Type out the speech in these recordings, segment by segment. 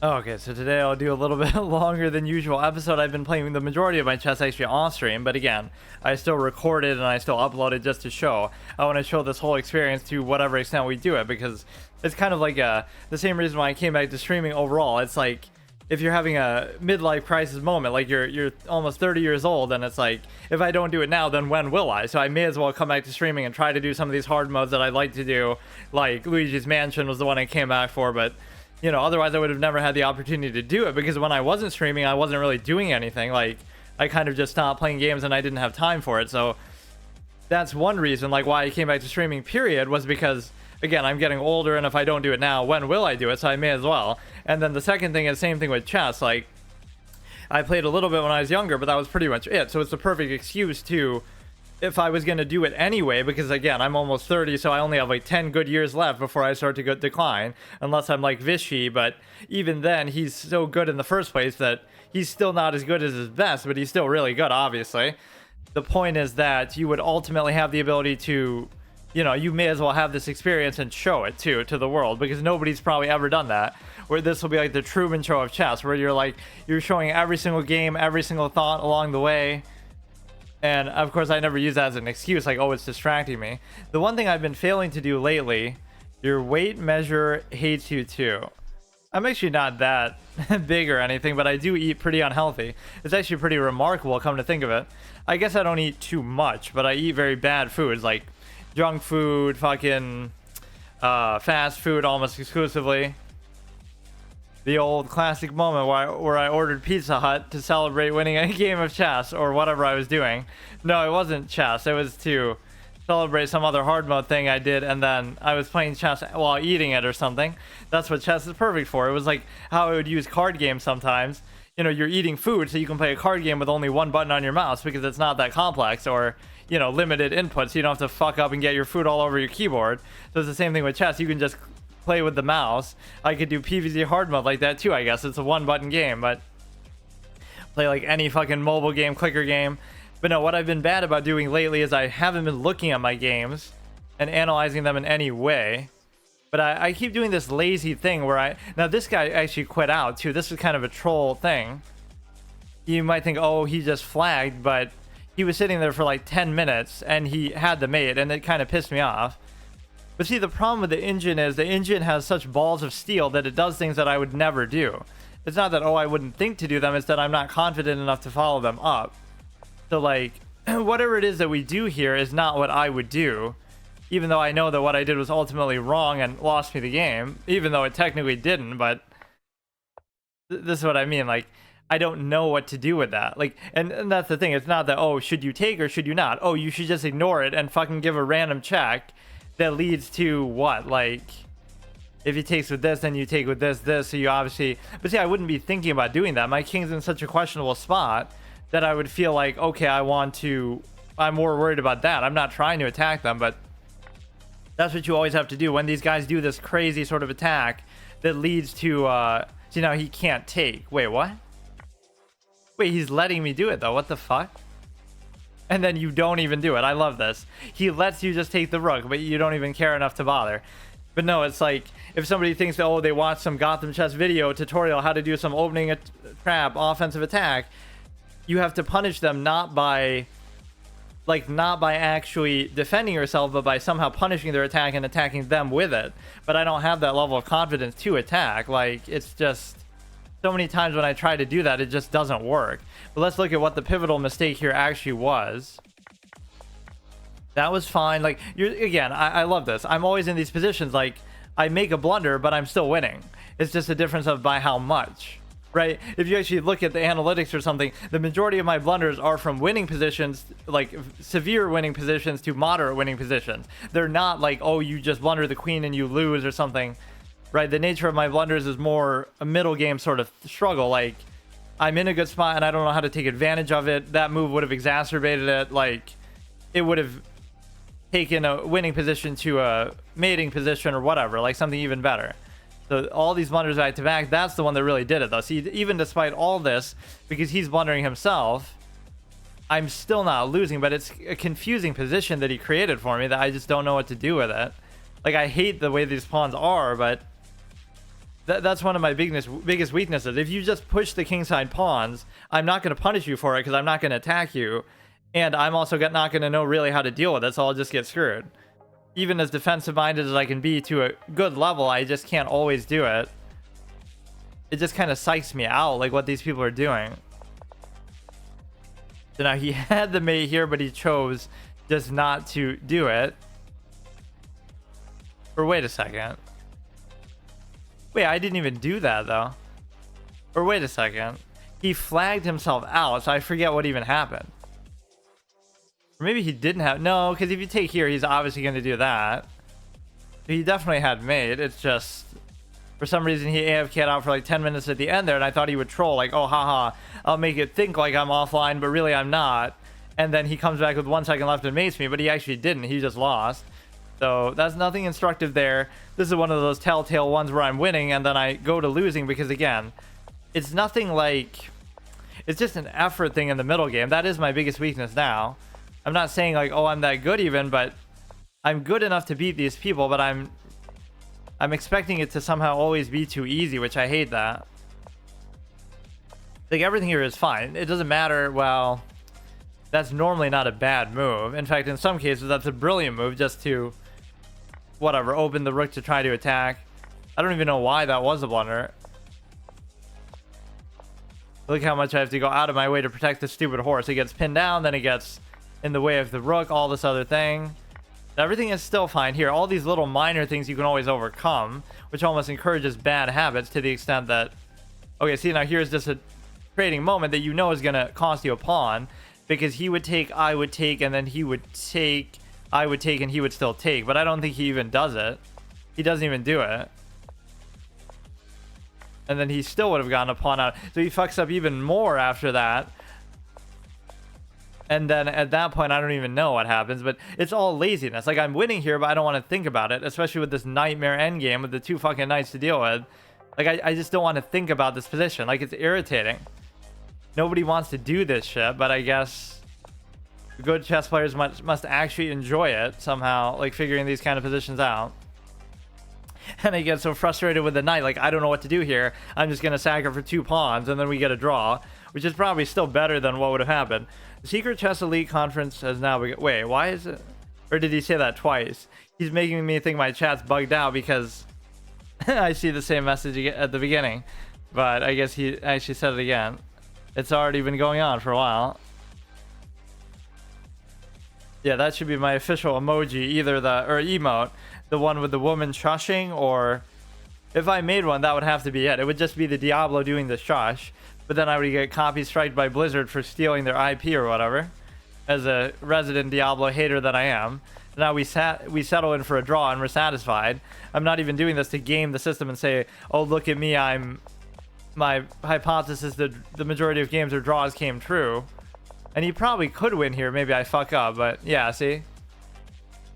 Oh, okay, so today I'll do a little bit longer than usual episode. I've been playing the majority of my chess actually off stream, but again, I still recorded and I still uploaded just to show. I want to show this whole experience to whatever extent we do it, because it's kind of like the same reason why I came back to streaming overall. It's like if you're having a midlife crisis moment, like you're almost 30 years old, and it's like, if I don't do it now, then when will I? So I may as well come back to streaming and try to do some of these hard modes that I like to do, like Luigi's Mansion was the one I came back for, but you know, otherwise I would have never had the opportunity to do it, because when I wasn't streaming, I wasn't really doing anything. Like, I kind of just stopped playing games and I didn't have time for it. So that's one reason, like, why I came back to streaming, period, was because, again, I'm getting older, and if I don't do it now, when will I do it? So I may as well. And then the second thing is same thing with chess. Like, I played a little bit when I was younger, but that was pretty much it. So it's the perfect excuse to, if I was going to do it anyway, because again, I'm almost 30, so I only have like 10 good years left before I start to go decline, unless I'm like Vichy. But even then, he's so good in the first place that he's still not as good as his best, but he's still really good, obviously. The point is that you would ultimately have the ability to, you know, you may as well have this experience and show it too to the world, because nobody's probably ever done that, where this will be like the Truman Show of chess, where you're showing every single game, every single thought along the way. And of course, I never use that as an excuse, like, oh, it's distracting me. The one thing I've been failing to do lately, your weight measure hates you too. I'm actually not that big or anything, but I do eat pretty unhealthy. It's actually pretty remarkable, come to think of it. I guess I don't eat too much, but I eat very bad foods, like junk food, fucking fast food almost exclusively. The old classic moment where I ordered Pizza Hut to celebrate winning a game of chess or whatever I was doing. No, it wasn't chess. It was to celebrate some other hard mode thing I did, and then I was playing chess while eating it or something. That's what chess is perfect for. It was like how I would use card games sometimes. You know, you're eating food, so you can play a card game with only one button on your mouse because it's not that complex, or, you know, limited input, so you don't have to fuck up and get your food all over your keyboard. So it's the same thing with chess. You can just play with the mouse. I could do PvZ hard mode like that too, I guess. It's a one button game, but play like any fucking mobile game, clicker game. But no, what I've been bad about doing lately is I haven't been looking at my games and analyzing them in any way. But I keep doing this lazy thing where now this guy actually quit out too. This is kind of a troll thing. You might think, oh, he just flagged, but he was sitting there for like 10 minutes and he had the mate, and it kind of pissed me off. But see, the problem with the engine is the engine has such balls of steel that it does things that I would never do. It's not that, oh, I wouldn't think to do them. It's that I'm not confident enough to follow them up. So, like, whatever it is that we do here is not what I would do. Even though I know that what I did was ultimately wrong and lost me the game. Even though it technically didn't, but this is what I mean. Like, I don't know what to do with that. Like, and that's the thing. It's not that, oh, should you take or should you not? Oh, you should just ignore it and fucking give a random check that leads to what? Like, if he takes with this, then you take with this, so you obviously... But see, I wouldn't be thinking about doing that. My king's in such a questionable spot that I would feel like, okay, I'm more worried about that. I'm not trying to attack them, but that's what you always have to do when these guys do this crazy sort of attack that leads to, see, now he can't take. Wait, what? Wait, he's letting me do it, though. What the fuck? And then you don't even do it. I love this. He lets you just take the rook, but you don't even care enough to bother. But no, it's like, if somebody thinks that, oh, they watched some Gotham chess video tutorial how to do some opening a trap offensive attack, you have to punish them not by actually defending yourself, but by somehow punishing their attack and attacking them with it. But I don't have that level of confidence to attack. Like, it's just so many times when I try to do that, it just doesn't work. But let's look at what the pivotal mistake here actually was. That was fine. Like, again, I love this. I'm always in these positions, like, I make a blunder, but I'm still winning. It's just a difference of by how much, right? If you actually look at the analytics or something, the majority of my blunders are from winning positions, like severe winning positions, to moderate winning positions. They're not like, oh, you just blunder the queen and you lose or something, right? The nature of my blunders is more a middle game sort of struggle. Like, I'm in a good spot and I don't know how to take advantage of it. That move would have exacerbated it. Like, it would have taken a winning position to a mating position or whatever, like something even better. So all these blunders back to back, that's the one that really did it, though. See, even despite all this, because he's blundering himself, I'm still not losing, but it's a confusing position that he created for me that I just don't know what to do with it. Like, I hate the way these pawns are, but That's one of my biggest weaknesses. If you just push the kingside pawns, I'm not going to punish you for it because I'm not going to attack you. And I'm also not going to know really how to deal with it, so I'll just get screwed. Even as defensive-minded as I can be to a good level, I just can't always do it. It just kind of psychs me out, like what these people are doing. So now he had the mate here, but he chose just not to do it. Or wait a second. Wait, I didn't even do that, though. Or wait a second. He flagged himself out, so I forget what even happened. Or maybe he didn't have... No, because if you take here, he's obviously going to do that. He definitely had mate. It's just... For some reason, he AFK'd out for like 10 minutes at the end there, and I thought he would troll, like, oh, haha, I'll make it think like I'm offline, but really I'm not. And then he comes back with 1 second left and mates me, but he actually didn't. He just lost. So that's nothing instructive there. This is one of those telltale ones where I'm winning, and then I go to losing because, again, it's nothing like... It's just an effort thing in the middle game. That is my biggest weakness now. I'm not saying, like, oh, I'm that good even, but I'm good enough to beat these people, but I'm expecting it to somehow always be too easy, which I hate that. Like, everything here is fine. It doesn't matter, well, that's normally not a bad move. In fact, in some cases, that's a brilliant move just to, whatever, open the rook to try to attack. I don't even know why that was a blunder. Look how much I have to go out of my way to protect the stupid horse. It gets pinned down, then it gets in the way of the rook, all this other thing. Everything is still fine here. All these little minor things you can always overcome, which almost encourages bad habits to the extent that... Okay, see, now here's just a trading moment that you know is going to cost you a pawn, because he would take, I would take, and then he would take, I would take, and he would still take. But I don't think he even does it. He doesn't even do it. And then he still would have gotten a pawn out. So he fucks up even more after that. And then at that point, I don't even know what happens, but it's all laziness. Like, I'm winning here, but I don't want to think about it, especially with this nightmare endgame with the 2 fucking knights to deal with. Like, I just don't want to think about this position. Like, it's irritating. Nobody wants to do this shit, but I guess good chess players must actually enjoy it somehow, like figuring these kind of positions out. And I get so frustrated with the knight, like, I don't know what to do here. I'm just going to sack her for 2 pawns, and then we get a draw, which is probably still better than what would have happened. The Secret Chess Elite Conference has now begun. Wait, why is it? Or did he say that twice? He's making me think my chat's bugged out because I see the same message at the beginning. But I guess he actually said it again. It's already been going on for a while. Yeah, that should be my official emoji, either the, or emote, the one with the woman shushing, or if I made one, that would have to be it. It would just be the Diablo doing the shush, but then I would get copy striked by Blizzard for stealing their IP or whatever, as a resident Diablo hater that I am. Now we settle in for a draw and we're satisfied. I'm not even doing this to game the system and say, oh, look at me, my hypothesis that the majority of games or draws came true. And he probably could win here. Maybe I fuck up, but yeah, see?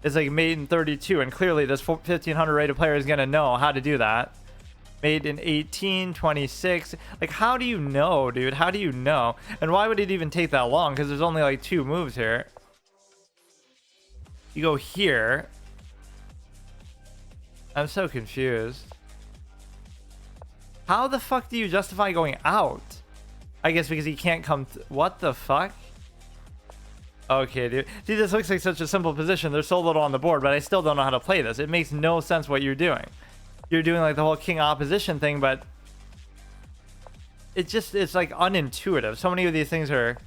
It's like mate in 32, and clearly this 1500 rated player is going to know how to do that. Mate in 18, 26. Like, how do you know, dude? How do you know? And why would it even take that long? Because there's only like 2 moves here. You go here. I'm so confused. How the fuck do you justify going out? I guess because he can't come... What the fuck? Okay, dude. See, this looks like such a simple position. There's so little on the board, but I still don't know how to play this. It makes no sense what you're doing. You're doing like the whole king opposition thing, but it's like unintuitive. So many of these things are...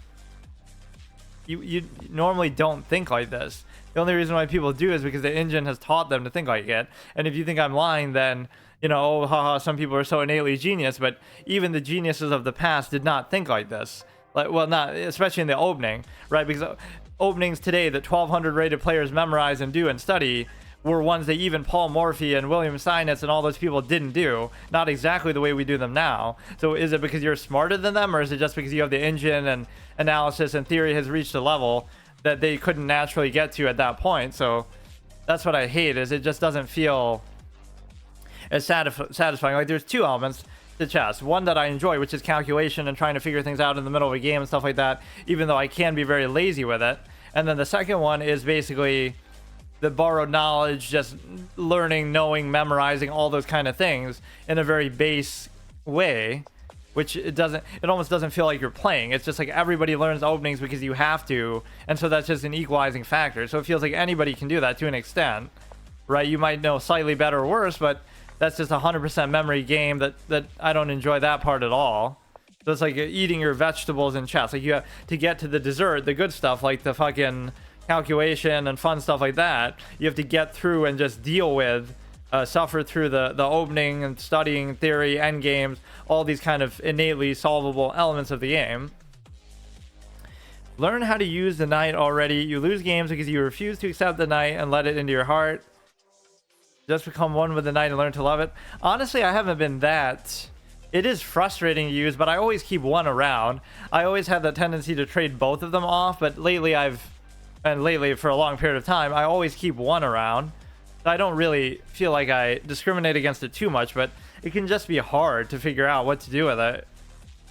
You normally don't think like this. The only reason why people do is because the engine has taught them to think like it. And if you think I'm lying, then... You know, oh, haha, some people are so innately genius, but even the geniuses of the past did not think like this. Like, well, not especially in the opening, right? Because openings today that 1200 rated players memorize and do and study were ones that even Paul Morphy and William Steinitz and all those people didn't do. Not exactly the way we do them now. So is it because you're smarter than them, or is it just because you have the engine and analysis and theory has reached a level that they couldn't naturally get to at that point? So that's what I hate, is it just doesn't feel... It's satisfying. Like, there's 2 elements to chess. One that I enjoy, which is calculation and trying to figure things out in the middle of a game and stuff like that, even though I can be very lazy with it. And then the second one is basically the borrowed knowledge, just learning, knowing, memorizing, all those kind of things in a very base way, which it almost doesn't feel like you're playing. It's just like everybody learns openings because you have to, and so that's just an equalizing factor. So it feels like anybody can do that to an extent, right? You might know slightly better or worse, but that's just 100% memory game that I don't enjoy that part at all. So it's like eating your vegetables in chess. Like you have to get to the dessert, the good stuff, like the fucking calculation and fun stuff like that. You have to get through and just deal with, suffer through the opening and studying theory, end games, all these kind of innately solvable elements of the game. Learn how to use the knight already. You lose games because you refuse to accept the knight and let it into your heart. Just become one with the knight and learn to love it. Honestly, I haven't been that. It is frustrating to use, but I always keep one around. I always have the tendency to trade both of them off, but lately for a long period of time, I always keep one around. So I don't really feel like I discriminate against it too much, but it can just be hard to figure out what to do with it.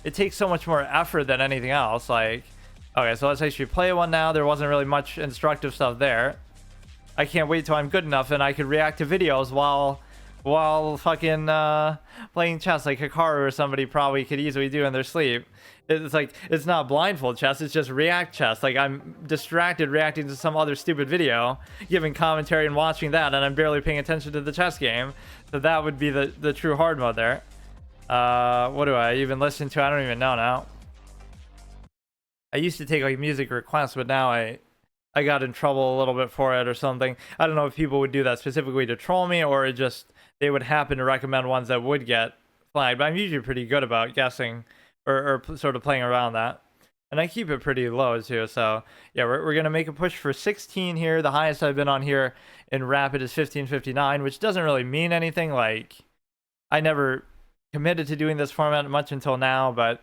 It takes so much more effort than anything else. Like, okay, so let's actually play one now. There wasn't really much instructive stuff there. I can't wait till I'm good enough and I could react to videos while fucking playing chess, like Hikaru or somebody probably could easily do in their sleep. It's like, it's not blindfold chess, it's just react chess. Like I'm distracted reacting to some other stupid video, giving commentary and watching that, and I'm barely paying attention to the chess game. So that would be the true hard mode there. What do I even listen to? I don't even know now. I used to take like music requests, but now I got in trouble a little bit for it or something. I don't know if people would do that specifically to troll me, or it just they would happen to recommend ones that would get flagged. But I'm usually pretty good about guessing or sort of playing around that. And I keep it pretty low too. So yeah, we're going to make a push for 16 here. The highest I've been on here in Rapid is 1559, which doesn't really mean anything. Like, I never committed to doing this format much until now, but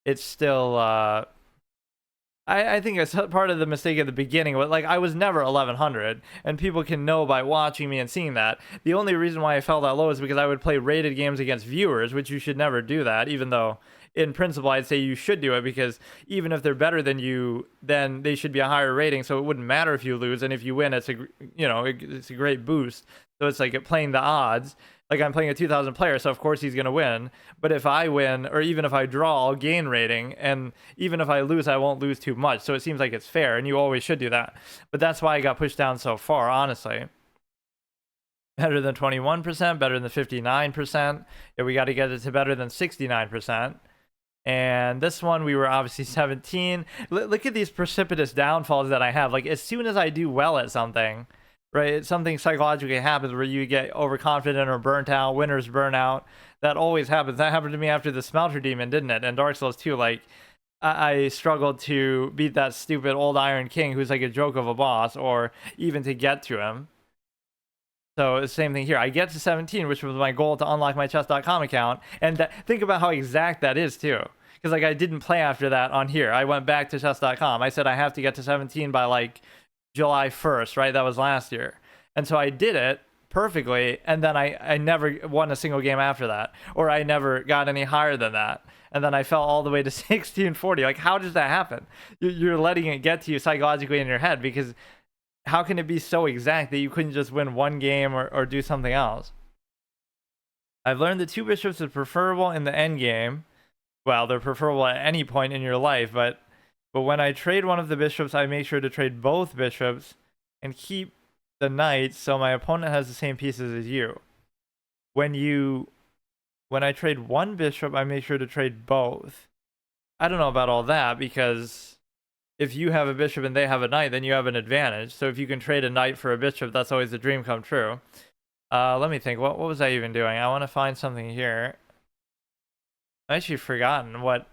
it's still... I think it's part of the mistake at the beginning. Like, I was never 1100, and people can know by watching me and seeing that. The only reason why I fell that low is because I would play rated games against viewers, which you should never do that, even though in principle I'd say you should do it, because even if they're better than you, then they should be a higher rating, so it wouldn't matter if you lose, and if you win, it's it's a great boost. So it's like playing the odds. Like, I'm playing a 2000 player, so of course he's going to win. But if I win, or even if I draw, I'll gain rating. And even if I lose, I won't lose too much. So it seems like it's fair, and you always should do that. But that's why I got pushed down so far, honestly. Better than 21%, better than 59%. Yeah, we got to get it to better than 69%. And this one, we were obviously 17. Look at these precipitous downfalls that I have. Like, as soon as I do well at something... right, something psychologically happens where you get overconfident or burnt out, winner's burnout. That always happens. That happened to me after the Smelter Demon, didn't it? And Dark Souls 2, like, I struggled to beat that stupid old Iron King who's like a joke of a boss, or even to get to him. So the same thing here. I get to 17, which was my goal to unlock my chess.com account. And think about how exact that is, too. Because, like, I didn't play after that on here. I went back to chess.com. I said I have to get to 17 by, like, July 1st, right? That was last year. And so I did it perfectly, and then I never won a single game after that, or I never got any higher than that. And then I fell all the way to 1640. Like, how does that happen? You're letting it get to you psychologically in your head, because how can it be so exact that you couldn't just win one game or do something else? I've learned that 2 bishops is preferable in the end game. Well, they're preferable at any point in your life, but when I trade one of the bishops, I make sure to trade both bishops and keep the knight so my opponent has the same pieces as you. When I trade one bishop, I make sure to trade both. I don't know about all that, because if you have a bishop and they have a knight, then you have an advantage. So if you can trade a knight for a bishop, that's always a dream come true. Let me think. What was I even doing? I want to find something here. I've actually forgotten what...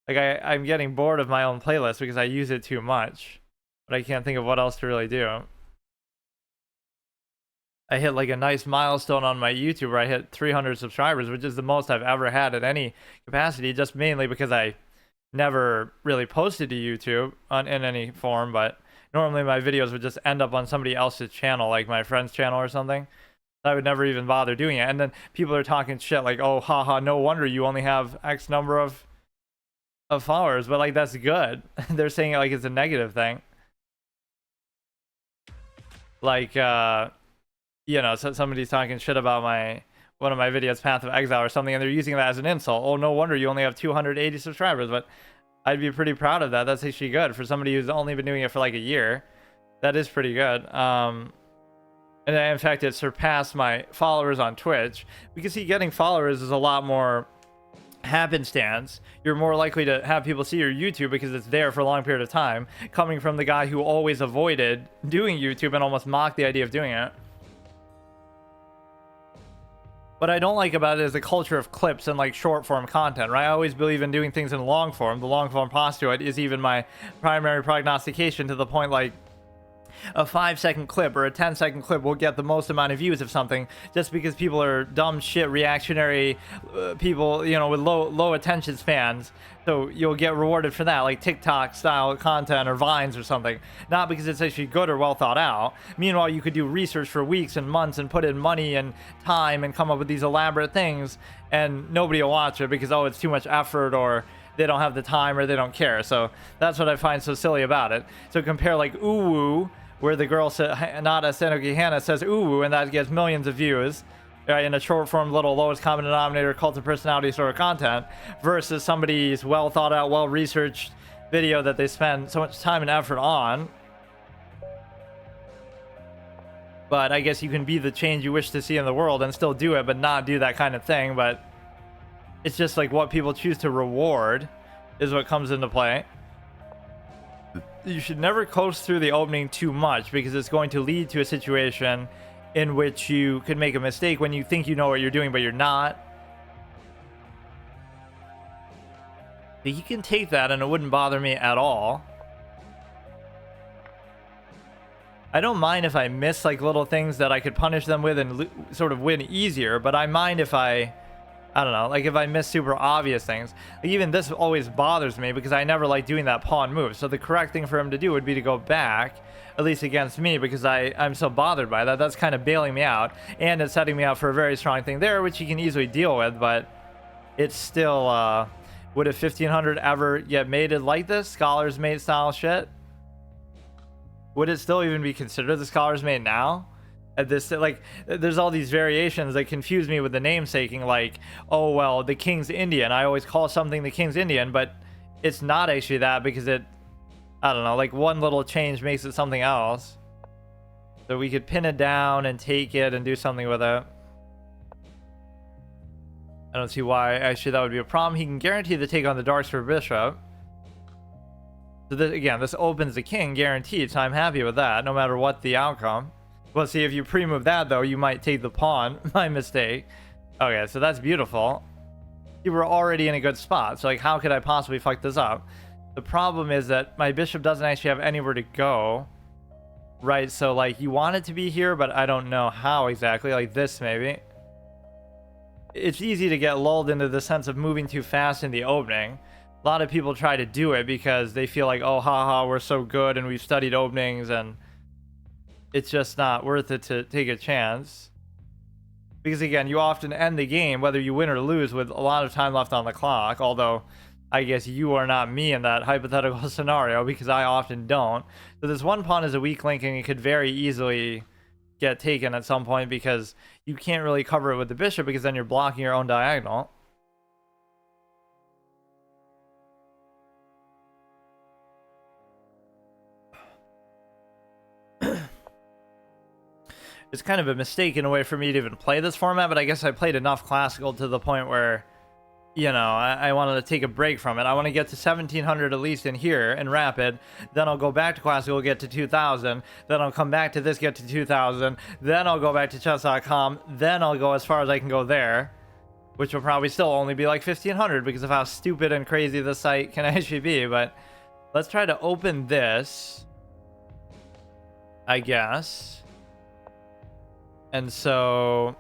Like, I'm getting bored of my own playlist because I use it too much. But I can't think of what else to really do. I hit like a nice milestone on my YouTube where I hit 300 subscribers, which is the most I've ever had at any capacity, just mainly because I never really posted to YouTube in any form, but normally my videos would just end up on somebody else's channel, like my friend's channel or something. I would never even bother doing it. And then people are talking shit like, oh, haha, no wonder you only have X number of followers, but like, that's good. They're saying it like it's a negative thing. Like, you know, so somebody's talking shit about one of my videos, Path of Exile or something, and they're using that as an insult. Oh, no wonder you only have 280 subscribers, but I'd be pretty proud of that. That's actually good for somebody who's only been doing it for like a year. That is pretty good. And in fact, it surpassed my followers on Twitch. Because see, getting followers is a lot more happenstance. You're more likely to have people see your YouTube because it's there for a long period of time, coming from the guy who always avoided doing YouTube and almost mocked the idea of doing it. What I don't like about it is the culture of clips and like short form content, right? I always believe in doing things in long form. The long form postulate is even my primary prognostication, to the point like a 5-second clip or a 10-second clip will get the most amount of views of something, just because people are dumb shit reactionary people, you know, with low attention spans. So you'll get rewarded for that, like TikTok style content or Vines or something, not because it's actually good or well thought out. Meanwhile, you could do research for weeks and months and put in money and time and come up with these elaborate things, and nobody will watch it because, oh, it's too much effort, or they don't have the time, or they don't care. So that's what I find so silly about it. So compare like Uwu, where the girl Nada Senuki Hannah says ooh, and that gets millions of views, right, in a short form little lowest common denominator cult of personality sort of content, versus somebody's well thought out, well researched video that they spend so much time and effort on. But I guess you can be the change you wish to see in the world and still do it, but not do that kind of thing. But it's just like what people choose to reward is what comes into play. You should never coast through the opening too much, because it's going to lead to a situation in which you could make a mistake when you think you know what you're doing, but you're not. But you can take that and it wouldn't bother me at all. I don't mind if I miss like little things that I could punish them with and sort of win easier, but I mind if I don't know, like if I miss super obvious things. Like even this always bothers me because I never like doing that pawn move. So the correct thing for him to do would be to go back, at least against me, because I'm so bothered by that. That's kind of bailing me out, and it's setting me up for a very strong thing there, which he can easily deal with. But it's still, would a 1500 ever get mated like this? Scholar's mate style shit? Would it still even be considered the Scholar's mate now? At this, like, there's all these variations that confuse me with the namesaking, like, oh well, the King's Indian. I always call something the King's Indian, but it's not actually that, because it, I don't know, like one little change makes it something else. So we could pin it down and take it and do something with it. I don't see why actually that would be a problem. He can guarantee the take on the Darksphere Bishop. So this, again, this opens the king guaranteed, so I'm happy with that, no matter what the outcome. Well, see, if you pre-move that, though, you might take the pawn. My mistake. Okay, so that's beautiful. You were already in a good spot, so, like, how could I possibly fuck this up? The problem is that my bishop doesn't actually have anywhere to go. Right, so, like, you want it to be here, but I don't know how exactly. Like this, maybe. It's easy to get lulled into the sense of moving too fast in the opening. A lot of people try to do it because they feel like, oh, haha, we're so good and we've studied openings, and it's just not worth it to take a chance. Because again, you often end the game, whether you win or lose, with a lot of time left on the clock. Although, I guess you are not me in that hypothetical scenario, because I often don't. So this one pawn is a weak link, and it could very easily get taken at some point, because you can't really cover it with the bishop, because then you're blocking your own diagonal. It's kind of a mistake in a way for me to even play this format, but I guess I played enough classical to the point where, you know, I wanted to take a break from it. I want to get to 1700 at least in here in rapid, then I'll go back to classical, get to 2000, then I'll come back to this, get to 2000, then I'll go back to chess.com, then I'll go as far as I can go there, which will probably still only be like 1500 because of how stupid and crazy this site can actually be. But let's try to open this, I guess. And so,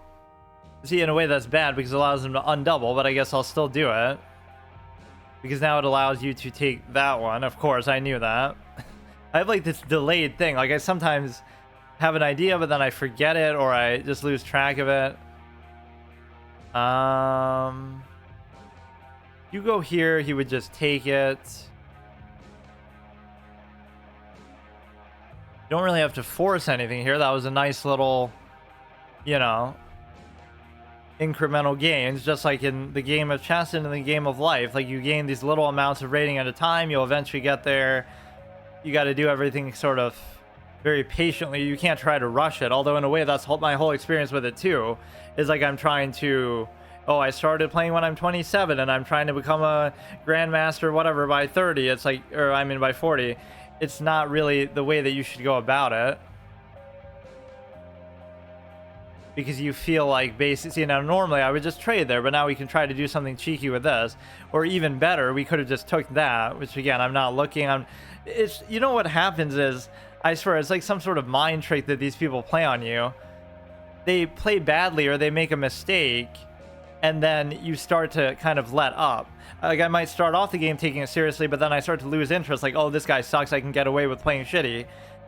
see, in a way that's bad because it allows them to undouble, but I guess I'll still do it. Because now it allows you to take that one. Of course, I knew that. I have like this delayed thing. Like I sometimes have an idea, but then I forget it, or I just lose track of it. You go here, he would just take it. don't really have to force anything here. That was a nice little, you know, incremental gains, just like in the game of chess and in the game of life. Like, you gain these little amounts of rating at a time, you'll eventually get there. You got to do everything sort of very patiently. You can't try to rush it, although in a way that's my whole experience with it too, is like I'm trying to, oh, I started playing when I'm 27 and I'm trying to become a grandmaster whatever by 30. It's like, or I mean by 40. It's not really the way that you should go about it, because you feel like basically, you know, normally I would just trade there, but now we can try to do something cheeky with this, or even better, we could have just took that, which again, I'm not looking. It's, you know, what happens is, I swear, it's like some sort of mind trick that these people play on you. They play badly or they make a mistake, and then you start to kind of let up. Like, I might start off the game taking it seriously, but then I start to lose interest, like, oh, this guy sucks, I can get away with playing shitty.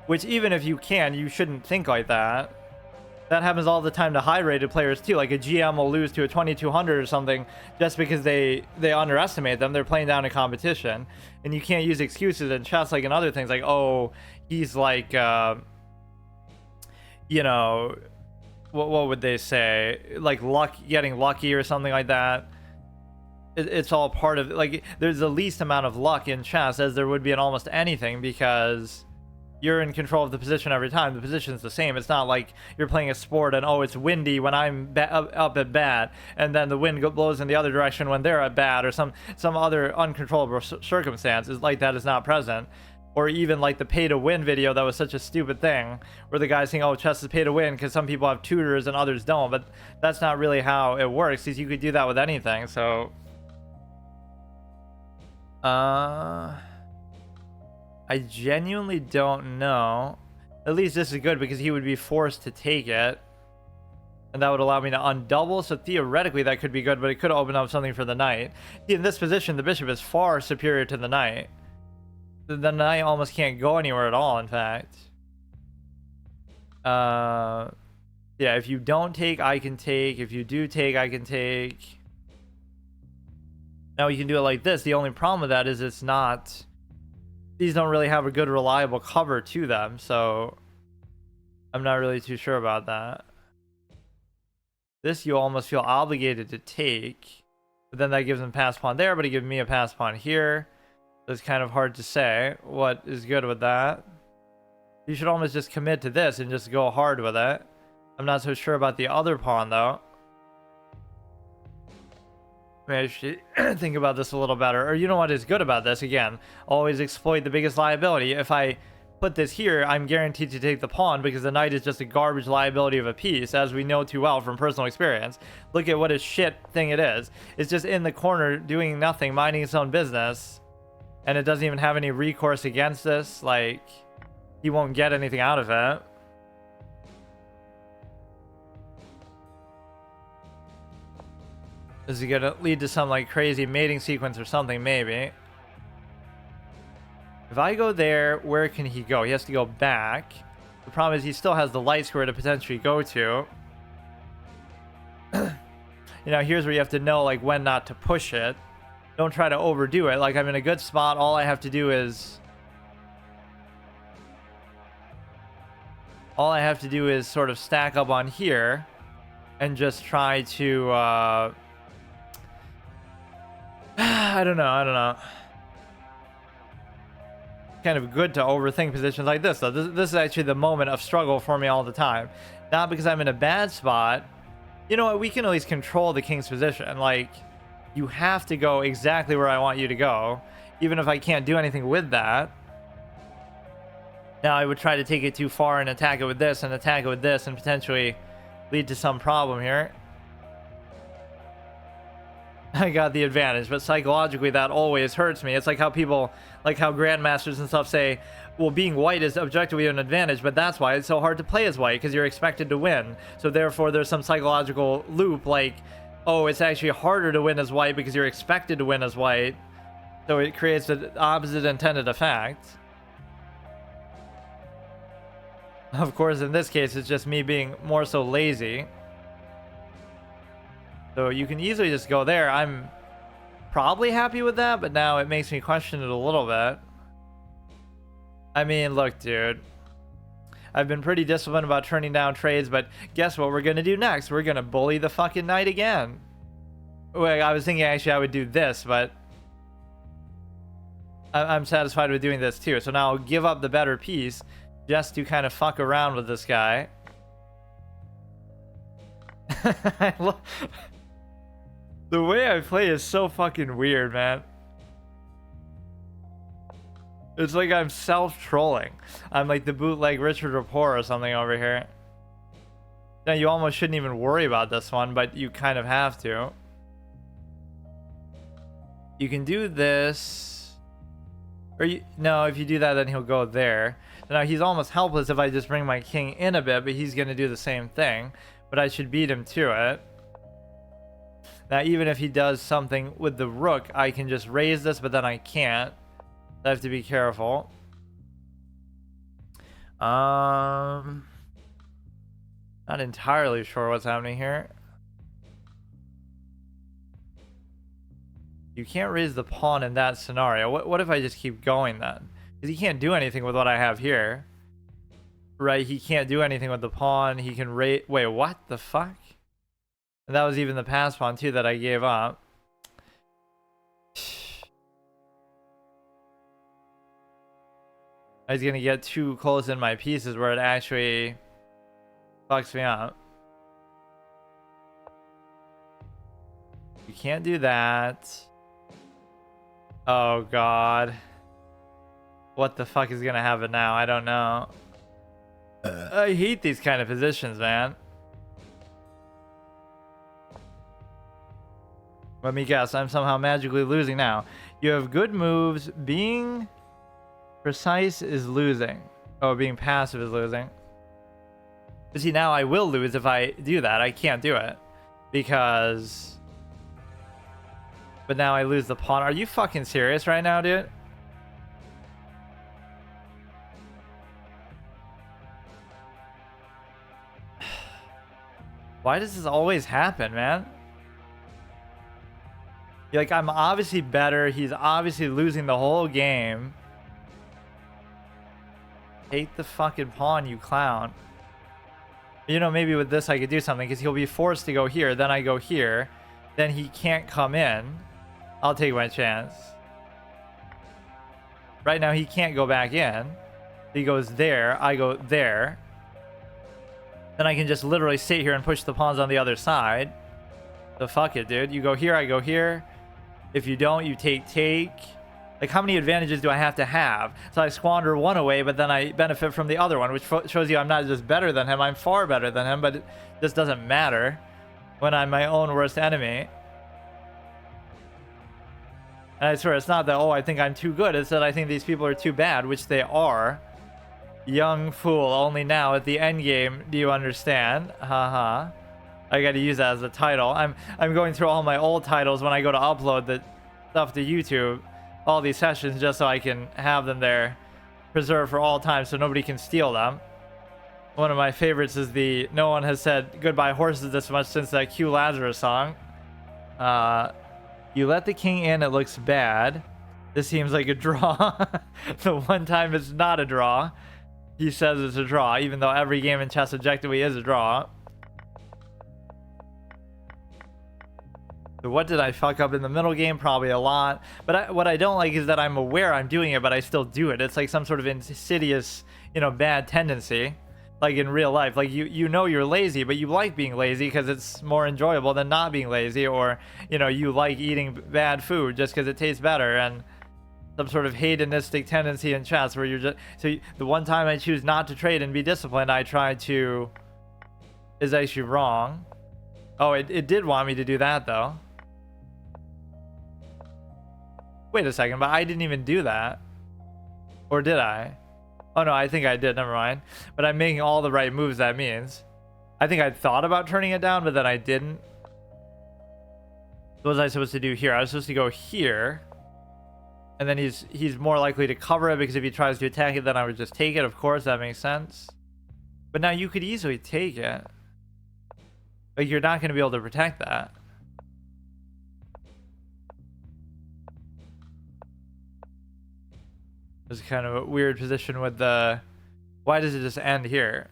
Which, even if you can, you shouldn't think like that. That happens all the time to high-rated players too. Like, a GM will lose to a 2200 or something just because they underestimate them. They're playing down a competition, and you can't use excuses in chess like in other things. Like, oh, he's like, you know, what would they say? Like getting lucky or something like that. It's all part of, like, there's the least amount of luck in chess as there would be in almost anything, because you're in control of the position every time. The position's the same. It's not like you're playing a sport and, oh, it's windy when I'm up at bat, and then the wind blows in the other direction when they're at bat, or some other uncontrollable circumstances like that is not present. Or even like the pay to win video, that was such a stupid thing, where the guy's saying, oh, chess is pay to win because some people have tutors and others don't. But that's not really how it works, because you could do that with anything. So I genuinely don't know. At least this is good, because he would be forced to take it, and that would allow me to undouble. So theoretically that could be good, but it could open up something for the knight. In this position, the bishop is far superior to the knight. The knight almost can't go anywhere at all, in fact. Yeah, if you don't take, I can take. If you do take, I can take. Now you can do it like this. The only problem with that is it's not... These don't really have a good reliable cover to them, so I'm not really too sure about that. This you almost feel obligated to take, but then that gives him pass pawn there, but he gives me a pass pawn here. So it's kind of hard to say what is good with that. You should almost just commit to this and just go hard with it. I'm not so sure about the other pawn, though. Maybe I should think about this a little better. Or, you know what is good about this? Again, always exploit the biggest liability. If I put this here, I'm guaranteed to take the pawn, because the knight is just a garbage liability of a piece, as we know too well from personal experience. Look at what a shit thing it is. It's just in the corner doing nothing, minding its own business, and it doesn't even have any recourse against this. Like, he won't get anything out of it. This is gonna lead to some like crazy mating sequence or something, maybe. If I go there, where can he go? He has to go back. The problem is he still has the light square to potentially go to. You know, here's where you have to know like when not to push it. Don't try to overdo it. Like, I'm in a good spot. All I have to do is... sort of stack up on here and just try to... I don't know. Kind of good to overthink positions like this, though. This is actually the moment of struggle for me all the time. Not because I'm in a bad spot. You know what? We can at least control the king's position. Like, you have to go exactly where I want you to go, even if I can't do anything with that. Now, I would try to take it too far and attack it with this and attack it with this and potentially lead to some problem here. I got the advantage, but psychologically that always hurts me. It's like how people, like how grandmasters and stuff say, well, being white is objectively an advantage, but that's why it's so hard to play as white, because you're expected to win. So therefore there's some psychological loop, like, oh, it's actually harder to win as white because you're expected to win as white. So it creates the opposite intended effect. Of course, in this case, it's just me being more so lazy. So you can easily just go there. I'm probably happy with that, but now it makes me question it a little bit. I mean, look, dude. I've been pretty disciplined about turning down trades, but guess what we're gonna do next? We're gonna bully the fucking knight again. Wait, I was thinking actually I would do this, but I'm satisfied with doing this too. So now I'll give up the better piece just to kind of fuck around with this guy. The way I play is so fucking weird, man. It's like I'm self-trolling. I'm like the bootleg Richard Rapport or something over here. Now, you almost shouldn't even worry about this one, but you kind of have to. You can do this. Or no, if you do that, then he'll go there. So now he's almost helpless if I just bring my king in a bit, but he's going to do the same thing. But I should beat him to it. Now, even if he does something with the rook, I can just raise this, but then I can't. I have to be careful. Not entirely sure what's happening here. You can't raise the pawn in that scenario. What if I just keep going then? Because he can't do anything with what I have here. Right, he can't do anything with the pawn. He can raise... Wait, what the fuck? And that was even the pass pawn too that I gave up. I was gonna get too close in my pieces where it actually fucks me up. You can't do that. Oh god. What the fuck is gonna happen now? I don't know. I hate these kind of positions, man. Let me guess, I'm somehow magically losing now. You have good moves. Being precise is losing. Oh, being passive is losing. But see, now I will lose if I do that. I can't do it. Because... But now I lose the pawn. Are you fucking serious right now, dude? Why does this always happen, man? Like, I'm obviously better. He's obviously losing the whole game. Take the fucking pawn, you clown. You know, maybe with this I could do something, because he'll be forced to go here. Then I go here. Then he can't come in. I'll take my chance. Right now, he can't go back in. He goes there. I go there. Then I can just literally sit here and push the pawns on the other side. So fuck it, dude. You go here, I go here. If you don't, you take. Like, how many advantages do I have to have? So I squander one away, but then I benefit from the other one, which shows you I'm not just better than him. I'm far better than him, but this doesn't matter when I'm my own worst enemy. And I swear, it's not that, oh, I think I'm too good. It's that I think these people are too bad, which they are. Young fool, only now at the end game do you understand? Haha. I gotta use that as the title. I'm going through all my old titles when I go to upload the stuff to YouTube, all these sessions, just so I can have them there preserved for all time so nobody can steal them. One of my favorites is the "No one has said goodbye horses this much since that Q Lazarus song." You let the king in, it looks bad. This seems like a draw. The one time it's not a draw. He says it's a draw, even though every game in chess objectively is a draw. So what did I fuck up in the middle game? Probably a lot. But what I don't like is that I'm aware I'm doing it, but I still do it. It's like some sort of insidious, you know, bad tendency. Like in real life. Like you know you're lazy, but you like being lazy because it's more enjoyable than not being lazy. Or, you know, you like eating bad food just because it tastes better. And some sort of hedonistic tendency in chess where you're just... So the one time I choose not to trade and be disciplined, I try to... is actually wrong. Oh, it did want me to do that, though. Wait a second, but I didn't even do that. Or did I? Oh no, I think I did, never mind. But I'm making all the right moves, that means. I think I thought about turning it down, but then I didn't. What was I supposed to do here? I was supposed to go here. And then he's more likely to cover it, because if he tries to attack it, then I would just take it. Of course, that makes sense. But now you could easily take it. Like, you're not going to be able to protect that. It's kind of a weird position with the... Why does it just end here?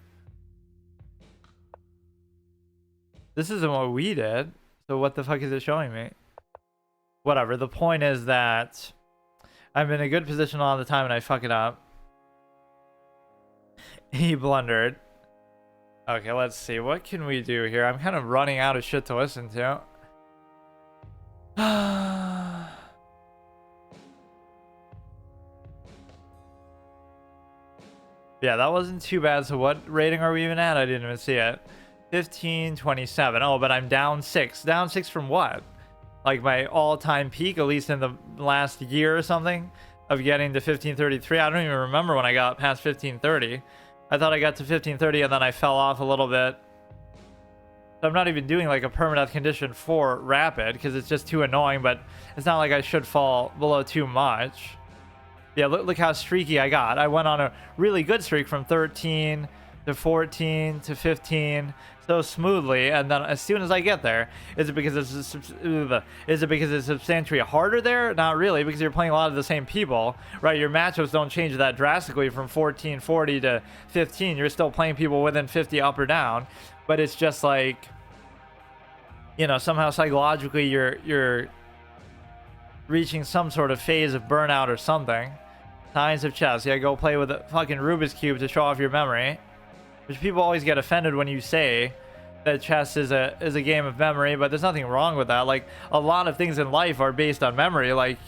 This isn't what we did. So what the fuck is it showing me? Whatever. The point is that I'm in a good position all the time and I fuck it up. He blundered. Okay, let's see. What can we do here? I'm kind of running out of shit to listen to. Yeah, that wasn't too bad. So what rating are we even at? I didn't even see it. 1527. Oh, but I'm down 6. Down 6 from what? Like my all-time peak, at least in the last year or something, of getting to 1533. I don't even remember when I got past 1530. I thought I got to 1530 and then I fell off a little bit. So I'm not even doing like a permadeath condition for rapid because it's just too annoying, but it's not like I should fall below too much. Yeah, look how streaky I got. I went on a really good streak from 13 to 14 to 15 so smoothly, and then as soon as I get there, is it because it's substantially harder there? Not really, because you're playing a lot of the same people, right? Your matchups don't change that drastically from 1440 to 15. You're still playing people within 50 up or down, but it's just like, you know, somehow psychologically you're reaching some sort of phase of burnout or something. Science of chess. Yeah, go play with a fucking Rubik's Cube to show off your memory. Which people always get offended when you say that chess is a game of memory, but there's nothing wrong with that. Like, a lot of things in life are based on memory. Like,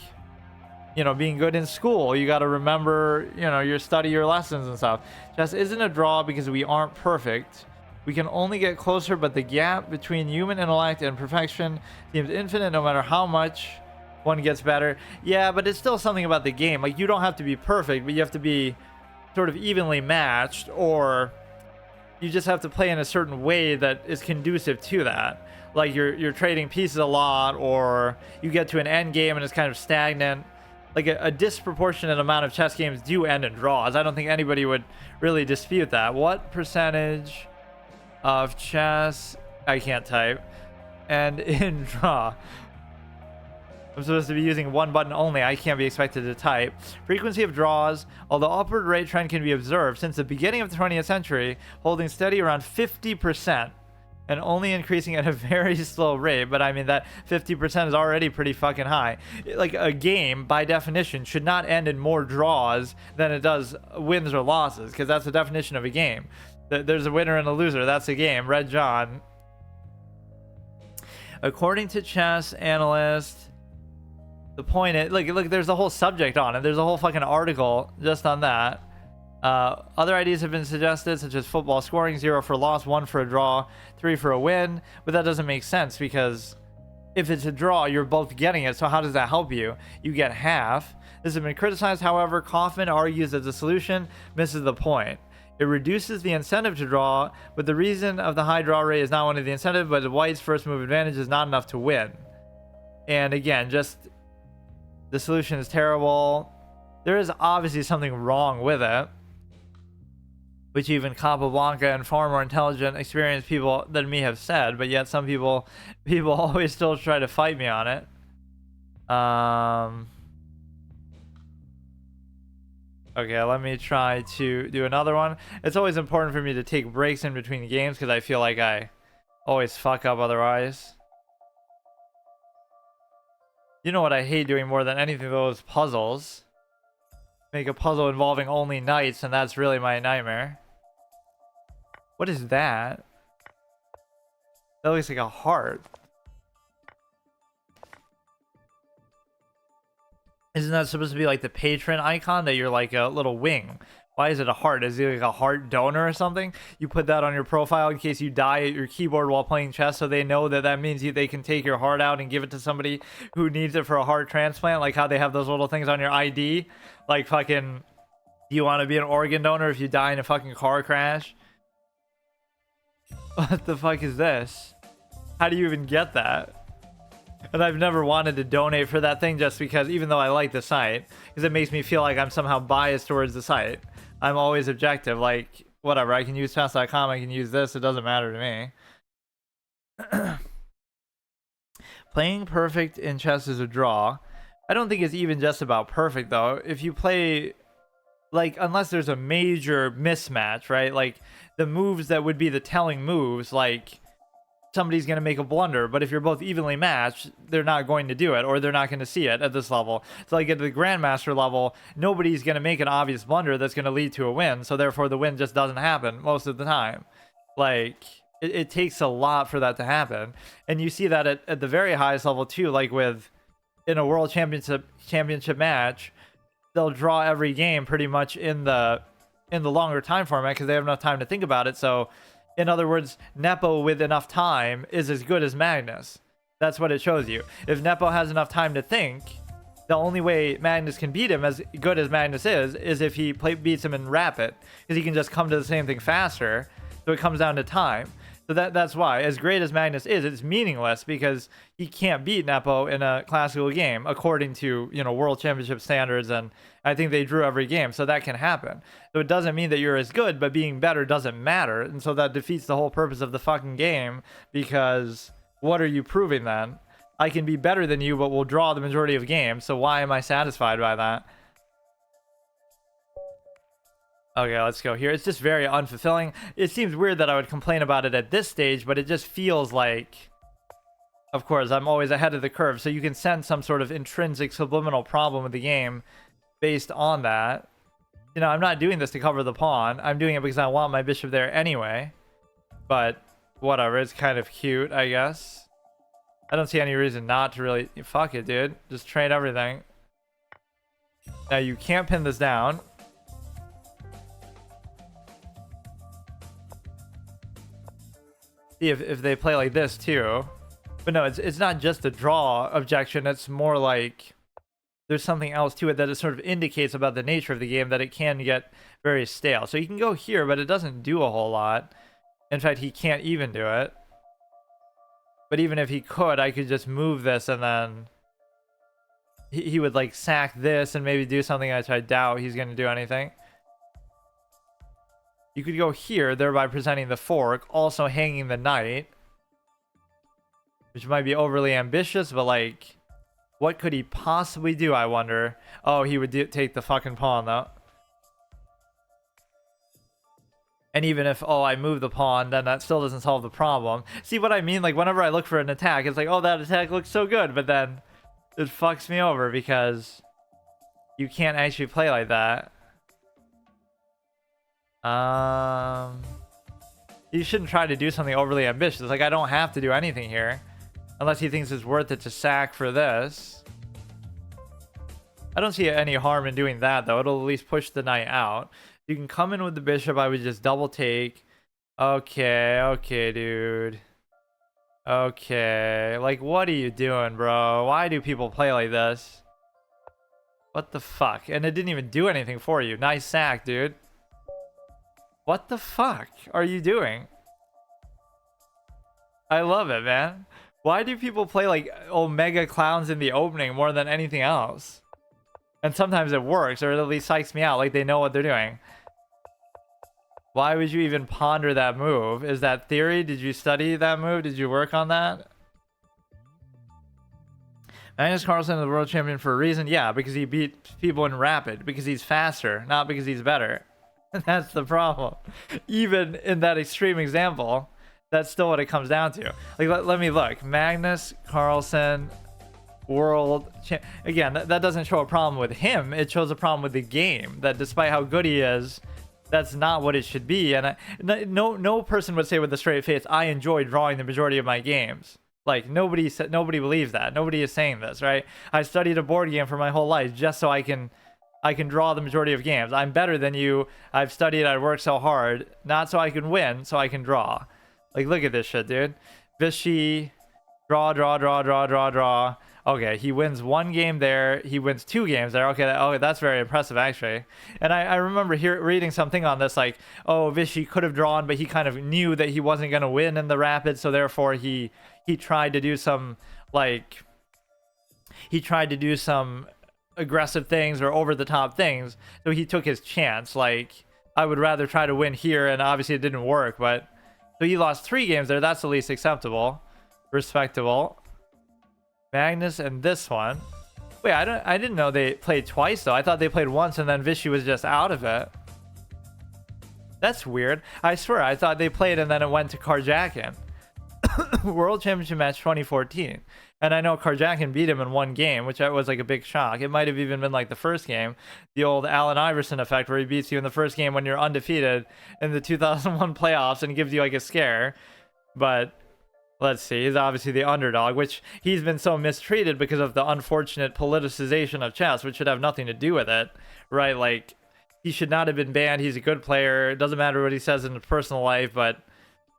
you know, being good in school, you got to remember, you know, your lessons and stuff. Chess isn't a draw because we aren't perfect. We can only get closer, but the gap between human intellect and perfection seems infinite no matter how much one gets better. Yeah, but it's still something about the game. Like, you don't have to be perfect, but you have to be sort of evenly matched, or you just have to play in a certain way that is conducive to that. Like you're trading pieces a lot, or you get to an end game and it's kind of stagnant. Like a disproportionate amount of chess games do end in draws. I don't think anybody would really dispute that. What percentage of chess, I can't type, and in draw? I'm supposed to be using one button only. I can't be expected to type. Frequency of draws. Although upward rate trend can be observed since the beginning of the 20th century, holding steady around 50% and only increasing at a very slow rate. But I mean, that 50% is already pretty fucking high. Like, a game, by definition, should not end in more draws than it does wins or losses, because that's the definition of a game. There's a winner and a loser. That's a game. Red John. According to chess analyst, the point is, look, there's a whole subject on it. There's a whole fucking article just on that. Other ideas have been suggested, such as football scoring, 0 for a loss, 1 for a draw, 3 for a win. But that doesn't make sense, because if it's a draw, you're both getting it. So how does that help you? You get half. This has been criticized. However, Kaufman argues that the solution misses the point. It reduces the incentive to draw, but the reason of the high draw rate is not only the incentive, but the white's first move advantage is not enough to win. And again, just the solution is terrible. There is obviously something wrong with it, which even Capablanca and far more intelligent, experienced people than me have said, but yet some people always still try to fight me on it. Okay, let me try to do another one. It's always important for me to take breaks in between games because I feel like I always fuck up otherwise. You know what I hate doing more than anything, those puzzles. Make a puzzle involving only knights, and that's really my nightmare. What is that? That looks like a heart. Isn't that supposed to be like the patron icon, that you're like a little wing? Why is it a heart? Is it like a heart donor or something? You put that on your profile in case you die at your keyboard while playing chess, so they know that means they can take your heart out and give it to somebody who needs it for a heart transplant. Like how they have those little things on your ID. Like fucking, do you want to be an organ donor if you die in a fucking car crash? What the fuck is this? How do you even get that? And I've never wanted to donate for that thing, just because, even though I like the site, because it makes me feel like I'm somehow biased towards the site. I'm always objective, like, whatever, I can use chess.com, I can use this, it doesn't matter to me. Playing perfect in chess is a draw. I don't think it's even just about perfect, though. If you play like, unless there's a major mismatch, right? Like, the moves that would be the telling moves, like, somebody's going to make a blunder, but if you're both evenly matched, they're not going to do it, or they're not going to see it at this level. So, like, at the Grandmaster level, nobody's going to make an obvious blunder that's going to lead to a win, so therefore the win just doesn't happen most of the time. Like, it takes a lot for that to happen. And you see that at the very highest level, too, like with, in a World Championship match, they'll draw every game pretty much in the longer time format because they have enough time to think about it. So in other words, Nepo with enough time is as good as Magnus. That's what it shows you. If Nepo has enough time to think, the only way Magnus can beat him, as good as Magnus is if he beats him in rapid, because he can just come to the same thing faster. So it comes down to time. So that's why, as great as Magnus is, it's meaningless because he can't beat Nepo in a classical game according to, you know, World Championship standards, and I think they drew every game, so that can happen. So it doesn't mean that you're as good, but being better doesn't matter, and so that defeats the whole purpose of the fucking game, because what are you proving then? I can be better than you, but we'll draw the majority of games, so why am I satisfied by that? Okay, let's go here. It's just very unfulfilling. It seems weird that I would complain about it at this stage, but it just feels like, of course, I'm always ahead of the curve. So you can sense some sort of intrinsic subliminal problem with the game based on that. You know, I'm not doing this to cover the pawn. I'm doing it because I want my bishop there anyway. But whatever, it's kind of cute, I guess. I don't see any reason not to really... Fuck it, dude. Just trade everything. Now, you can't pin this down. See if they play like this too. But no, it's not just a draw objection. It's more like there's something else to it that it sort of indicates about the nature of the game, that it can get very stale. So you can go here, but it doesn't do a whole lot. In fact, he can't even do it. But even if he could, I could just move this, and then he would like sack this and maybe do something which I doubt he's going to do anything. You could go here, thereby presenting the fork, also hanging the knight. Which might be overly ambitious, but like, what could he possibly do, I wonder? Oh, he would take the fucking pawn, though. And even if, oh, I move the pawn, then that still doesn't solve the problem. See what I mean? Like, whenever I look for an attack, it's like, oh, that attack looks so good, but then it fucks me over because you can't actually play like that. You shouldn't try to do something overly ambitious. Like, I don't have to do anything here unless he thinks it's worth it to sack for this. I don't see any harm in doing that, though. It'll at least push the knight out. You can come in with the bishop. I would just double take. Okay, dude. Okay, like, what are you doing, bro? Why do people play like this? What the fuck? And it didn't even do anything for you. Nice sack, dude. What the fuck are you doing? I love it, man. Why do people play like Omega Clowns in the opening more than anything else? And sometimes it works, or it at least psychs me out, like they know what they're doing. Why would you even ponder that move? Is that theory? Did you study that move? Did you work on that? Magnus Carlsen is the world champion for a reason. Yeah, because he beat people in rapid. Because he's faster, not because he's better. That's the problem. Even in that extreme example, that's still what it comes down to. Like, let me look. Magnus Carlsen, world champ. Again, that doesn't show a problem with him. It shows a problem with the game. That despite how good he is, that's not what it should be. And no person would say with a straight face, I enjoy drawing the majority of my games. Like, nobody believes that. Nobody is saying this, right? I studied a board game for my whole life just so I can draw the majority of games. I'm better than you. I've studied. I worked so hard. Not so I can win, so I can draw. Like, look at this shit, dude. Vichy, draw. Okay, he wins one game there. He wins 2 games there. Okay, that's very impressive, actually. And I remember reading something on this, like, oh, Vichy could have drawn, but he kind of knew that he wasn't going to win in the rapid, so therefore he tried to do some, like, aggressive things or over-the-top things, so he took his chance. Like, I would rather try to win here, and obviously it didn't work, but so he lost 3 games there. That's the least acceptable. Respectable. Magnus and this one. Wait, I didn't know they played twice though. I thought they played once and then Vichy was just out of it. That's weird. I swear, I thought they played and then it went to Karjakin. World Championship match 2014. And I know Karjakin beat him in one game, which was like a big shock. It might have even been like the first game, the old Allen Iverson effect, where he beats you in the first game when you're undefeated in the 2001 playoffs and gives you like a scare. But let's see, he's obviously the underdog, which he's been so mistreated because of the unfortunate politicization of chess, which should have nothing to do with it, right? Like, he should not have been banned. He's a good player. It doesn't matter what he says in his personal life, but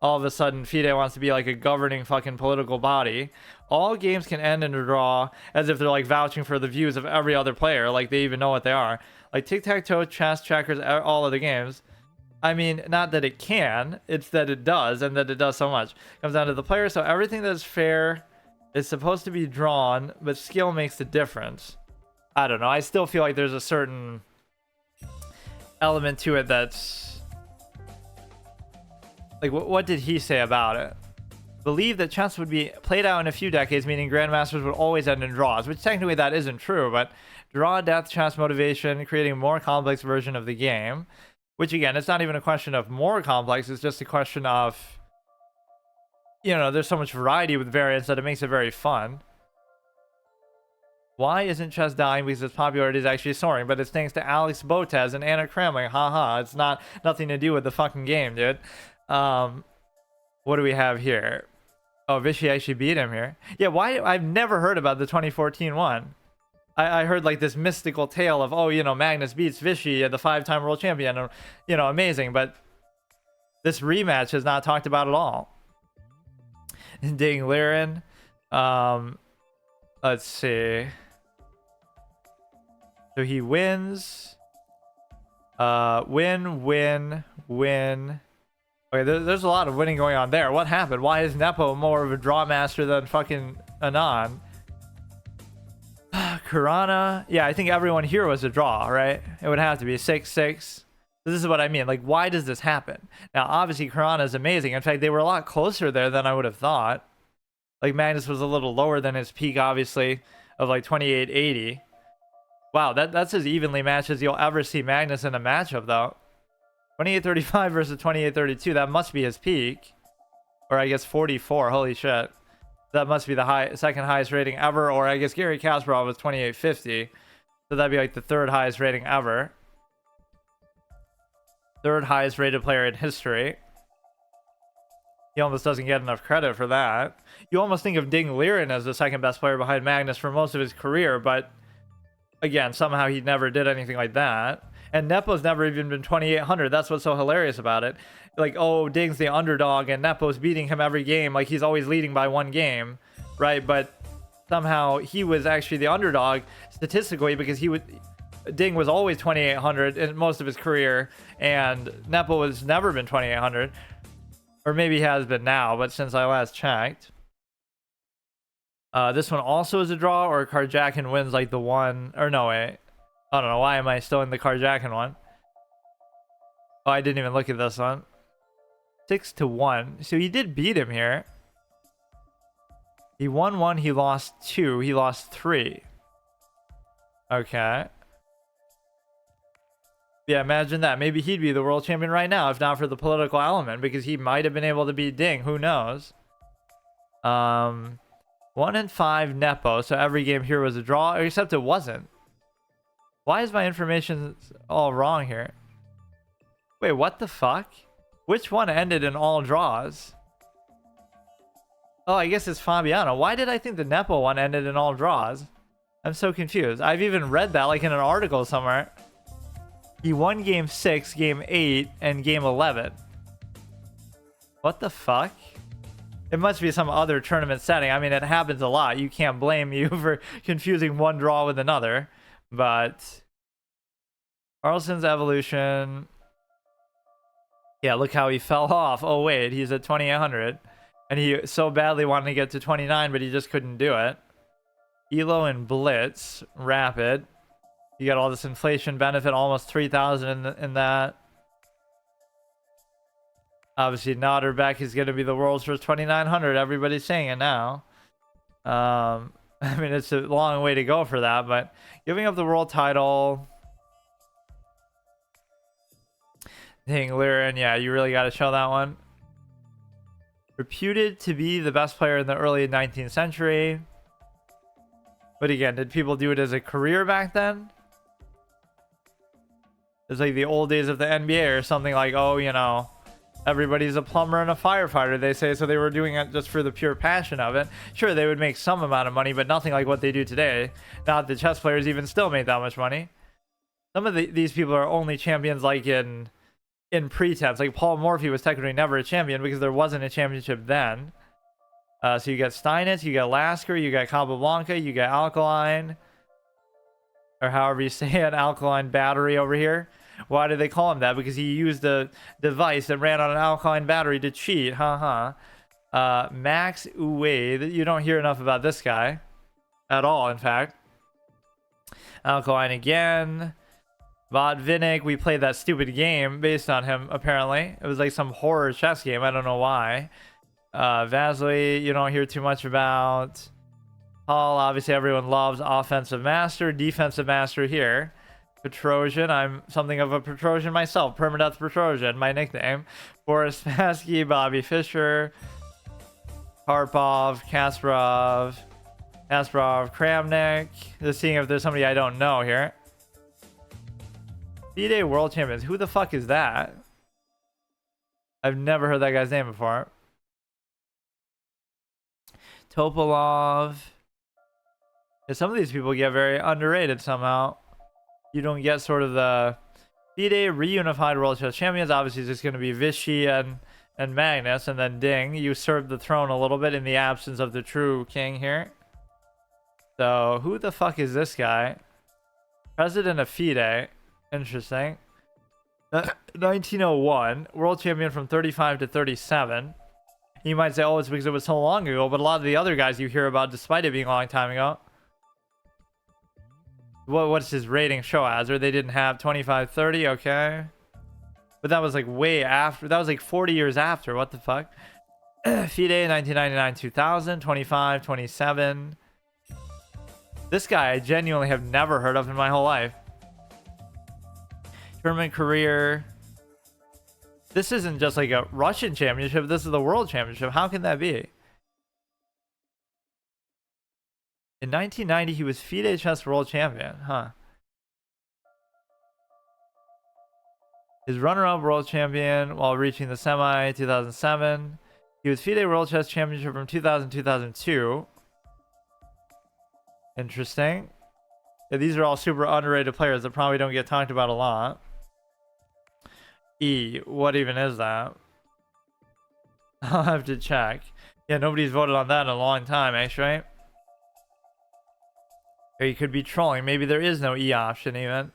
all of a sudden FIDE wants to be like a governing fucking political body. All games can end in a draw, as if they're like vouching for the views of every other player, like they even know what they are. Like tic-tac-toe, chess, checkers, all of the games. I mean, not that it can, it's that it does, and that it does so much. It comes down to the player, so everything that's fair is supposed to be drawn, but skill makes the difference. I don't know, I still feel like there's a certain element to it that's... Like, what did he say about it? Believe that chess would be played out in a few decades, meaning grandmasters would always end in draws, which technically that isn't true, but draw, death, chess, motivation, creating a more complex version of the game. Which, again, it's not even a question of more complex, it's just a question of, you know, there's so much variety with variants that it makes it very fun. Why isn't chess dying? Because its popularity is actually soaring, but it's thanks to Alex Botez and Anna Kramling. Haha, it's nothing to do with the fucking game, dude. What do we have here? Oh, Vichy actually beat him here. Yeah, why? I've never heard about the 2014 one. I heard like this mystical tale of, oh, you know, Magnus beats Vichy, the 5-time world champion, and, you know, amazing, but this rematch is not talked about at all. Ding Liren. Let's see. So he wins. Win. Okay, there's a lot of winning going on there. What happened? Why is Nepo more of a draw master than fucking Anand? Karana, yeah, I think everyone here was a draw, right? It would have to be 6-6. This is what I mean. Like, why does this happen? Now, obviously, Karana is amazing. In fact, they were a lot closer there than I would have thought. Like, Magnus was a little lower than his peak, obviously, of like 2880. Wow, that's as evenly matched as you'll ever see Magnus in a matchup, though. 2835 versus 2832. That must be his peak, or I guess 44. Holy shit. That must be the second highest rating ever, or I guess Gary Kasparov was 2850. So that'd be like the third highest rating ever. Third highest rated player in history. He almost doesn't get enough credit for that. You almost think of Ding Liren as the second best player behind Magnus for most of his career, but again, somehow he never did anything like that. And Nepo's never even been 2800. That's what's so hilarious about it. Like, oh, Ding's the underdog and Nepo's beating him every game. Like, he's always leading by one game, right? But somehow he was actually the underdog statistically, because Ding was always 2800 in most of his career, and Nepo has never been 2800. Or maybe he has been now, but since I last checked. This one also is a draw, or Karjakin wins like the one, or no, wait. I don't know, why am I still in the Karjakin one? Oh, I didn't even look at this one. 6-1. So he did beat him here. He won 1, he lost 2, he lost 3. Okay. Yeah, imagine that. Maybe he'd be the world champion right now if not for the political element, because he might have been able to beat Ding. Who knows? 1 and 5 Nepo. So every game here was a draw, except it wasn't. Why is my information all wrong here? Wait, what the fuck? Which one ended in all draws? Oh, I guess it's Fabiano. Why did I think the Nepo one ended in all draws? I'm so confused. I've even read that like in an article somewhere. He won game 6, game 8, and game 11. What the fuck? It must be some other tournament setting. I mean, it happens a lot. You can't blame you for confusing one draw with another. But Carlsen's evolution. Yeah, look how he fell off. Oh, wait, he's at 2800. And he so badly wanted to get to 29, but he just couldn't do it. Elo and Blitz. Rapid. You got all this inflation benefit, almost 3,000 in that. Obviously, Notterbeck is going to be the world's first 2,900. Everybody's saying it now. I mean, it's a long way to go for that, but giving up the world title. Dang, Liren, yeah, you really got to show that one. Reputed to be the best player in the early 19th century. But again, did people do it as a career back then? It's like the old days of the NBA or something like, oh, you know, everybody's a plumber and a firefighter, they say, so they were doing it just for the pure passion of it. Sure, they would make some amount of money, but nothing like what they do today. Not that chess players even still make that much money. Some of these people are only champions like in pretense. Like Paul Morphy was technically never a champion because there wasn't a championship then. So you got Steinitz, you got Lasker, you got Capablanca, you got Alkaline, or however you say it, Alkaline Battery over here. Why do they call him that? Because he used a device that ran on an alkaline battery to cheat. Max Uwe. You don't hear enough about this guy at all, in fact. Alkaline again. Vodvinik. We played that stupid game based on him, apparently. It was like some horror chess game. I don't know why. Vasily, you don't hear too much about. Hall, obviously everyone loves. Offensive master. Defensive master here. Petrosian, I'm something of a Petrosian myself. Permadeath Petrosian, my nickname. Boris Spassky, Bobby Fischer, Karpov, Kasparov, Kramnik. Just seeing if there's somebody I don't know here. FIDE World Champions. Who the fuck is that? I've never heard that guy's name before. Topalov. Yeah, some of these people get very underrated somehow. You don't get sort of the FIDE reunified World Chess Champions. Obviously, it's just going to be Vichy and Magnus, and then Ding usurped the throne a little bit in the absence of the true king here. So, who the fuck is this guy? President of FIDE. Interesting. 1901, world champion from 35 to 37. You might say, oh, it's because it was so long ago, but a lot of the other guys you hear about, despite it being a long time ago, what's his rating show as? Or they didn't have 25, 30, okay. But that was like way after. That was like 40 years after. What the fuck? FIDE 1999, 2000, 25, 27. This guy I genuinely have never heard of in my whole life. Tournament career. This isn't just like a Russian championship. This is the world championship. How can that be? In 1990, he was FIDE Chess World Champion. Huh. His runner-up world champion while reaching the semi 2007. He was FIDE World Chess Championship from 2000-2002. Interesting. Yeah, these are all super underrated players that probably don't get talked about a lot. What even is that? I'll have to check. Yeah, nobody's voted on that in a long time, actually. Or you could be trolling. Maybe there is no E option even.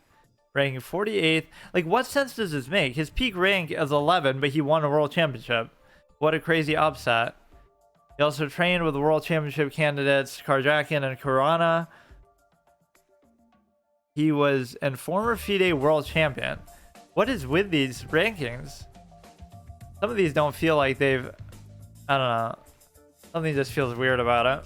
Ranking 48th. Like, what sense does this make? His peak rank is 11, but he won a world championship. What a crazy upset. He also trained with the world championship candidates Karjakin and Kurana. He was a former FIDE world champion. What is with these rankings? Some of these don't feel like they've... I don't know. Something just feels weird about it.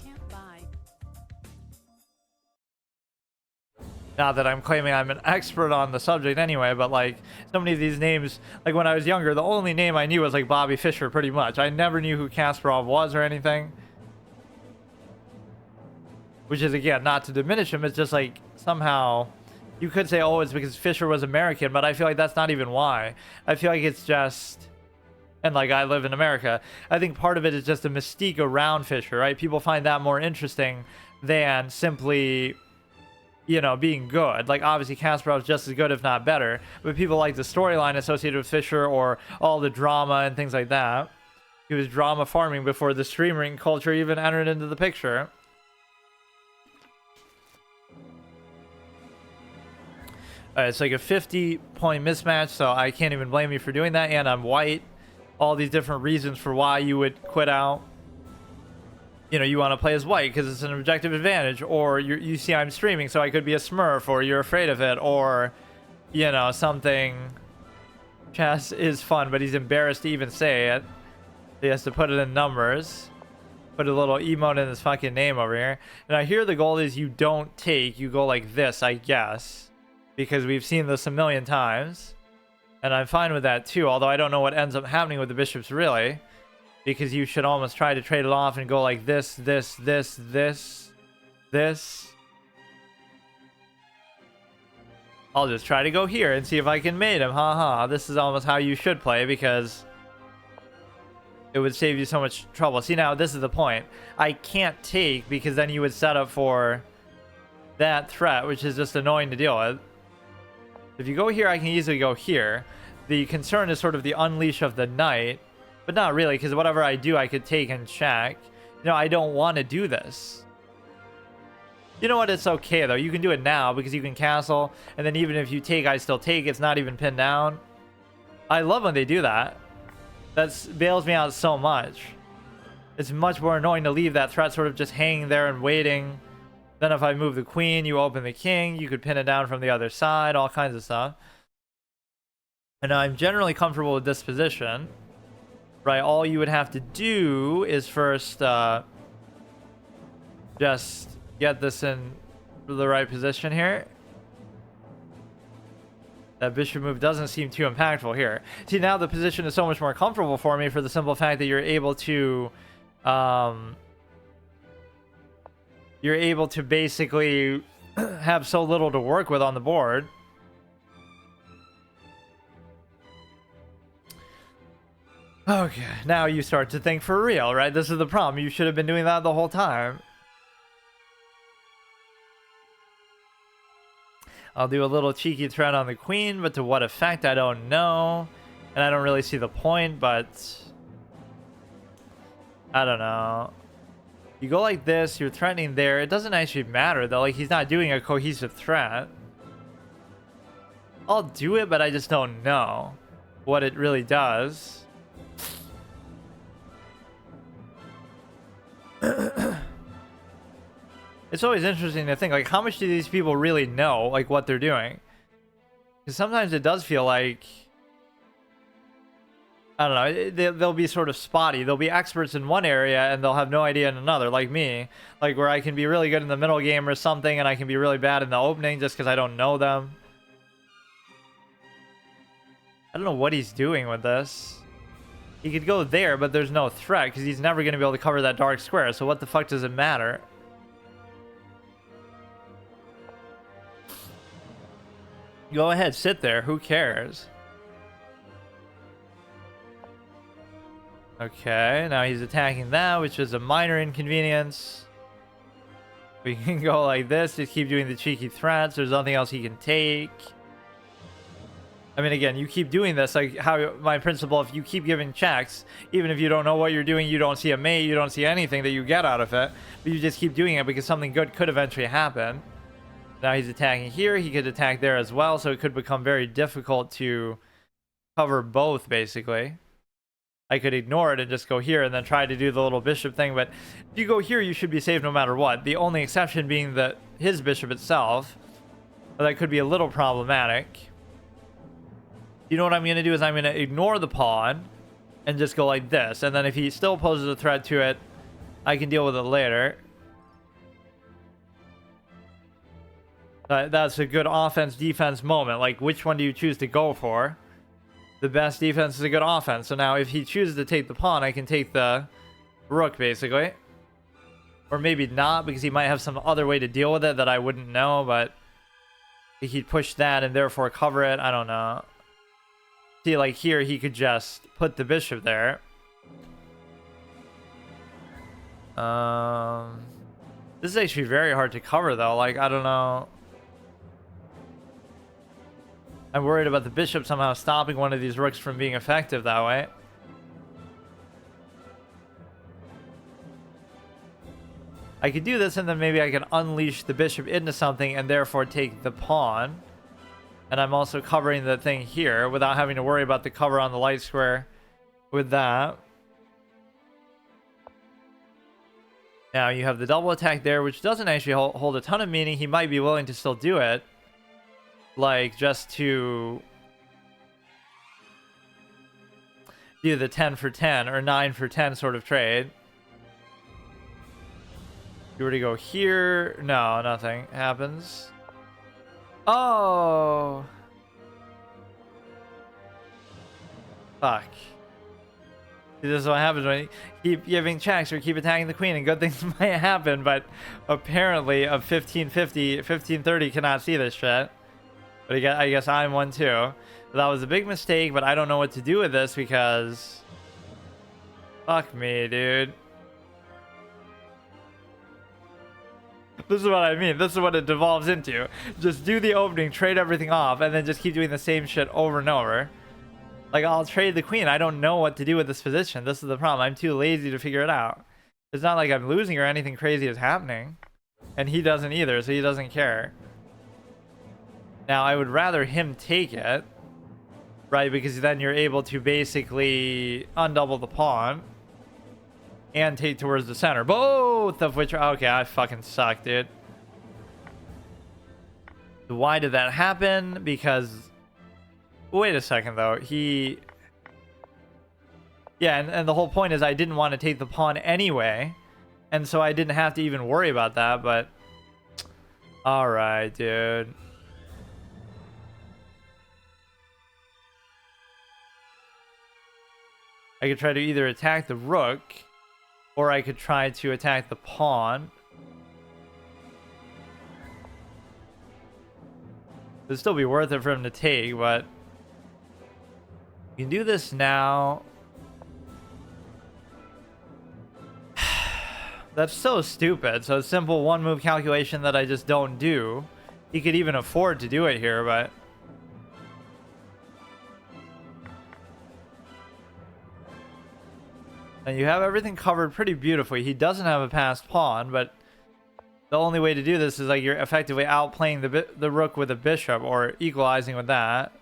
Not that I'm claiming I'm an expert on the subject anyway, but like so many of these names, like when I was younger, the only name I knew was like Bobby Fischer pretty much. I never knew who Kasparov was or anything. Which is, again, not to diminish him, it's just like somehow you could say, oh, it's because Fischer was American, but I feel like that's not even why. I feel like it's just, and like I live in America, I think part of it is just a mystique around Fischer, right? People find that more interesting than simply, you know, being good. Like, obviously Kasparov's just as good, if not better, but people like the storyline associated with Fischer or all the drama and things like that. He was drama farming before the streaming culture even entered into the picture. It's like a 50-point mismatch, so I can't even blame you for doing that, and I'm white. All these different reasons for why you would quit out. You know, you want to play as white because it's an objective advantage, or you see I'm streaming, so I could be a smurf, or you're afraid of it, or, you know, something. Chess is fun, but he's embarrassed to even say it. He has to put it in numbers. Put a little emote in his fucking name over here. And I hear the goal is you don't take, you go like this, I guess. Because we've seen this a million times. And I'm fine with that too, although I don't know what ends up happening with the bishops really. Because you should almost try to trade it off and go like this, this, this, this, this. I'll just try to go here and see if I can mate him. Haha, this is almost how you should play because it would save you so much trouble. See, now this is the point. I can't take because then you would set up for that threat, which is just annoying to deal with. If you go here, I can easily go here. The concern is sort of the unleash of the knight, but not really, because whatever I do, I could take and check. No, I don't want to do this. You know what? It's okay, though. You can do it now because you can castle, and then even if you take, I still take. It's not even pinned down. I love when they do that. That bails me out so much. It's much more annoying to leave that threat sort of just hanging there and waiting. Then if I move the queen, you open the king. You could pin it down from the other side, all kinds of stuff. And I'm generally comfortable with this position. Right, all you would have to do is first just get this in the right position here. That bishop move doesn't seem too impactful here. See, now the position is so much more comfortable for me for the simple fact that you're able to basically have so little to work with on the board. Okay, now you start to think for real, right? This is the problem. You should have been doing that the whole time. I'll do a little cheeky threat on the queen, but to what effect, I don't know. And I don't really see the point, but I don't know. You go like this, you're threatening there. It doesn't actually matter, though. Like, he's not doing a cohesive threat. I'll do it, but I just don't know what it really does. It's always interesting to think, like, how much do these people really know, like, what they're doing? Because sometimes it does feel like, I don't know, they'll be sort of spotty. They'll be experts in one area and they'll have no idea in another, like me. Like, where I can be really good in the middle game or something and I can be really bad in the opening just because I don't know them. I don't know what he's doing with this. He could go there, but there's no threat because he's never going to be able to cover that dark square. So what the fuck does it matter? Go ahead, sit there. Who cares? Okay, now he's attacking that, which is a minor inconvenience. We can go like this to keep doing the cheeky threats. There's nothing else he can take. I mean, again, you keep doing this, like how my principle, if you keep giving checks, even if you don't know what you're doing, you don't see a mate, you don't see anything that you get out of it, but you just keep doing it because something good could eventually happen. Now he's attacking here. He could attack there as well, so it could become very difficult to cover both, basically. I could ignore it and just go here and then try to do the little bishop thing, but if you go here, you should be safe no matter what. The only exception being that his bishop itself, that could be a little problematic. You know what I'm going to do is I'm going to ignore the pawn and just go like this, and then if he still poses a threat to it, I can deal with it later. That's a good offense-defense moment. Like, which one do you choose to go for? The best defense is a good offense. So now if he chooses to take the pawn, I can take the rook, basically. Or maybe not, because he might have some other way to deal with it that I wouldn't know, but he'd push that and therefore cover it. I don't know. See, like here, he could just put the bishop there. This is actually very hard to cover, though. Like, I don't know. I'm worried about the bishop somehow stopping one of these rooks from being effective that way. I could do this and then maybe I can unleash the bishop into something and therefore take the pawn. And I'm also covering the thing here without having to worry about the cover on the light square with that. Now you have the double attack there, which doesn't actually hold a ton of meaning. He might be willing to still do it. Like, just to do the 10 for 10 or 9 for 10 sort of trade. you were to go here, no, nothing happens. Oh, fuck. This is what happens when you keep giving checks or keep attacking the queen, and good things might happen, but apparently a 1550, 1530 cannot see this shit. But I guess I'm one too. That was a big mistake, but I don't know what to do with this because... Fuck me, dude. This is what I mean. This is what it devolves into. Just do the opening, trade everything off, and then just keep doing the same shit over and over. Like, I'll trade the queen. I don't know what to do with this position. This is the problem. I'm too lazy to figure it out. It's not like I'm losing or anything crazy is happening. And he doesn't either, so he doesn't care. Now, I would rather him take it, right? Because then you're able to basically undouble the pawn and take towards the center. Both of which are... Okay, I fucking suck, dude. Why did that happen? Because... Wait a second, though. He... Yeah, and the whole point is I didn't want to take the pawn anyway. And so I didn't have to even worry about that, but... Alright, dude. I could try to either attack the rook, or I could try to attack the pawn. It'd still be worth it for him to take, but... You can do this now. That's so stupid. So simple one move calculation that I just don't do. He could even afford to do it here, but... And you have everything covered pretty beautifully. He doesn't have a passed pawn, but the only way to do this is like you're effectively outplaying the rook with a bishop, or equalizing with that.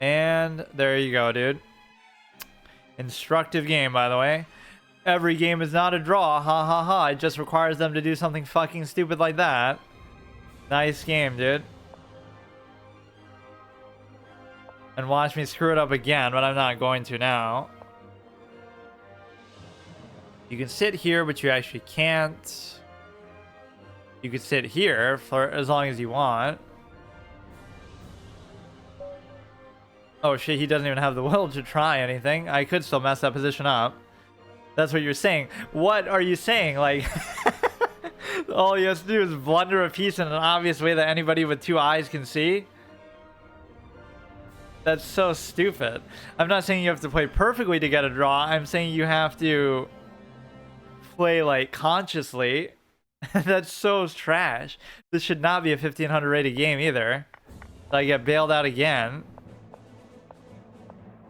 And there you go, dude. Instructive game, by the way. Every game is not a draw. Ha ha ha. It just requires them to do something fucking stupid like that. Nice game, dude. And watch me screw it up again, but I'm not going to now. You can sit here, but you actually can't. You could sit here for as long as you want. Oh shit, he doesn't even have the will to try anything. I could still mess that position up. That's what you're saying. What are you saying? Like, all you have to do is blunder a piece in an obvious way that anybody with two eyes can see? That's so stupid. I'm not saying you have to play perfectly to get a draw. I'm saying you have to play, like, consciously. That's so trash. This should not be a 1500 rated game either. So I get bailed out again.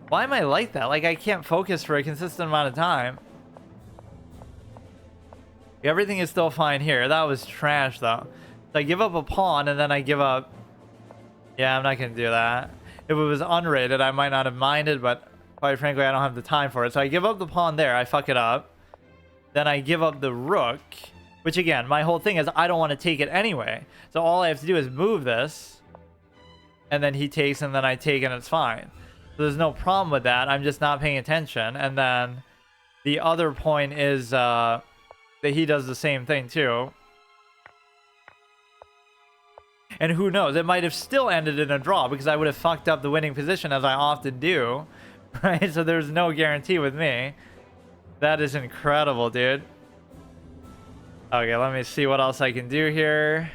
Why am I like that? Like, I can't focus for a consistent amount of time. Everything is still fine here. That was trash, though. So I give up a pawn, and then I give up... Yeah, I'm not going to do that. If it was unrated, I might not have minded, but quite frankly, I don't have the time for it. So I give up the pawn there. I fuck it up. Then I give up the rook, which, again, my whole thing is I don't want to take it anyway. So all I have to do is move this, and then he takes, and then I take, and it's fine. So there's no problem with that. I'm just not paying attention. And then the other point is that he does the same thing too. And who knows? It might have still ended in a draw because I would have fucked up the winning position, as I often do. Right? So there's no guarantee with me. That is incredible, dude. Okay, let me see what else I can do here.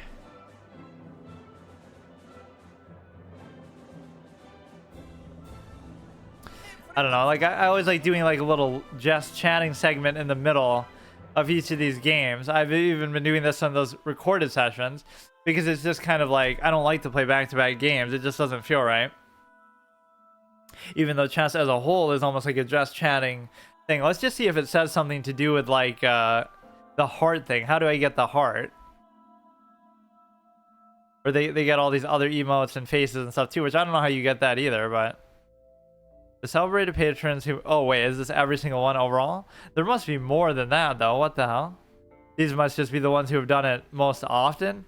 I don't know, like I always like doing like a little just chatting segment in the middle of each of these games. I've even been doing this on those recorded sessions because it's just kind of like, I don't like to play back-to-back games. It just doesn't feel right. Even though chess as a whole is almost like a just chatting thing. Let's just see if it says something to do with like the heart thing. How do I get the heart? Or they get all these other emotes and faces and stuff too, which I don't know how you get that either, but... The celebrated patrons who... Oh, wait, is this every single one overall? There must be more than that, though. What the hell? These must just be the ones who have done it most often.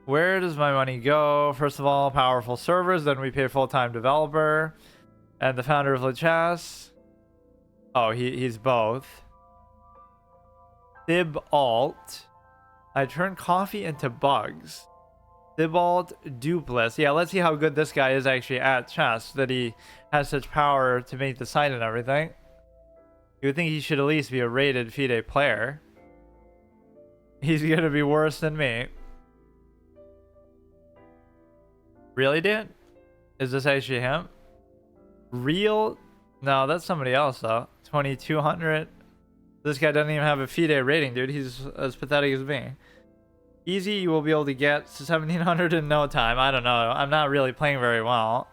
Where does my money go? First of all, powerful servers. Then we pay full-time developer. And the founder of Lichess. Oh, he's both. Thibalt. I turn coffee into bugs. Thibalt Dupless. Yeah, let's see how good this guy is actually at chess, that he has such power to make the site and everything. You would think he should at least be a rated FIDE player. He's gonna be worse than me. Really, dude? Is this actually him? Real? No, that's somebody else though. 2200. This guy doesn't even have a FIDE rating, dude. He's as pathetic as me. Easy, you will be able to get to 1700 in no time. I don't know. I'm not really playing very well.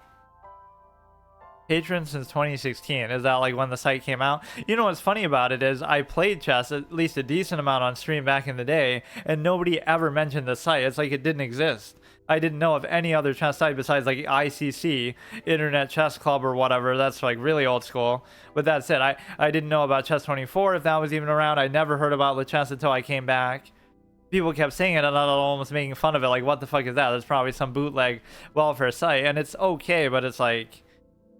Patron since 2016. Is that like when the site came out? You know what's funny about it is I played chess at least a decent amount on stream back in the day, and nobody ever mentioned the site. It's like it didn't exist. I didn't know of any other chess site besides like ICC, Internet Chess Club or whatever. That's like really old school. With that said, I didn't know about Chess24 if that was even around. I never heard about Lichess until I came back. People kept saying it and I was almost making fun of it. Like, what the fuck is that? There's probably some bootleg welfare site. And it's okay, but it's like,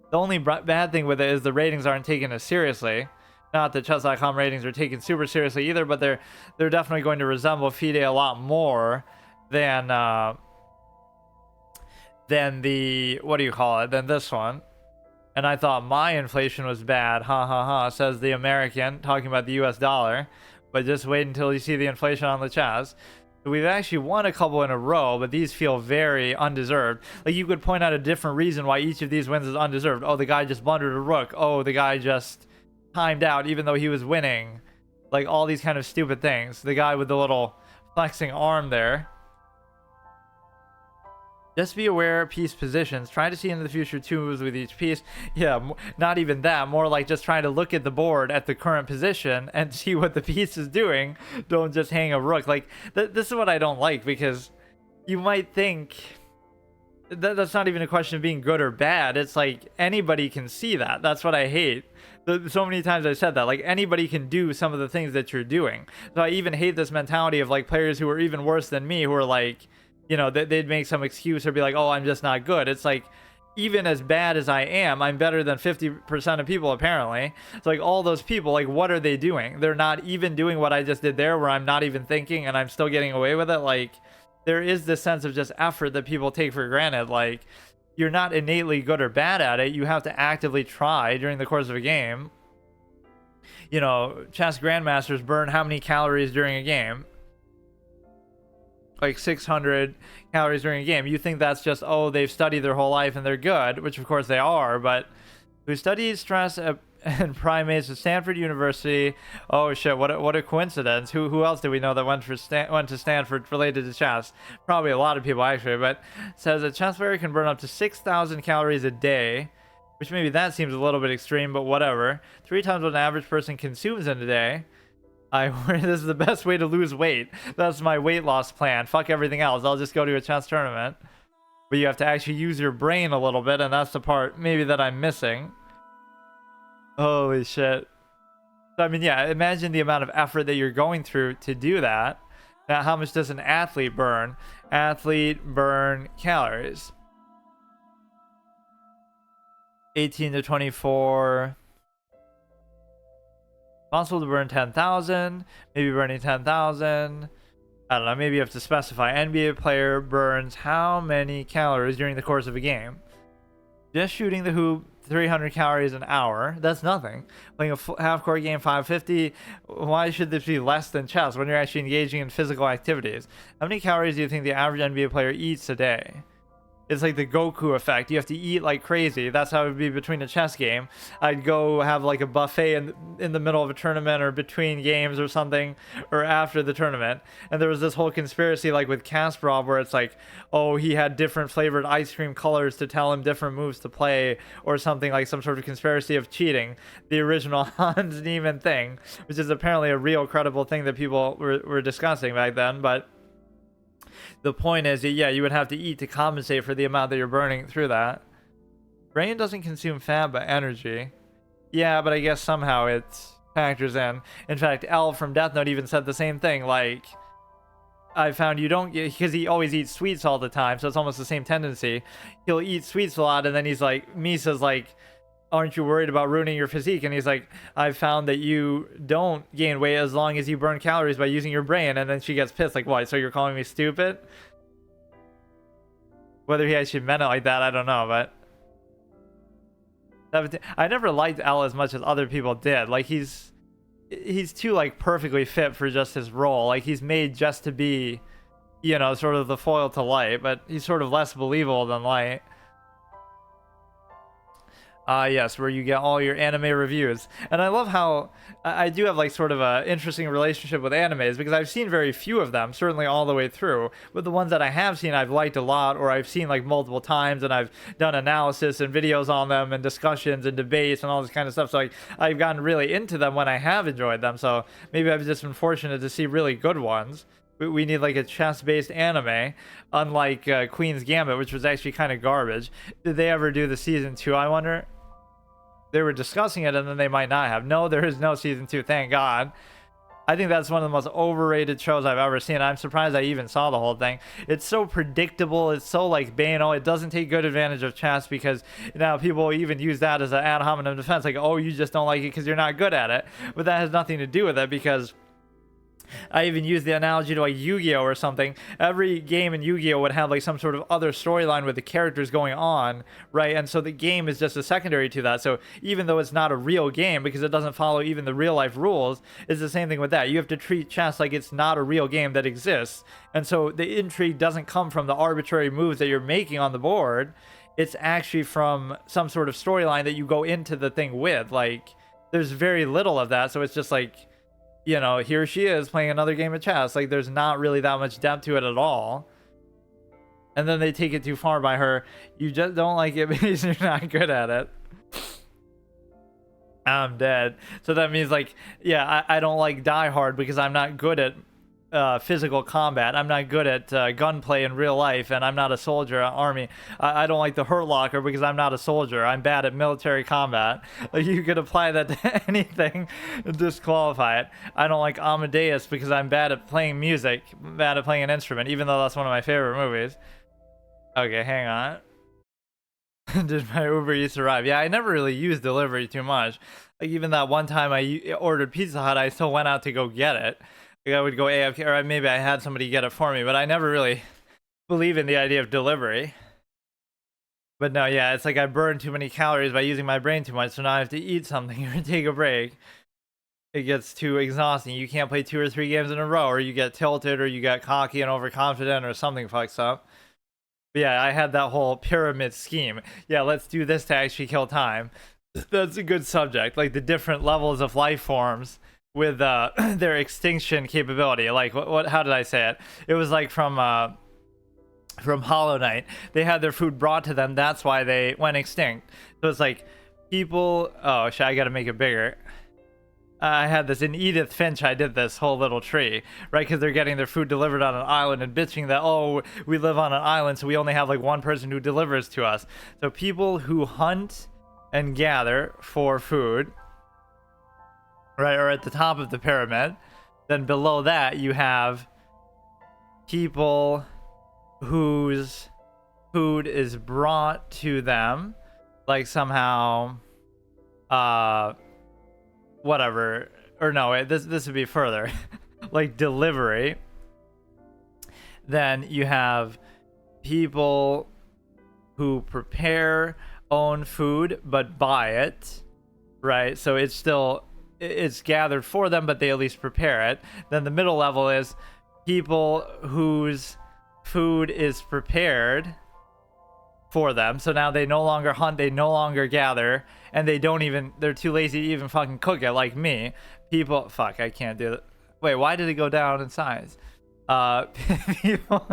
the only bad thing with it is the ratings aren't taken as seriously. Not that chess.com ratings are taken super seriously either, but they're definitely going to resemble FIDE a lot more than the, what do you call it, than this one. And I thought my inflation was bad, ha ha ha, says the American, talking about the US dollar. But just wait until you see the inflation on the chess. So we've actually won a couple in a row, but these feel very undeserved. Like, you could point out a different reason why each of these wins is undeserved. Oh, the guy just blundered a rook. Oh, the guy just timed out even though he was winning. Like, all these kind of stupid things. The guy with the little flexing arm there. Just be aware of piece positions. Try to see into the future 2 moves with each piece. Yeah, not even that. More like just trying to look at the board at the current position and see what the piece is doing. Don't just hang a rook. Like, this is what I don't like, because you might think that's not even a question of being good or bad. It's like anybody can see that. That's what I hate. So many times I said that. Like, anybody can do some of the things that you're doing. So I even hate this mentality of like players who are even worse than me, who are like, you know, they'd make some excuse or be like, oh, I'm just not good. It's like, even as bad as I am, I'm better than 50% of people, apparently. It's like, all those people, like, what are they doing? They're not even doing what I just did there, where I'm not even thinking and I'm still getting away with it. Like, there is this sense of just effort that people take for granted. Like, you're not innately good or bad at it. You have to actively try during the course of a game. You know, chess grandmasters burn how many calories during a game? Like 600 calories during a game. You think that's just, oh, they've studied their whole life and they're good, which of course they are, but who studied stress and primates at Stanford University. Oh shit, what a coincidence. Who else do we know that went to Stanford related to chess? Probably a lot of people actually, but says a chess player can burn up to 6,000 calories a day, which maybe that seems a little bit extreme, but whatever. 3 times what an average person consumes in a day. This is the best way to lose weight. That's my weight loss plan. Fuck everything else. I'll just go to a chess tournament. But you have to actually use your brain a little bit, and that's the part maybe that I'm missing. Holy shit. So, I mean, yeah, imagine the amount of effort that you're going through to do that. Now, how much does an athlete burn? Athlete burn calories. 18 to 24... Possible to burn 10,000, maybe burning 10,000. I don't know, maybe you have to specify. NBA player burns how many calories during the course of a game? Just shooting the hoop, 300 calories an hour. That's nothing. Playing a half-court game, 550. Why should this be less than chess when you're actually engaging in physical activities? How many calories do you think the average NBA player eats a day? It's like the Goku effect. You have to eat like crazy. That's how it would be between a chess game. I'd go have like a buffet in the middle of a tournament, or between games or something, or after the tournament. And there was this whole conspiracy like with Kasparov, where it's like, oh, he had different flavored ice cream colors to tell him different moves to play, or something, like some sort of conspiracy of cheating. The original Hans Niemann thing, which is apparently a real credible thing that people were discussing back then. But the point is that, yeah, you would have to eat to compensate for the amount that you're burning through that. Brain doesn't consume fat, but energy. Yeah, but I guess somehow it factors in. In fact, L from Death Note even said the same thing. Like, I found you don't get, because he always eats sweets all the time, so it's almost the same tendency. He'll eat sweets a lot, and then he's like, Misa's like, aren't you worried about ruining your physique? And he's like, I've found that you don't gain weight as long as you burn calories by using your brain. And then she gets pissed, like, what? So you're calling me stupid? Whether he actually meant it like that, I don't know, but I never liked L as much as other people did. Like, he's too, like, perfectly fit for just his role. Like, he's made just to be, you know, sort of the foil to Light, but he's sort of less believable than Light. Yes, where you get all your anime reviews. And I love how I do have, like, sort of a interesting relationship with animes, because I've seen very few of them, certainly all the way through. But the ones that I have seen, I've liked a lot, or I've seen, like, multiple times, and I've done analysis and videos on them, and discussions and debates and all this kind of stuff. So, like, I've gotten really into them when I have enjoyed them. So maybe I've just been fortunate to see really good ones. We need, like, a chess-based anime, unlike Queen's Gambit, which was actually kind of garbage. Did they ever do the season 2, I wonder? They were discussing it, and then they might not have. No, there is no season 2, thank God. I think that's one of the most overrated shows I've ever seen. I'm surprised I even saw the whole thing. It's so predictable. It's so, like, banal. It doesn't take good advantage of chess, because now people even use that as an ad hominem defense. Like, oh, you just don't like it because you're not good at it. But that has nothing to do with it, because I even use the analogy to, like, Yu-Gi-Oh or something. Every game in Yu-Gi-Oh would have, like, some sort of other storyline with the characters going on, right? And so the game is just a secondary to that. So even though it's not a real game, because it doesn't follow even the real life rules, it's the same thing with that. You have to treat chess like it's not a real game that exists. And so the intrigue doesn't come from the arbitrary moves that you're making on the board. It's actually from some sort of storyline that you go into the thing with. Like, there's very little of that. So it's just like, you know, here she is playing another game of chess. Like, there's not really that much depth to it at all. And then they take it too far by her. You just don't like it because you're not good at it. I'm dead. So that means, like, yeah, I don't like Die Hard because I'm not good at physical combat. I'm not good at gunplay in real life, and I'm not a soldier at army. I don't like the Hurt Locker because I'm not a soldier. I'm bad at military combat. Like, you could apply that to anything and disqualify it. I don't like Amadeus because I'm bad at playing music, bad at playing an instrument, even though that's one of my favorite movies. Okay, hang on. Did my Uber Eats arrive? Yeah, I never really used delivery too much. Like, even that one time I ordered Pizza Hut, I still went out to go get it. Like, I would go AFK, or maybe I had somebody get it for me, but I never really believe in the idea of delivery. But no, yeah, it's like I burn too many calories by using my brain too much, so now I have to eat something or take a break. It gets too exhausting. You can't play 2 or 3 games in a row, or you get tilted, or you get cocky and overconfident, or something fucks up. But yeah, I had that whole pyramid scheme. Yeah, let's do this to actually kill time. That's a good subject, like the different levels of life forms with their extinction capability. Like, what how did I say it? It was like from Hollow Knight. They had their food brought to them, that's why they went extinct. So it's like people, oh shit, I gotta make it bigger. I had this in Edith Finch. I did this whole little tree, right? Because they're getting their food delivered on an island and bitching that, oh, we live on an island, so we only have like one person who delivers to us. So people who hunt and gather for food, right, are at the top of the pyramid. Then below that, you have people whose food is brought to them, like somehow, whatever, or no, this would be further, like delivery. Then you have people who prepare own food but buy it, right? So it's gathered for them, but they at least prepare it. Then the middle level is people whose food is prepared for them. So now they no longer hunt, they no longer gather, and they're too lazy to even fucking cook it, like me. People, fuck, I can't do it. Wait, why did it go down in size? People,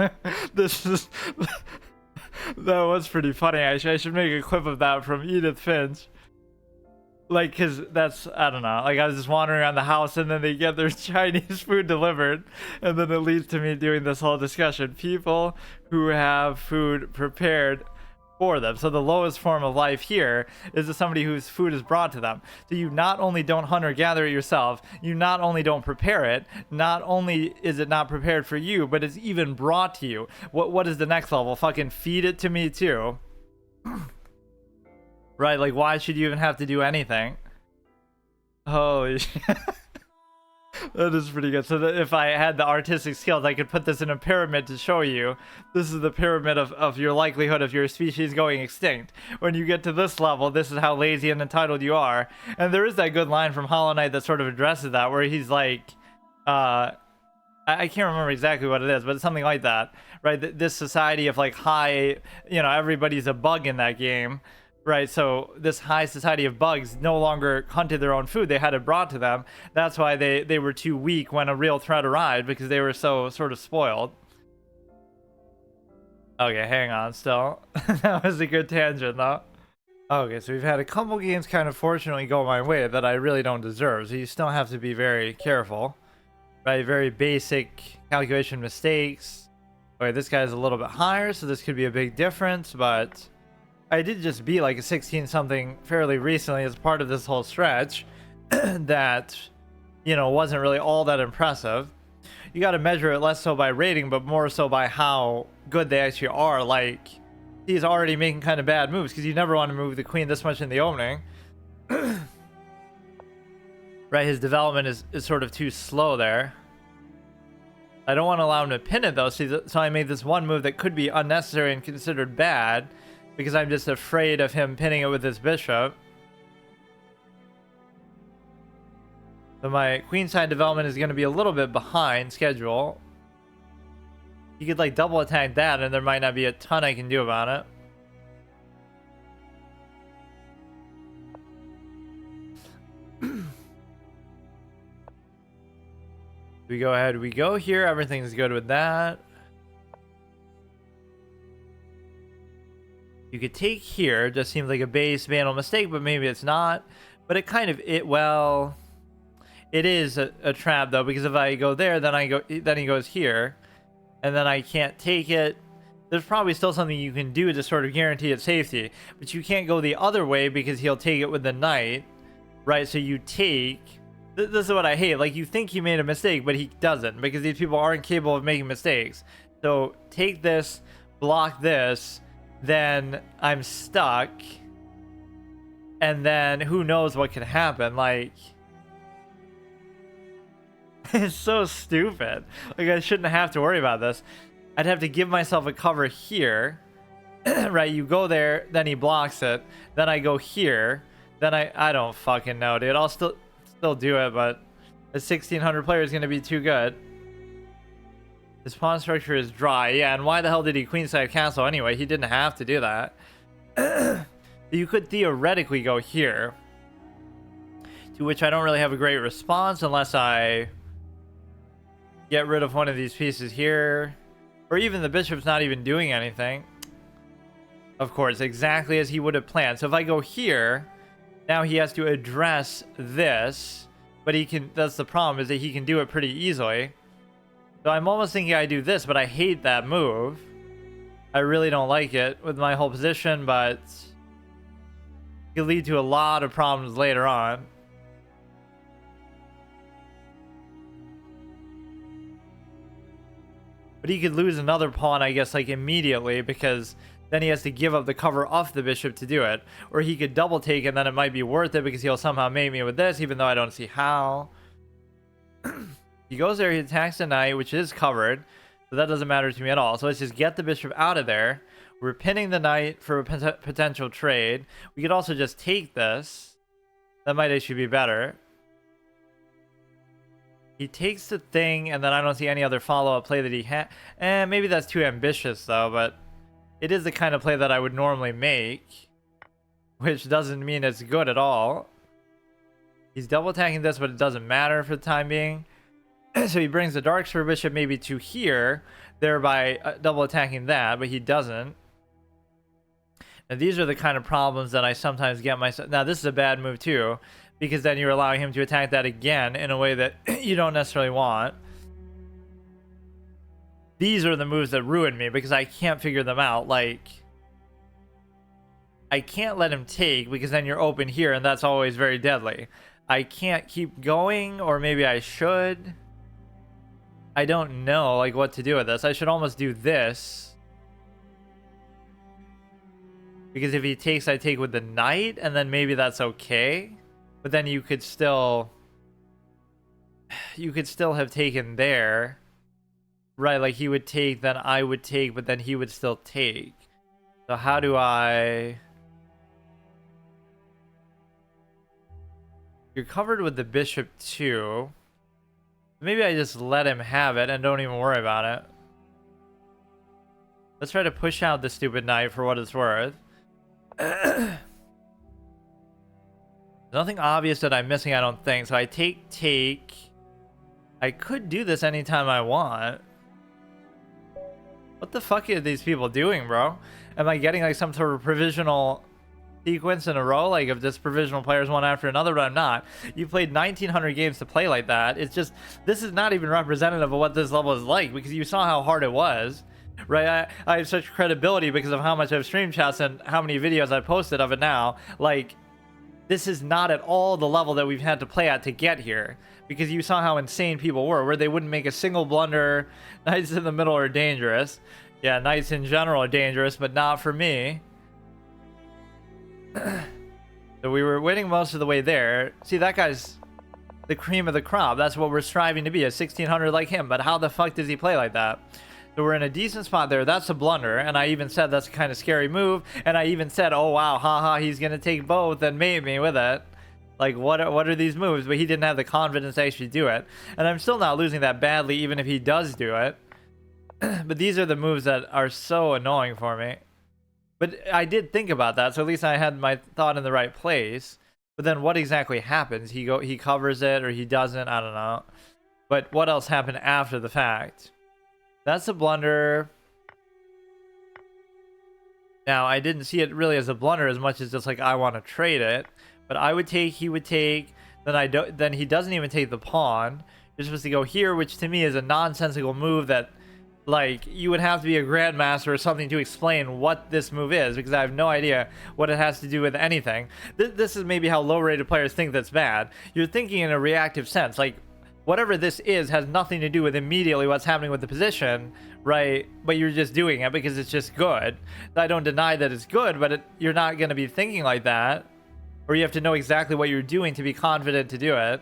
this is, that was pretty funny, actually. I should make a clip of that from Edith Finch. Like, because that's, I don't know, like I was just wandering around the house and then they get their Chinese food delivered, and then it leads to me doing this whole discussion. People who have food prepared for them. So the lowest form of life here is somebody whose food is brought to them. So you not only don't hunt or gather it yourself, you not only don't prepare it, not only is it not prepared for you, but it's even brought to you. What is the next level? Fucking feed it to me too. Right, like why should you even have to do anything? Holy that is pretty good. So that if I had the artistic skills, I could put this in a pyramid to show you. This is the pyramid of your likelihood of your species going extinct. When you get to this level, this is how lazy and entitled you are. And there is that good line from Hollow Knight that sort of addresses that, where he's like, I can't remember exactly what it is, but it's something like that, right? This society of like high, you know, everybody's a bug in that game. Right, so this high society of bugs no longer hunted their own food. They had it brought to them. That's why they were too weak when a real threat arrived, because they were so sort of spoiled. Okay, hang on still. That was a good tangent, though. Okay, so we've had a couple games kind of fortunately go my way that I really don't deserve. So you still have to be very careful. Right, very basic calculation mistakes. Okay, this guy's a little bit higher, so this could be a big difference, but I did just beat like a 16 something fairly recently as part of this whole stretch that, you know, wasn't really all that impressive. You got to measure it less so by rating, but more so by how good they actually are. Like, he's already making kind of bad moves because you never want to move the queen this much in the opening. Right, his development is sort of too slow there. I don't want to allow him to pin it though, so I made this one move that could be unnecessary and considered bad, because I'm just afraid of him pinning it with his bishop. So my queenside development is going to be a little bit behind schedule. You could like double attack that and there might not be a ton I can do about it. We go ahead, we go here, everything's good with that. You could take here, just seems like a base banal mistake, but maybe it's not. But it kind of, well, it is a trap though, because if I go there, then he goes here, and then I can't take it. There's probably still something you can do to sort of guarantee its safety, but you can't go the other way because he'll take it with the knight, right? So you take, this is what I hate, like you think he made a mistake, but he doesn't, because these people aren't capable of making mistakes. So take this, block this, then I'm stuck, and then who knows what could happen. Like, it's so stupid. Like, I shouldn't have to worry about this. I'd have to give myself a cover here. Right, you go there, then he blocks it, then I go here, then I don't fucking know, dude. I'll still do it, but a 1600 player is gonna be too good. His pawn structure is dry. Yeah, and why the hell did he queenside castle anyway? He didn't have to do that. You could theoretically go here, to which I don't really have a great response unless I get rid of one of these pieces here, or even the bishop's not even doing anything. Of course, exactly as he would have planned. So if I go here, now he has to address this, but he can, that's the problem, is that he can do it pretty easily. So I'm almost thinking I do this, but I hate that move. I really don't like it with my whole position, but it could lead to a lot of problems later on. But he could lose another pawn, I guess, like immediately, because then he has to give up the cover off the bishop to do it. Or he could double take, and then it might be worth it because he'll somehow mate me with this, even though I don't see how. He goes there, he attacks the knight, which is covered, so that doesn't matter to me at all. So let's just get the bishop out of there. We're pinning the knight for a potential trade. We could also just take this. That might actually be better. He takes the thing, and then I don't see any other follow-up play that he had. Maybe that's too ambitious, though, but it is the kind of play that I would normally make, which doesn't mean it's good at all. He's double attacking this, but it doesn't matter for the time being. So he brings the dark square bishop maybe to here, thereby double attacking that, but he doesn't. Now these are the kind of problems that I sometimes get myself. Now this is a bad move too, because then you're allowing him to attack that again in a way that you don't necessarily want. These are the moves that ruin me because I can't figure them out. Like, I can't let him take because then you're open here and that's always very deadly. I can't keep going, or maybe I should. I don't know like what to do with this. I should almost do this, Because if he takes, I take with the knight, and then maybe that's okay. But then you could still have taken there. Right, like he would take, then I would take, but then he would still take. So how do I... You're covered with the bishop too. Maybe I just let him have it and don't even worry about it. Let's try to push out the stupid knight for what it's worth. Nothing obvious that I'm missing, I don't think. So I take. I could do this anytime I want. What the fuck are these people doing, bro? Am I getting like some sort of provisional sequence in a row, like of just provisional players one after another? But I'm not. You played 1900 games to play like that. It's just, this is not even representative of what this level is like, because you saw how hard it was, right? I have such credibility because of how much I've streamed chess and how many videos I posted of it now. Like, this is not at all the level that we've had to play at to get here, because you saw how insane people were, where they wouldn't make a single blunder. Knights in the middle are dangerous. Yeah, knights in general are dangerous, but not for me. So we were winning most of the way there. See, that guy's the cream of the crop. That's what we're striving to be, a 1600 like him. But how the fuck does he play like that? So we're in a decent spot there. That's a blunder. And I even said that's a kind of scary move. And I even said, oh, wow, haha, he's going to take both and mate me with it. Like, what are these moves? But he didn't have the confidence to actually do it. And I'm still not losing that badly, even if he does do it. But these are the moves that are so annoying for me. But I did think about that, so at least I had my thought in the right place. But then what exactly happens? He covers it, or he doesn't, I don't know. But what else happened after the fact? That's a blunder. Now, I didn't see it really as a blunder as much as just like, I want to trade it. But I would take, he would take, then he doesn't even take the pawn. You're supposed to go here, which to me is a nonsensical move that, like, you would have to be a grandmaster or something to explain what this move is, because I have no idea what it has to do with anything. This is maybe how low-rated players think that's bad. You're thinking in a reactive sense, like, whatever this is has nothing to do with immediately what's happening with the position, right? But you're just doing it because it's just good. I don't deny that it's good, but you're not going to be thinking like that, or you have to know exactly what you're doing to be confident to do it.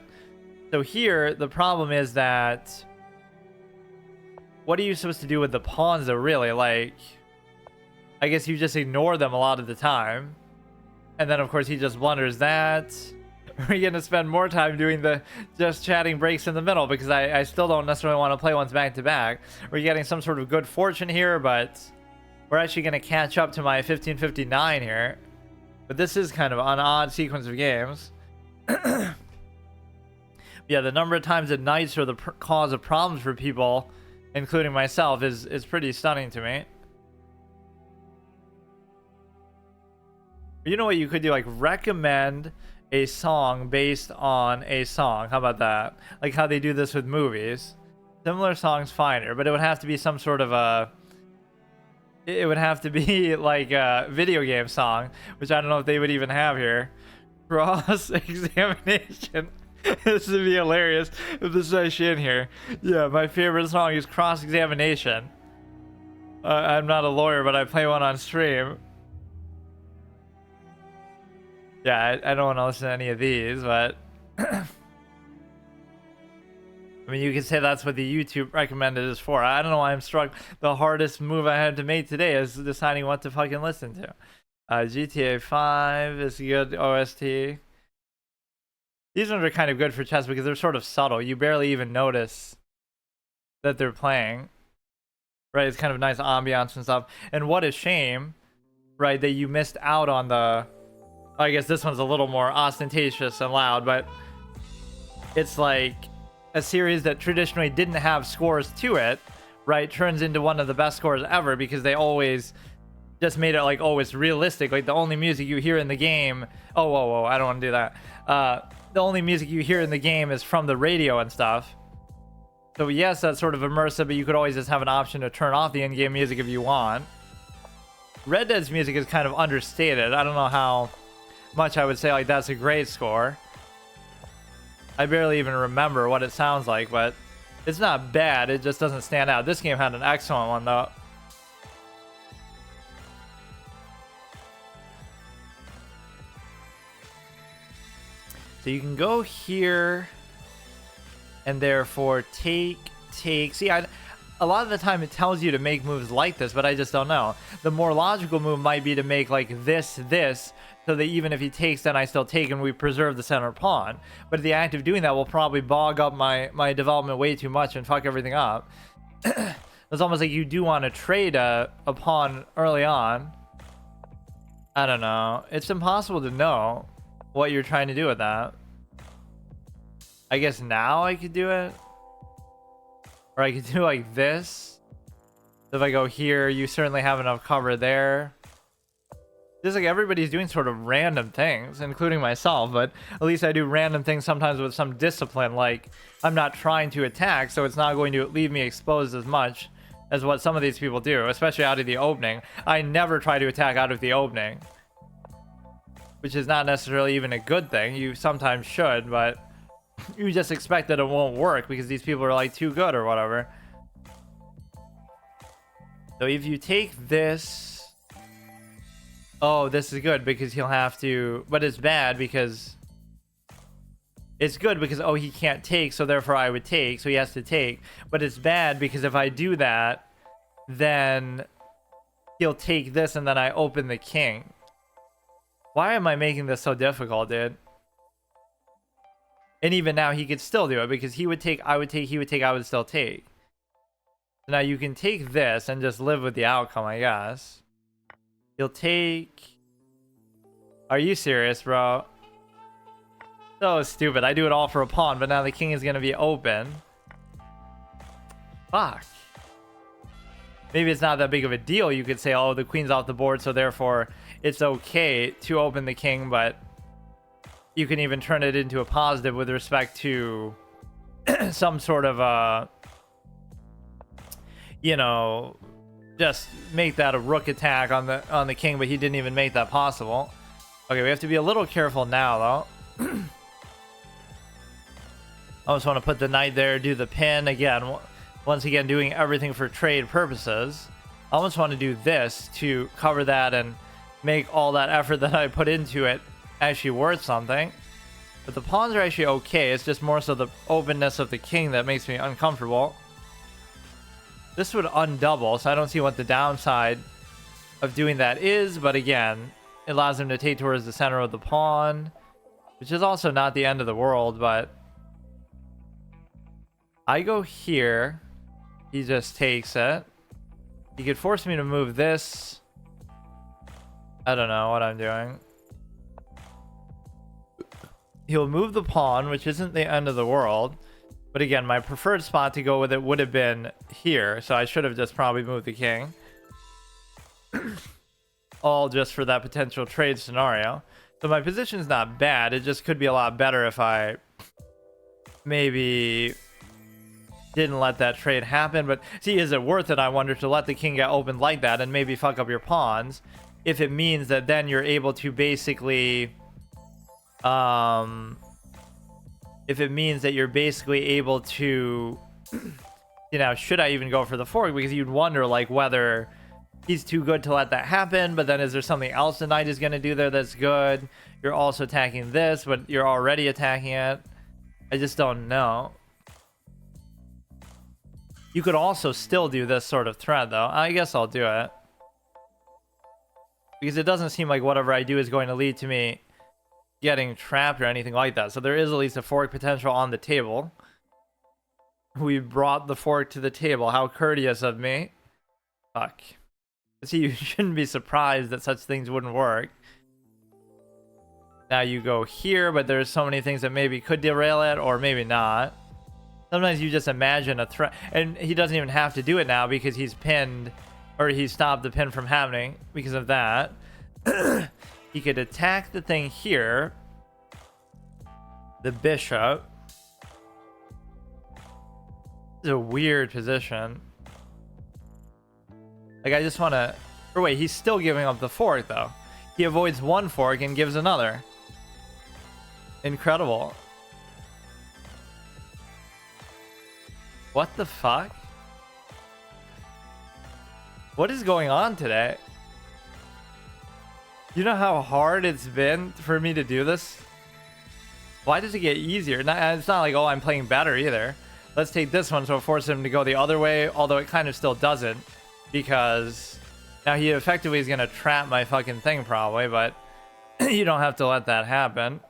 So here, the problem is that... What are you supposed to do with the pawns, though, really? Like, I guess you just ignore them a lot of the time. And then, of course, he just blunders that. We're going to spend more time doing the just chatting breaks in the middle, because I still don't necessarily want to play ones back-to-back. We're getting some sort of good fortune here, but we're actually going to catch up to my 1559 here. But this is kind of an odd sequence of games. Yeah, the number of times that knights are the cause of problems for people, including myself, is pretty stunning to me. You know what you could do? Like, recommend a song based on a song. How about that? Like how they do this with movies. Similar songs finer, but it would have to be some sort of a... It would have to be like a video game song, which I don't know if they would even have here. Cross-examination. This would be hilarious if this is actually in here. Yeah, my favorite song is Cross-Examination. I'm not a lawyer, but I play one on stream. Yeah, I don't want to listen to any of these, but... I mean, you could say that's what the YouTube recommended is for. I don't know why I'm struggling. The hardest move I had to make today is deciding what to fucking listen to. GTA 5 is a good OST. These ones are kind of good for chess because they're sort of subtle. You barely even notice that they're playing. Right? It's kind of nice ambiance and stuff. And what a shame, right, that you missed out on the... I guess this one's a little more ostentatious and loud, but it's like a series that traditionally didn't have scores to it, right, turns into one of the best scores ever because they always just made it like, oh, it's realistic. Like the only music you hear in the game... Oh, whoa, I don't want to do that. The only music you hear in the game is from the radio and stuff. So yes, that's sort of immersive, but you could always just have an option to turn off the in-game music if you want. Red Dead's music is kind of understated. I don't know how much I would say like that's a great score. I barely even remember what it sounds like, but it's not bad. It just doesn't stand out. This game had an excellent one though. So you can go here and therefore take. See, a lot of the time it tells you to make moves like this, but I just don't know. The more logical move might be to make like this, so that even if he takes, then I still take and we preserve the center pawn. But the act of doing that will probably bog up my development way too much and fuck everything up. It's almost like you do want to trade a pawn early on. I don't know. It's impossible to know what you're trying to do with that. I guess now I could do it. Or I could do like this. If I go here, you certainly have enough cover there. Just like everybody's doing sort of random things, including myself, but at least I do random things sometimes with some discipline. Like, I'm not trying to attack, so it's not going to leave me exposed as much as what some of these people do, especially out of the opening. I never try to attack out of the opening, which is not necessarily even a good thing. You sometimes should, but you just expect that it won't work because these people are like too good or whatever. So if you take this, oh, this is good because he'll have to, but it's bad because it's good because, oh, he can't take, so therefore I would take, so he has to take. But it's bad because if I do that, then he'll take this and then I open the king. Why am I making this so difficult, dude? And even now he could still do it because he would take, I would take, he would take, I would still take. Now you can take this and just live with the outcome, I guess. He'll take... Are you serious, bro? So stupid. I do it all for a pawn, but now the king is going to be open. Fuck. Maybe it's not that big of a deal. You could say, oh, the queen's off the board, so therefore it's okay to open the king, but you can even turn it into a positive with respect to some sort of you know, just make that a rook attack on the king, but he didn't even make that possible. Okay, we have to be a little careful now though. I just want to put the knight there, do the pin again. Once again, doing everything for trade purposes. I almost want to do this to cover that and make all that effort that I put into it actually worth something. But the pawns are actually okay. It's just more so the openness of the king that makes me uncomfortable. This would undouble, so I don't see what the downside of doing that is. But again, it allows him to take towards the center of the pawn, which is also not the end of the world. But I go here. He just takes it. He could force me to move this. I don't know what I'm doing. He'll move the pawn, which isn't the end of the world. But again, my preferred spot to go with it would have been here. So I should have just probably moved the king. All just for that potential trade scenario. So my position's not bad. It just could be a lot better if I maybe didn't let that trade happen. But see, is it worth it, I wonder, to let the king get opened like that and maybe fuck up your pawns? If it means that then you're able to basically... if it means that you're basically able to, you know, should I even go for the fork? Because you'd wonder, like, whether he's too good to let that happen, but then is there something else the knight is going to do there that's good? You're also attacking this, but you're already attacking it. I just don't know. You could also still do this sort of threat, though. I guess I'll do it. Because it doesn't seem like whatever I do is going to lead to me getting trapped or anything like that. So there is at least a fork potential on the table. We brought the fork to the table. How courteous of me. Fuck. See, you shouldn't be surprised that such things wouldn't work. Now you go here, but there's so many things that maybe could derail it, or maybe not. Sometimes you just imagine a threat, and he doesn't even have to do it now because he's pinned, or he stopped the pin from happening because of that. He could attack the thing here, the bishop. This is a weird position. Like, I just want to... Or wait, he's still giving up the fork, though. He avoids one fork and gives another. Incredible. What the fuck? What is going on today? You know how hard it's been for me to do this? Why does it get easier? It's not like, oh, I'm playing better either. Let's take this one, so it forces him to go the other way, although it kind of still doesn't, because now he effectively is going to trap my fucking thing probably, but you don't have to let that happen.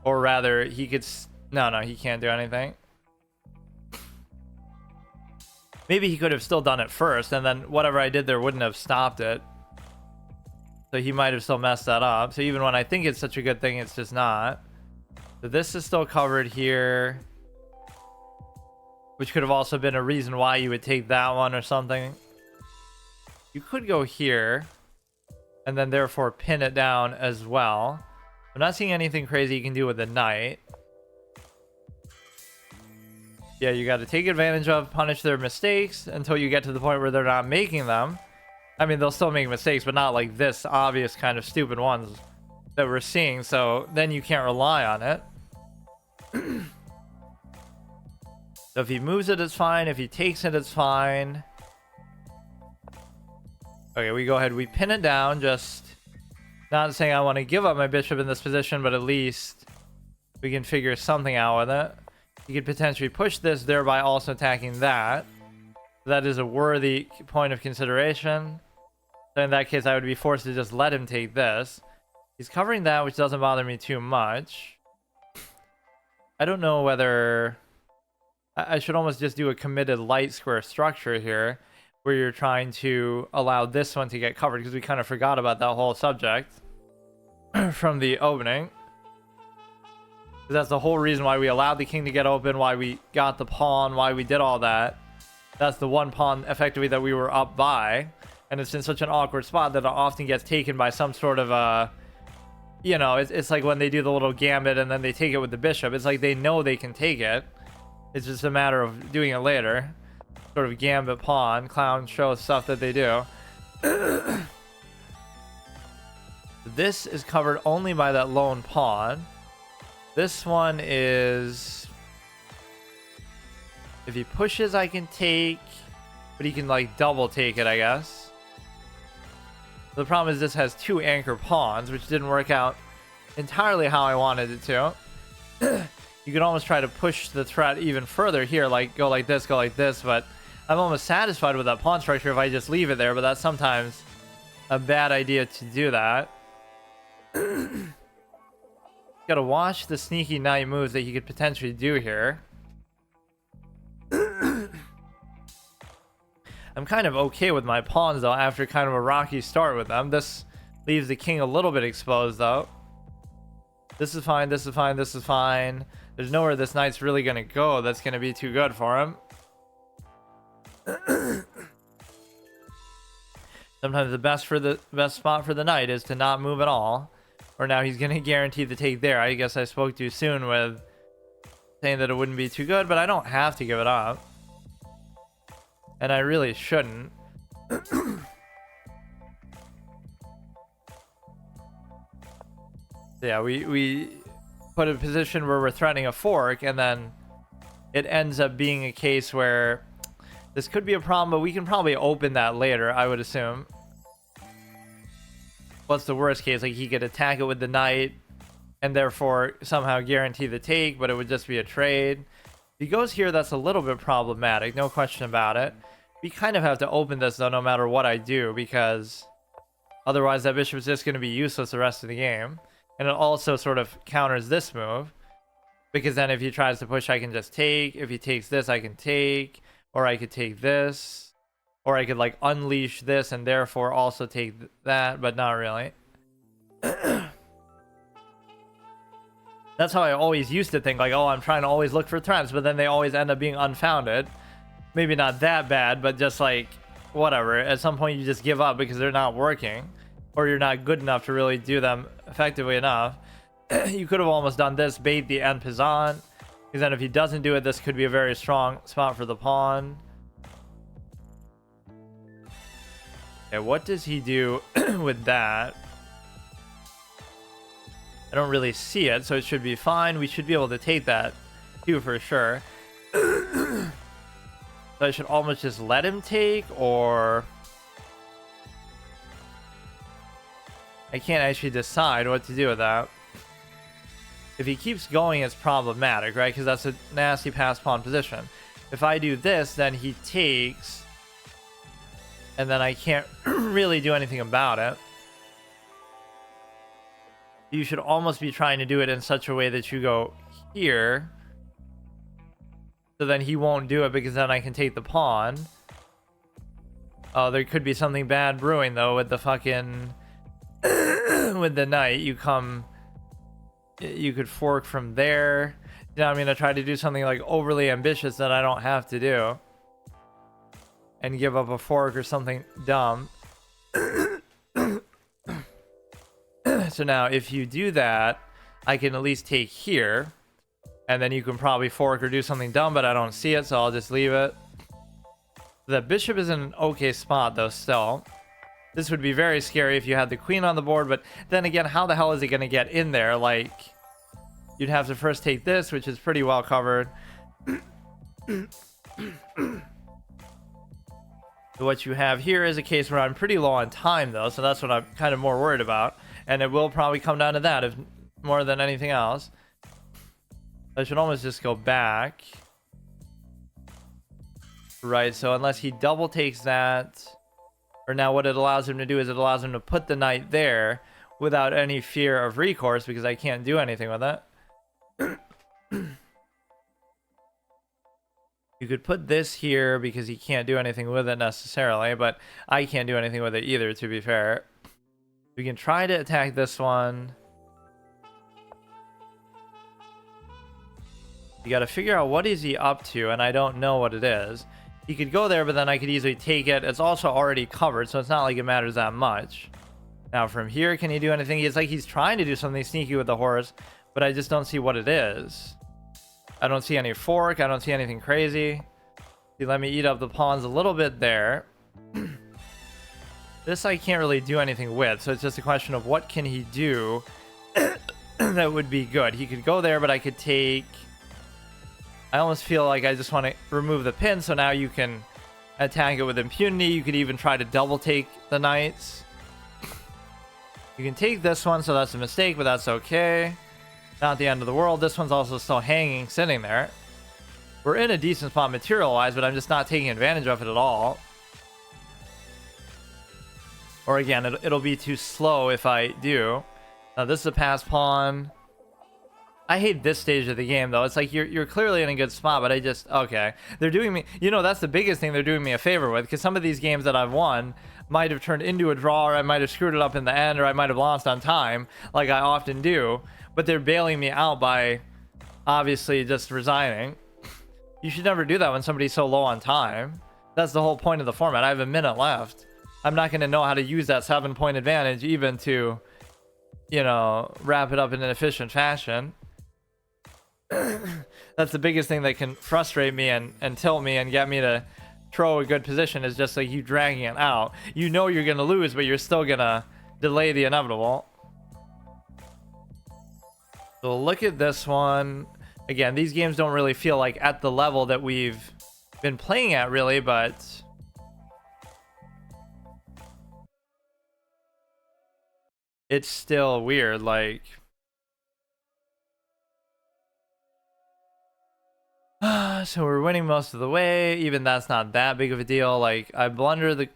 Or rather, he could... No, he can't do anything. Maybe he could have still done it first, and then whatever I did there wouldn't have stopped it. So he might have still messed that up. So even when I think it's such a good thing, it's just not. So this is still covered here, which could have also been a reason why you would take that one or something. You could go here and then therefore pin it down as well. I'm not seeing anything crazy you can do with the knight. Yeah, you got to take advantage of, punish their mistakes until you get to the point where they're not making them. I mean, they'll still make mistakes, but not like this obvious kind of stupid ones that we're seeing. So then you can't rely on it. So if he moves it, it's fine. If he takes it, it's fine. Okay, we go ahead. We pin it down. Just not saying I want to give up my bishop in this position, but at least we can figure something out with it. You could potentially push this, thereby also attacking that. That is a worthy point of consideration. So in that case, I would be forced to just let him take this. He's covering that, which doesn't bother me too much. I don't know whether... I should almost just do a committed light square structure here, where you're trying to allow this one to get covered, because we kind of forgot about that whole subject from the opening. That's the whole reason why we allowed the king to get open, why we got the pawn, why we did all that. That's the one pawn, effectively, that we were up by. And it's in such an awkward spot that it often gets taken by some sort of you know, it's like when they do the little gambit and then they take it with the bishop. It's like they know they can take it. It's just a matter of doing it later. Sort of gambit pawn, clown show stuff that they do. This is covered only by that lone pawn. This one is... If he pushes, I can take, but he can like double take it, I guess. The problem is this has two anchor pawns, which didn't work out entirely how I wanted it to. You could almost try to push the threat even further here, like go like this, but I'm almost satisfied with that pawn structure if I just leave it there, but that's sometimes a bad idea to do that. Gotta watch the sneaky knight moves that you could potentially do here. I'm kind of okay with my pawns, though, after kind of a rocky start with them. This leaves the king a little bit exposed, though. This is fine, this is fine, this is fine. There's nowhere this knight's really going to go that's going to be too good for him. Sometimes the best spot for the knight is to not move at all. Or now he's going to guarantee the take there. I guess I spoke too soon with saying that it wouldn't be too good, but I don't have to give it up. And I really shouldn't. Yeah, we put a position where we're threatening a fork, and then it ends up being a case where this could be a problem, but we can probably open that later, I would assume. What's the worst case? Like, he could attack it with the knight and therefore somehow guarantee the take, but it would just be a trade. If he goes here, that's a little bit problematic, no question about it. We kind of have to open this, though, no matter what I do, because otherwise that bishop is just going to be useless the rest of the game. And it also sort of counters this move, because then if he tries to push, I can just take. If he takes this, I can take, or I could take this, or I could like unleash this and therefore also take that, but not really. That's how I always used to think, like, oh, I'm trying to always look for threats, but then they always end up being unfounded. Maybe not that bad, but just like, whatever. At some point, you just give up because they're not working, or you're not good enough to really do them effectively enough. You could have almost done this, bait the en passant, because then if he doesn't do it, this could be a very strong spot for the pawn. Okay, what does he do with that? I don't really see it, so it should be fine. We should be able to take that too, for sure. So I should almost just let him take, or... I can't actually decide what to do with that. If he keeps going, it's problematic, right? Because that's a nasty pass pawn position. If I do this, then he takes, and then I can't really do anything about it. You should almost be trying to do it in such a way that you go here. So then he won't do it, because then I can take the pawn. Oh, there could be something bad brewing, though, with the fucking... with the knight. You could fork from there. Now I'm going to try to do something like overly ambitious that I don't have to do. And give up a fork or something dumb. So now if you do that, I can at least take here. And then you can probably fork or do something dumb, but I don't see it, so I'll just leave it. The bishop is in an okay spot, though, still. This would be very scary if you had the queen on the board, but then again, how the hell is it going to get in there? Like, you'd have to first take this, which is pretty well covered. What you have here is a case where I'm pretty low on time, though, so that's what I'm kind of more worried about. And it will probably come down to that, if more than anything else. I should almost just go back. Right, so unless he double takes that... Or now what it allows him to do is it allows him to put the knight there without any fear of recourse, because I can't do anything with it. You could put this here because he can't do anything with it necessarily, but I can't do anything with it either, to be fair. We can try to attack this one. You got to figure out what is he up to, and I don't know what it is. He could go there, but then I could easily take it. It's also already covered, so it's not like it matters that much. Now from here, can he do anything? It's like he's trying to do something sneaky with the horse, but I just don't see what it is. I don't see any fork. I don't see anything crazy. He let me eat up the pawns a little bit there. This I can't really do anything with, so it's just a question of what can he do that would be good. He could go there, but I could take... I almost feel like I just want to remove the pin, so now you can attack it with impunity. You could even try to double take the knights. You can take this one, so that's a mistake, but that's okay. Not the end of the world. This one's also still hanging, sitting there. We're in a decent spot material-wise, but I'm just not taking advantage of it at all. Or again, it'll be too slow if I do. Now this is a pass pawn. I hate this stage of the game, though. It's like you're clearly in a good spot, but I just... Okay. They're doing me... You know, that's the biggest thing they're doing me a favor with, because some of these games that I've won might have turned into a draw, or I might have screwed it up in the end, or I might have lost on time, like I often do. But they're bailing me out by, obviously, just resigning. You should never do that when somebody's so low on time. That's the whole point of the format. I have a minute left. I'm not going to know how to use that 7-point advantage even to, you know, wrap it up in an efficient fashion. That's the biggest thing that can frustrate me and tilt me and get me to throw a good position, is just like you dragging it out. You know you're going to lose, but you're still going to delay the inevitable. So look at this one. Again, these games don't really feel like at the level that we've been playing at, really, but... It's still weird, like... So we're winning most of the way. Even that's not that big of a deal. Like, I blunder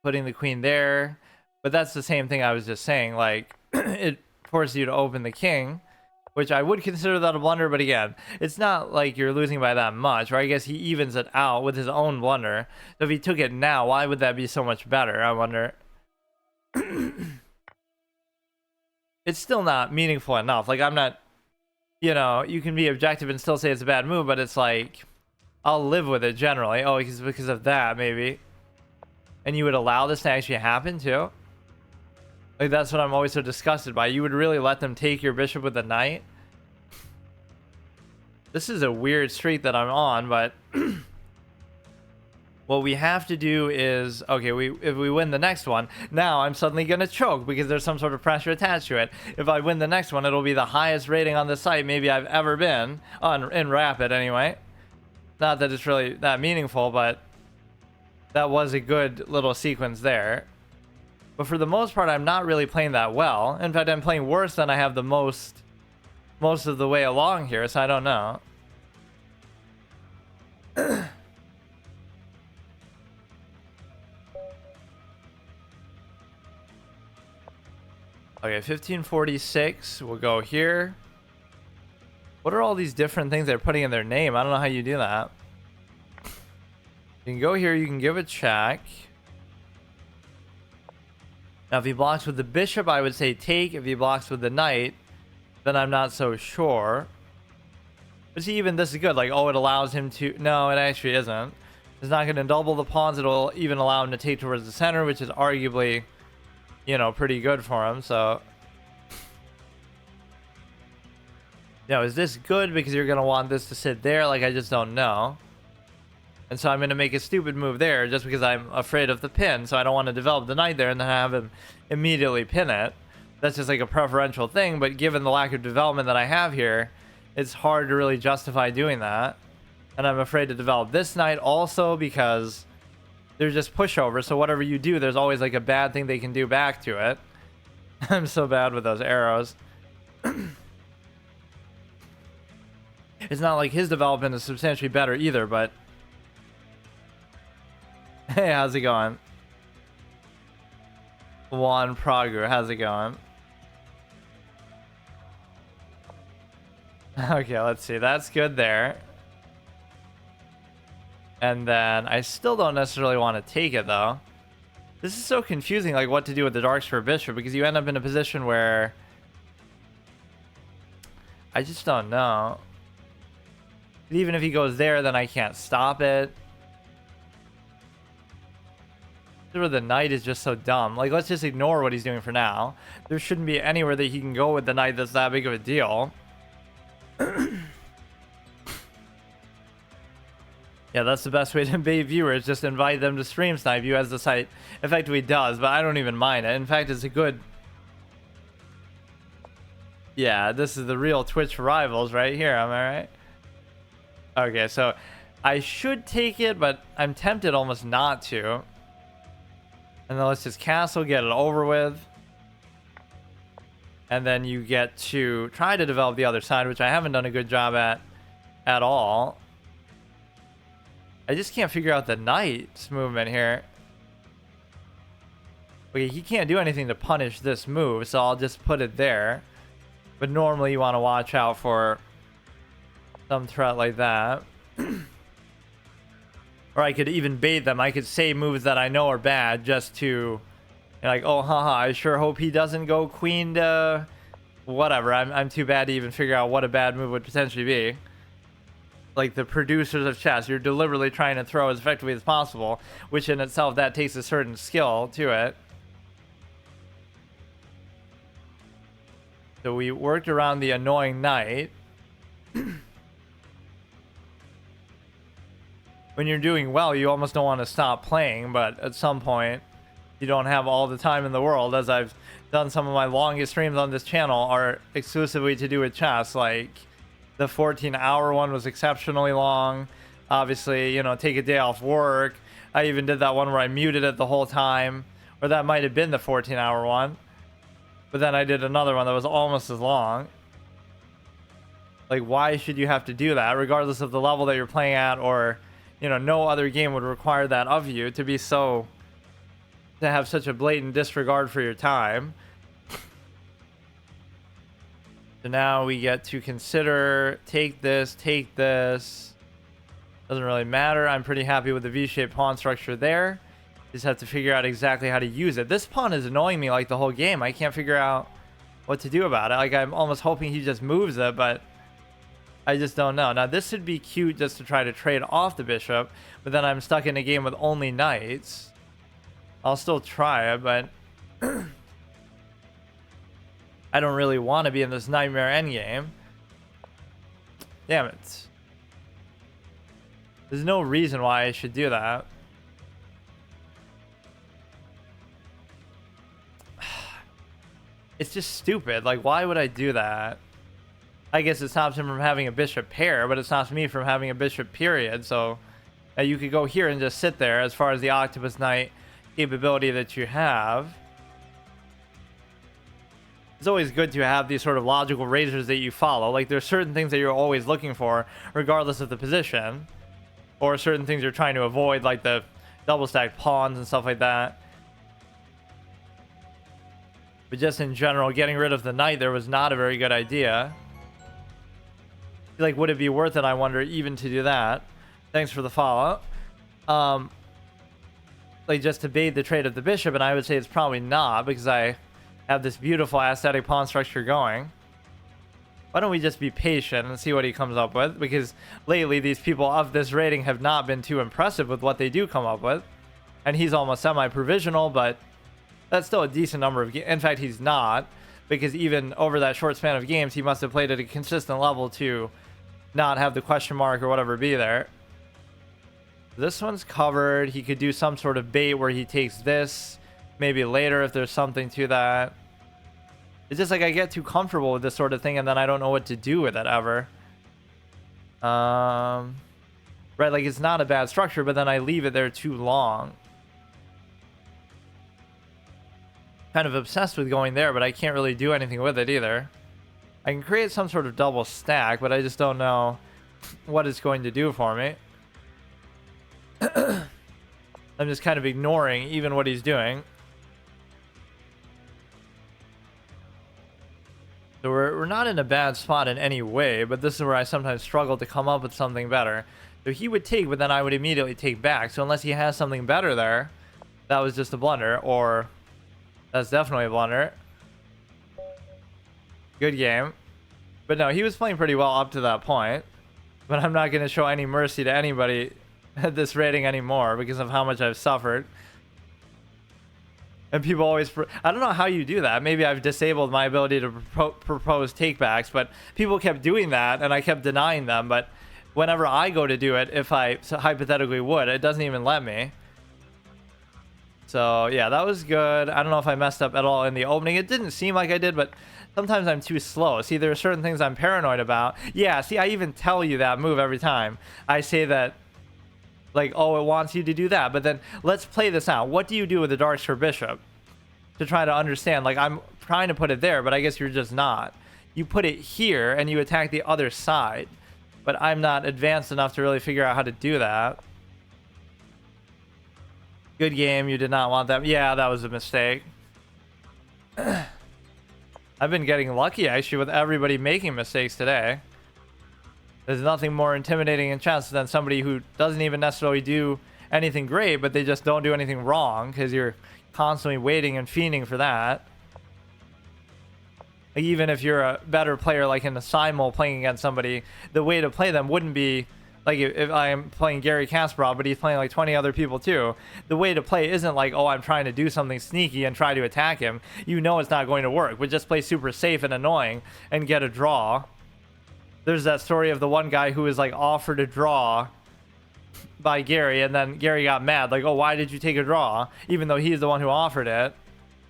putting the queen there, but that's the same thing I was just saying. Like, it forces you to open the king, which I would consider that a blunder, but again, it's not like you're losing by that much, or I guess he evens it out with his own blunder. So if he took it now, why would that be so much better, I wonder? It's still not meaningful enough. Like, I'm not... You know, you can be objective and still say it's a bad move, but it's like, I'll live with it generally. Oh, because of that, maybe. And you would allow this to actually happen, too? Like, that's what I'm always so disgusted by. You would really let them take your bishop with a knight? This is a weird streak that I'm on, but... What we have to do is, okay, if we win the next one, now I'm suddenly going to choke because there's some sort of pressure attached to it. If I win the next one, it'll be the highest rating on the site maybe I've ever been, in Rapid anyway. Not that it's really that meaningful, but that was a good little sequence there. But for the most part, I'm not really playing that well. In fact, I'm playing worse than I have the most most of the way along here, so I don't know. Okay, 1546. We'll go here. What are all these different things they're putting in their name? I don't know how you do that. You can go here. You can give a check. Now, if he blocks with the bishop, I would say take. If he blocks with the knight, then I'm not so sure. But see, even this is good. Like, oh, it allows him to... No, it actually isn't. It's not going to double the pawns. It'll even allow him to take towards the center, which is arguably, you know, pretty good for him. So, now, is this good because you're going to want this to sit there? Like, I just don't know. And so I'm going to make a stupid move there just because I'm afraid of the pin. So I don't want to develop the knight there and then have him immediately pin it. That's just like a preferential thing. But given the lack of development that I have here, it's hard to really justify doing that. And I'm afraid to develop this knight also because they're just pushovers. So whatever you do, there's always like a bad thing they can do back to it. I'm so bad with those arrows. It's not like his development is substantially better either, but... Hey, how's it going? Juan Pragu, how's it going? Okay, let's see. That's good there. And then I still don't necessarily want to take it, though. This is so confusing, like, what to do with the dark square bishop, because you end up in a position where... I just don't know. Even if he goes there, then I can't stop it. Where the knight is just so dumb. Like, let's just ignore what he's doing for now. There shouldn't be anywhere that he can go with the knight that's that big of a deal. Yeah, that's the best way to bait viewers. Just invite them to stream snipe you, as the site effectively does. But I don't even mind it. In fact, it's a good... Yeah, this is the real Twitch rivals right here. Am I right? Okay, so I should take it, but I'm tempted almost not to. And then let's just castle, get it over with. And then you get to try to develop the other side, which I haven't done a good job at all. I just can't figure out the knight's movement here. Okay, he can't do anything to punish this move, so I'll just put it there. But normally you want to watch out for some threat like that. Or I could even bait them. I could say moves that I know are bad just to, you know, like, oh, haha, I sure hope he doesn't go queen to whatever. I'm too bad to even figure out what a bad move would potentially be. Like the producers of chess, you're deliberately trying to throw as effectively as possible, which in itself, that takes a certain skill to it. So we worked around the annoying knight. When you're doing well, you almost don't want to stop playing, but at some point, you don't have all the time in the world, as I've done some of my longest streams on this channel are exclusively to do with chess. Like, the 14-hour one was exceptionally long. Obviously, you know, take a day off work. I even did that one where I muted it the whole time, or that might have been the 14-hour one. But then I did another one that was almost as long. Like, why should you have to do that, regardless of the level that you're playing at, or... You know, no other game would require that of you, to be so... to have such a blatant disregard for your time. So now we get to consider, take this. Doesn't really matter. I'm pretty happy with the V-shaped pawn structure there. Just have to figure out exactly how to use it. This pawn is annoying me like the whole game. I can't figure out what to do about it. Like, I'm almost hoping he just moves it, but... I just don't know. Now, this would be cute just to try to trade off the bishop, but then I'm stuck in a game with only knights. I'll still try it, but I don't really want to be in this nightmare endgame. Damn it. There's no reason why I should do that. It's just stupid. Like, why would I do that? I guess it stops him from having a bishop pair, but it stops me from having a bishop period. So you could go here and just sit there as far as the octopus knight capability that you have. it's always good to have these sort of logical razors that you follow. Like there's certain things that you're always looking for, regardless of the position, or certain things you're trying to avoid, like the double stacked pawns and stuff like that. But just in general, getting rid of the knight there was not a very good idea. Like, would it be worth it, I wonder, even to do that? Thanks for the follow. Like, just to bait the trade of the bishop, and I would say it's probably not, because I have this beautiful aesthetic pawn structure going. Why don't we just be patient and see what he comes up with? Because lately, these people of this rating have not been too impressive with what they do come up with. And he's almost semi-provisional, but that's still a decent number of games. In fact, he's not, because even over that short span of games, he must have played at a consistent level to not have the question mark or whatever be there. This one's covered. He could do some sort of bait where he takes this, maybe later if there's something to that. It's just like I get too comfortable with this sort of thing and then I don't know what to do with it ever. Right, like it's not a bad structure, but then I leave it there too long. Kind of obsessed with going there, but I can't really do anything with it either. I can create some sort of double stack, but I just don't know what it's going to do for me. I'm just kind of ignoring even what he's doing. So we're not in a bad spot in any way, but this is where I sometimes struggle to come up with something better. So he would take, but then I would immediately take back. So unless he has something better there, that was just a blunder, or that's definitely a blunder. Good game. But no, he was playing pretty well up to that point. But I'm not going to show any mercy to anybody at this rating anymore because of how much I've suffered. And people always... I don't know how you do that. Maybe I've disabled my ability to propose takebacks, but people kept doing that and I kept denying them. But whenever I go to do it, if I hypothetically would, it doesn't even let me. So yeah, that was good. I don't know if I messed up at all in the opening. It didn't seem like I did, but sometimes I'm too slow. See, there are certain things I'm paranoid about. Yeah, see, I even tell you that move every time. I say that, like, oh, it wants you to do that. But then let's play this out. What do you do with the dark square bishop? To try to understand, like, I'm trying to put it there, but I guess you're just not. You put it here and you attack the other side. But I'm not advanced enough to really figure out how to do that. Good game. You did not want that. Yeah, that was a mistake. I've been getting lucky, actually, with everybody making mistakes today. There's nothing more intimidating in chess than somebody who doesn't even necessarily do anything great, but they just don't do anything wrong, because you're constantly waiting and fiending for that. Like, even if you're a better player, like in a simul playing against somebody, the way to play them wouldn't be... Like, if I'm playing Gary Kasparov, but he's playing like 20 other people too, the way to play isn't like, oh, I'm trying to do something sneaky and try to attack him. You know it's not going to work, but just play super safe and annoying and get a draw. There's that story of the one guy who was like offered a draw by Gary, and then Gary got mad, like, oh, why did you take a draw? Even though he's the one who offered it.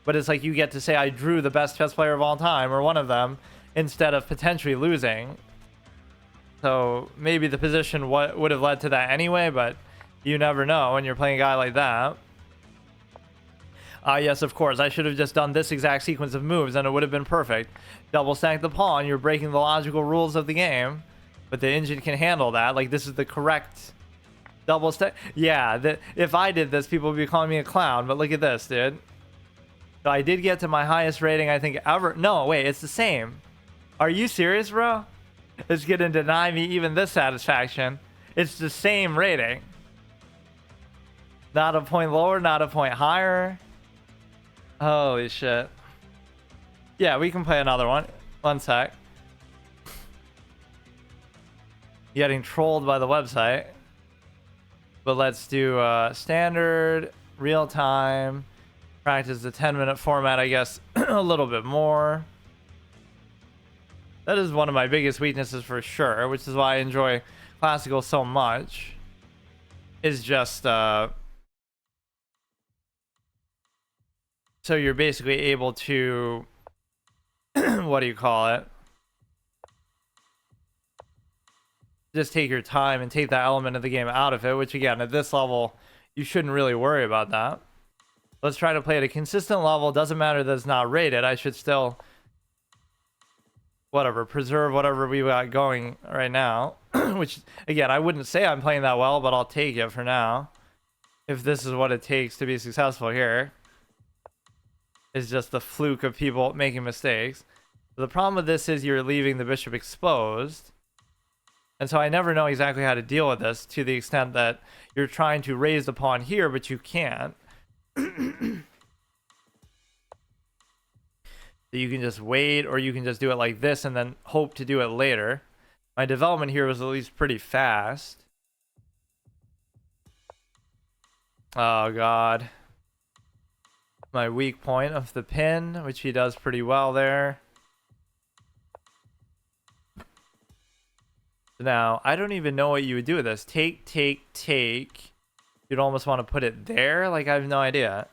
But it's like you get to say, I drew the best chess player of all time, or one of them, instead of potentially losing. So maybe the position would have led to that anyway, but you never know when you're playing a guy like that. Yes, of course. I should have just done this exact sequence of moves and it would have been perfect. Double stack the pawn. You're breaking the logical rules of the game. But the engine can handle that. Like, this is the correct double stack. Yeah, if I did this, people would be calling me a clown. But look at this, dude. So I did get to my highest rating, I think, ever. No, wait, it's the same. Are you serious, bro? It's gonna deny me even this satisfaction. It's the same rating. Not a point lower, not a point higher. Holy shit. Yeah, we can play another one. One sec. Getting trolled by the website. But let's do standard, real time. Practice the 10-minute format, I guess, a little bit more. That is one of my biggest weaknesses for sure, which is why I enjoy classical so much. Is just so you're basically able to what do you call it? Just take your time and take that element of the game out of it, which again, at this level, you shouldn't really worry about that. Let's try to play at a consistent level. Doesn't matter that it's not rated. I should still whatever, preserve whatever we got going right now. Which, again, I wouldn't say I'm playing that well, but I'll take it for now. If this is what it takes to be successful here. It's just the fluke of people making mistakes. The problem with this is you're leaving the bishop exposed. And so I never know exactly how to deal with this, to the extent that you're trying to raise the pawn here, but you can't. So you can just wait, or you can just do it like this and then hope to do it later. My development here was at least pretty fast. Oh god. My weak point of the pin, which he does pretty well there. Now, I don't even know what you would do with this. Take, take, take. You'd almost want to put it there? Like, I have no idea.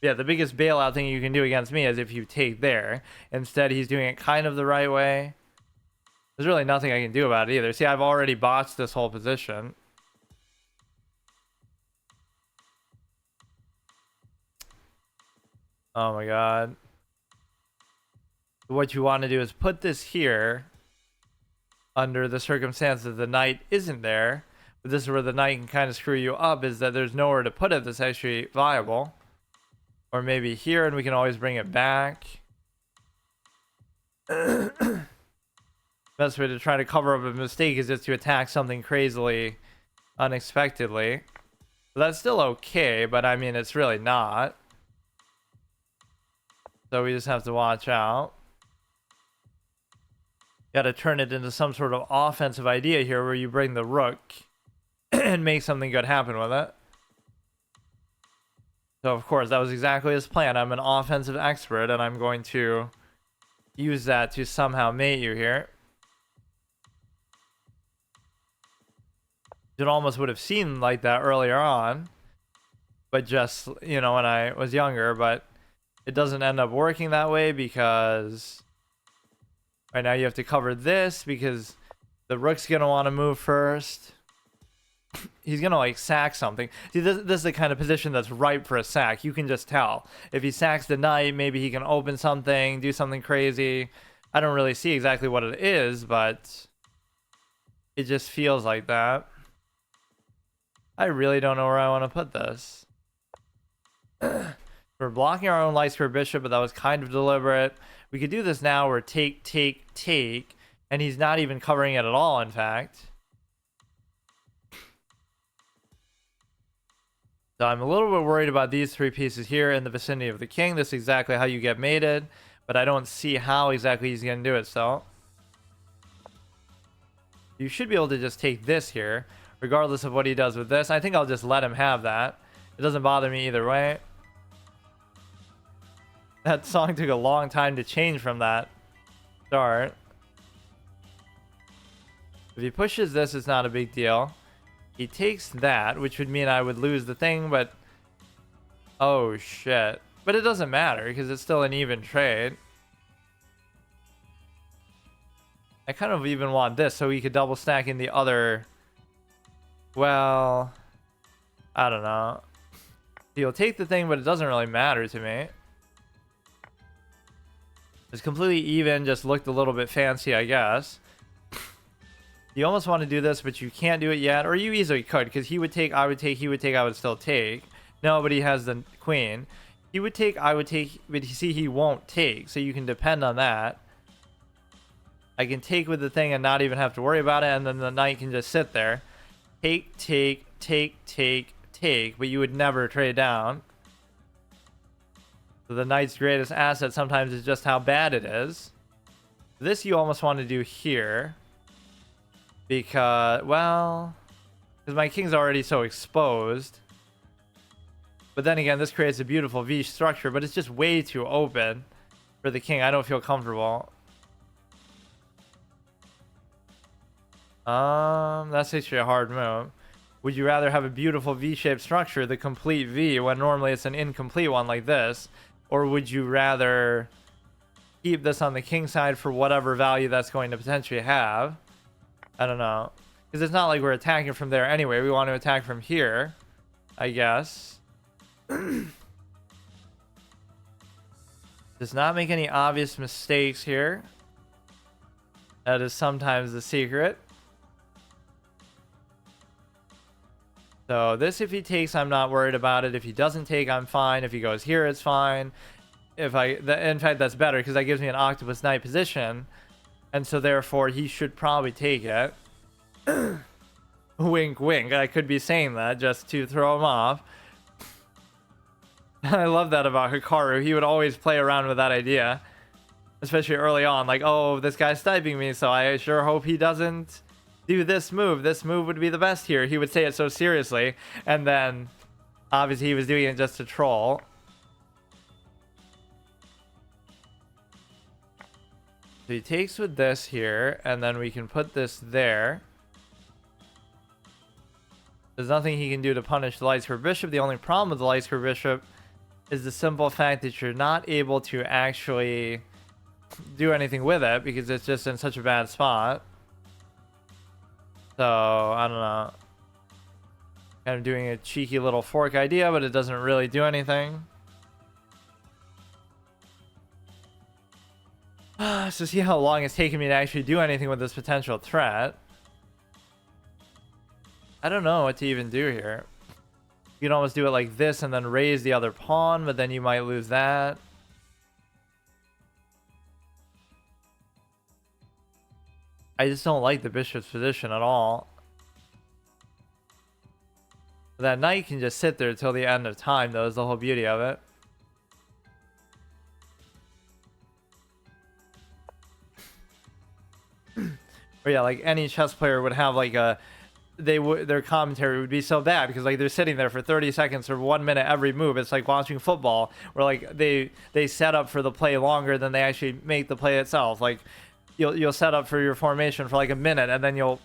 Yeah, the biggest bailout thing you can do against me is if you take there. Instead, he's doing it kind of the right way. There's really nothing I can do about it either. See, I've already botched this whole position. Oh my god. What you want to do is put this here under the circumstance that the knight isn't there. But this is where the knight can kind of screw you up, is that there's nowhere to put it that's actually viable. Or maybe here, and we can always bring it back. Best way to try to cover up a mistake is just to attack something crazily unexpectedly. So that's still okay, but I mean, it's really not. So we just have to watch out. Got to turn it into some sort of offensive idea here where you bring the rook and make something good happen with it. So, of course, that was exactly his plan. I'm an offensive expert, and I'm going to use that to somehow mate you here. It almost would have seemed like that earlier on, but just, you know, when I was younger, but it doesn't end up working that way because right now you have to cover this because the rook's going to want to move first. He's going to like sack something. See, this is the kind of position that's ripe for a sack. You can just tell. If he sacks the knight, maybe he can open something, do something crazy. I don't really see exactly what it is, but it just feels like that. I really don't know where I want to put this. We're blocking our own light square bishop, but that was kind of deliberate. We could do this now where take, take, take, and he's not even covering it at all, in fact. So I'm a little bit worried about these three pieces here in the vicinity of the king. This is exactly how you get mated, but I don't see how exactly he's going to do it, so. You should be able to just take this here, regardless of what he does with this. I think I'll just let him have that. It doesn't bother me either way. That song took a long time to change from that start. If he pushes this, it's not a big deal. He takes that, which would mean I would lose the thing, but... Oh, shit. But it doesn't matter, because it's still an even trade. I kind of even want this, so he could double stack in the other... Well... I don't know. He'll take the thing, but it doesn't really matter to me. It's completely even, just looked a little bit fancy, I guess. You almost want to do this, but you can't do it yet. Or you easily could, because he would take, I would take, he would take, I would still take. No, but he has the queen. He would take, I would take, but you see he won't take, so you can depend on that. I can take with the thing and not even have to worry about it, and then the knight can just sit there. Take, take, take, take, take, but you would never trade down. So the knight's greatest asset sometimes is just how bad it is. This you almost want to do here. Because, well... Because my king's already so exposed. But then again, this creates a beautiful V structure, but it's just way too open for the king. I don't feel comfortable. That's actually a hard move. Would you rather have a beautiful V-shaped structure, the complete V, when normally it's an incomplete one like this? Or would you rather keep this on the king side for whatever value that's going to potentially have? I don't know. Because it's not like we're attacking from there anyway. We want to attack from here, I guess. Does not make any obvious mistakes here. That is sometimes the secret. So this, if he takes, I'm not worried about it. If he doesn't take, I'm fine. If he goes here, it's fine. In fact, that's better because that gives me an octopus knight position. And so therefore, he should probably take it. Wink, wink. I could be saying that just to throw him off. I love that about Hikaru. He would always play around with that idea. Especially early on. Like, oh, this guy's sniping me, so I sure hope he doesn't do this move. This move would be the best here. He would say it so seriously. And then, obviously, he was doing it just to troll. So he takes with this here, and then we can put this there. There's nothing he can do to punish the Lightspeed Bishop. The only problem with the Lightspeed Bishop is the simple fact that you're not able to actually do anything with it because it's just in such a bad spot. So, I don't know. Kind of doing a cheeky little fork idea, but it doesn't really do anything. So see how long it's taken me to actually do anything with this potential threat. I don't know what to even do here. You can almost do it like this and then raise the other pawn, but then you might lose that. I just don't like the bishop's position at all. That knight can just sit there till the end of time, though, is the whole beauty of it. But yeah, like any chess player would have like a... their commentary would be so bad because like they're sitting there for 30 seconds or 1 minute every move. It's like watching football where like they set up for the play longer than they actually make the play itself. Like you'll set up for your formation for like a minute and then you'll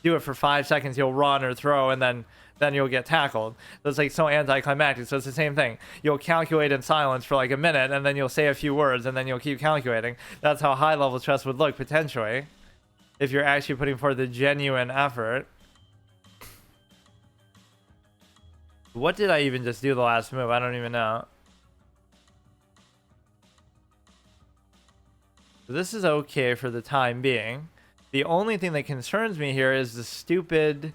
do it for 5 seconds. You'll run or throw and then you'll get tackled. So it's like so anticlimactic. So it's the same thing. You'll calculate in silence for like a minute and then you'll say a few words and then you'll keep calculating. That's how high level chess would look potentially if you're actually putting forth the genuine effort. What did I even just do the last move? I don't even know. This is okay for the time being. The only thing that concerns me here is the stupid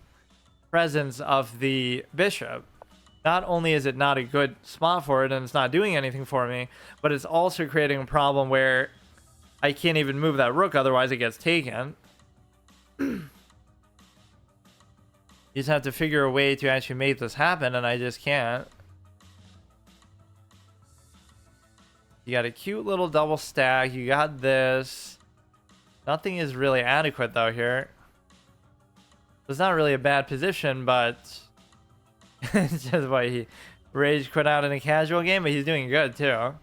presence of the bishop. Not only is it not a good spot for it and it's not doing anything for me, but it's also creating a problem where I can't even move that rook, otherwise it gets taken. You just have to figure a way to actually make this happen, and I just can't. You got a cute little double stack. You got this. Nothing is really adequate, though, here. It's not really a bad position, but... it's just why he rage quit out in a casual game, but he's doing good, too.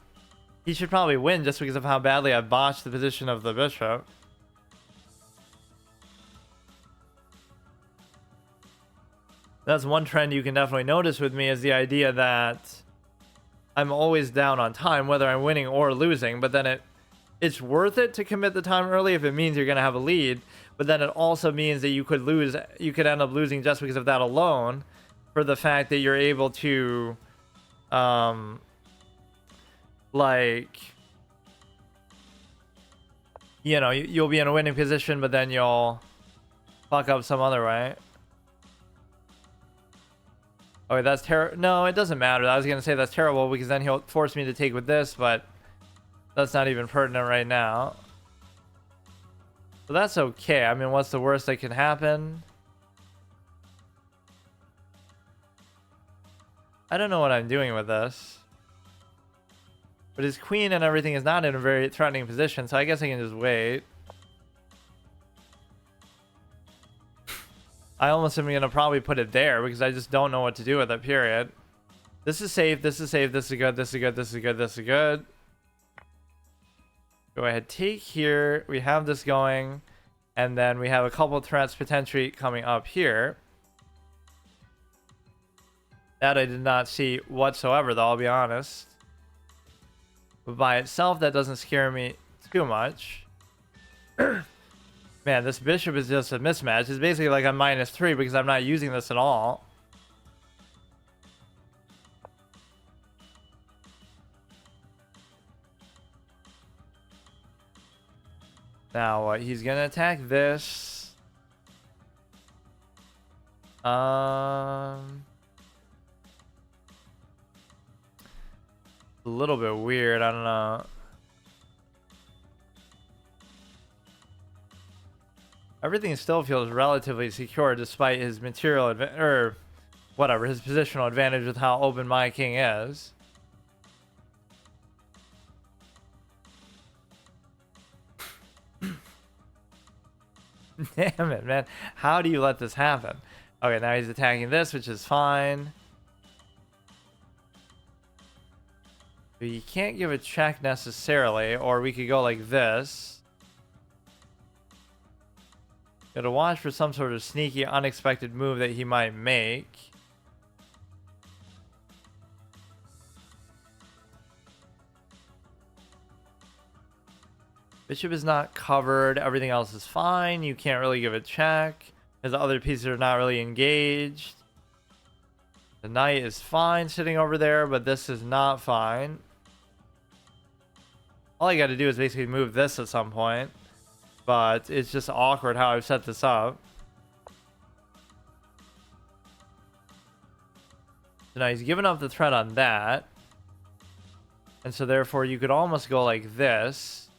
He should probably win just because of how badly I botched the position of the bishop. That's one trend you can definitely notice with me, is the idea that I'm always down on time, whether I'm winning or losing, but then it's worth it to commit the time early if it means you're going to have a lead, but then it also means that you could end up losing just because of that alone, for the fact that you're able to, like, you know, you'll be in a winning position, but then you'll fuck up some other way. Oh, wait, that's terrible. No, it doesn't matter. I was going to say that's terrible because then he'll force me to take with this, but that's not even pertinent right now. So that's okay. I mean, what's the worst that can happen? I don't know what I'm doing with this. But his queen and everything is not in a very threatening position, so I guess I can just wait. I almost am going to probably put it there because I just don't know what to do with it, period. This is safe, this is safe, this is good, this is good, this is good, this is good. Go ahead, take here. We have this going. And then we have a couple of threats potentially coming up here. That I did not see whatsoever, though, I'll be honest. But by itself, that doesn't scare me too much. Man, this bishop is just a mismatch. It's basically like I'm -3 because I'm not using this at all. Now he's gonna attack this. A little bit weird. I don't know. Everything still feels relatively secure despite his material or whatever, his positional advantage with how open my king is. Damn it, man. How do you let this happen? Okay, now he's attacking this, which is fine. But you can't give a check necessarily, or we could go like this. Gotta watch for some sort of sneaky, unexpected move that he might make. Bishop is not covered. Everything else is fine. You can't really give a check because the other pieces are not really engaged. The knight is fine sitting over there, but this is not fine. All I got to do is basically move this at some point. But it's just awkward how I've set this up. So now he's given up the threat on that. And so therefore you could almost go like this.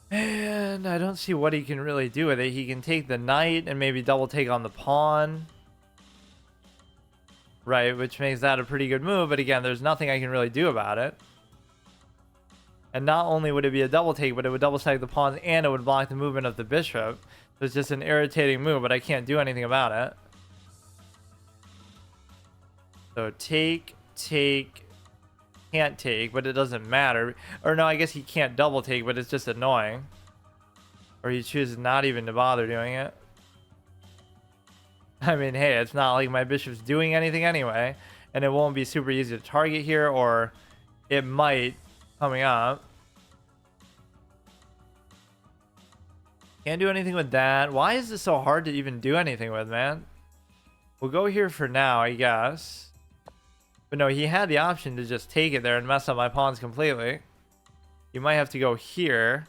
And I don't see what he can really do with it. He can take the knight and maybe double take on the pawn. Right, which makes that a pretty good move. But again, there's nothing I can really do about it. And not only would it be a double take, but it would double stack the pawns and it would block the movement of the bishop. So it's just an irritating move, but I can't do anything about it. So take, can't take, but it doesn't matter. Or no, I guess he can't double take, but it's just annoying. Or he chooses not even to bother doing it. I mean, hey, it's not like my bishop's doing anything anyway. And it won't be super easy to target here, or it might coming up. Can't do anything with that. Why is this so hard to even do anything with, man? We'll go here for now, I guess. But no, he had the option to just take it there and mess up my pawns completely. You might have to go here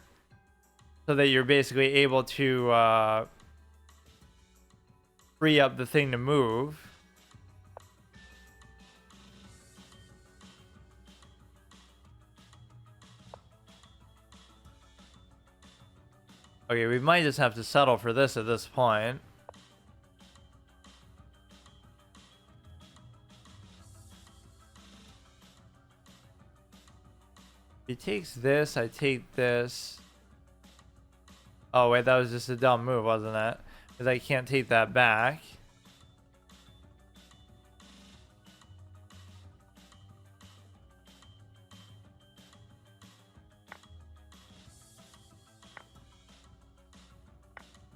so that you're basically able to free up the thing to move. Okay, we might just have to settle for this at this point. He takes this, I take this. Oh wait, that was just a dumb move, wasn't it? Because I can't take that back.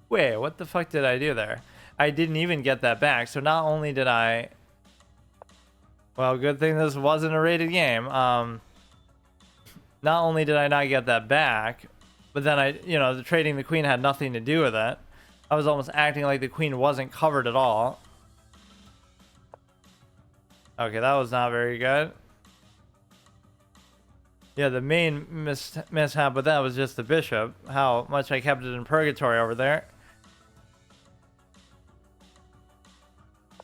Wait, what the fuck did I do there? I didn't even get that back. So not only did I... Well, good thing this wasn't a rated game. Not only did I not get that back, but then the trading the queen had nothing to do with it. I was almost acting like the queen wasn't covered at all. Okay, that was not very good. Yeah, the main mishap with that was just the bishop. How much I kept it in purgatory over there.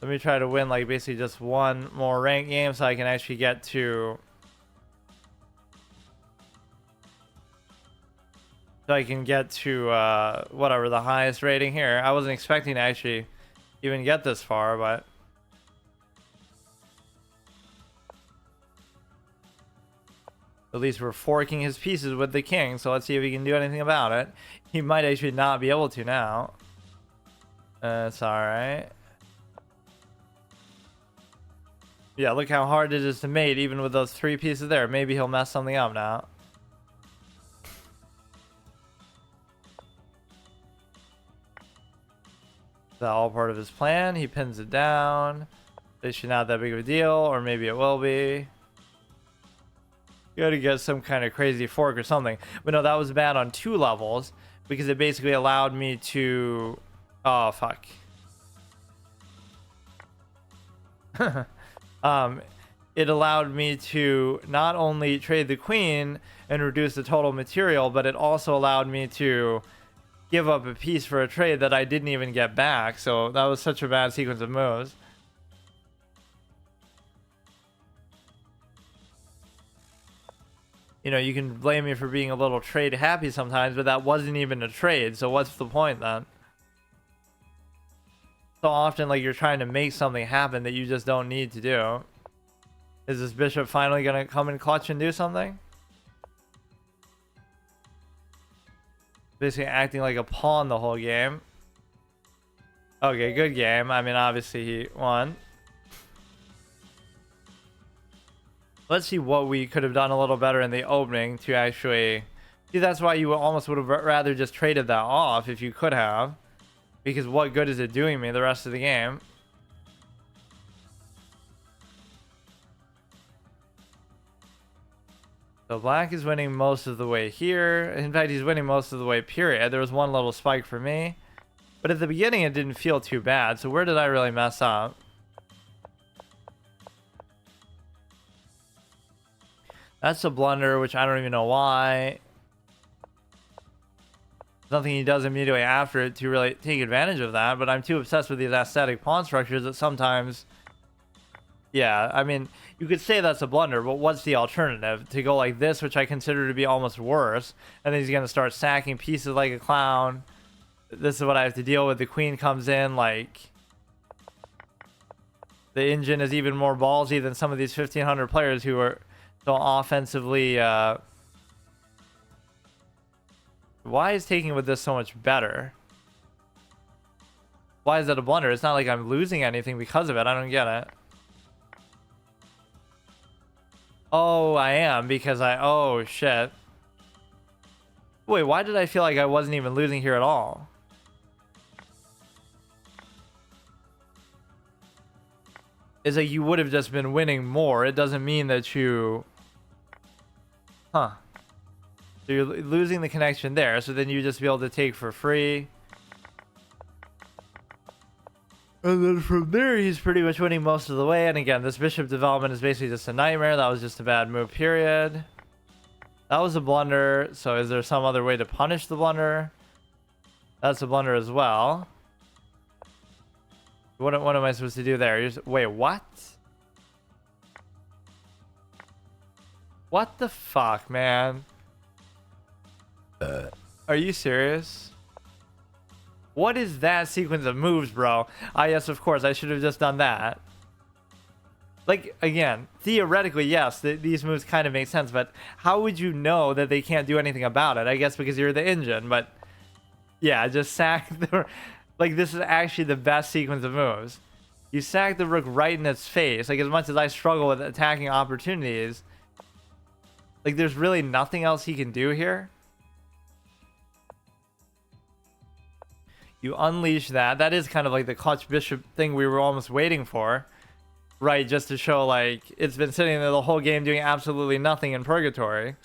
Let me try to win like basically just one more ranked game so I can actually get to... So I can get to whatever the highest rating here. I wasn't expecting to actually even get this far, but at least we're forking his pieces with the king. So let's see if he can do anything about it. He might actually not be able to now. It's all right. Yeah, look how hard it is to mate even with those three pieces there. Maybe he'll mess something up now. Is that all part of his plan? He pins it down. This should not that big of a deal, or maybe it will be. You gotta get some kind of crazy fork or something. But no, that was bad on 2 levels because it basically allowed me to... Oh, fuck. it allowed me to not only trade the queen and reduce the total material, but it also allowed me to give up a piece for a trade that I didn't even get back. So that was such a bad sequence of moves. You know, you can blame me for being a little trade happy sometimes, but that wasn't even a trade. So what's the point then? So often, like, you're trying to make something happen that you just don't need to do. Is this bishop finally gonna come in clutch and do something? Basically acting like a pawn the whole game. Okay, good game. I mean, obviously he won. Let's see what we could have done a little better in the opening to actually... See, that's why you almost would have rather just traded that off if you could have. Because what good is it doing me the rest of the game? So black is winning most of the way here. In fact, he's winning most of the way, period. There was one little spike for me. But at the beginning, it didn't feel too bad. So where did I really mess up? That's a blunder, which I don't even know why. Something he does immediately after it to really take advantage of that. But I'm too obsessed with these aesthetic pawn structures that sometimes... Yeah, I mean, you could say that's a blunder, but what's the alternative? To go like this, which I consider to be almost worse, and then he's going to start sacking pieces like a clown. This is what I have to deal with. The queen comes in, like... The engine is even more ballsy than some of these 1,500 players who are so offensively... Why is taking with this so much better? Why is that a blunder? It's not like I'm losing anything because of it. I don't get it. Oh, I am, because oh, shit. Wait, why did I feel like I wasn't even losing here at all? It's like you would have just been winning more. It doesn't mean that you... Huh. So you're losing the connection there, so then you just be able to take for free. And then from there, he's pretty much winning most of the way. And again, this bishop development is basically just a nightmare. That was just a bad move, period. That was a blunder. So is there some other way to punish the blunder? That's a blunder as well. What am I supposed to do there? Wait, what? What the fuck, man? Are you serious? What is that sequence of moves, bro? Ah, yes, of course. I should have just done that. Like, again, theoretically, yes, these moves kind of make sense, but how would you know that they can't do anything about it? I guess because you're the engine, but yeah, just sack the... Like, this is actually the best sequence of moves. You sack the rook right in its face. Like, as much as I struggle with attacking opportunities, like, there's really nothing else he can do here. You unleash that. That is kind of like the clutch bishop thing we were almost waiting for. Right, just to show, like, it's been sitting there the whole game doing absolutely nothing in purgatory.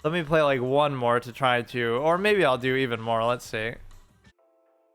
Let me play, like, one more to try to... Or maybe I'll do even more. Let's see.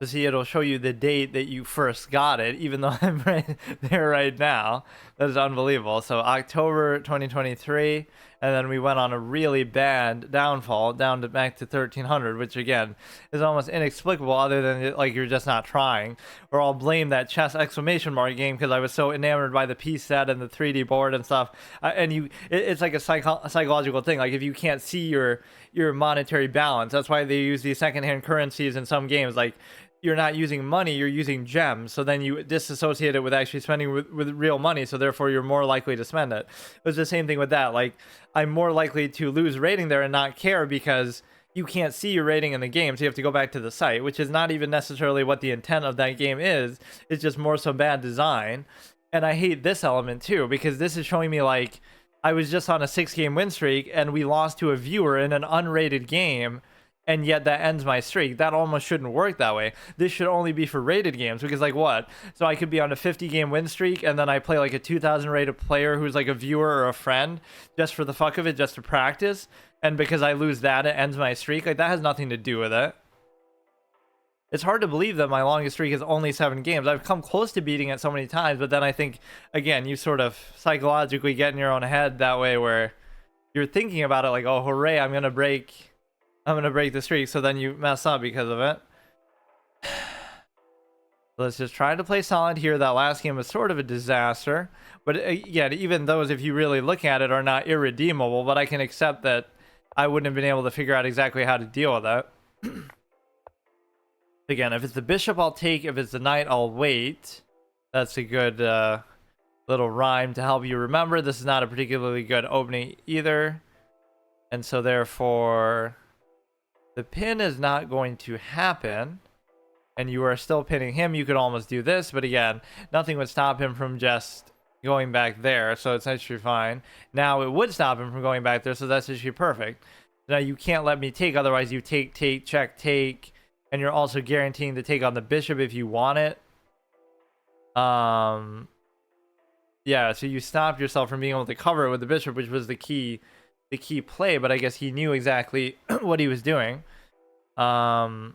To see, it'll show you the date that you first got it, even though I'm right there right now. That is unbelievable. So October 2023, and then we went on a really bad downfall down to back to 1300, which again is almost inexplicable, other than like you're just not trying. Or I'll blame that chess exclamation mark game because I was so enamored by the piece set and the 3D board and stuff. And it's like a psychological thing. Like if you can't see your monetary balance, that's why they use these secondhand currencies in some games. Like, you're not using money, you're using gems. So then you disassociate it with actually spending with real money. So therefore, you're more likely to spend it. It's the same thing with that. Like, I'm more likely to lose rating there and not care because you can't see your rating in the game. So you have to go back to the site, which is not even necessarily what the intent of that game is. It's just more so bad design. And I hate this element too, because this is showing me like I was just on a 6-game win streak and we lost to a viewer in an unrated game. And yet that ends my streak. That almost shouldn't work that way. This should only be for rated games, because like what? So I could be on a 50-game win streak and then I play like a 2000 rated player who's like a viewer or a friend just for the fuck of it, just to practice. And because I lose that, it ends my streak. Like, that has nothing to do with it. It's hard to believe that my longest streak is only 7 games. I've come close to beating it so many times, but then I think, again, you sort of psychologically get in your own head that way where you're thinking about it like, oh, hooray, I'm gonna break the streak, so then you mess up because of it. Let's just try to play solid here. That last game was sort of a disaster, but again, even those, if you really look at it, are not irredeemable, but I can accept that I wouldn't have been able to figure out exactly how to deal with that. Again, if it's the bishop, I'll take. If it's the knight, I'll wait. That's a good little rhyme to help you remember. This is not a particularly good opening either. And so therefore, the pin is not going to happen. And you are still pinning him. You could almost do this. But again, nothing would stop him from just going back there. So it's actually fine. Now it would stop him from going back there. So that's actually perfect. Now you can't let me take. Otherwise you take, check, take. And you're also guaranteeing to take on the bishop if you want it. Yeah, so you stopped yourself from being able to cover it with the bishop, which was the key play, but I guess he knew exactly what he was doing. So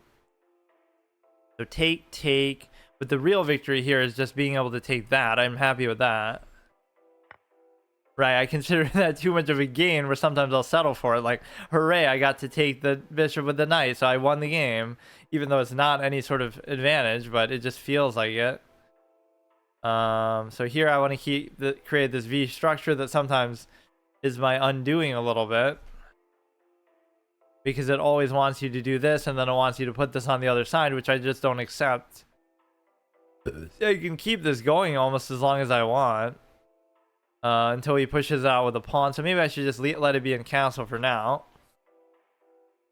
take, but the real victory here is just being able to take that. I'm happy with that. Right, I consider that too much of a gain where sometimes I'll settle for it. Like, hooray, I got to take the bishop with the knight, so I won the game. Even though it's not any sort of advantage, but it just feels like it. So here I want to create this V structure that sometimes is my undoing a little bit. Because it always wants you to do this, and then it wants you to put this on the other side, which I just don't accept. I can keep this going almost as long as I want. Until he pushes out with a pawn. So maybe I should just let it be in castle for now.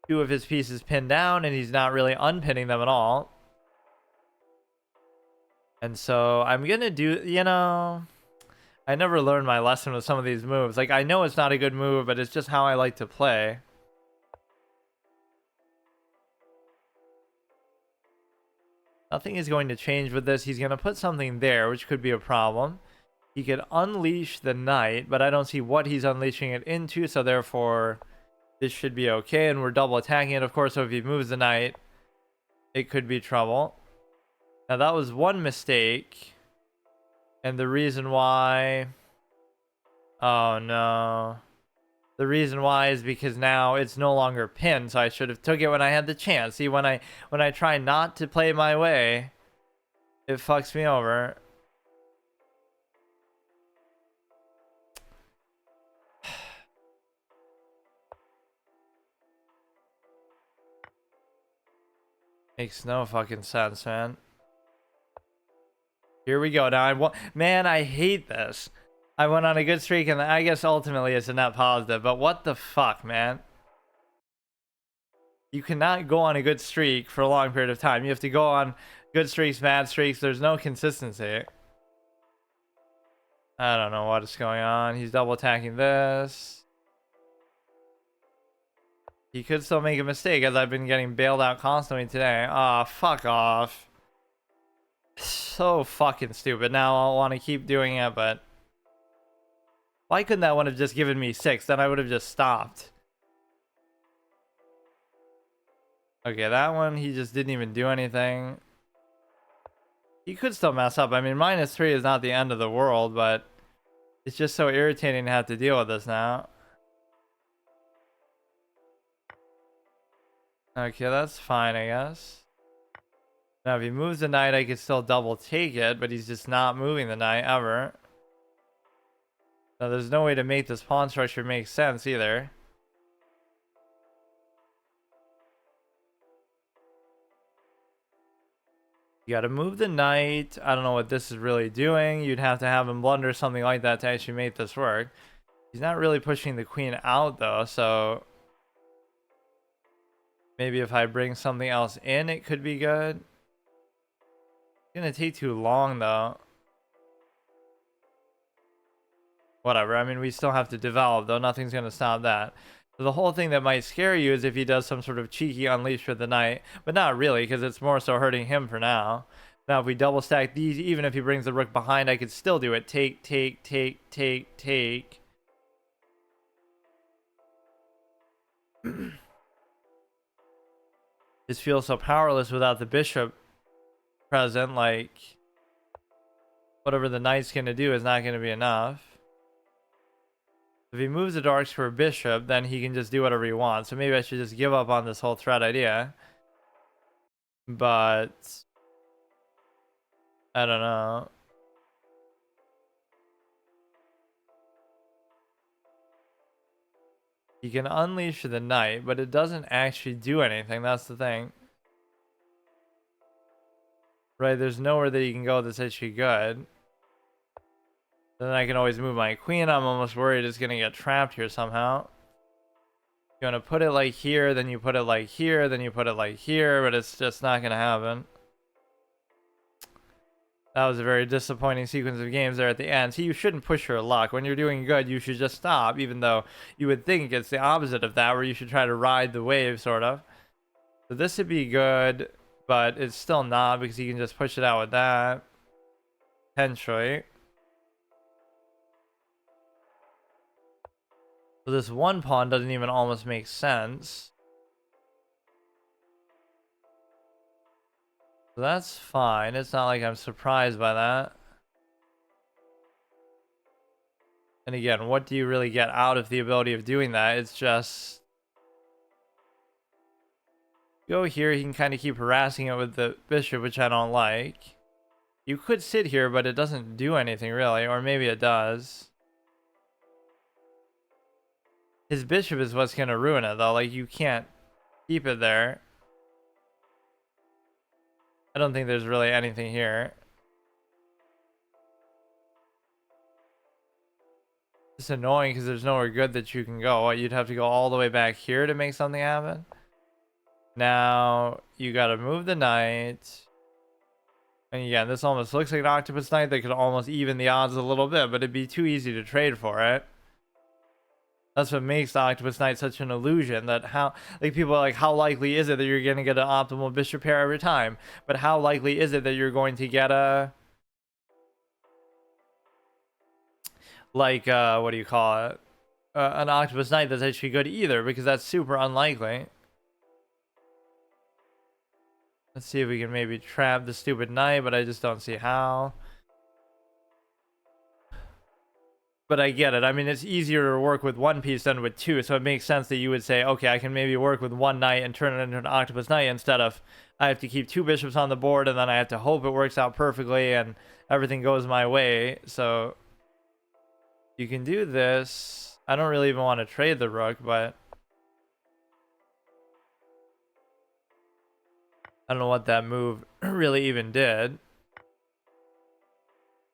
2 of his pieces pinned down, and he's not really unpinning them at all. And so I'm gonna do, you know, I never learned my lesson with some of these moves. Like, I know it's not a good move, but it's just how I like to play. Nothing is going to change with this. He's gonna put something there, which could be a problem. He could unleash the knight, but I don't see what he's unleashing it into, so therefore this should be okay, and we're double attacking it, of course, so if he moves the knight, it could be trouble. Now that was one mistake, and the reason why... Oh no. The reason why is because now it's no longer pinned, so I should have took it when I had the chance. See, when I try not to play my way, it fucks me over. Makes no fucking sense, man. Here we go. Now man, I hate this. I went on a good streak, and I guess ultimately it's a net positive, but what the fuck, man? You cannot go on a good streak for a long period of time. You have to go on good streaks, bad streaks. There's no consistency. I don't know what is going on. He's double attacking this. He could still make a mistake, as I've been getting bailed out constantly today. Aw, fuck off. So fucking stupid. Now I'll want to keep doing it, but... Why couldn't that one have just given me 6? Then I would have just stopped. Okay, that one, he just didn't even do anything. He could still mess up. I mean, -3 is not the end of the world, but... It's just so irritating to have to deal with this now. Okay, that's fine, I guess. Now, if he moves the knight, I could still double take it, but he's just not moving the knight ever. Now, there's no way to make this pawn structure make sense either. You gotta move the knight. I don't know what this is really doing. You'd have to have him blunder something like that to actually make this work. He's not really pushing the queen out, though, so... Maybe if I bring something else in, it could be good. It's gonna take too long, though. Whatever, I mean, we still have to develop, though. Nothing's gonna stop that. So the whole thing that might scare you is if he does some sort of cheeky unleash with the knight. But not really, because it's more so hurting him for now. Now, if we double stack these, even if he brings the rook behind, I could still do it. Take, take, take, take, take. just feels so powerless without the bishop present. Like, whatever the knight's going to do is not going to be enough. If he moves the darks for a bishop, then he can just do whatever he wants. So maybe I should just give up on this whole threat idea. But I don't know. You can unleash the knight, but it doesn't actually do anything. That's the thing. Right, there's nowhere that you can go that's actually good. Then I can always move my queen. I'm almost worried it's going to get trapped here somehow. You want to put it like here, then you put it like here, then you put it like here, but it's just not going to happen. That was a very disappointing sequence of games there at the end. See, you shouldn't push your luck. When you're doing good, you should just stop, even though you would think it's the opposite of that, where you should try to ride the wave, sort of. So this would be good, but it's still not, because you can just push it out with that. Potentially. So this one pawn doesn't even almost make sense. So that's fine. It's not like I'm surprised by that. And again, what do you really get out of the ability of doing that? It's just... Go here, he can kind of keep harassing it with the bishop, which I don't like. You could sit here, but it doesn't do anything really. Or maybe it does. His bishop is what's going to ruin it, though. Like, you can't keep it there. I don't think there's really anything here. It's annoying because there's nowhere good that you can go. What, you'd have to go all the way back here to make something happen? Now, you gotta move the knight. And again, this almost looks like an octopus knight that could almost even the odds a little bit, but it'd be too easy to trade for it. That's what makes the octopus knight such an illusion, that how, like, people are like, how likely is it that you're going to get an optimal bishop pair every time? But how likely is it that you're going to get a, like, what do you call it? An octopus knight that's actually good either, because that's super unlikely. Let's see if we can maybe trap the stupid knight, but I just don't see how. But I get it. I mean, it's easier to work with one piece than with two, so it makes sense that you would say, okay, I can maybe work with one knight and turn it into an octopus knight, instead of I have to keep two bishops on the board and then I have to hope it works out perfectly and everything goes my way. So you can do this. I don't really even want to trade the rook, but I don't know what that move really even did.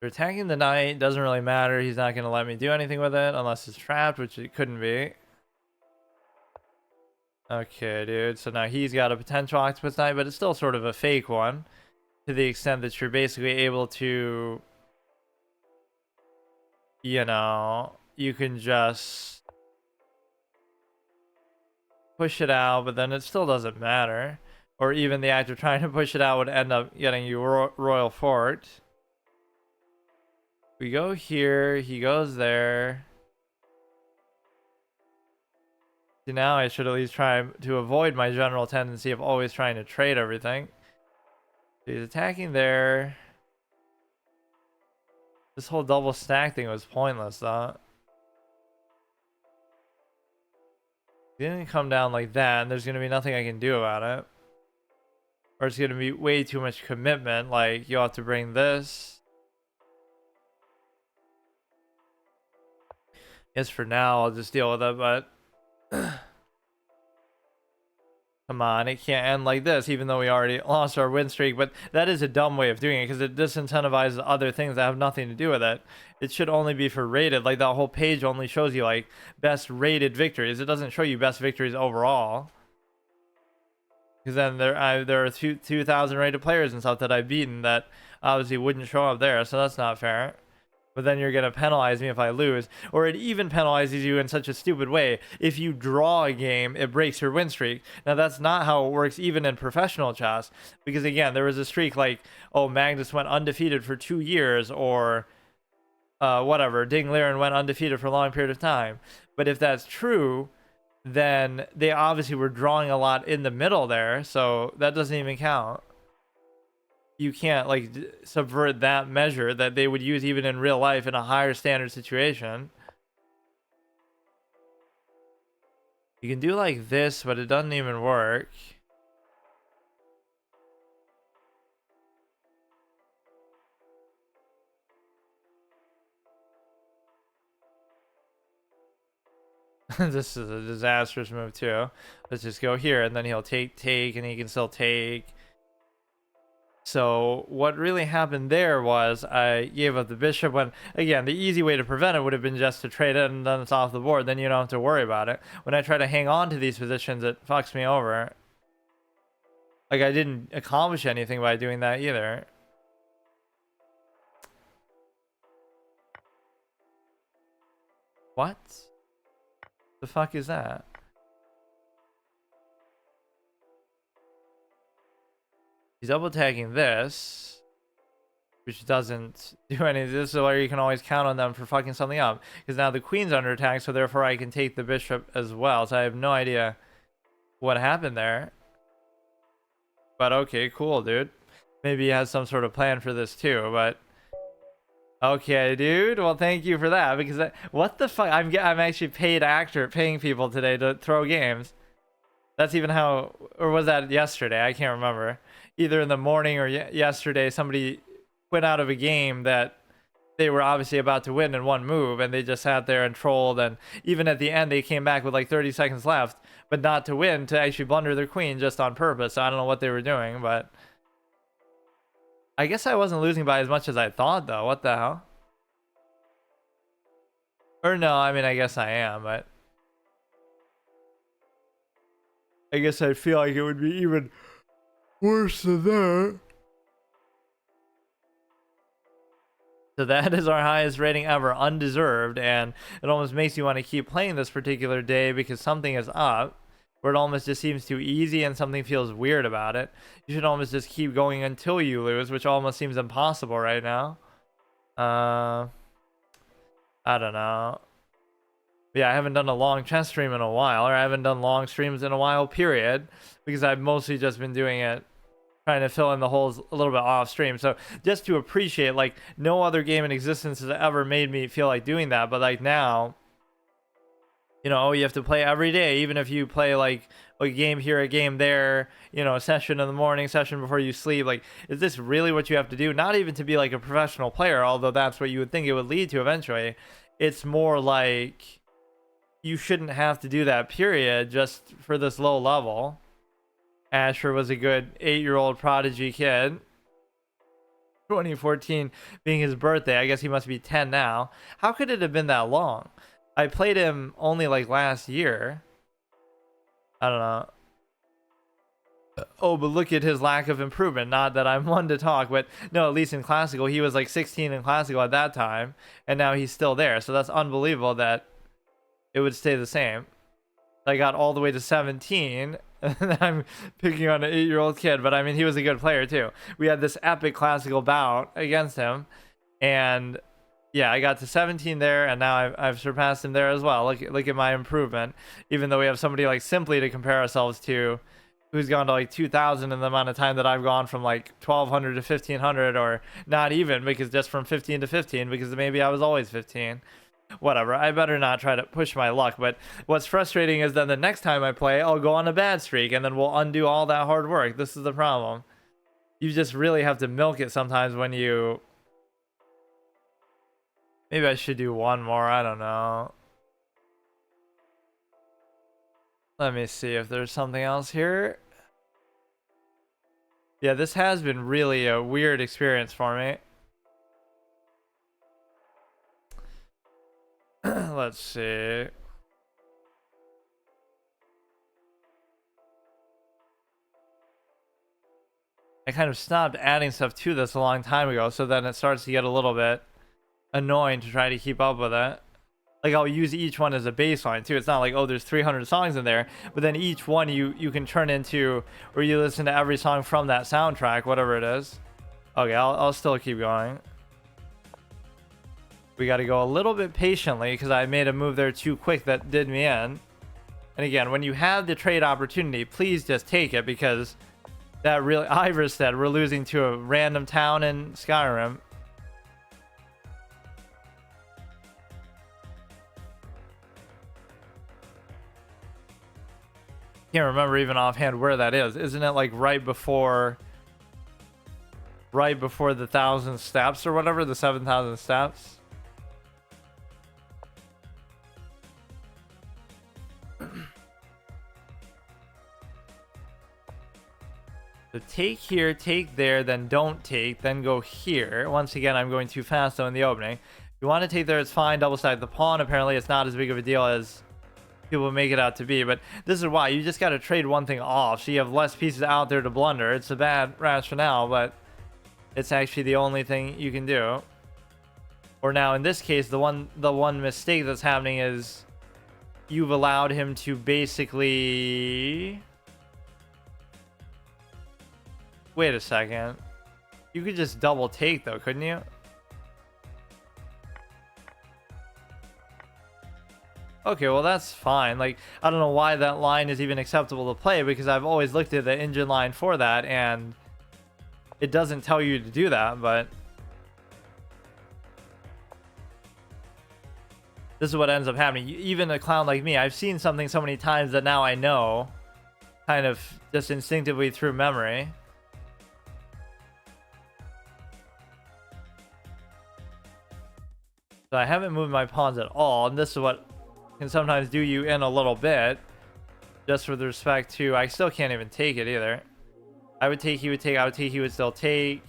They're attacking the knight, doesn't really matter. He's not going to let me do anything with it unless it's trapped, which it couldn't be. Okay, dude. So now he's got a potential octopus knight, but it's still sort of a fake one, to the extent that you're basically able to, you know, you can just push it out, but then it still doesn't matter. Or even the act of trying to push it out would end up getting you royal fort. We go here, he goes there. See, now I should at least try to avoid my general tendency of always trying to trade everything. He's attacking there. This whole double stack thing was pointless, though. He didn't come down like that, and there's going to be nothing I can do about it. Or it's going to be way too much commitment, like, you'll have to bring this. Guess for now I'll just deal with it, but come on, it can't end like this, even though we already lost our win streak. But that is a dumb way of doing it, because it disincentivizes other things that have nothing to do with it. It should only be for rated. Like, that whole page only shows you like best rated victories. It doesn't show you best victories overall, because then there are 2,000 rated players and stuff that I've beaten that obviously wouldn't show up there, so that's not fair. But then you're going to penalize me if I lose. Or it even penalizes you in such a stupid way. If you draw a game, it breaks your win streak. Now, that's not how it works even in professional chess. Because, again, there was a streak like, oh, Magnus went undefeated for 2 years. Or whatever, Ding Liren went undefeated for a long period of time. But if that's true, then they obviously were drawing a lot in the middle there, so that doesn't even count. You can't like subvert that measure that they would use even in real life in a higher standard situation. You can do like this, but it doesn't even work. This is a disastrous move too. Let's just go here, and then he'll take, and he can still take. So what really happened there was I gave up the bishop when, again, the easy way to prevent it would have been just to trade it and then it's off the board. Then you don't have to worry about it. When I try to hang on to these positions, it fucks me over. Like, I didn't accomplish anything by doing that either. What? The fuck is that? He's double tagging this, which doesn't do anything. This is where you can always count on them for fucking something up, because now the queen's under attack, so therefore I can take the bishop as well. So I have no idea what happened there. But okay, cool, dude. Maybe he has some sort of plan for this too, but okay, dude. Well, thank you for that, because what the fuck? I'm actually paid actor paying people today to throw games. That's even how, or was that yesterday? I can't remember. Either in the morning or yesterday, somebody went out of a game that they were obviously about to win in one move, and they just sat there and trolled, and even at the end they came back with like 30 seconds left, but not to win, to actually blunder their queen just on purpose. So I don't know what they were doing, but I guess I wasn't losing by as much as I thought, though. What the hell? Or no, I mean, I guess I am, but I guess I feel like it would be even worse than that. So that is our highest rating ever, undeserved, and it almost makes you want to keep playing this particular day because something is up, where it almost just seems too easy and something feels weird about it. You should almost just keep going until you lose, which almost seems impossible right now. I don't know. Yeah, I haven't done a long chess stream in a while, or I haven't done long streams in a while, period, because I've mostly just been doing it, trying to fill in the holes a little bit off stream. So just to appreciate, like, no other game in existence has ever made me feel like doing that, but like now, you know, you have to play every day, even if you play like a game here, a game there, you know, a session in the morning, session before you sleep. Like, is this really what you have to do? Not even to be like a professional player, although that's what you would think it would lead to eventually. It's more like you shouldn't have to do that, period, just for this low level. Asher was a good 8-year-old prodigy kid. 2014 being his birthday. I guess he must be 10 now. How could it have been that long? I played him only like last year. I don't know. Oh, but look at his lack of improvement. Not that I'm one to talk, but no, at least in classical, he was like 16 in classical at that time, and now he's still there. So that's unbelievable that it would stay the same. I got all the way to 17, and I'm picking on an 8-year-old kid, but I mean, he was a good player too. We had this epic classical bout against him, and yeah, I got to 17 there, and now I've surpassed him there as well. Look at my improvement, even though we have somebody like Simply to compare ourselves to, who's gone to like 2,000 in the amount of time that I've gone from like 1,200 to 1,500, or not even, because just from 15 to 15, because maybe I was always 15. Whatever, I better not try to push my luck. But what's frustrating is then the next time I play, I'll go on a bad streak, and then we'll undo all that hard work. This is the problem. You just really have to milk it sometimes when you... Maybe I should do one more, I don't know. Let me see if there's something else here. Yeah, this has been really a weird experience for me. Let's see. I kind of stopped adding stuff to this a long time ago, so then it starts to get a little bit annoying to try to keep up with it. Like, I'll use each one as a baseline too. It's not like, oh, there's 300 songs in there, but then each one you can turn into, or you listen to every song from that soundtrack, whatever it is. Okay, I'll still keep going. We got to go a little bit patiently because I made a move there too quick that did me in. And again, when you have the trade opportunity, please just take it, because that really, Ivor said, we're losing to a random town in Skyrim. Can't remember even offhand where that is. Isn't it like right before the 1,000 steps or whatever, the 7,000 steps? So take here, take there, then don't take, then go here. Once again, I'm going too fast though in the opening. If you want to take there, it's fine. Double stack the pawn. Apparently, it's not as big of a deal as people make it out to be. But this is why you just got to trade one thing off, so you have less pieces out there to blunder. It's a bad rationale, but it's actually the only thing you can do. Or now, in this case, the one mistake that's happening is you've allowed him to basically... Wait a second. You could just double take though, couldn't you? Okay, well that's fine. Like, I don't know why that line is even acceptable to play, because I've always looked at the engine line for that and it doesn't tell you to do that, but this is what ends up happening. Even a clown like me, I've seen something so many times that now I know, kind of just instinctively through memory. So I haven't moved my pawns at all, and this is what can sometimes do you in a little bit, just with respect to, I still can't even take it either. I would take, he would take, I would take, he would still take.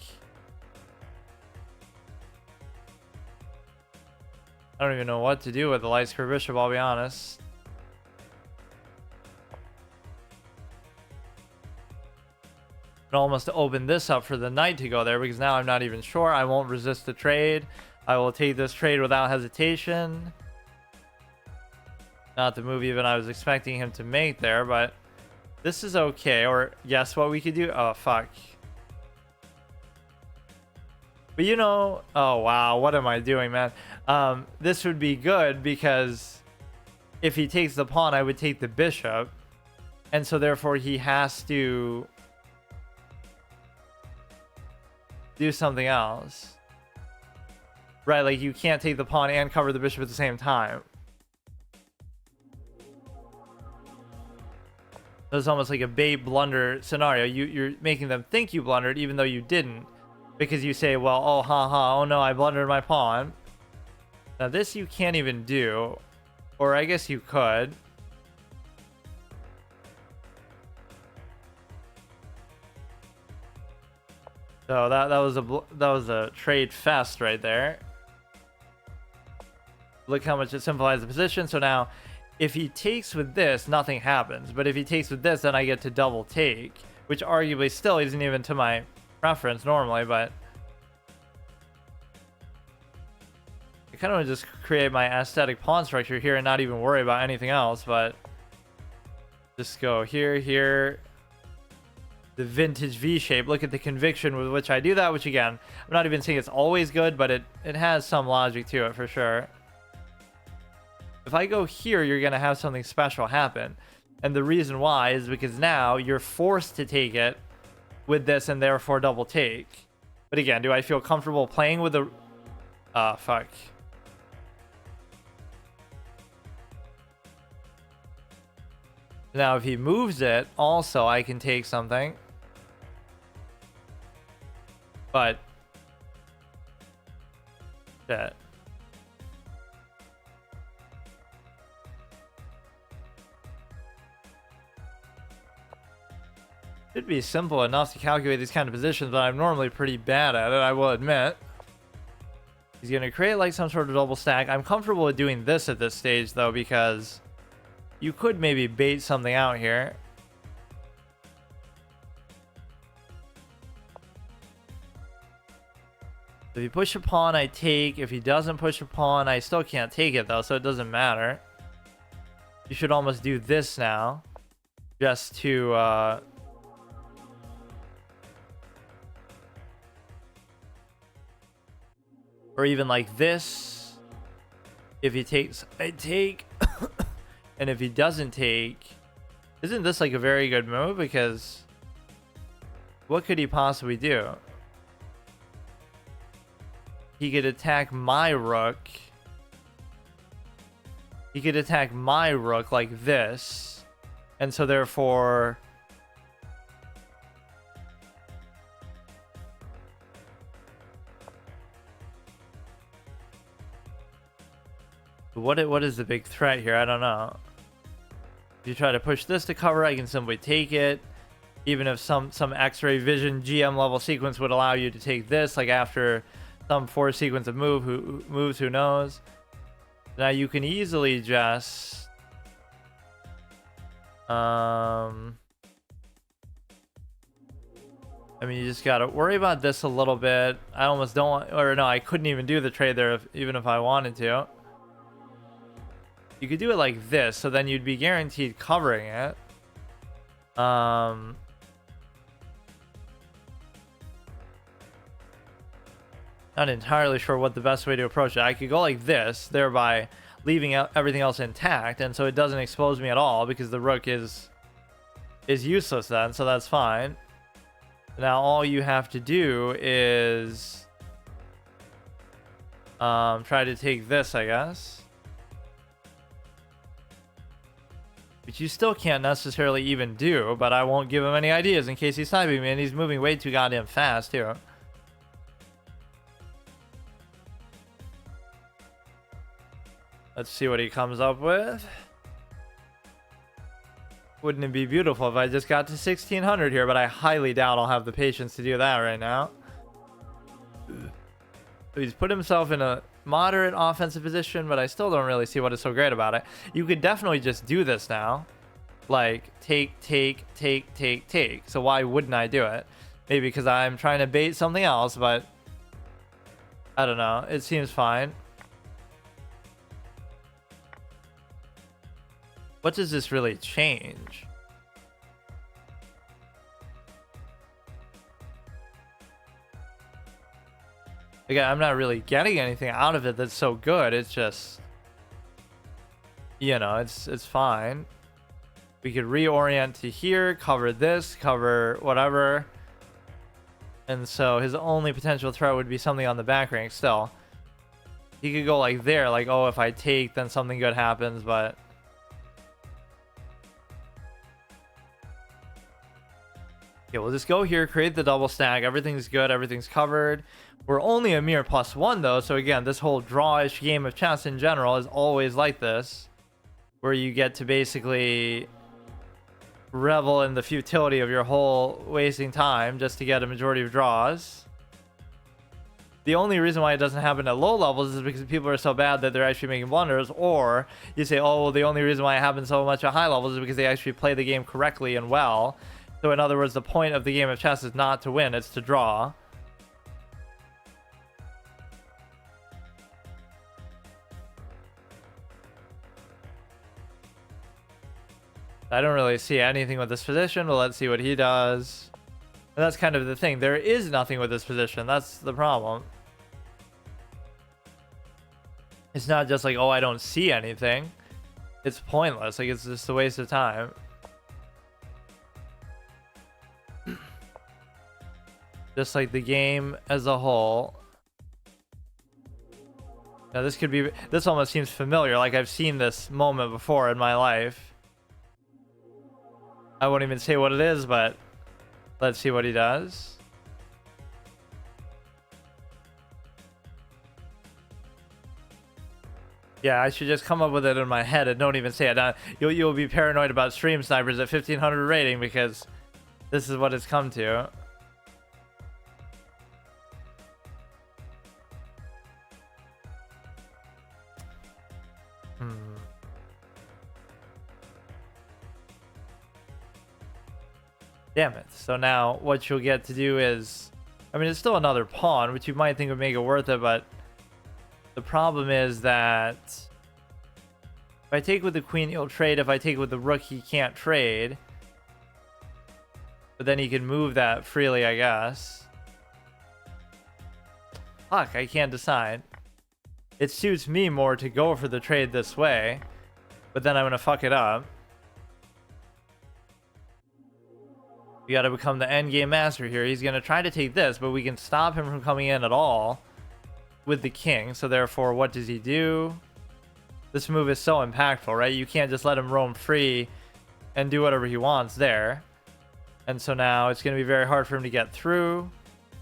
I don't even know what to do with the light square bishop, I'll be honest. I'd almost open this up for the knight to go there, because now I'm not even sure. I won't resist the trade. I will take this trade without hesitation. Not the move even I was expecting him to make there, but this is okay. Or guess what we could do? Oh, fuck. But you know, oh wow, what am I doing, man? This would be good, because if he takes the pawn, I would take the bishop. And so therefore he has to do something else. Right, like you can't take the pawn and cover the bishop at the same time. It's almost like a bait blunder scenario. You're making them think you blundered even though you didn't, because you say, well, oh haha, oh no, I blundered my pawn. Now this you can't even do, or I guess you could. So that was a trade fest right there. Look how much it simplifies the position. So now, if he takes with this, nothing happens. But if he takes with this, then I get to double take, which arguably still isn't even to my preference normally, but I kind of want to just create my aesthetic pawn structure here and not even worry about anything else, but just go here, here, the vintage V shape. Look at the conviction with which I do that, which again, I'm not even saying it's always good, but it has some logic to it for sure. If I go here, you're going to have something special happen. And the reason why is because now you're forced to take it with this and therefore double take. But again, do I feel comfortable playing with the... fuck. Now, if he moves it, also I can take something. But... shit. Should be simple enough to calculate these kind of positions, but I'm normally pretty bad at it, I will admit. He's going to create like some sort of double stack. I'm comfortable with doing this at this stage though, because you could maybe bait something out here. If he push a pawn, I take. If he doesn't push a pawn, I still can't take it though, so it doesn't matter. You should almost do this now, just to or even like this. If he takes, I take. And if he doesn't take, isn't this like a very good move? Because what could he possibly do? He could attack my rook. He could attack my rook like this. And so therefore... What is the big threat here? I don't know. If you try to push this to cover, I can simply take it. Even if some X-ray vision GM level sequence would allow you to take this, like after some force sequence of moves, who knows? Now you can easily just I mean, you just gotta worry about this a little bit. I almost don't want, or no, I couldn't even do the trade there even if I wanted to. You could do it like this, so then you'd be guaranteed covering it. Not entirely sure what the best way to approach it. I could go like this, thereby leaving everything else intact, and so it doesn't expose me at all because the rook is useless then, so that's fine. Now all you have to do is try to take this, I guess. Which you still can't necessarily even do, but I won't give him any ideas in case he's sniping me, and he's moving way too goddamn fast too. Let's see what he comes up with. Wouldn't it be beautiful if I just got to 1600 here, but I highly doubt I'll have the patience to do that right now. He's put himself in a moderate offensive position, but I still don't really see what is so great about it. You could definitely just do this now. Like, take. So why wouldn't I do it? Maybe because I'm trying to bait something else, but I don't know. It seems fine. What does this really change? Again, I'm not really getting anything out of it that's so good. It's just, you know, it's fine. We could reorient to here, cover this, cover whatever. And so his only potential threat would be something on the back rank still. He could go like there, like, oh, if I take, then something good happens, but... Okay, we'll just go here, create the double stack. Everything's good, everything's covered. We're only a mere +1 though, so again, this whole draw-ish game of chess in general is always like this, where you get to basically revel in the futility of your whole wasting time just to get a majority of draws. The only reason why it doesn't happen at low levels is because people are so bad that they're actually making blunders, or you say, oh, well, the only reason why it happens so much at high levels is because they actually play the game correctly and well. So in other words, the point of the game of chess is not to win, it's to draw. I don't really see anything with this position, but let's see what he does. And that's kind of the thing. There is nothing with this position. That's the problem. It's not just like, oh, I don't see anything. It's pointless. Like, it's just a waste of time. Just like the game as a whole. Now this could be, this almost seems familiar, like I've seen this moment before in my life. I won't even say what it is, but let's see what he does. Yeah, I should just come up with it in my head and don't even say it. Now, you'll be paranoid about stream snipers at 1500 rating because this is what it's come to. Damn it. So now what you'll get to do is, I mean, it's still another pawn, which you might think would make it worth it, but the problem is that if I take with the queen, he'll trade. If I take with the rook, he can't trade. But then he can move that freely, I guess. Fuck, I can't decide. It suits me more to go for the trade this way. but then I'm gonna fuck it up. We gotta become the endgame master here. He's gonna try to take this, but we can stop him from coming in at all with the king. So therefore, what does he do? This move is so impactful, right? You can't just let him roam free and do whatever he wants there. And so now it's gonna be very hard for him to get through.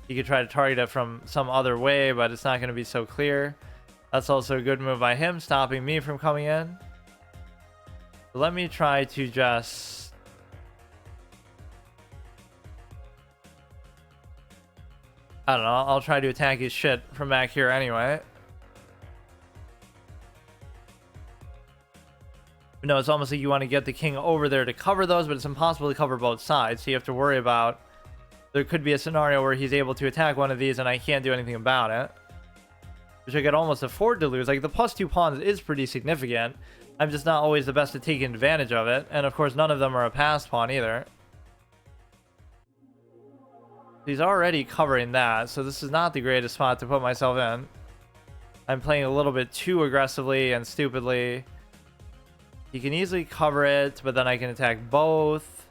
He could try to target it from some other way, but it's not gonna be so clear. That's also a good move by him, stopping me from coming in. So let me try to just... I don't know, I'll try to attack his shit from back here anyway. No, it's almost like you want to get the king over there to cover those, but it's impossible to cover both sides. So you have to worry about... There could be a scenario where he's able to attack one of these and I can't do anything about it. Which I could almost afford to lose. Like, the +2 pawns is pretty significant. I'm just not always the best at taking advantage of it. And of course, none of them are a passed pawn either. He's already covering that, so this is not the greatest spot to put myself in. I'm playing a little bit too aggressively and stupidly. He can easily cover it, but then I can attack both.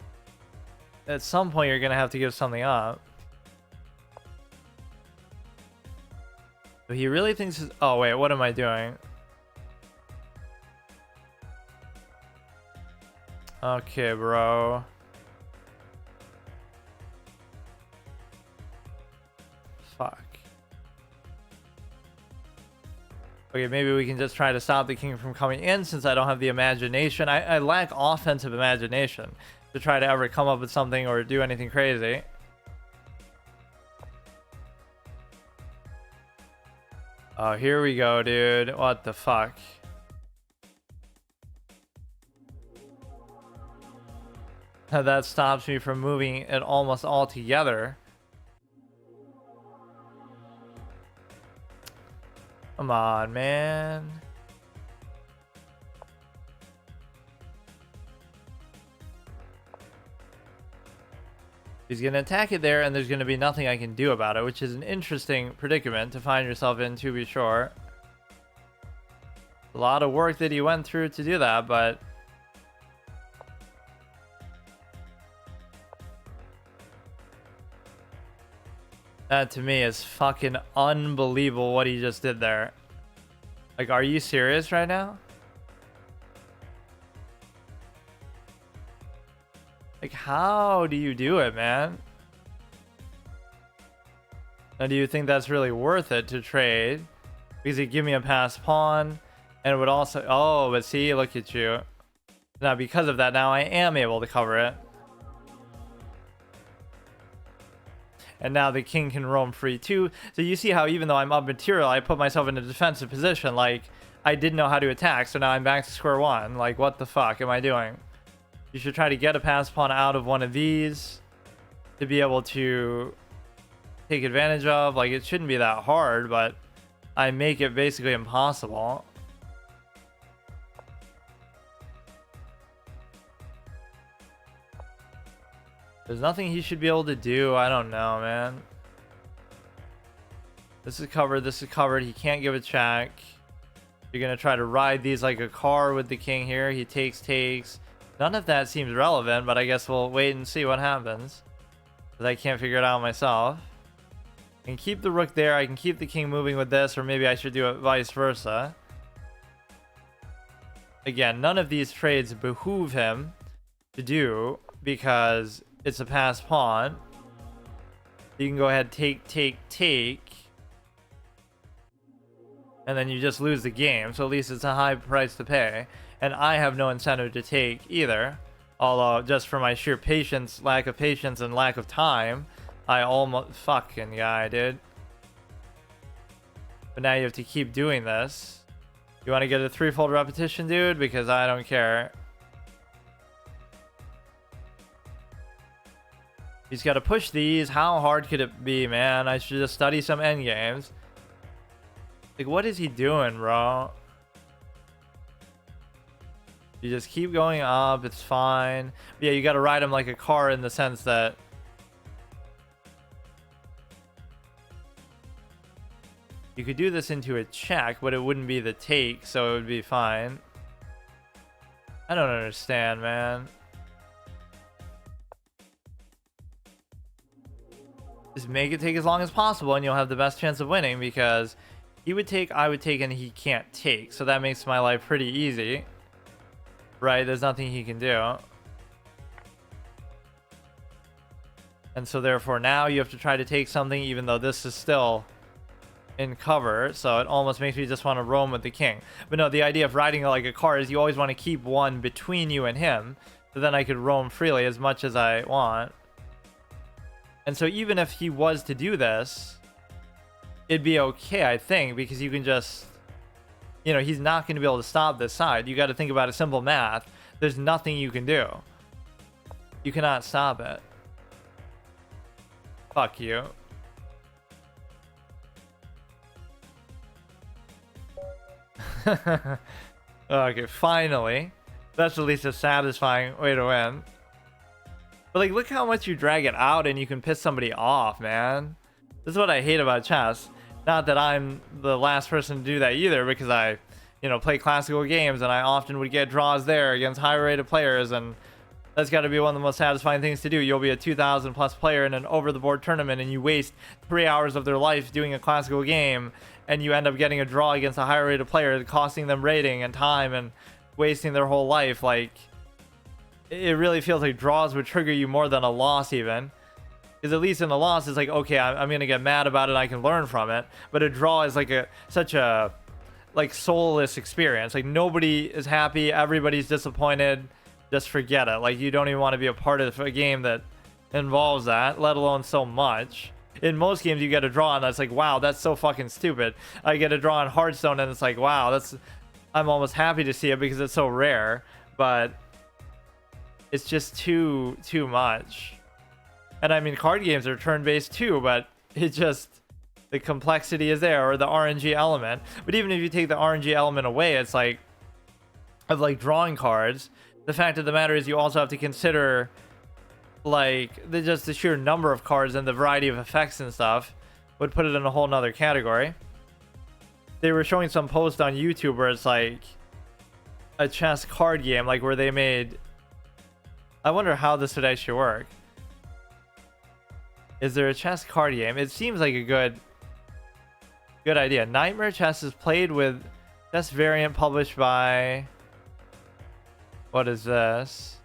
At some point, you're going to have to give something up. So he really thinks... Oh, wait, what am I doing? Okay, bro. Fuck. Okay, maybe we can just try to stop the king from coming in since I don't have the imagination. I lack offensive imagination to try to ever come up with something or do anything crazy. Oh, here we go, dude. What the fuck? That stops me from moving it almost all together. Come on, man. He's going to attack it there, and there's going to be nothing I can do about it, which is an interesting predicament to find yourself in, to be sure. A lot of work that he went through to do that, but... That to me is fucking unbelievable what he just did there. Like, are you serious right now? Like, how do you do it, man? Now, do you think that's really worth it to trade? Because he'd give me a passed pawn, and it would also... Oh, but see, look at you. Now, because of that, now I am able to cover it. And now the king can roam free too. So you see how even though I'm up material, I put myself in a defensive position. Like, I didn't know how to attack, so now I'm back to square one. Like, what the fuck am I doing? You should try to get a pass pawn out of one of these to be able to take advantage of. Like, it shouldn't be that hard, but I make it basically impossible. There's nothing he should be able to do. I don't know, man. This is covered. This is covered. He can't give a check. You're going to try to ride these like a car with the king here. He takes. None of that seems relevant, but I guess we'll wait and see what happens. Because I can't figure it out myself. I can keep the rook there. I can keep the king moving with this, or maybe I should do it vice versa. Again, none of these trades behoove him to do because... It's a passed pawn. You can go ahead, take. And then you just lose the game. So at least it's a high price to pay. And I have no incentive to take either. Although, just for my sheer patience, lack of patience, and lack of time, I almost... Fucking guy, dude. But now you have to keep doing this. You want to get a threefold repetition, dude? Because I don't care. He's got to push these. How hard could it be, man? I should just study some endgames. Like, what is he doing, bro? You just keep going up. It's fine. But yeah, you got to ride him like a car in the sense that... You could do this into a check, but it wouldn't be the take, so it would be fine. I don't understand, man. Just make it take as long as possible and you'll have the best chance of winning, because he would take, I would take, and he can't take. So that makes my life pretty easy. Right? There's nothing he can do. And so therefore now you have to try to take something, even though this is still in cover. So it almost makes me just want to roam with the king. But no, the idea of riding like a card is you always want to keep one between you and him. So then I could roam freely as much as I want. And so even if he was to do this, it'd be okay, I think, because you can just, you know, he's not going to be able to stop this side. You got to think about a simple math. There's nothing you can do. You cannot stop it. Fuck you. Okay, finally. That's at least a satisfying way to win. But like, look how much you drag it out and you can piss somebody off, man. This is what I hate about chess. Not that I'm the last person to do that either, because I, you know, play classical games and I often would get draws there against high rated players, and that's got to be one of the most satisfying things to do. You'll be a 2,000 plus player in an over the board tournament and you waste 3 hours of their life doing a classical game, and you end up getting a draw against a higher rated player, costing them rating and time and wasting their whole life. Like, it really feels like draws would trigger you more than a loss even. Because at least in a loss, it's like, okay, I'm going to get mad about it, I can learn from it. But a draw is like such a like soulless experience. Like, nobody is happy, everybody's disappointed. Just forget it. Like, you don't even want to be a part of a game that involves that, let alone so much. In most games you get a draw and that's like, wow, that's so fucking stupid. I get a draw in Hearthstone and it's like, wow, I'm almost happy to see it because it's so rare. But it's just too much. And I mean, card games are turn-based too, but it just, the complexity is there, or the RNG element. But even if you take the RNG element away, it's like, of like drawing cards, the fact of the matter is you also have to consider like just the sheer number of cards and the variety of effects and stuff would put it in a whole nother category. They were showing some post on YouTube where it's like a chess card game, like where they made, I wonder how this would actually work. Is there a chess card game? It seems like a good idea. Nightmare Chess is played with chess variant published by, what is this?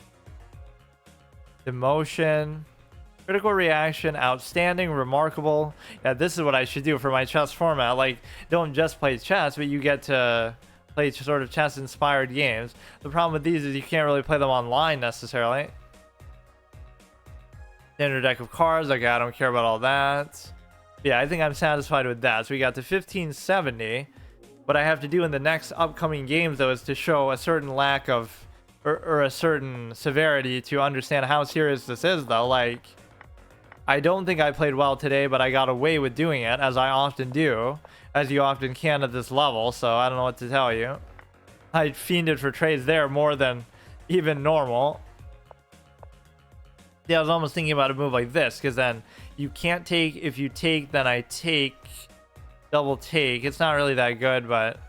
Emotion, critical reaction, outstanding, remarkable. Yeah, this is what I should do for my chess format. Like, don't just play chess, but you get to play sort of chess inspired games. The problem with these is you can't really play them online necessarily. Standard deck of cards, okay, I don't care about all that. Yeah, I think I'm satisfied with that. So we got to 1570. What I have to do in the next upcoming games, though, is to show a certain lack of, or a certain severity to understand how serious this is, though. Like, I don't think I played well today, but I got away with doing it, as I often do, as you often can at this level, so I don't know what to tell you. I fiended for trades there more than even normal. Yeah, I was almost thinking about a move like this, because then you can't take. If you take, then I take. Double take. It's not really that good, but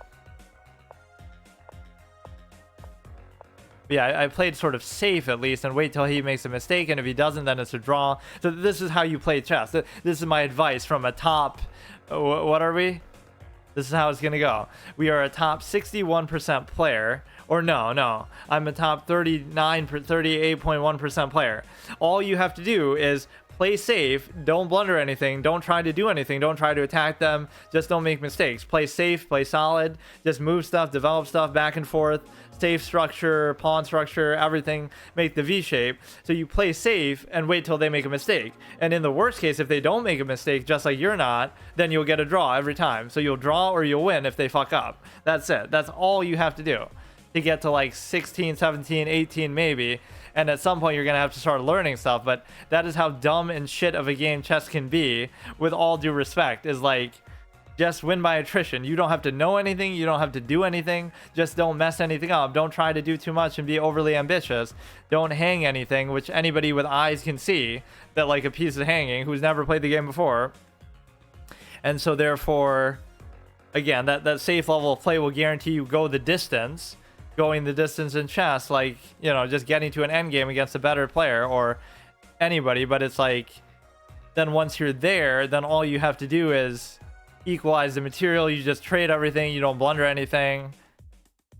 yeah, I played sort of safe at least, and wait till he makes a mistake, and if he doesn't, then it's a draw. So this is how you play chess. This is my advice from a top, what are we? This is how it's gonna go. We are a top 61% player, or no, I'm a top 38.1% player. All you have to do is play safe, don't blunder anything, don't try to do anything, don't try to attack them, just don't make mistakes. Play safe, play solid, just move stuff, develop stuff back and forth, safe structure, pawn structure, everything, make the V shape. So you play safe and wait till they make a mistake. And in the worst case, if they don't make a mistake, just like you're not, then you'll get a draw every time. So you'll draw or you'll win if they fuck up. That's it. That's all you have to do to get to like 16, 17, 18 maybe. And at some point you're going to have to start learning stuff. But that is how dumb and shit of a game chess can be, with all due respect, is like, just win by attrition. You don't have to know anything. You don't have to do anything. Just don't mess anything up. Don't try to do too much and be overly ambitious. Don't hang anything, which anybody with eyes can see that like a piece of hanging who's never played the game before. And so therefore, again, that safe level of play will guarantee you go the distance. going the distance in chess, like, just getting to an endgame against a better player or anybody. But it's like, then once you're there, then all you have to do is equalize the material. You just trade everything. You don't blunder anything.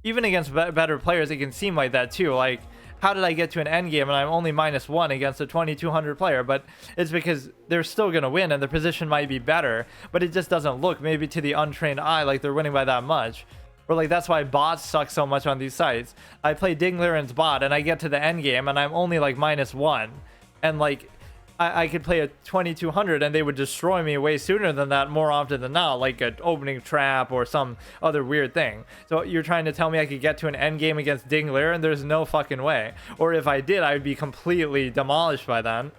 Even against better players, it can seem like that too. Like, how did I get to an endgame and I'm only -1 against a 2200 player? But it's because they're still going to win and the position might be better, but it just doesn't look, maybe to the untrained eye, like they're winning by that much. Or like, that's why bots suck so much on these sites. I play Dingliren's bot and I get to the endgame and I'm only like -1. And like, I could play a 2200 and they would destroy me way sooner than that more often than not, like an opening trap or some other weird thing. So you're trying to tell me I could get to an end game against Dingliren? There's no fucking way. Or if I did, I would be completely demolished by then.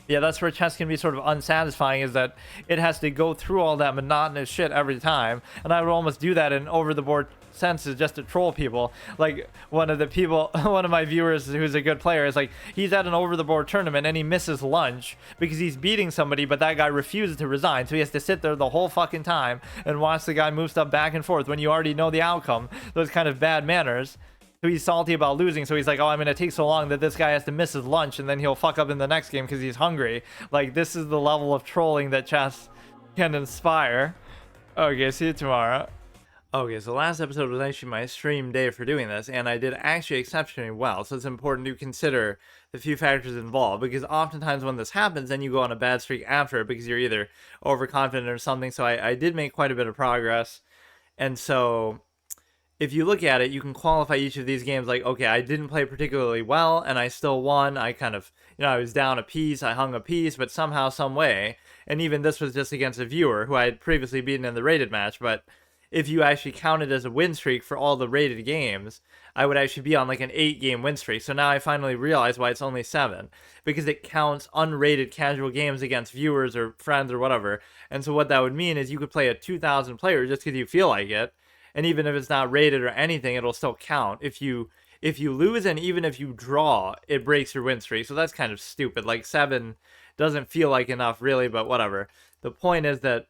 Yeah, that's where chess can be sort of unsatisfying, is that it has to go through all that monotonous shit every time. And I would almost do that in over-the-board senses just to troll people. Like, one of my viewers who's a good player is like, he's at an over-the-board tournament and he misses lunch because he's beating somebody, but that guy refuses to resign. So he has to sit there the whole fucking time and watch the guy move stuff back and forth when you already know the outcome. Those kind of bad manners. So he's salty about losing, so he's like, oh, I'm gonna take so long that this guy has to miss his lunch and then he'll fuck up in the next game because he's hungry. Like, this is the level of trolling that chess can inspire. Okay, see you tomorrow. Okay, so last episode was actually my stream day for doing this, and I did actually exceptionally well, so it's important to consider the few factors involved, because oftentimes when this happens, then you go on a bad streak after it because you're either overconfident or something. So I did make quite a bit of progress, and so if you look at it, you can qualify each of these games like, okay, I didn't play particularly well and I still won. I kind of, I was down a piece, I hung a piece, but somehow, some way, and even this was just against a viewer who I had previously beaten in the rated match. But if you actually count it as a win streak for all the rated games, I would actually be on like an 8-game win streak. So now I finally realize why it's only 7, because it counts unrated casual games against viewers or friends or whatever. And so what that would mean is you could play a 2,000 player just because you feel like it. And even if it's not rated or anything, it'll still count. If you lose and even if you draw, it breaks your win streak. So that's kind of stupid. Like, 7 doesn't feel like enough, really, but whatever. The point is that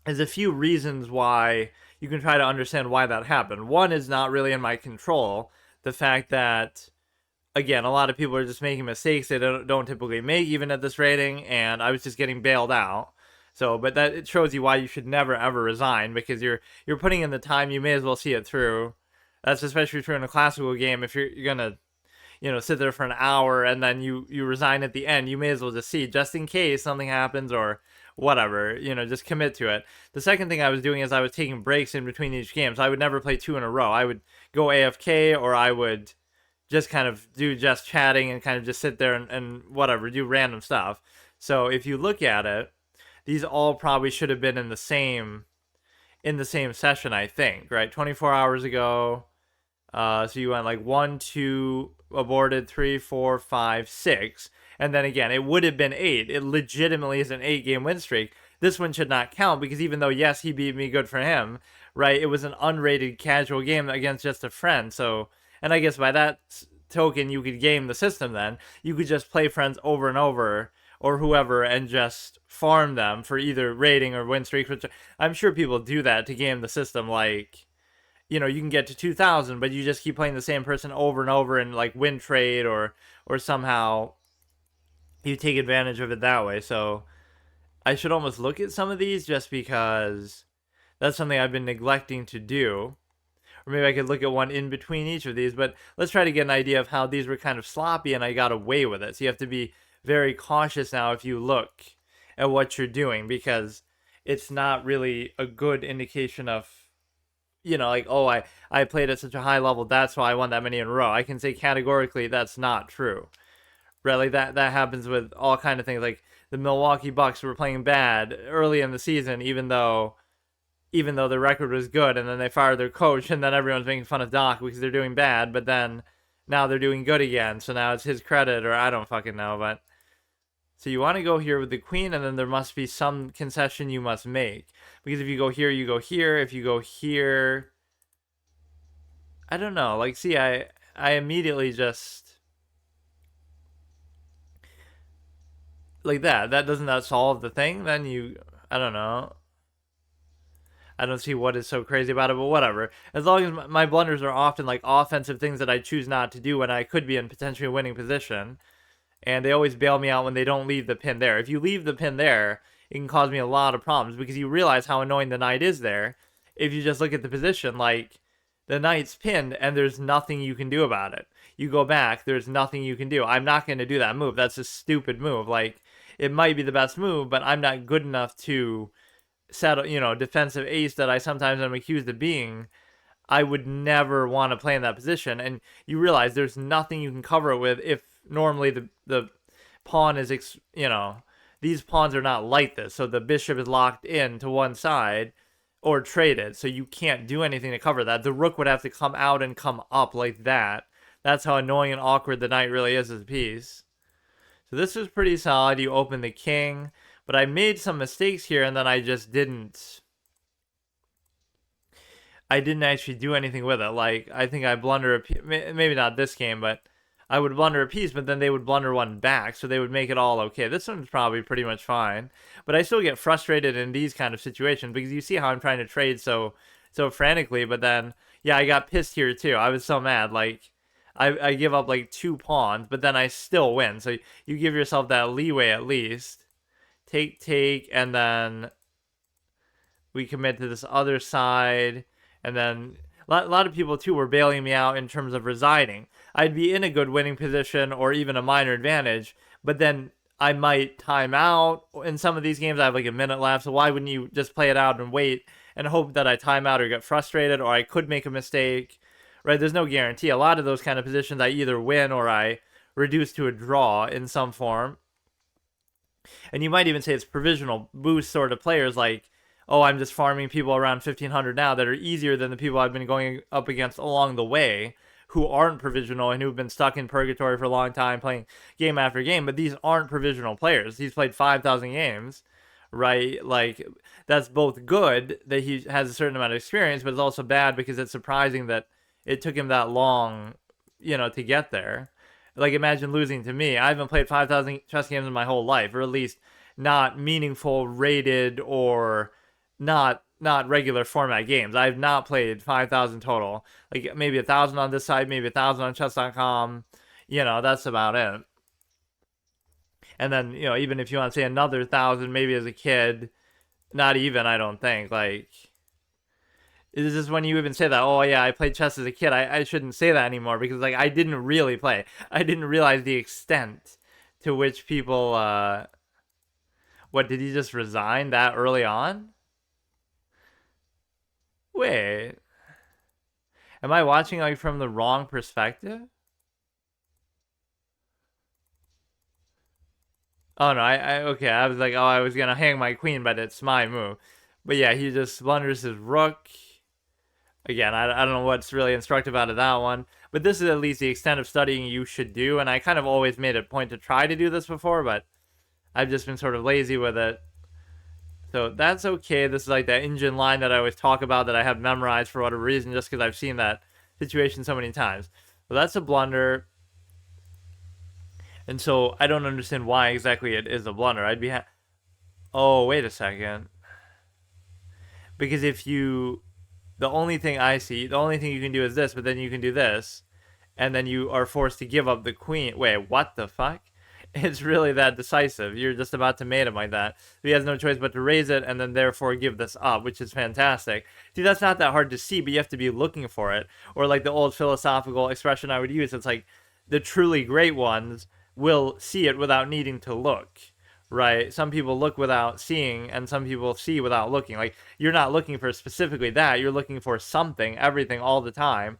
there's a few reasons why you can try to understand why that happened. One is not really in my control. The fact that, again, a lot of people are just making mistakes they don't typically make, even at this rating, and I was just getting bailed out. So, but that, it shows you why you should never ever resign, because you're putting in the time, you may as well see it through. That's especially true in a classical game. If you're gonna, sit there for an hour and then you resign at the end, you may as well just see, just in case something happens or whatever, just commit to it. The second thing I was doing is I was taking breaks in between each game. So I would never play 2 in a row. I would go AFK, or I would just kind of do just chatting and kind of just sit there and whatever, do random stuff. So if you look at it, these all probably should have been in the same session, I think, right? 24 hours ago. So you went like 1, 2, aborted, 3, 4, 5, 6. And then again, it would have been 8. It legitimately is an 8-game win streak. This one should not count because even though, yes, he beat me, good for him, right? It was an unrated casual game against just a friend. So, and I guess by that token, you could game the system then. You could just play friends over and over, or whoever, and just farm them for either rating or win streaks, which I'm sure people do that to game the system. Like, you can get to 2,000, but you just keep playing the same person over and over and like win trade, or somehow you take advantage of it that way. So I should almost look at some of these just because that's something I've been neglecting to do. Or maybe I could look at one in between each of these, but let's try to get an idea of how these were kind of sloppy and I got away with it. So you have to be very cautious now if you look at what you're doing, because it's not really a good indication of, like, oh, I played at such a high level, that's why I won that many in a row. I can say categorically that's not true. Really, that happens with all kind of things. Like the Milwaukee Bucks were playing bad early in the season, even though the record was good, and then they fired their coach, and then everyone's making fun of Doc because they're doing bad, but then now they're doing good again, so now it's his credit, or I don't fucking know. But so you want to go here with the queen, and then there must be some concession you must make, because if you go here, you go here. If you go here, I don't know. Like, see, I immediately just like that doesn't that solve the thing? Then I don't know. I don't see what is so crazy about it, but whatever. As long as my blunders are often like offensive things that I choose not to do when I could be in potentially winning position, and they always bail me out when they don't leave the pin there. If you leave the pin there, it can cause me a lot of problems because you realize how annoying the knight is there. If you just look at the position, like the knight's pinned and there's nothing you can do about it. You go back, there's nothing you can do. I'm not going to do that move. That's a stupid move. Like, it might be the best move, but I'm not good enough to settle, defensive ace that I sometimes am accused of being. I would never want to play in that position. And you realize there's nothing you can cover it with if normally the pawn is, these pawns are not like this. So the bishop is locked in to one side or traded. So you can't do anything to cover that. The rook would have to come out and come up like that. That's how annoying and awkward the knight really is as a piece. So this was pretty solid. You open the king. But I made some mistakes here and then I just didn't. I didn't actually do anything with it. Like, I think I blunder a piece. Maybe not this game, but I would blunder a piece, but then they would blunder one back, so they would make it all okay. This one's probably pretty much fine. But I still get frustrated in these kind of situations because you see how I'm trying to trade so frantically, but then, yeah, I got pissed here too. I was so mad. Like, I give up like 2 pawns, but then I still win. So you give yourself that leeway at least. Take, and then we commit to this other side, and then a lot of people too were bailing me out in terms of residing. I'd be in a good winning position or even a minor advantage, but then I might time out. In some of these games, I have like a minute left, so why wouldn't you just play it out and wait and hope that I time out or get frustrated or I could make a mistake, right? There's no guarantee. A lot of those kind of positions, I either win or I reduce to a draw in some form. And you might even say it's provisional boost sort of players like, oh, I'm just farming people around 1500 now that are easier than the people I've been going up against along the way who aren't provisional and who've been stuck in purgatory for a long time playing game after game. But these aren't provisional players. He's played 5,000 games, right? Like, that's both good that he has a certain amount of experience, but it's also bad because it's surprising that it took him that long, to get there. Like, imagine losing to me. I haven't played 5,000 chess games in my whole life, or at least not meaningful, rated, or not regular format games. I've not played 5,000 total. Like, maybe 1,000 on this side, maybe 1,000 on chess.com. That's about it. And then, even if you want to say another 1,000, maybe as a kid, not even, I don't think. Like, this is when you even say that, oh yeah, I played chess as a kid. I shouldn't say that anymore because, like, I didn't really play. I didn't realize the extent to which people, what, did he just resign that early on? Wait. Am I watching, like, from the wrong perspective? Oh no, okay, I was like, oh, I was gonna hang my queen, but it's my move. But yeah, he just blunders his rook. Again, I don't know what's really instructive out of that one, but this is at least the extent of studying you should do, and I kind of always made a point to try to do this before, but I've just been sort of lazy with it. So that's okay. This is like that engine line that I always talk about that I have memorized for whatever reason, just because I've seen that situation so many times. But that's a blunder. And so I don't understand why exactly it is a blunder. I'd be oh, wait a second. Because if you... The only thing I see, the only thing you can do is this, but then you can do this. And then you are forced to give up the queen. Wait, what the fuck? It's really that decisive. You're just about to mate him like that. He has no choice but to raise it and then therefore give this up, which is fantastic. See, that's not that hard to see, but you have to be looking for it. Or like the old philosophical expression I would use, it's like the truly great ones will see it without needing to look, right? Some people look without seeing, and some people see without looking. Like, you're not looking for specifically that. You're looking for something, everything, all the time.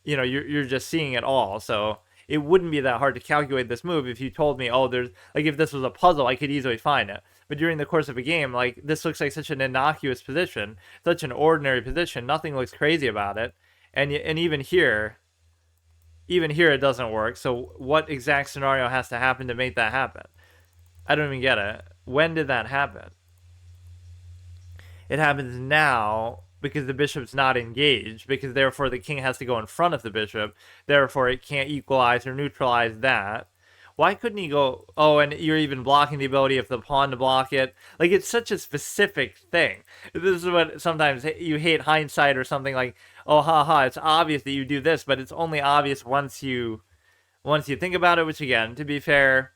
You're just seeing it all. So it wouldn't be that hard to calculate this move if you told me, oh, there's, like, if this was a puzzle, I could easily find it. But during the course of a game, like, this looks like such an innocuous position, such an ordinary position. Nothing looks crazy about it. And even here it doesn't work. So what exact scenario has to happen to make that happen? I don't even get it. When did that happen? It happens now because the bishop's not engaged, because therefore the king has to go in front of the bishop. Therefore it can't equalize or neutralize that. Why couldn't he go, oh, and you're even blocking the ability of the pawn to block it? Like, it's such a specific thing. This is what sometimes you hate hindsight or something like, oh, haha, it's obvious that you do this, but it's only obvious once you think about it, which again, to be fair,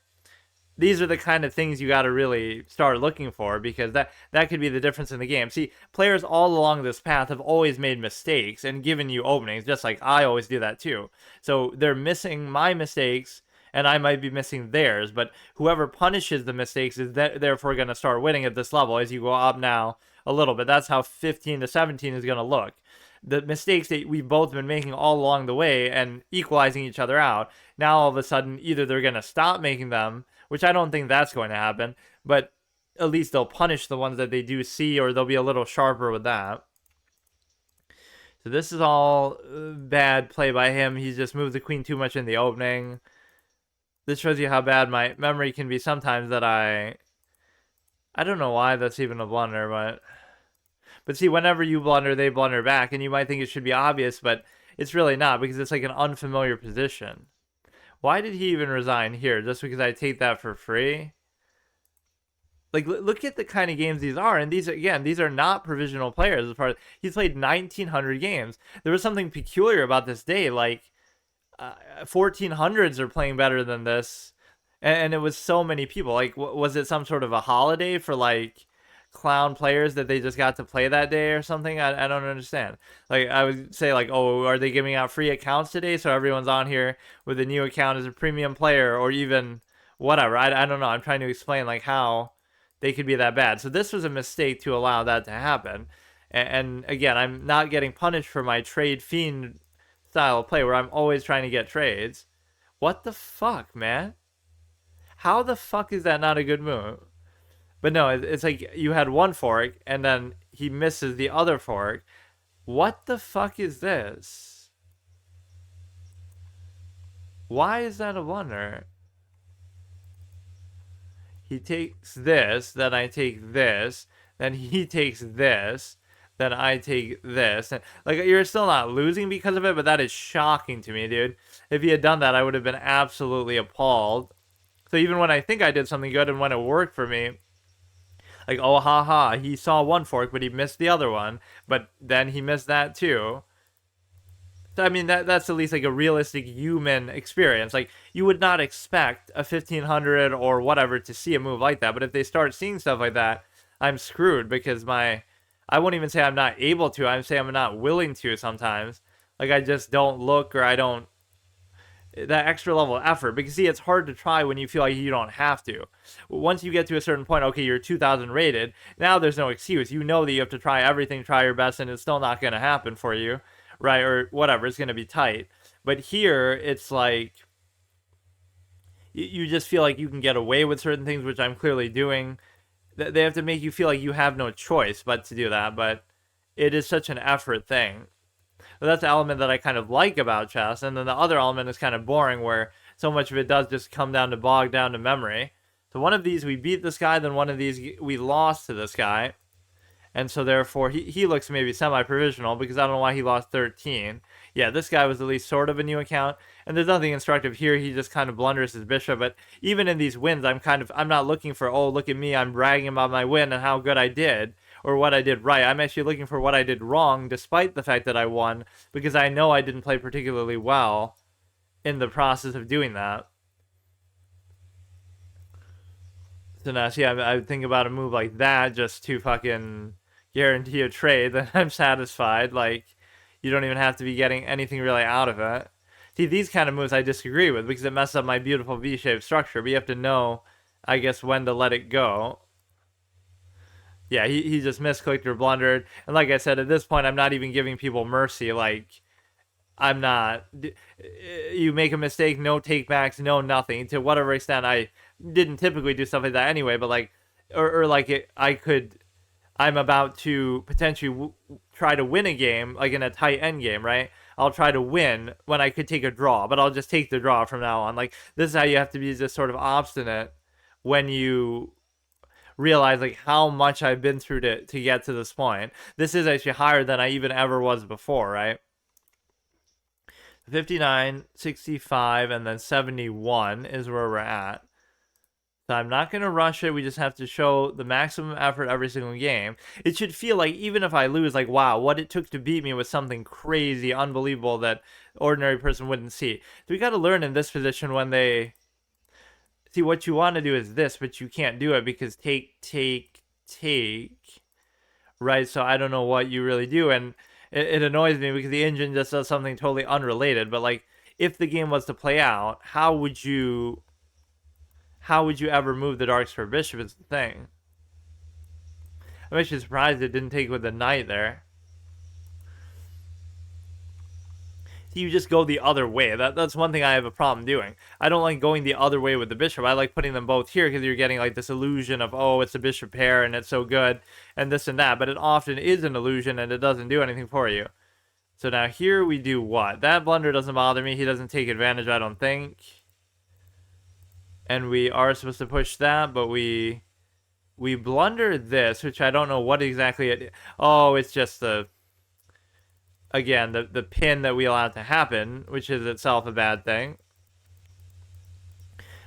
these are the kind of things you got to really start looking for, because that could be the difference in the game. See, players all along this path have always made mistakes and given you openings, just like I always do that too. So they're missing my mistakes, and I might be missing theirs, but whoever punishes the mistakes is therefore going to start winning at this level as you go up now a little bit. That's how 15 to 17 is going to look. The mistakes that we've both been making all along the way and equalizing each other out, now all of a sudden either they're going to stop making them, which I don't think that's going to happen, but at least they'll punish the ones that they do see, or they'll be a little sharper with that. So this is all bad play by him. He's just moved the queen too much in the opening. This shows you how bad my memory can be sometimes, that I don't know why that's even a blunder, but see, whenever you blunder, they blunder back, and you might think it should be obvious, but it's really not, because it's like an unfamiliar position. Why did he even resign here? Just because I take that for free? Like, look at the kind of games these are, and these, again, these are not provisional players. As far as he's played 1,900 games. There was something peculiar about this day, like 1400s are playing better than this, and it was so many people. Like, was it some sort of a holiday for like clown players that they just got to play that day or something? I don't understand. Like, I would say like, oh, are they giving out free accounts today, so everyone's on here with a new account as a premium player, or even whatever. I don't know. I'm trying to explain like how they could be that bad. So this was a mistake to allow that to happen. And again, I'm not getting punished for my trade fiend style of play where I'm always trying to get trades. What the fuck, man? How the fuck is that not a good move? But no, it's like you had one fork, and then he misses the other fork. What the fuck is this? Why is that a blunder? He takes this, then I take this, then he takes this, then I take this. And, like, you're still not losing because of it, but that is shocking to me, dude. If he had done that, I would have been absolutely appalled. So even when I think I did something good and when it worked for me, like, oh, haha, he saw one fork, but he missed the other one. But then he missed that too. So, I mean, that's at least like a realistic human experience. Like, you would not expect a 1500 or whatever to see a move like that. But if they start seeing stuff like that, I'm screwed, because I won't even say I'm not able to. I'm saying I'm not willing to sometimes. Like, I just don't look, or I don't, that extra level of effort, because see, it's hard to try when you feel like you don't have to. Once you get to a certain point, okay, you're 2000 rated, now there's no excuse. You know that you have to try everything, try your best, and it's still not going to happen for you, right? Or whatever, it's going to be tight. But here it's like you just feel like you can get away with certain things, which I'm clearly doing. They have to make you feel like you have no choice but to do that, but it is such an effort thing. But that's the element that I kind of like about chess. And then the other element is kind of boring, where so much of it does just come down to bog down to memory. So one of these we beat this guy, then one of these we lost to this guy. And so therefore he looks maybe semi-provisional, because I don't know why he lost 13. Yeah, this guy was at least sort of a new account. And there's nothing instructive here. He just kind of blunders his bishop. But even in these wins, I'm not looking for, oh, look at me, I'm bragging about my win and how good I did, or what I did right. I'm actually looking for what I did wrong, despite the fact that I won, because I know I didn't play particularly well in the process of doing that. So now, see, I think about a move like that just to fucking guarantee a trade, then I'm satisfied. Like, you don't even have to be getting anything really out of it. See, these kind of moves I disagree with, because it messes up my beautiful V-shaped structure, but you have to know, I guess, when to let it go. Yeah, he just misclicked or blundered. And like I said, at this point, I'm not even giving people mercy. Like, I'm not. You make a mistake, no takebacks, no nothing. To whatever extent, I didn't typically do stuff like that anyway, but like, or like I'm about to potentially try to win a game, like in a tight end game, right? I'll try to win when I could take a draw, but I'll just take the draw from now on. Like, this is how you have to be just sort of obstinate when you realize like how much I've been through to get to this point. This is actually higher than I even ever was before, right? 59, 65, and then 71 is where we're at. So I'm not going to rush it. We just have to show the maximum effort every single game. It should feel like even if I lose, like, wow, what it took to beat me was something crazy, unbelievable that ordinary person wouldn't see. So we got to learn in this position when they... See, what you want to do is this, but you can't do it because take. Right, so I don't know what you really do, and it annoys me because the engine just does something totally unrelated. But, like, if the game was to play out, how would you ever move the dark square bishop is the thing. I'm actually surprised it didn't take with the knight there. You just go the other way. That's one thing I have a problem doing. I don't like going the other way with the bishop. I like putting them both here because you're getting like this illusion of, oh, it's a bishop pair and it's so good and this and that. But it often is an illusion and it doesn't do anything for you. So now here we do what? That blunder doesn't bother me. He doesn't take advantage, I don't think. And we are supposed to push that, but we blunder this, which I don't know what exactly it is. Oh, it's just the... Again, the pin that we allowed to happen, which is itself a bad thing.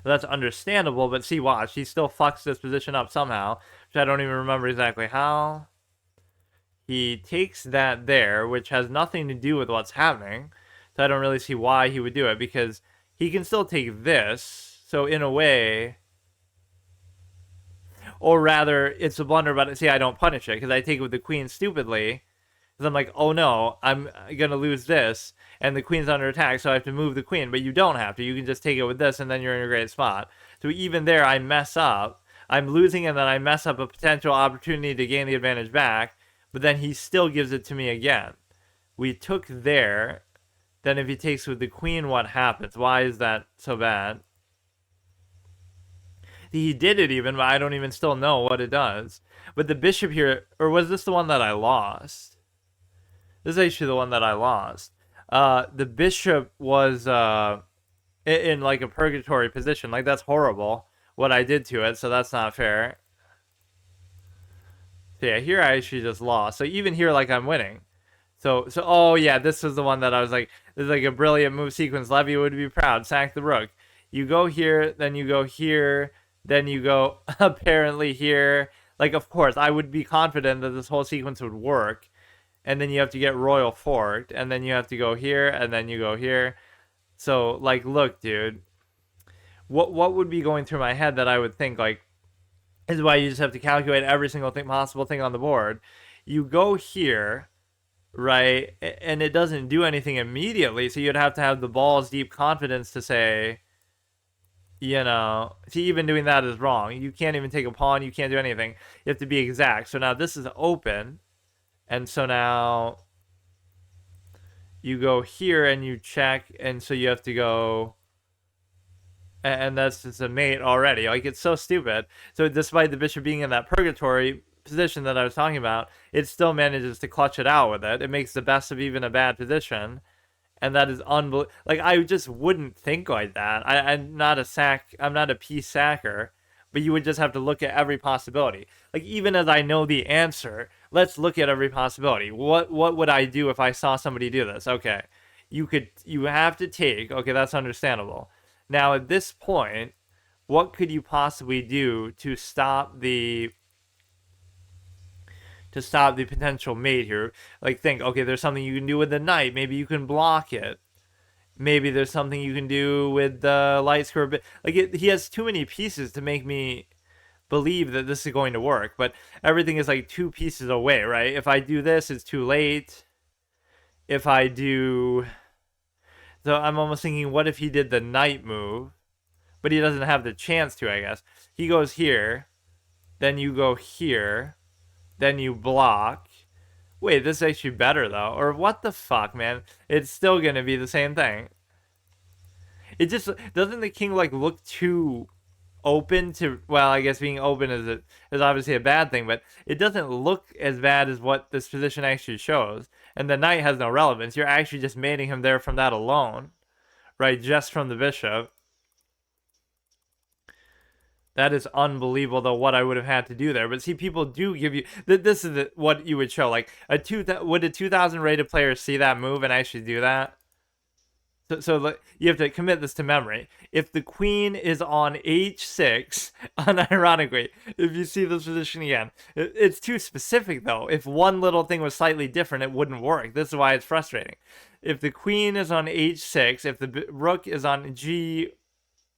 That's understandable, but see, watch. He still fucks this position up somehow, which I don't even remember exactly how. He takes that there, which has nothing to do with what's happening. So I don't really see why he would do it, because he can still take this. So in a way... Or rather, it's a blunder, but see, I don't punish it, because I take it with the queen stupidly. Because I'm like, oh no, I'm going to lose this, and the queen's under attack, so I have to move the queen. But you don't have to. You can just take it with this, and then you're in a great spot. So even there, I mess up. I'm losing, and then I mess up a potential opportunity to gain the advantage back, but then he still gives it to me again. We took there. Then if he takes with the queen, what happens? Why is that so bad? He did it even, but I don't even still know what it does. But the bishop here, or was this the one that I lost? This is actually the one that I lost. The bishop was in like a purgatory position. Like, that's horrible what I did to it, so that's not fair. So yeah, here I actually just lost. So even here, like, I'm winning. So oh yeah, this was the one that I was like, this is like a brilliant move sequence. Levy would be proud. Sack the rook. You go here, then you go here, then you go apparently here. Like, of course, I would be confident that this whole sequence would work. And then you have to get royal forked, and then you have to go here, and then you go here. So, like, look, dude. What would be going through my head that I would think, like, is why you just have to calculate every single thing, possible thing on the board. You go here, right, and it doesn't do anything immediately, so you'd have to have the balls deep confidence to say, you know, see, even doing that is wrong. You can't even take a pawn, you can't do anything. You have to be exact. So now this is open. And so now you go here and you check, and so you have to go, and that's just a mate already. Like, it's so stupid. So despite the bishop being in that purgatory position that I was talking about, it still manages to clutch it out with it. It makes the best of even a bad position, and that is unbelievable. Like, I just wouldn't think like that. I'm not a piece sacker. But you would just have to look at every possibility. Like, even as I know the answer, let's look at every possibility. What would I do if I saw somebody do this? Okay, you have to take. Okay, that's understandable. Now, at this point, what could you possibly do to stop the potential mate here? Like, think, okay, there's something you can do with the knight. Maybe you can block it. Maybe there's something you can do with the light square. Like, he has too many pieces to make me believe that this is going to work. But everything is like 2 pieces away, right? If I do this, it's too late. If I do... So I'm almost thinking, what if he did the knight move? But he doesn't have the chance to, I guess. He goes here. Then you go here. Then you block. Wait, this is actually better, though. Or what the fuck, man? It's still going to be the same thing. It just... Doesn't the king, like, look too open to... Well, I guess being open is obviously a bad thing, but it doesn't look as bad as what this position actually shows. And the knight has no relevance. You're actually just mating him there from that alone. Right? Just from the bishop. That is unbelievable, though, what I would have had to do there. But see, people do give you... This is what you would show. Like, would a 2,000 rated player see that move and actually do that? So you have to commit this to memory. If the queen is on h6, unironically, if you see this position again, it's too specific though. If one little thing was slightly different, it wouldn't work. This is why it's frustrating. If the queen is on h6, if the rook is on g,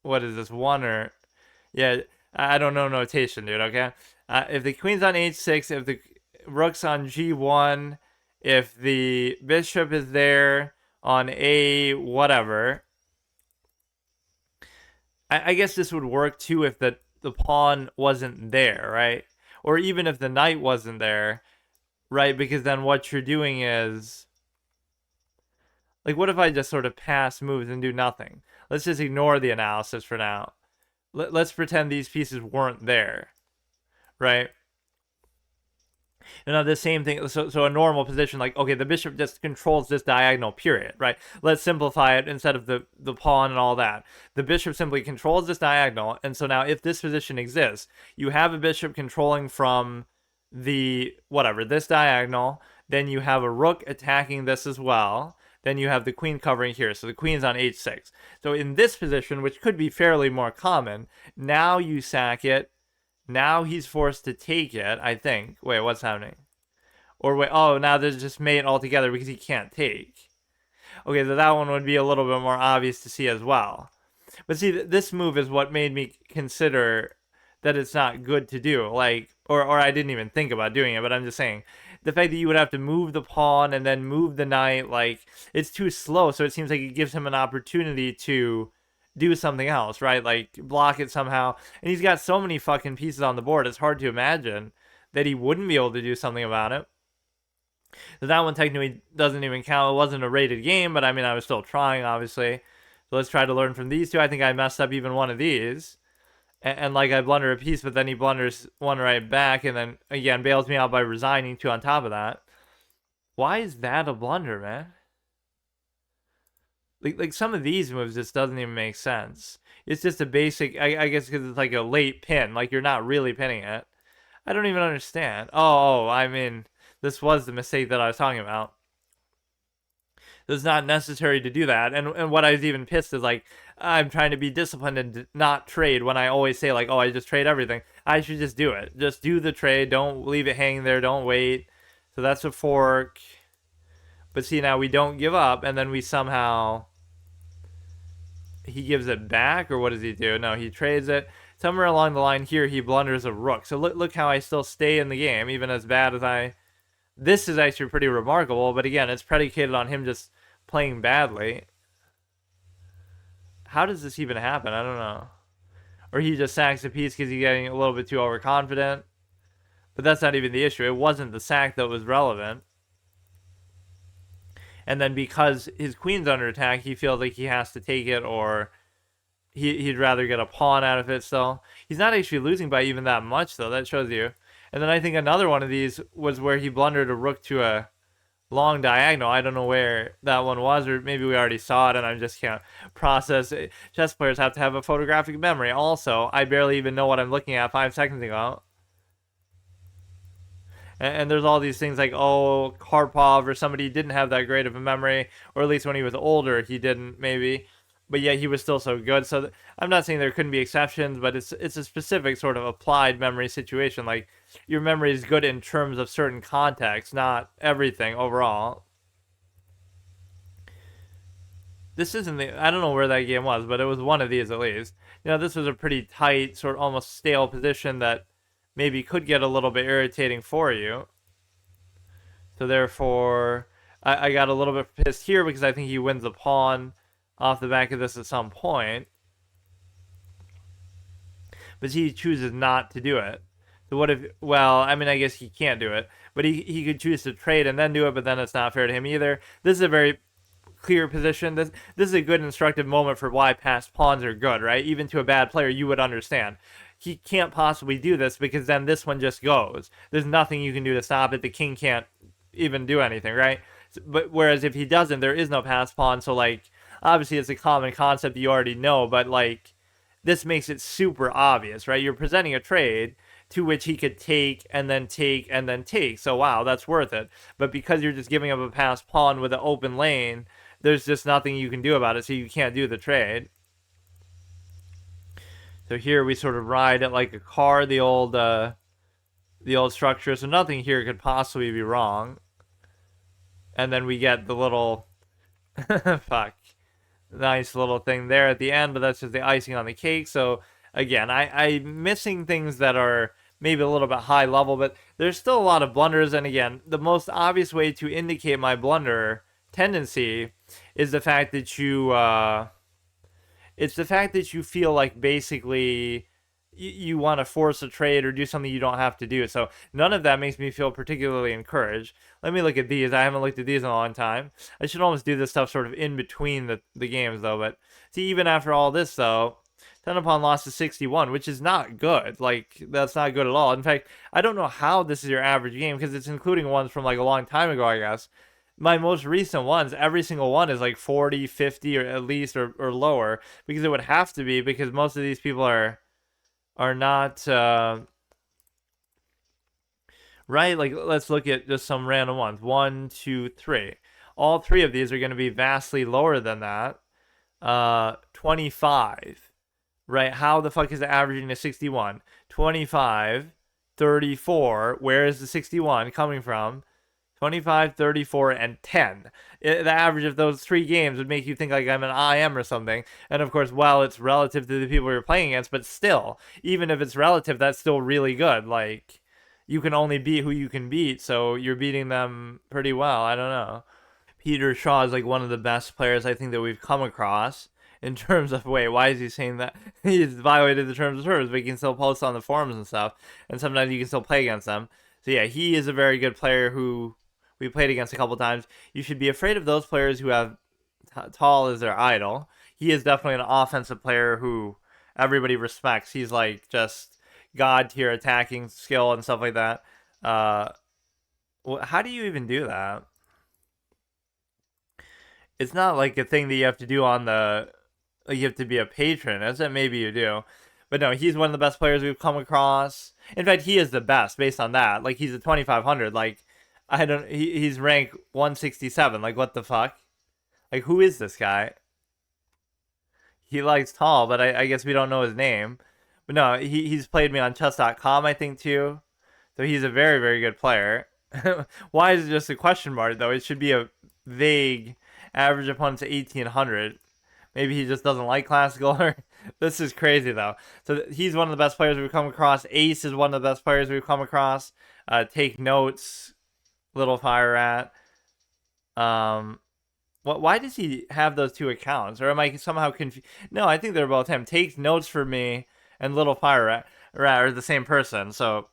what is this, 1 or, yeah, I don't know notation, dude, okay? If the queen's on h6, if the rook's on g1, if the bishop is there on a whatever, I guess this would work too if the pawn wasn't there, right? Or even if the knight wasn't there, right? Because then what you're doing is, like, what if I just sort of pass moves and do nothing? Let's just ignore the analysis for now. Let's pretend these pieces weren't there, right? And now the same thing, so a normal position, like, okay, the bishop just controls this diagonal, period, right? Let's simplify it instead of the pawn and all that. The bishop simply controls this diagonal, and so now if this position exists, you have a bishop controlling from the, whatever, this diagonal, then you have a rook attacking this as well, then you have the queen covering here, so the queen's on h6. So in this position, which could be fairly more common, now you sack it. Now he's forced to take it, I think. Wait, what's happening? Or wait, oh, now there's just mate altogether because he can't take. Okay, so that one would be a little bit more obvious to see as well. But see, this move is what made me consider that it's not good to do. Like, or I didn't even think about doing it, but I'm just saying. The fact that you would have to move the pawn and then move the knight, like, it's too slow, so it seems like it gives him an opportunity to do something else, right? Like, block it somehow. And he's got so many fucking pieces on the board, it's hard to imagine that he wouldn't be able to do something about it. So that one technically doesn't even count. It wasn't a rated game, but I mean, I was still trying, obviously. So let's try to learn from these two. I think I messed up even one of these. And like, I blunder a piece, but then he blunders one right back, and then, again, bails me out by resigning two on top of that. Why is that a blunder, man? Like some of these moves just doesn't even make sense. It's just a basic, I guess because it's like a late pin. Like, you're not really pinning it. I don't even understand. Oh, I mean, this was the mistake that I was talking about. It's not necessary to do that. And what I was even pissed is, like, I'm trying to be disciplined and not trade when I always say, like, oh, I just trade everything. I should just do it. Just do the trade. Don't leave it hanging there. Don't wait. So that's a fork. But see, now we don't give up, and then we somehow, he gives it back, or what does he do? No, he trades it. Somewhere along the line here, he blunders a rook. So look how I still stay in the game, even as bad as I... This is actually pretty remarkable, but again, it's predicated on him just playing badly. How does this even happen? I don't know. Or he just sacks a piece because he's getting a little bit too overconfident. But that's not even the issue. It wasn't the sack that was relevant. And then because his queen's under attack, he feels like he has to take it, or he'd rather get a pawn out of it. So he's not actually losing by even that much, though. That shows you. And then I think another one of these was where he blundered a rook to a long diagonal. I don't know where that one was, or maybe we already saw it and I just can't process it. Chess players have to have a photographic memory. Also, I barely even know what I'm looking at 5 seconds ago. And there's all these things like, oh, Karpov or somebody didn't have that great of a memory, or at least when he was older, he didn't, maybe. But yet he was still so good. So I'm not saying there couldn't be exceptions, but it's a specific sort of applied memory situation. Like, your memory is good in terms of certain contexts, not everything overall. This isn't the... I don't know where that game was, but it was one of these at least. You know, this was a pretty tight, sort of almost stale position that maybe could get a little bit irritating for you. So therefore, I got a little bit pissed here because I think he wins the pawn off the back of this at some point. But he chooses not to do it. So what if... Well, I mean, I guess he can't do it. But he could choose to trade and then do it, but then it's not fair to him either. This is a very clear position. This is a good instructive moment for why passed pawns are good, right? Even to a bad player, you would understand. He can't possibly do this because then this one just goes. There's nothing you can do to stop it. The king can't even do anything, right? But whereas if he doesn't, there is no passed pawn. So, like, obviously it's a common concept you already know, but, like, this makes it super obvious, right? You're presenting a trade to which he could take and then take and then take. So, wow, that's worth it. But because you're just giving up a passed pawn with an open lane, there's just nothing you can do about it, so you can't do the trade. So here we sort of ride it like a car, the old structure. So nothing here could possibly be wrong. And then we get the little fuck, nice little thing there at the end, but that's just the icing on the cake. So again, I'm missing things that are maybe a little bit high level, but there's still a lot of blunders. And again, the most obvious way to indicate my blunder tendency is the fact that you feel like basically you want to force a trade or do something you don't have to do. So none of that makes me feel particularly encouraged. Let me look at these. I haven't looked at these in a long time. I should almost do this stuff sort of in between the games, though. But see, even after all this, though, 10 upon loss to 61, which is not good. Like, that's not good at all. In fact, I don't know how this is your average game, because it's including ones from, like, a long time ago, I guess. My most recent ones, every single one is, like, 40, 50, or at least, or lower, because it would have to be, because most of these people are not, right? Like, let's look at just some random ones. 1, 2, 3. All three of these are going to be vastly lower than that. 25. Right? How the fuck is it averaging to 61? 25, 34. Where is the 61 coming from? 25, 34, and 10. The average of those three games would make you think like I'm an IM or something. And of course, well, it's relative to the people you're playing against, but still, even if it's relative, that's still really good. Like, you can only beat who you can beat, so you're beating them pretty well. I don't know. Peter Shaw is like one of the best players I think that we've come across in terms of, wait, why is he saying that? He's violated the terms of service, but he can still post on the forums and stuff, and sometimes you can still play against them. So yeah, he is a very good player who we played against a couple times. You should be afraid of those players who have Tall as their idol. He is definitely an offensive player who everybody respects. He's like just god tier attacking skill and stuff like that. How do you even do that? It's not like a thing that you have to do on the. Like, you have to be a patron, is it? Maybe you do. But no, he's one of the best players we've come across. In fact, he is the best based on that. Like, he's a 2500. Like, I don't. He's rank 167. Like, what the fuck? Like, who is this guy? He likes Tall, but I guess we don't know his name. But no, he's played me on chess.com, I think, too. So he's a very, very good player. Why is it just a question mark, though? It should be a vague average opponent to 1800. Maybe he just doesn't like classical. This is crazy, though. So he's one of the best players we've come across. Ace is one of the best players we've come across. Take notes, Little Fire Rat. Why does he have those two accounts? Or am I somehow confused? No, I think they're both him. Takes notes for me and Little Fire Rat are the same person. So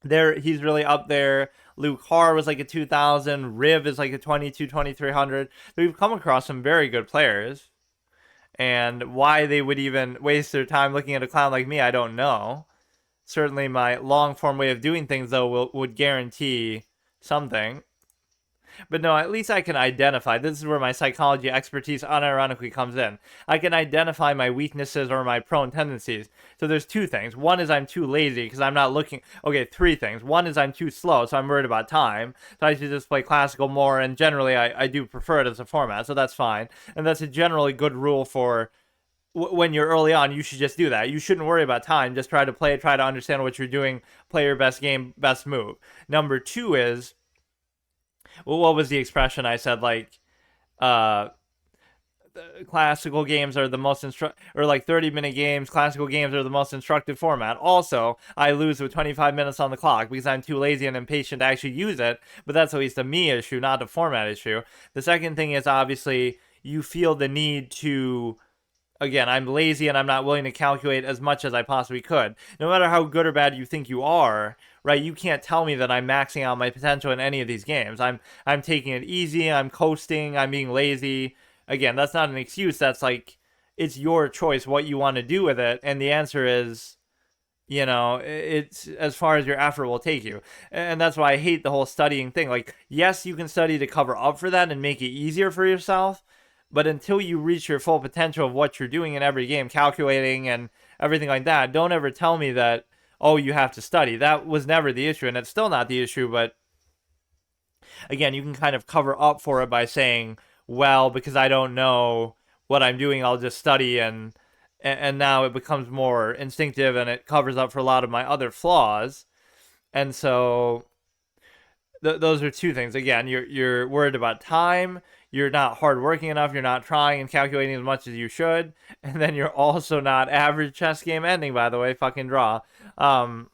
he's really up there. Luke Har was like a 2000. Riv is like a 22, 2300. We've come across some very good players. And why they would even waste their time looking at a clown like me, I don't know. Certainly my long-form way of doing things, though, would guarantee something. But no, at least I can identify. This is where my psychology expertise unironically comes in. I can identify my weaknesses or my prone tendencies. So there's two things. One is I'm too lazy because I'm not looking. Okay, three things. One is I'm too slow, so I'm worried about time. So I should just play classical more, and generally I do prefer it as a format, so that's fine. And that's a generally good rule for when you're early on. You should just do that. You shouldn't worry about time. Just try to play it, try to understand what you're doing, play your best game, best move. Number two is, well, what was the expression I said? Like, classical games are the most or like 30-minute games, classical games are the most instructive format. Also, I lose with 25 minutes on the clock because I'm too lazy and impatient to actually use it, but that's at least a me issue, not a format issue. The second thing is, obviously, you feel the need to, again, I'm lazy and I'm not willing to calculate as much as I possibly could. No matter how good or bad you think you are, right, you can't tell me that I'm maxing out my potential in any of these games. I'm taking it easy, I'm coasting, I'm being lazy. Again, that's not an excuse. That's like, it's your choice what you want to do with it. And the answer is, it's as far as your effort will take you. And that's why I hate the whole studying thing. Like, yes, you can study to cover up for that and make it easier for yourself. But until you reach your full potential of what you're doing in every game, calculating and everything like that, don't ever tell me that, oh, you have to study. That was never the issue, and it's still not the issue, but again, you can kind of cover up for it by saying, well because I don't know what I'm doing. I'll just study and now it becomes more instinctive and it covers up for a lot of my other flaws. And so those are two things. Again, you're worried about time. You're not hardworking enough. You're not trying and calculating as much as you should, and then you're also not average chess game ending. By the way, fucking draw. Um,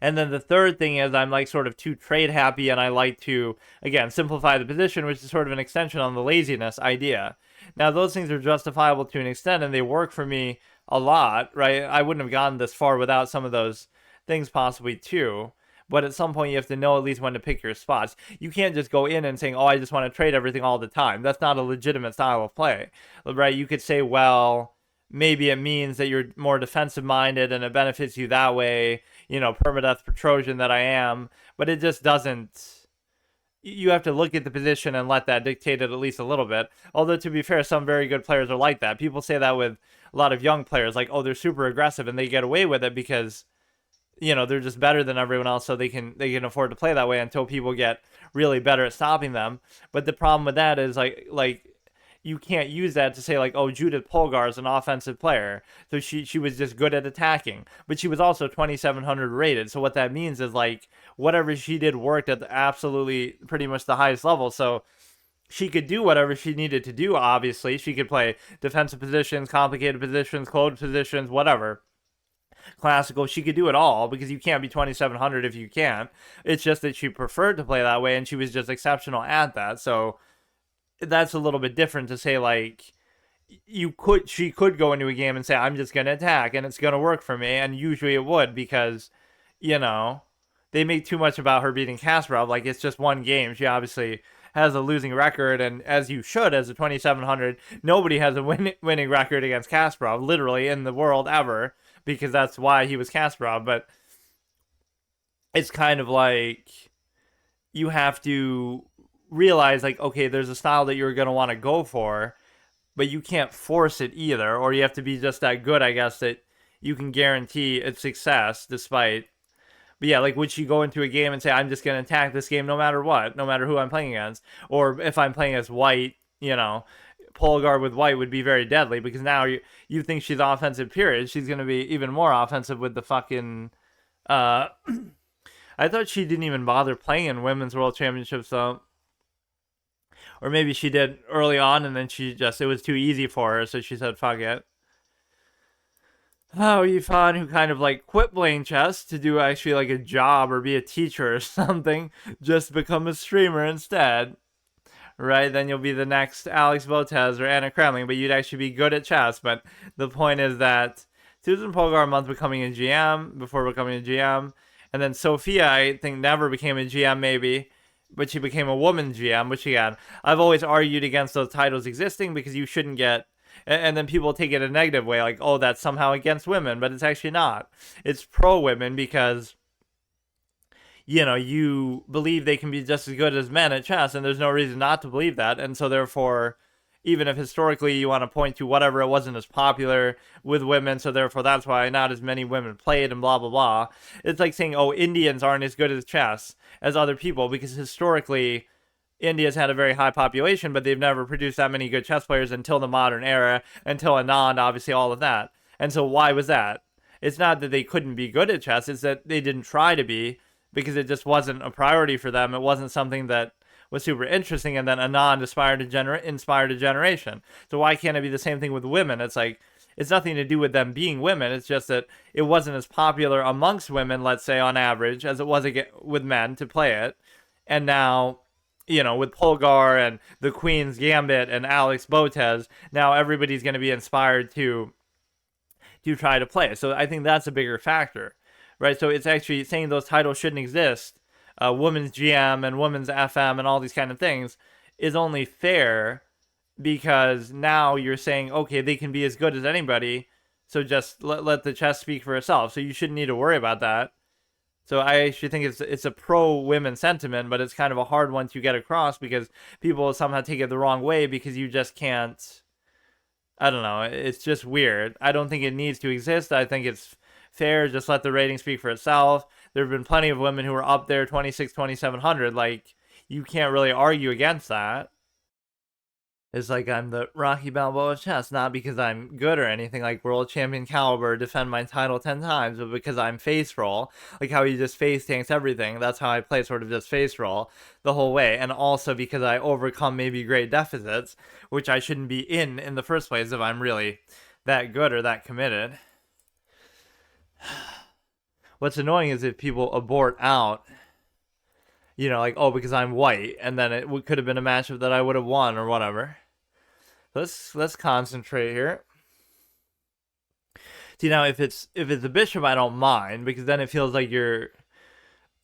and then the third thing is I'm like sort of too trade happy, and I like to again simplify the position, which is sort of an extension on the laziness idea. Now those things are justifiable to an extent, and they work for me a lot, right? I wouldn't have gotten this far without some of those things possibly too. But at some point, you have to know at least when to pick your spots. You can't just go in and saying, "Oh, I just want to trade everything all the time." That's not a legitimate style of play, right? You could say, "Well, maybe it means that you're more defensive minded and it benefits you that way." Permadeath Petrosian that I am, but it just doesn't. You have to look at the position and let that dictate it at least a little bit. Although, to be fair, some very good players are like that. People say that with a lot of young players, like, "Oh, they're super aggressive and they get away with it because they're just better than everyone else, so they can afford to play that way until people get really better at stopping them." But the problem with that is like you can't use that to say like, "Oh, Judith Polgar is an offensive player, so she was just good at attacking," but she was also 2700 rated. So what that means is like whatever she did worked at the absolutely pretty much the highest level. So she could do whatever she needed to do. Obviously, she could play defensive positions, complicated positions, closed positions, whatever, classical. She could do it all because you can't be 2700 if you can't. It's just that she preferred to play that way and she was just exceptional at that. So that's a little bit different to say like she could go into a game and say, "I'm just going to attack and it's going to work for me," and usually it would because you know they make too much about her beating Kasparov. Like, it's just one game. She obviously has a losing record, and as you should, as a 2700, nobody has a winning record against Kasparov, literally, in the world ever, because that's why he was Kasparov. But it's kind of like you have to realize, like, okay, there's a style that you're going to want to go for, but you can't force it either, or you have to be just that good, I guess, that you can guarantee its success despite. But yeah, like, would she go into a game and say, "I'm just going to attack this game no matter what, no matter who I'm playing against"? Or if I'm playing as white, Polgar with white would be very deadly because now you think she's offensive, period. She's going to be even more offensive with the fucking. Uh, I thought she didn't even bother playing in Women's World Championships, though. Or maybe she did early on and then it was too easy for her, so she said, "Fuck it." Oh, Yifan, who kind of like quit playing chess to do actually like a job or be a teacher or something, just become a streamer instead, right? Then you'll be the next Alex Botez or Anna Kremling, but you'd actually be good at chess. But the point is that Susan Polgar a month becoming a GM before becoming a GM, and then Sophia, I think, never became a GM maybe, but she became a woman GM, which again, I've always argued against those titles existing because you shouldn't get. And then people take it a negative way, like, "Oh, that's somehow against women," but it's actually not. It's pro women because you believe they can be just as good as men at chess, and there's no reason not to believe that. And so therefore, even if historically you want to point to whatever, it wasn't as popular with women, so therefore that's why not as many women played and blah blah blah. It's like saying, "Oh, Indians aren't as good at chess as other people," because historically India's had a very high population, but they've never produced that many good chess players until the modern era, until Anand, obviously, all of that. And so why was that? It's not that they couldn't be good at chess, it's that they didn't try to be because it just wasn't a priority for them. It wasn't something that was super interesting, and then Anand inspired a generation. So why can't it be the same thing with women? It's like, it's nothing to do with them being women. It's just that it wasn't as popular amongst women, let's say, on average, as it was with men to play it. And now, with Polgar and the Queen's Gambit and Alex Botez, now everybody's going to be inspired to try to play. So I think that's a bigger factor, right? So it's actually saying those titles shouldn't exist. Women's GM and women's FM and all these kind of things is only fair because now you're saying, okay, they can be as good as anybody. So just let the chess speak for itself. So you shouldn't need to worry about that. So I actually think it's a pro-women sentiment, but it's kind of a hard one to get across because people somehow take it the wrong way because you just can't. I don't know. It's just weird. I don't think it needs to exist. I think it's fair. Just let the rating speak for itself. There have been plenty of women who are up there 26, 2700. Like, you can't really argue against that. It's like I'm the Rocky Balboa of chess, not because I'm good or anything like world champion caliber, defend my title 10 times, but because I'm face roll. Like how he just face tanks everything. That's how I play, sort of just face roll the whole way. And also because I overcome maybe great deficits, which I shouldn't be in the first place if I'm really that good or that committed. What's annoying is if people abort out, you know, like, oh, because I'm white, and then it could have been a matchup that I would have won or whatever. Let's concentrate here. See, now if it's a bishop, I don't mind, because then it feels like there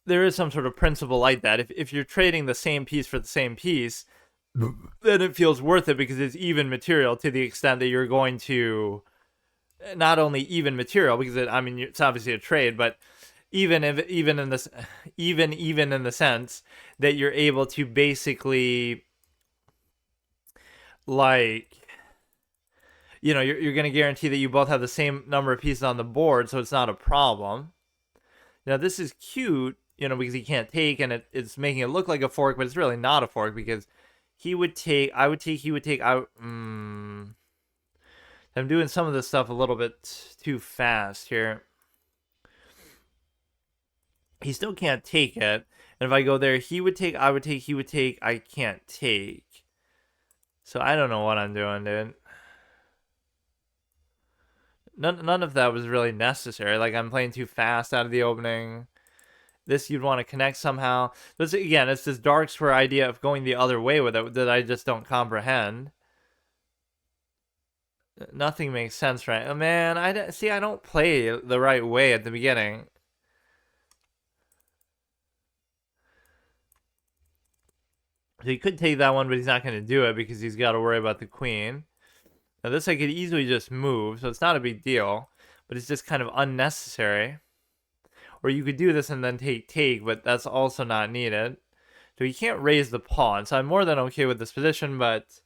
is some sort of principle like that. If you're trading the same piece for the same piece, then it feels worth it because it's even material to the extent that you're going to not only even material because I mean it's obviously a trade, but even in this even in the sense that you're able to basically, like, you know, you're going to guarantee that you both have the same number of pieces on the board, so it's not a problem. Now this is cute, you know, because he can't take, and it's making it look like a fork, but it's really not a fork because he would take, I would take, he would take. I'm doing some of this stuff a little bit too fast here. He still can't take it, and if I go there, he would take, I would take, he would take. I can't take. So I don't know what I'm doing, dude. None of that was really necessary. Like, I'm playing too fast out of the opening. This you'd want to connect somehow. But again, it's this dark square idea of going the other way with it that I just don't comprehend. Nothing makes sense, right? Oh, man, I don't play the right way at the beginning. So he could take that one, but he's not going to do it because he's got to worry about the queen. Now this I could easily just move, so it's not a big deal, but it's just kind of unnecessary. Or you could do this and then take, but that's also not needed. So he can't raise the pawn, so I'm more than okay with this position, but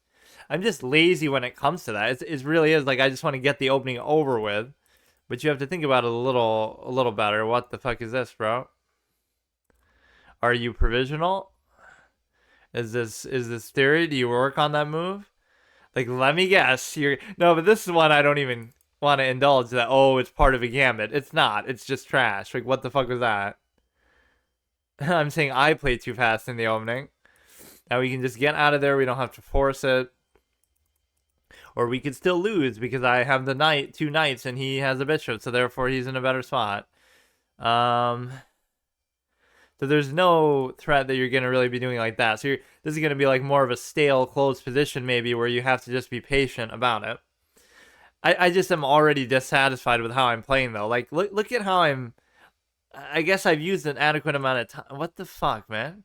I'm just lazy when it comes to that. It really is like I just want to get the opening over with, but you have to think about it a little better. What the fuck is this, bro? Are you provisional? Is this theory? Do you work on that move? Like, let me guess. No, but this is one I don't even want to indulge that. Oh, it's part of a gambit. It's not. It's just trash. Like, what the fuck was that? I'm saying I played too fast in the opening. Now we can just get out of there. We don't have to force it. Or we could still lose because I have the knight, 2 knights, and he has a bishop, so therefore he's in a better spot. So there's no threat that you're going to really be doing like that. So this is going to be like more of a stale, closed position maybe where you have to just be patient about it. I just am already dissatisfied with how I'm playing, though. Like, look at how I'm... I guess I've used an adequate amount of time. What the fuck, man?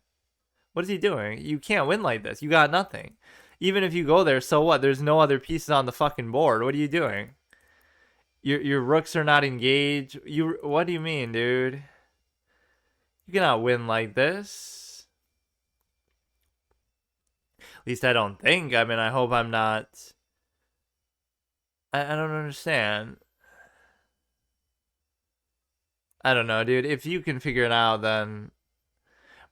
What is he doing? You can't win like this. You got nothing. Even if you go there, so what? There's no other pieces on the fucking board. What are you doing? Your rooks are not engaged. What do you mean, dude? You cannot win like this. At least I don't think. I mean, I hope I'm not... I don't understand. I don't know, dude. If you can figure it out, then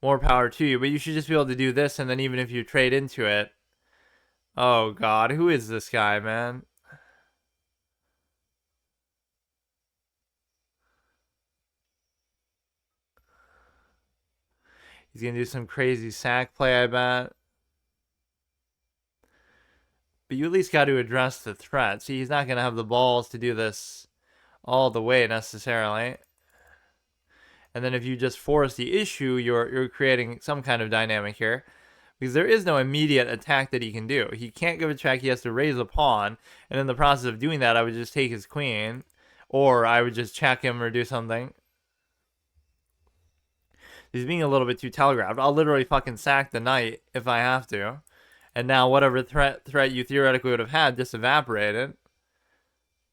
more power to you. But you should just be able to do this, and then even if you trade into it... Oh, God. Who is this guy, man? He's going to do some crazy sack play, I bet. But you at least got to address the threat. See, he's not going to have the balls to do this all the way necessarily. And then if you just force the issue, you're creating some kind of dynamic here. Because there is no immediate attack that he can do. He can't give a check, he has to raise a pawn. And in the process of doing that, I would just take his queen. Or I would just check him or do something. He's being a little bit too telegraphed. I'll literally fucking sack the knight if I have to. And now whatever threat you theoretically would have had just evaporated.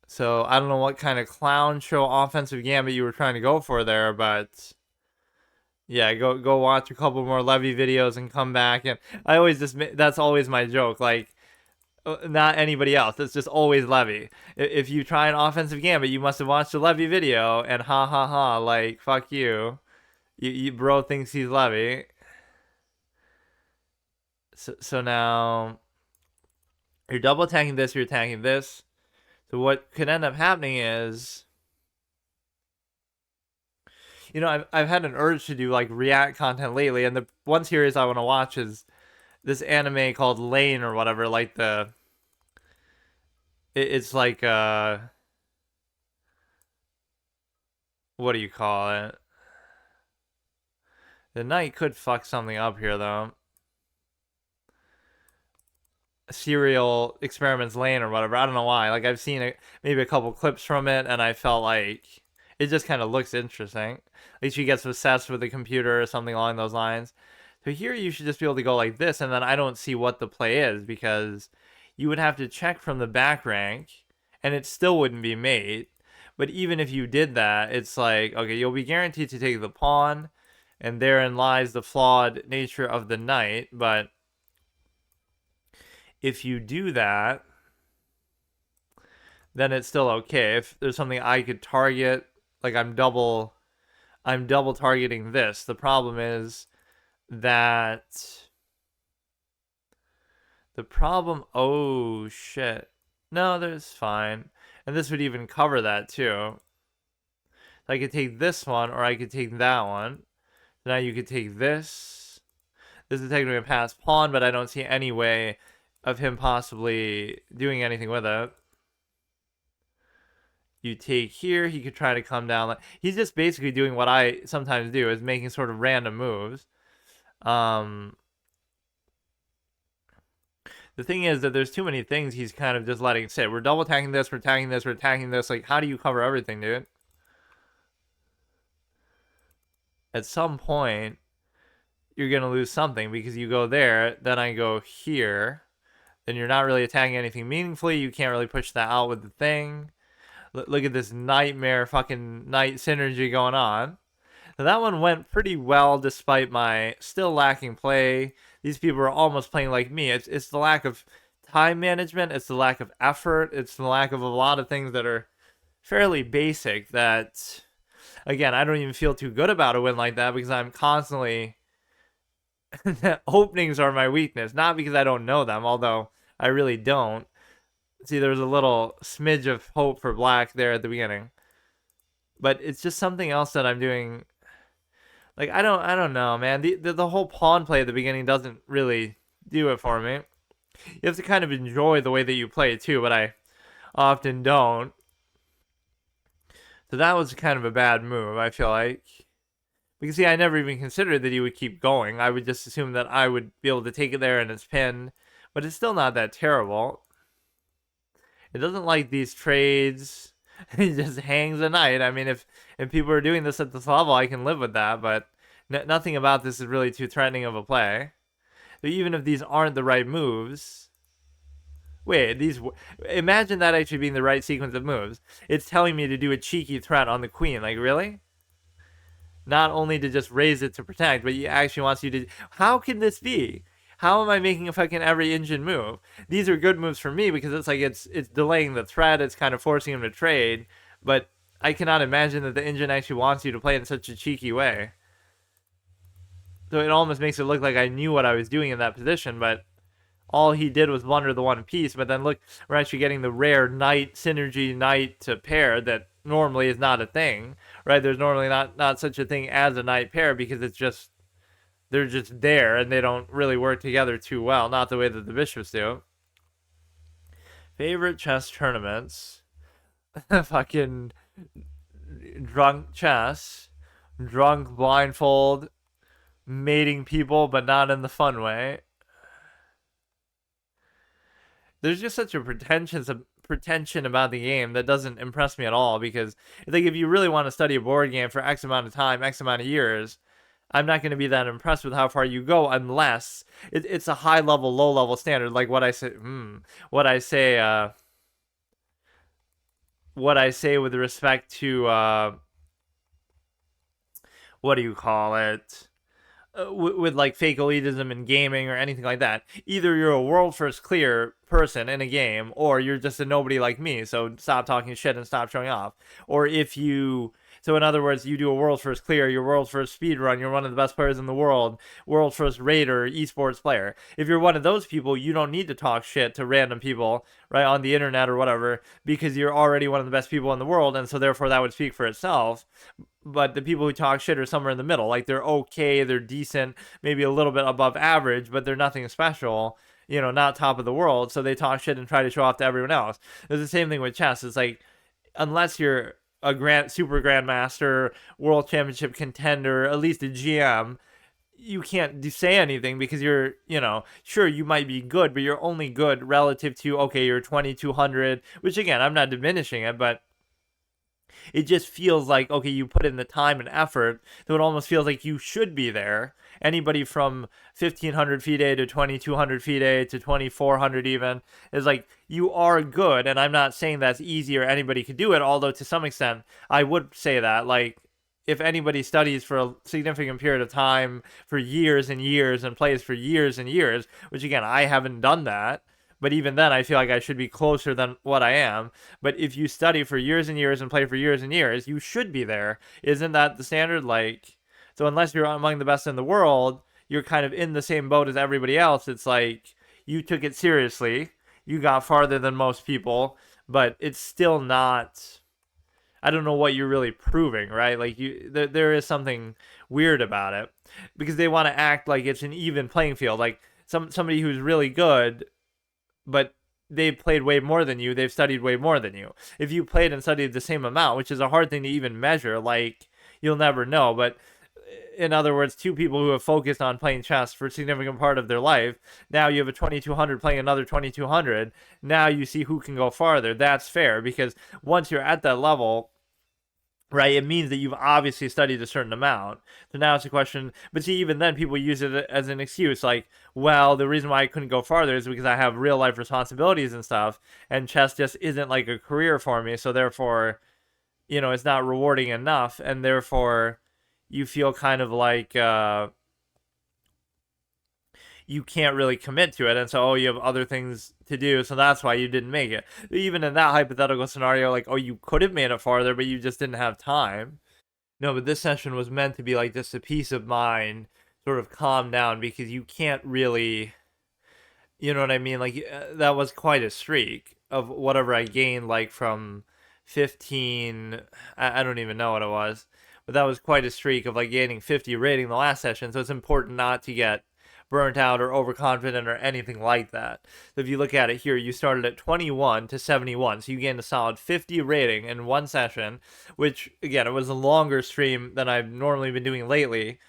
So I don't know what kind of clown show offensive gambit you were trying to go for there, but yeah, go watch a couple more Levy videos and come back. And I always that's always my joke. Like, not anybody else. It's just always Levy. If you try an offensive gambit, you must have watched a Levy video and ha ha ha, like, fuck you. You bro thinks he's Levy. So now You're double attacking this, you're attacking this. So what could end up happening is, you know, I've had an urge to do like React content lately, and the one series I want to watch is this anime called Lane or whatever. Like it's like what do you call it? The knight could fuck something up here though. Serial Experiments Lane or whatever. I don't know why. Like I've seen maybe a couple clips from it, and I felt like it just kind of looks interesting. At least she gets obsessed with the computer or something along those lines. So here you should just be able to go like this, and then I don't see what the play is, because you would have to check from the back rank, and it still wouldn't be mate. But even if you did that, it's like, okay, you'll be guaranteed to take the pawn, and therein lies the flawed nature of the knight. But if you do that, then it's still okay. If there's something I could target, like I'm double targeting this. The problem is that oh shit. No, there's fine. And this would even cover that too. So I could take this one, or I could take that one. So now you could take this. This is technically a passed pawn, but I don't see any way of him possibly doing anything with it. You take here, he could try to come down. He's just basically doing what I sometimes do, is making sort of random moves. The thing is that there's too many things he's kind of just letting sit. We're double attacking this, we're attacking this, we're attacking this. Like, how do you cover everything, dude? At some point, you're going to lose something, because you go there, then I go here. Then you're not really attacking anything meaningfully. You can't really push that out with the thing. Look at this nightmare fucking knight synergy going on. So that one went pretty well despite my still lacking play. These people are almost playing like me. It's the lack of time management. It's the lack of effort. It's the lack of a lot of things that are fairly basic that, again, I don't even feel too good about a win like that, because I'm constantly... openings are my weakness. Not because I don't know them, although I really don't. See, there's a little smidge of hope for black there at the beginning. But it's just something else that I'm doing. Like, I don't know, man. The whole pawn play at the beginning doesn't really do it for me. You have to kind of enjoy the way that you play it too, but I often don't. So that was kind of a bad move, I feel like. Because, see, I never even considered that he would keep going. I would just assume that I would be able to take it there and it's pinned. But it's still not that terrible. It doesn't like these trades. It just hangs a knight. I mean, if people are doing this at this level, I can live with that. But nothing about this is really too threatening of a play. So even if these aren't the right moves... Wait, imagine that actually being the right sequence of moves. It's telling me to do a cheeky threat on the queen. Like, really? Not only to just raise it to protect, but he actually wants you to... How can this be? How am I making a fucking every engine move? These are good moves for me, because it's like it's delaying the threat. It's kind of forcing him to trade. But I cannot imagine that the engine actually wants you to play in such a cheeky way. So it almost makes it look like I knew what I was doing in that position, but all he did was blunder the one piece. But then look, we're actually getting the rare knight synergy, knight to pair that normally is not a thing, right? There's normally not such a thing as a knight pair, because it's just, they're just there and they don't really work together too well. Not the way that the bishops do. Favorite chess tournaments? Fucking drunk chess, drunk blindfold, mating people, but not in the fun way. There's just such a pretension about the game that doesn't impress me at all, because like, if you really want to study a board game for X amount of time, X amount of years, I'm not going to be that impressed with how far you go unless it's a high level, low level standard. Like what I say, what I say with respect to what do you call it? With like fake elitism in gaming or anything like that. Either you're a world first clear person in a game, or you're just a nobody like me, so stop talking shit and stop showing off. Or if you So in other words, you do a world first clear, your world first speed run, you're one of the best players in the world, world first raider, esports player. If you're one of those people, you don't need to talk shit to random people, right, on the internet or whatever, because you're already one of the best people in the world, and so therefore that would speak for itself. But the people who talk shit are somewhere in the middle. Like they're okay, they're decent, maybe a little bit above average, but they're nothing special. Not top of the world. So they talk shit and try to show off to everyone else. It's the same thing with chess. It's like, unless you're a super grandmaster, world championship contender, at least a GM, you can't say anything because you're, sure, you might be good, but you're only good relative to, okay, you're 2200, which again, I'm not diminishing it, but it just feels like, okay, you put in the time and effort, so it almost feels like you should be there. Anybody from 1500 FIDE to 2200 FIDE to 2400 even is like, you are good, and I'm not saying that's easy or anybody could do it, although to some extent I would say that, like, if anybody studies for a significant period of time for years and years and plays for years and years, which again, I haven't done that, but even then, I feel like I should be closer than what I am. But if you study for years and years and play for years and years, you should be there. Isn't that the standard? Like, so unless you're among the best in the world, you're kind of in the same boat as everybody else. It's like you took it seriously. You got farther than most people, but it's still not. I don't know what you're really proving, right? Like there is something weird about it because they want to act like it's an even playing field. Like somebody who's really good, but they've played way more than you, they've studied way more than you. If you played and studied the same amount, which is a hard thing to even measure, like, you'll never know. But in other words, two people who have focused on playing chess for a significant part of their life, now you have a 2200 playing another 2200, now you see who can go farther. That's fair, because once you're at that level, right, it means that you've obviously studied a certain amount. So now it's a question, but see, even then people use it as an excuse, like, well, the reason why I couldn't go farther is because I have real life responsibilities and stuff, and chess just isn't like a career for me, so therefore, it's not rewarding enough, and therefore you feel kind of like you can't really commit to it, and so, you have other things to do, so that's why you didn't make it. Even in that hypothetical scenario, like, you could have made it farther, but you just didn't have time. No, but this session was meant to be like just a peace of mind, sort of calm down, because you can't really, you know what I mean? Like, that was quite a streak of whatever I gained, like, from 15, I don't even know what it was, but that was quite a streak of, like, gaining 50 rating the last session, so it's important not to get burnt out or overconfident or anything like that. So if you look at it here, you started at 21 to 71, so you gained a solid 50 rating in one session, which, again, it was a longer stream than I've normally been doing lately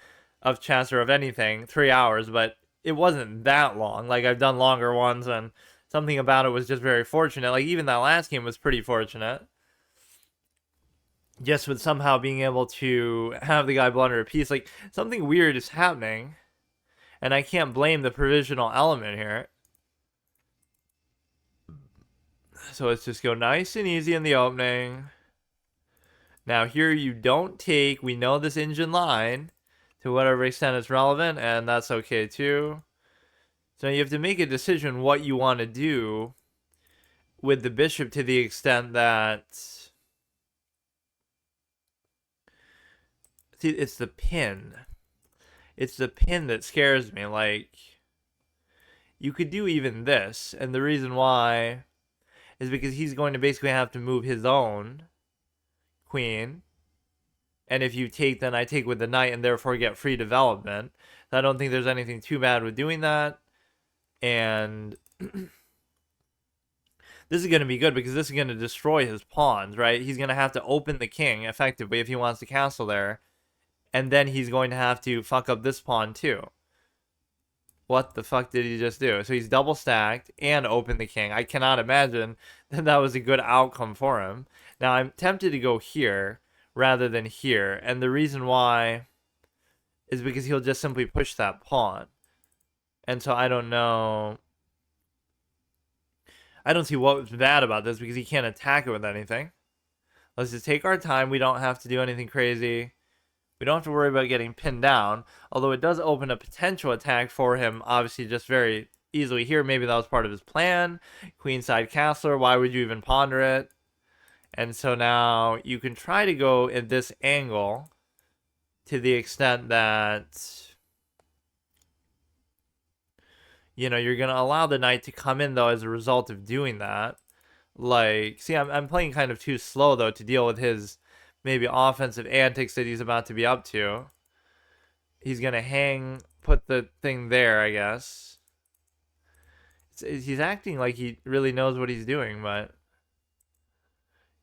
of chess or of anything, 3 hours, but it wasn't that long. Like, I've done longer ones, and something about it was just very fortunate. Like, even that last game was pretty fortunate, just with somehow being able to have the guy blunder a piece. Like, something weird is happening, and I can't blame the provisional element here. So let's just go nice and easy in the opening. Now here you don't take, we know this engine line, to whatever extent it's relevant, and that's okay too. So you have to make a decision what you want to do with the bishop, to the extent that, see, it's the pin. It's the pin that scares me. Like, you could do even this, and the reason why is because he's going to basically have to move his own queen, and if you take, then I take with the knight and therefore get free development. So I don't think there's anything too bad with doing that, and this is going to be good because this is going to destroy his pawns, right? He's going to have to open the king effectively if he wants to castle there, and then he's going to have to fuck up this pawn too. What the fuck did he just do? So he's double stacked and opened the king. I cannot imagine that that was a good outcome for him. Now I'm tempted to go here rather than here, and the reason why is because he'll just simply push that pawn. And so I don't know. I don't see what's bad about this because he can't attack it with anything. Let's just take our time. We don't have to do anything crazy. We don't have to worry about getting pinned down, although it does open a potential attack for him, obviously, just very easily here. Maybe that was part of his plan. Queenside castler, why would you even ponder it? And so now you can try to go at this angle to the extent that, you know, you're going to allow the knight to come in, though, as a result of doing that. Like, see, I'm playing kind of too slow, though, to deal with his maybe offensive antics that he's about to be up to. He's going to put the thing there, I guess. He's acting like he really knows what he's doing, but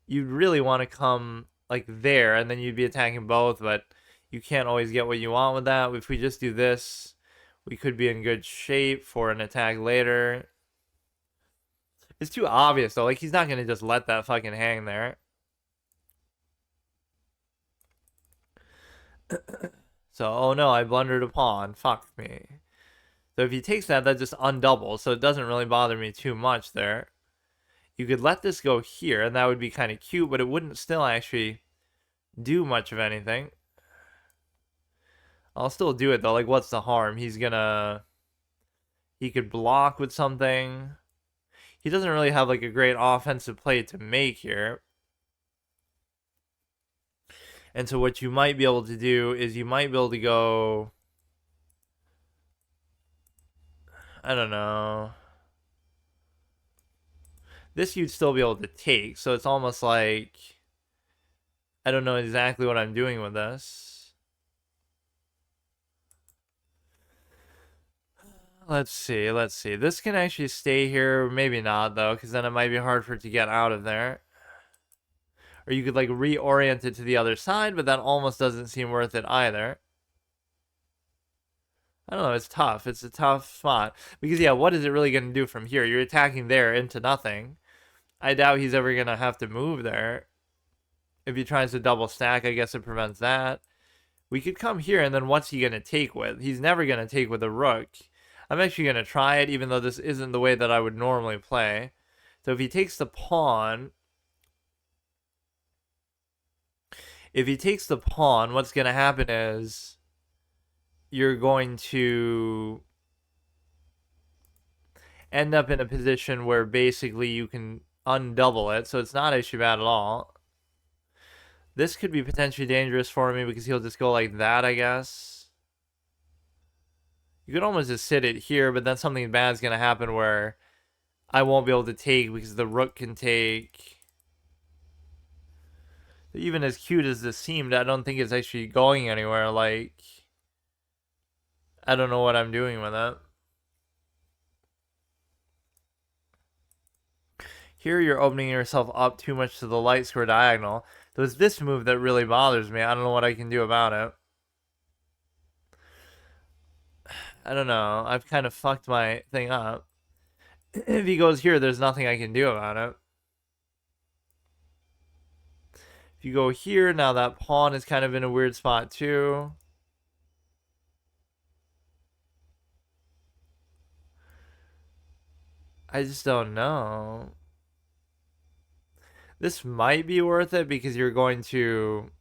you'd really want to come like there, and then you'd be attacking both, but you can't always get what you want with that. If we just do this, we could be in good shape for an attack later. It's too obvious, though. Like, he's not going to just let that fucking hang there. So, oh no, I blundered a pawn. Fuck me. So if he takes that, that just undoubles, so it doesn't really bother me too much there. You could let this go here, and that would be kind of cute, but it wouldn't still actually do much of anything. I'll still do it, though. Like, what's the harm? He could block with something. He doesn't really have, like, a great offensive play to make here. And so what you might be able to do is you might be able to go, I don't know. This you'd still be able to take, so it's almost like I don't know exactly what I'm doing with this. Let's see. This can actually stay here, maybe not though, because then it might be hard for it to get out of there. Or you could like reorient it to the other side, but that almost doesn't seem worth it either. I don't know, it's tough. It's a tough spot. Because yeah, what is it really going to do from here? You're attacking there into nothing. I doubt he's ever going to have to move there. If he tries to double stack, I guess it prevents that. We could come here, and then what's he going to take with? He's never going to take with a rook. I'm actually going to try it, even though this isn't the way that I would normally play. So if he takes the pawn, what's going to happen is you're going to end up in a position where basically you can undouble it, so it's not actually bad at all. This could be potentially dangerous for me because he'll just go like that, I guess. You could almost just sit it here, but then something bad's going to happen where I won't be able to take because the rook can take. Even as cute as this seemed, I don't think it's actually going anywhere. Like, I don't know what I'm doing with it. Here you're opening yourself up too much to the light square diagonal. So it's this move that really bothers me. I don't know what I can do about it. I don't know. I've kind of fucked my thing up. If he goes here, there's nothing I can do about it. If you go here, now that pawn is kind of in a weird spot too. I just don't know. This might be worth it because you're going to,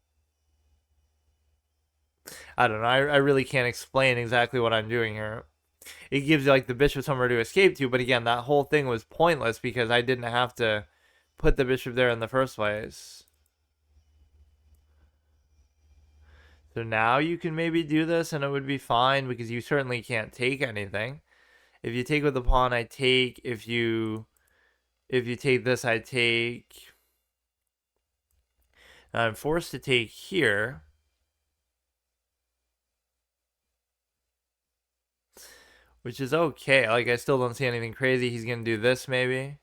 I don't know. I really can't explain exactly what I'm doing here. It gives you like the bishop somewhere to escape to, but again, that whole thing was pointless because I didn't have to put the bishop there in the first place. So now you can maybe do this and it would be fine because you certainly can't take anything. If you take with the pawn, I take. If you take this, I take. Now I'm forced to take here. Which is okay. Like, I still don't see anything crazy. He's going to do this maybe.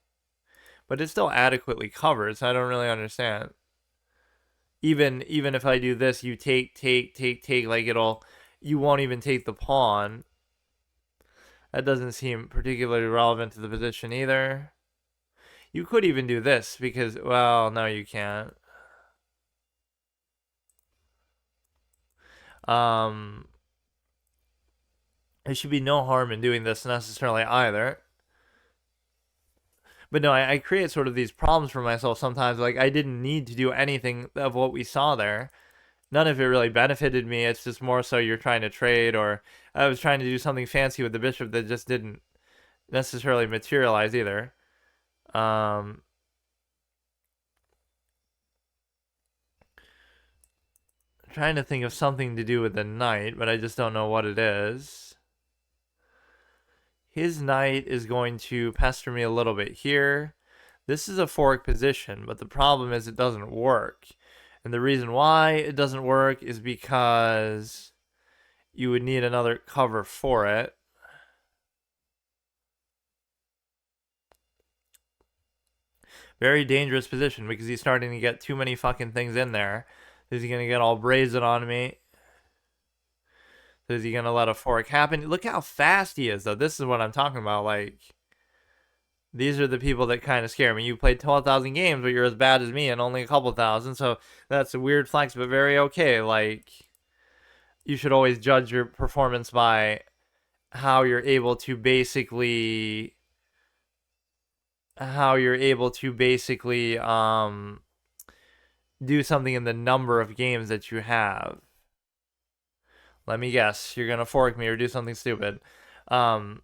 But it's still adequately covered, so I don't really understand. Even if I do this, you take, like you won't even take the pawn. That doesn't seem particularly relevant to the position either. You could even do this because, well, no, you can't. There should be no harm in doing this necessarily either. But no, I create sort of these problems for myself sometimes. Like, I didn't need to do anything of what we saw there. None of it really benefited me. It's just more so you're trying to trade, or I was trying to do something fancy with the bishop that just didn't necessarily materialize either. trying to think of something to do with the knight, but I just don't know what it is. His knight is going to pester me a little bit here. This is a fork position, but the problem is it doesn't work. And the reason why it doesn't work is because you would need another cover for it. Very dangerous position because he's starting to get too many fucking things in there. Is he going to get all brazen on me? Is he going to let a fork happen? Look how fast he is, though. This is what I'm talking about. Like, these are the people that kind of scare me. You played 12,000 games, but you're as bad as me and only a couple thousand. So that's a weird flex, but very okay. Like, you should always judge your performance by how you're able to basically do something in the number of games that you have. Let me guess, you're gonna fork me or do something stupid. You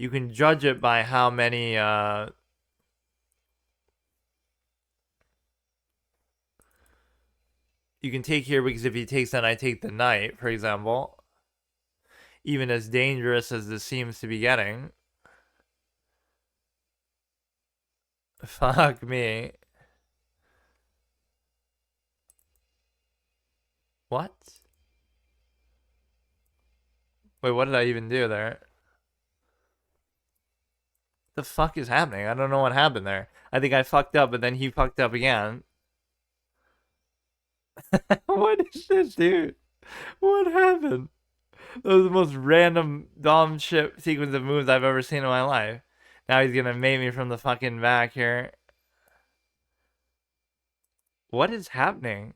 can judge it by how many you can take here, because if he takes then I take the knight, for example. Even as dangerous as this seems to be getting. Fuck me. What? Wait, what did I even do there? The fuck is happening? I don't know what happened there. I think I fucked up, but then he fucked up again. What is this, dude? What happened? That was the most random dumb shit sequence of moves I've ever seen in my life. Now he's gonna mate me from the fucking back here. What is happening?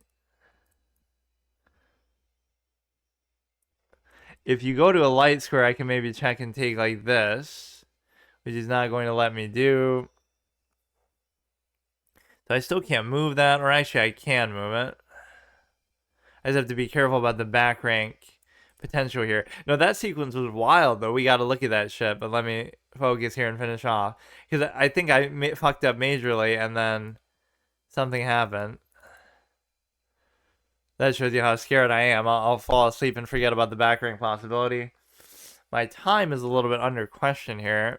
If you go to a light square, I can maybe check and take like this, which is not going to let me do. So I still can't move that, or actually I can move it. I just have to be careful about the back rank potential here. No, that sequence was wild, though. We got to look at that shit, but let me focus here and finish off. Because I think I fucked up majorly, and then something happened. That shows you how scared I am. I'll fall asleep and forget about the back rank possibility. My time is a little bit under question here.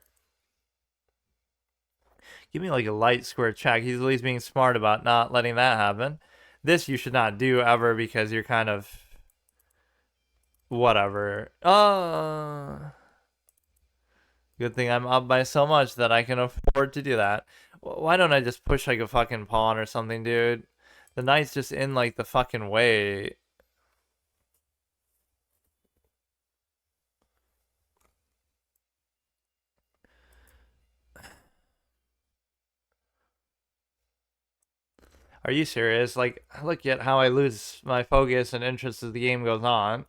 Give me like a light square check. He's at least being smart about not letting that happen. This you should not do ever because you're kind of whatever. Good thing I'm up by so much that I can afford to do that. Why don't I just push like a fucking pawn or something, dude? The knight's just in like the fucking way. Are you serious? Like, look at how I lose my focus and interest as the game goes on.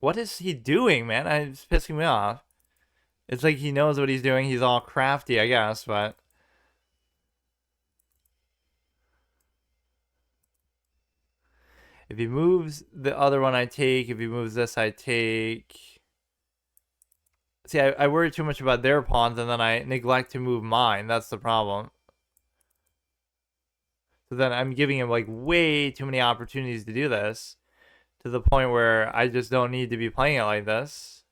What is he doing, man? It's pissing me off. It's like he knows what he's doing. He's all crafty, I guess, but... If he moves the other one, I take. If he moves this, I take. See, I worry too much about their pawns, and then I neglect to move mine. That's the problem. So then I'm giving him, like, way too many opportunities to do this. To the point where I just don't need to be playing it like this.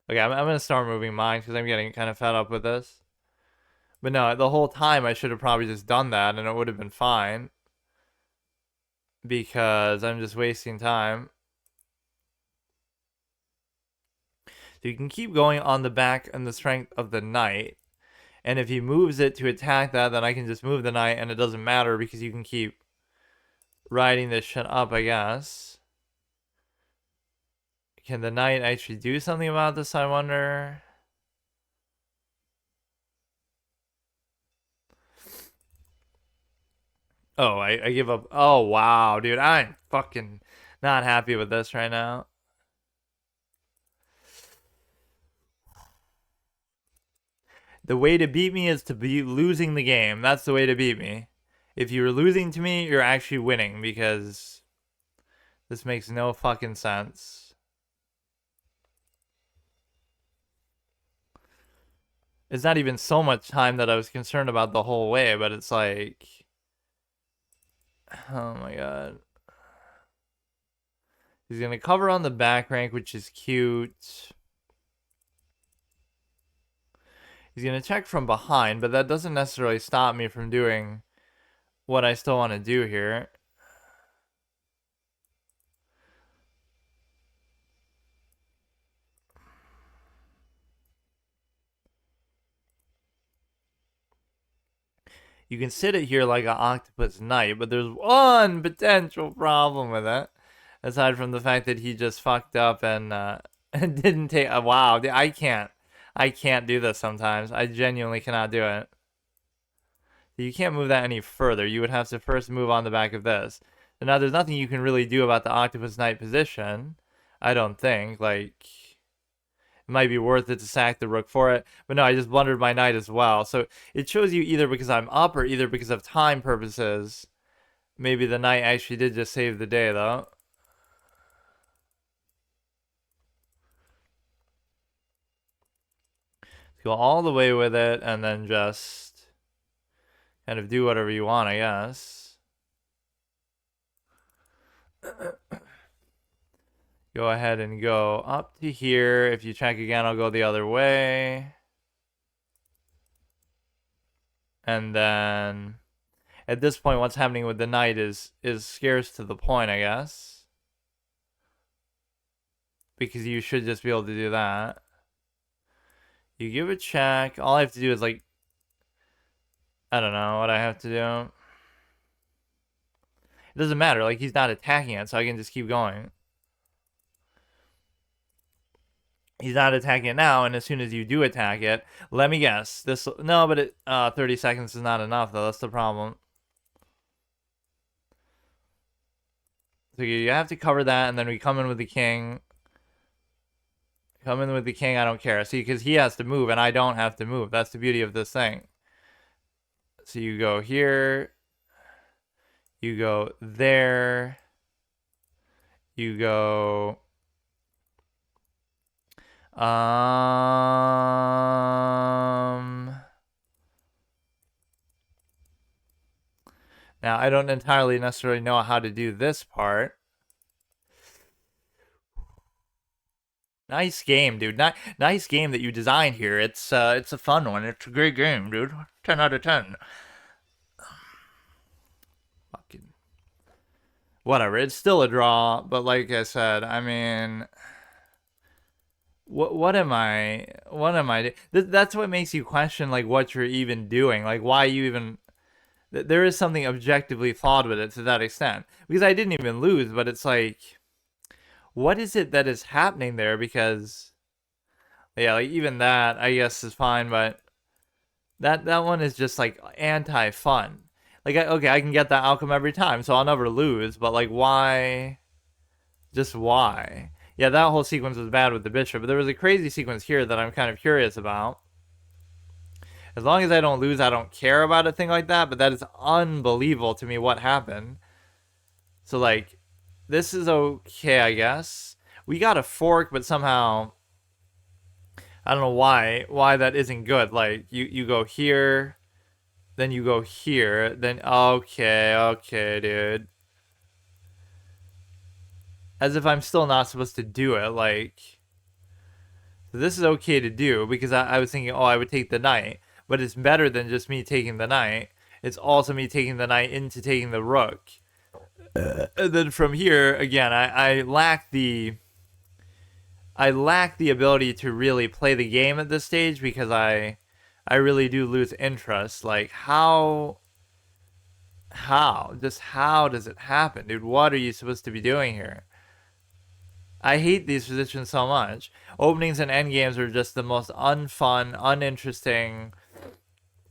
Okay, I'm going to start moving mine, because I'm getting kind of fed up with this. But no, the whole time I should have probably just done that and it would have been fine. Because I'm just wasting time. So you can keep going on the back and the strength of the knight. And if he moves it to attack that, then I can just move the knight and it doesn't matter because you can keep riding this shit up, I guess. Can the knight actually do something about this, I wonder? Oh, I give up. Oh, wow, dude. I'm fucking not happy with this right now. The way to beat me is to be losing the game. That's the way to beat me. If you're losing to me, you're actually winning because this makes no fucking sense. It's not even so much time that I was concerned about the whole way, but it's like, oh my god. He's gonna cover on the back rank, which is cute. He's gonna check from behind, but that doesn't necessarily stop me from doing what I still want to do here. You can sit it here like an octopus knight, but there's one potential problem with it. Aside from the fact that he just fucked up and and didn't take a wow, I can't do this sometimes. I genuinely cannot do it. You can't move that any further. You would have to first move on the back of this. So now there's nothing you can really do about the octopus knight position. I don't think. Like, it might be worth it to sack the rook for it. But no, I just blundered my knight as well. So it shows you either because I'm up or either because of time purposes. Maybe the knight actually did just save the day, though. Go all the way with it and then just kind of do whatever you want, I guess. Go ahead and go up to here. If you check again, I'll go the other way. And then at this point, what's happening with the knight is scarce to the point, I guess. Because you should just be able to do that. You give a check. All I have to do is like, I don't know what I have to do. It doesn't matter. Like, he's not attacking it, so I can just keep going. He's not attacking it now, and as soon as you do attack it, let me guess. This no, but 30 seconds is not enough, though. That's the problem. So you have to cover that, and then we come in with the king. Come in with the king, I don't care. See, because he has to move, and I don't have to move. That's the beauty of this thing. So you go here. You go there. You go... Now, I don't entirely necessarily know how to do this part. Nice game, dude. Nice game that you designed here. It's a fun one. It's a great game, dude. 10 out of 10. Fucking whatever. It's still a draw, but like I said, I mean, what am I? What am I? That's what makes you question like what you're even doing. Like why you even. There is something objectively flawed with it to that extent. Because I didn't even lose, but it's like, what is it that is happening there? Because, yeah, like even that I guess is fine, but that one is just like anti-fun. Like, okay, I can get that outcome every time, so I'll never lose. But like, why? Just why? Yeah, that whole sequence was bad with the bishop, but there was a crazy sequence here that I'm kind of curious about. As long as I don't lose, I don't care about a thing like that, but that is unbelievable to me what happened. So, like, this is okay, I guess. We got a fork, but somehow... I don't know why that isn't good. Like, you go here, then you go here, then... Okay, dude. As if I'm still not supposed to do it, like... So this is okay to do, because I was thinking, oh, I would take the knight. But it's better than just me taking the knight. It's also me taking the knight into taking the rook. And then from here, again, I lack the ability to really play the game at this stage because I really do lose interest. Like how does it happen, dude? What are you supposed to be doing here? I hate these positions so much. Openings and endgames are just the most unfun, uninteresting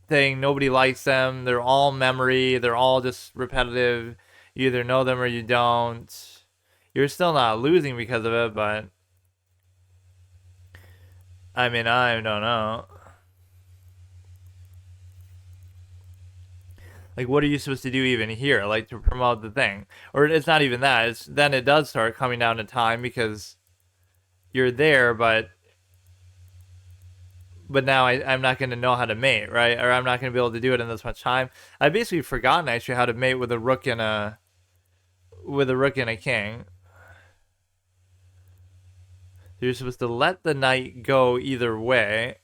thing. Nobody likes them. They're all memory. They're all just repetitive. You either know them or you don't. You're still not losing because of it, but I mean, I don't know. Like, what are you supposed to do even here? Like, to promote the thing? Or it's not even that. Then it does start coming down to time because you're there, but but now I'm not going to know how to mate, right? Or I'm not going to be able to do it in this much time. I've basically forgotten actually how to mate with a rook and a king. So you're supposed to let the knight go either way.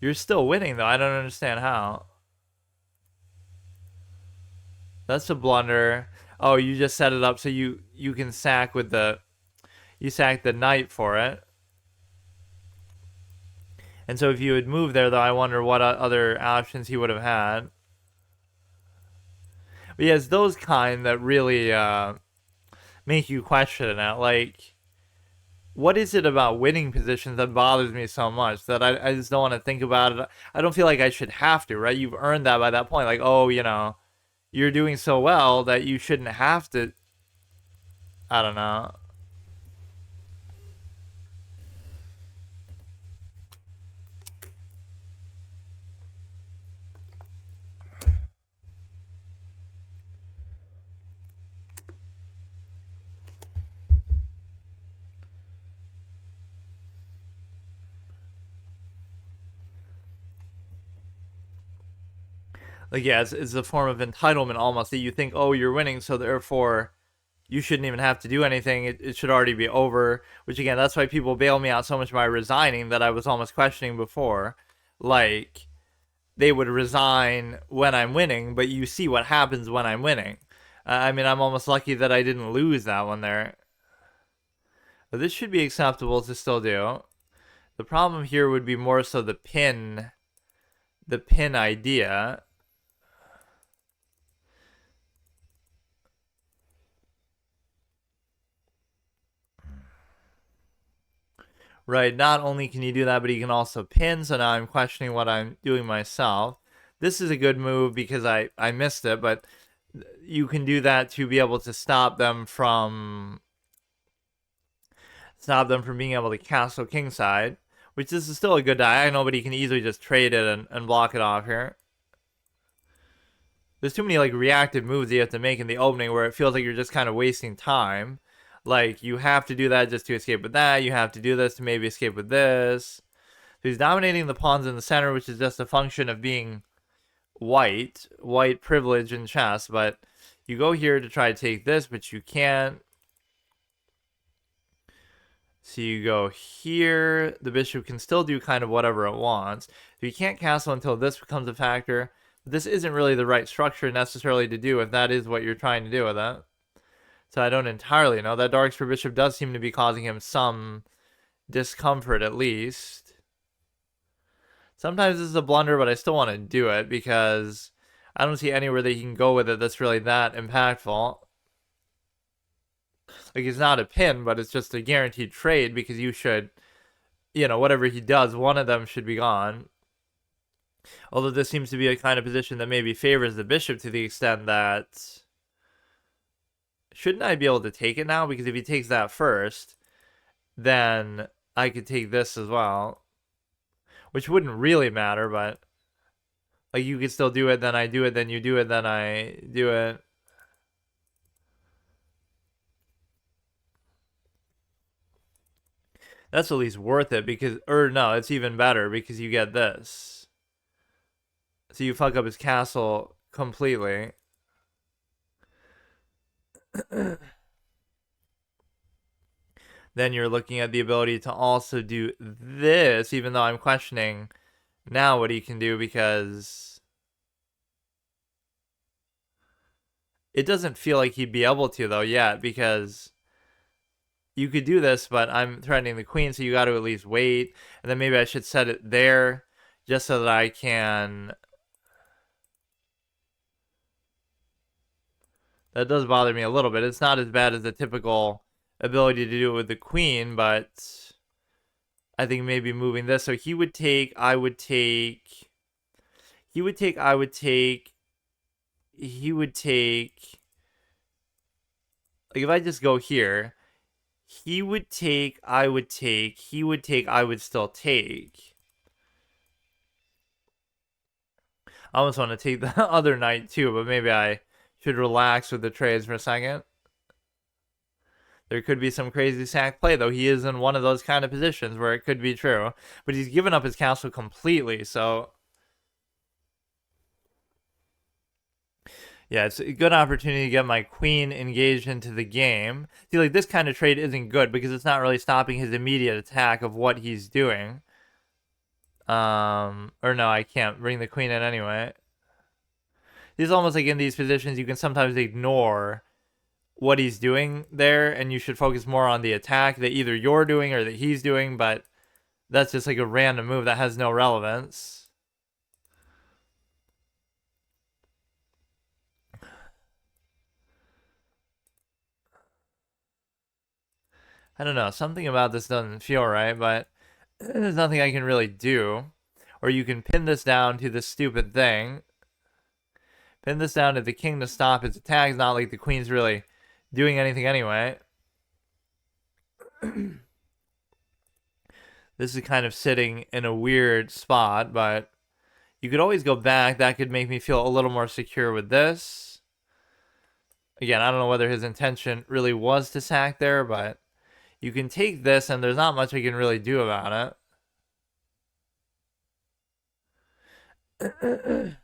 You're still winning though. I don't understand how. That's a blunder. Oh, you just set it up so you can sack with the you sack the knight for it. And so if you had moved there though, I wonder what other options he would have had. But yeah, it's those kind that really make you question it. Like, what is it about winning positions that bothers me so much that I just don't want to think about it? I don't feel like I should have to, right? You've earned that by that point. Like, oh, you're doing so well that you shouldn't have to. I don't know. Like, yeah, it's a form of entitlement almost that you think, oh, you're winning, so therefore you shouldn't even have to do anything. It should already be over. Which again, that's why people bail me out so much by resigning that I was almost questioning before. Like, they would resign when I'm winning, but you see what happens when I'm winning. I mean, I'm almost lucky that I didn't lose that one there. But this should be acceptable to still do. The problem here would be more so the pin idea. Right, not only can you do that, but you can also pin, so now I'm questioning what I'm doing myself. This is a good move because I missed it, but you can do that to be able to stop them from being able to castle kingside, which this is still a good diagonal, but he can easily just trade it and block it off here. There's too many like reactive moves you have to make in the opening where it feels like you're just kind of wasting time. Like, you have to do that just to escape with that. You have to do this to maybe escape with this. So he's dominating the pawns in the center, which is just a function of being white privilege in chess. But you go here to try to take this, but you can't. So you go here. The bishop can still do kind of whatever it wants. So you can't castle until this becomes a factor. But this isn't really the right structure necessarily to do if that is what you're trying to do with it. So I don't entirely know. That dark square bishop does seem to be causing him some discomfort at least. Sometimes this is a blunder, but I still want to do it because I don't see anywhere that he can go with it that's really that impactful. Like, it's not a pin, but it's just a guaranteed trade because you should, whatever he does, one of them should be gone. Although this seems to be a kind of position that maybe favors the bishop to the extent that shouldn't I be able to take it now? Because if he takes that first, then I could take this as well. Which wouldn't really matter, but like, you could still do it, then I do it, then you do it, then I do it. That's at least worth it because, or no, it's even better because you get this. So you fuck up his castle completely. Then you're looking at the ability to also do this, even though I'm questioning now what he can do because it doesn't feel like he'd be able to though yet because you could do this, but I'm threatening the queen, so you got to at least wait. And then maybe I should set it there just so that I can. That does bother me a little bit. It's not as bad as the typical ability to do it with the queen, but I think maybe moving this. So he would take, I would take, he would take, I would take, he would take. Like, if I just go here, he would take, I would take, he would take, I would still take. I almost want to take the other knight too, but maybe I should relax with the trades for a second. There could be some crazy sack play, though. He is in one of those kind of positions where it could be true. But he's given up his castle completely, so... Yeah, it's a good opportunity to get my queen engaged into the game. See, like, this kind of trade isn't good because it's not really stopping his immediate attack of what he's doing. Or no, I can't bring the queen in anyway. It's almost like in these positions, you can sometimes ignore what he's doing there, and you should focus more on the attack that either you're doing or that he's doing, but that's just like a random move that has no relevance. I don't know, something about this doesn't feel right, but there's nothing I can really do. Or you can pin this down to this stupid thing. Pin this down to the king to stop its attack. It's not like the queen's really doing anything anyway. This is kind of sitting in a weird spot, but you could always go back. That could make me feel a little more secure with this. Again, I don't know whether his intention really was to sack there, but you can take this, and there's not much I can really do about it.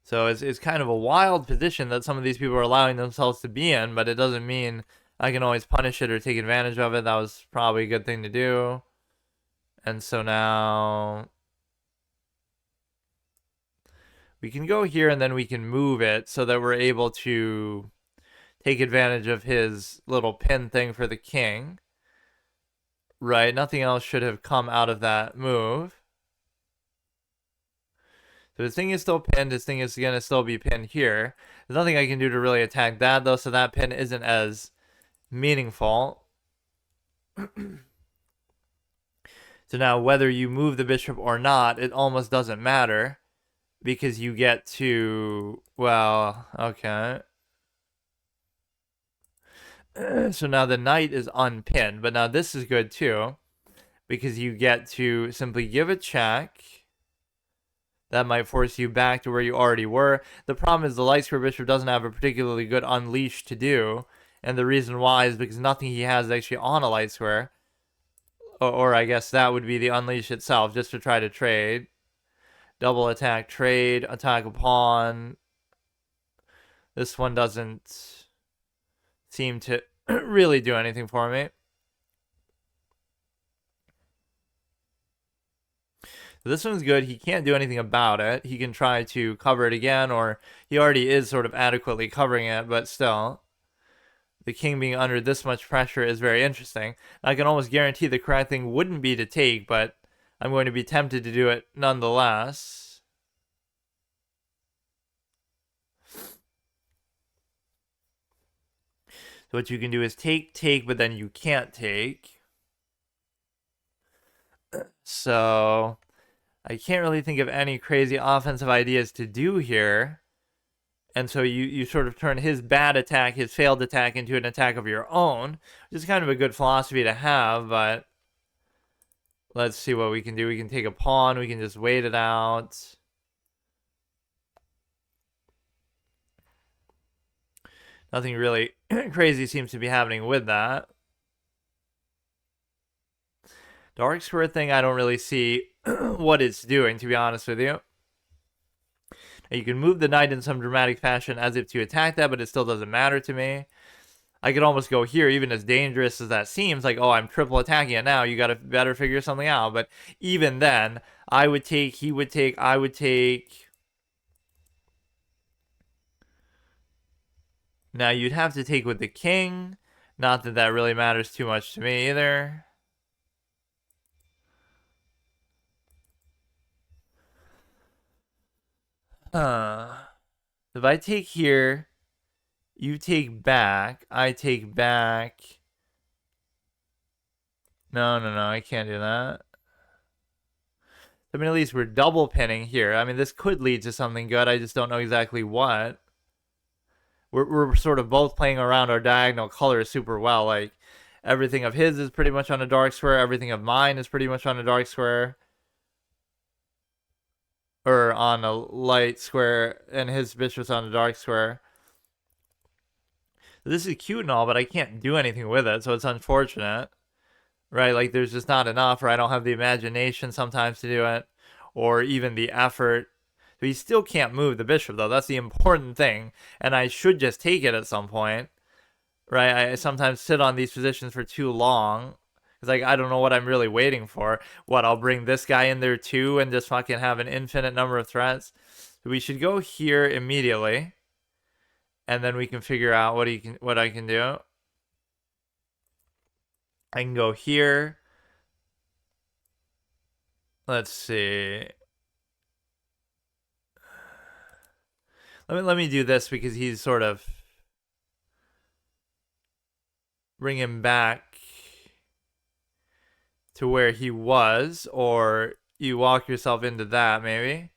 So it's kind of a wild position that some of these people are allowing themselves to be in, but it doesn't mean I can always punish it or take advantage of it. That was probably a good thing to do. And so now we can go here and then we can move it so that we're able to take advantage of his little pin thing for the king. Right, nothing else should have come out of that move. So his thing is still pinned. His thing is going to still be pinned here. There's nothing I can do to really attack that, though, so that pin isn't as meaningful. So now, whether you move the bishop or not, it almost doesn't matter. Because you get to... Well, okay. So now the knight is unpinned. But now this is good, too. Because you get to simply give a check. That might force you back to where you already were. The problem is the light square bishop doesn't have a particularly good unleash to do. And the reason why is because nothing he has is actually on a light square. Or I guess that would be the unleash itself, just to try to trade. Double attack, trade, attack a pawn. This one doesn't seem to really do anything for me. This one's good. He can't do anything about it. He can try to cover it again, or he already is sort of adequately covering it, but still. The king being under this much pressure is very interesting. I can almost guarantee the correct thing wouldn't be to take, but I'm going to be tempted to do it nonetheless. So what you can do is take, but then you can't take. So I can't really think of any crazy offensive ideas to do here. And so you sort of turn his bad attack, his failed attack, into an attack of your own, which is kind of a good philosophy to have, but let's see what we can do. We can take a pawn. We can just wait it out. Nothing really crazy seems to be happening with that. Dark square thing, I don't really see what it's doing, to be honest with you. You can move the knight in some dramatic fashion as if to attack that, but it still doesn't matter to me. I could almost go here, even as dangerous as that seems, like, oh, I'm triple attacking it now, you gotta better figure something out. But even then, I would take, he would take, I would take. Now, you'd have to take with the king. Not that that really matters too much to me either. If I take here, you take back, I take back. No, I can't do that. I mean, at least we're double pinning here. I mean, this could lead to something good. I just don't know exactly what. We're sort of both playing around our diagonal colors super well. Like, everything of his is pretty much on a dark square. Everything of mine is pretty much on a dark square. Or on a light square, and his bishop's on a dark square. This is cute and all, but I can't do anything with it, so it's unfortunate. Right? Like, there's just not enough, or I don't have the imagination sometimes to do it, or even the effort. So he still can't move the bishop, though. That's the important thing, and I should just take it at some point. Right? I sometimes sit on these positions for too long. It's like, I don't know what I'm really waiting for. What, I'll bring this guy in there too and just fucking have an infinite number of threats? We should go here immediately. And then we can figure out what I can do. I can go here. Let's see. Let me do this because he's sort of bring him back to where he was, or you walk yourself into that maybe,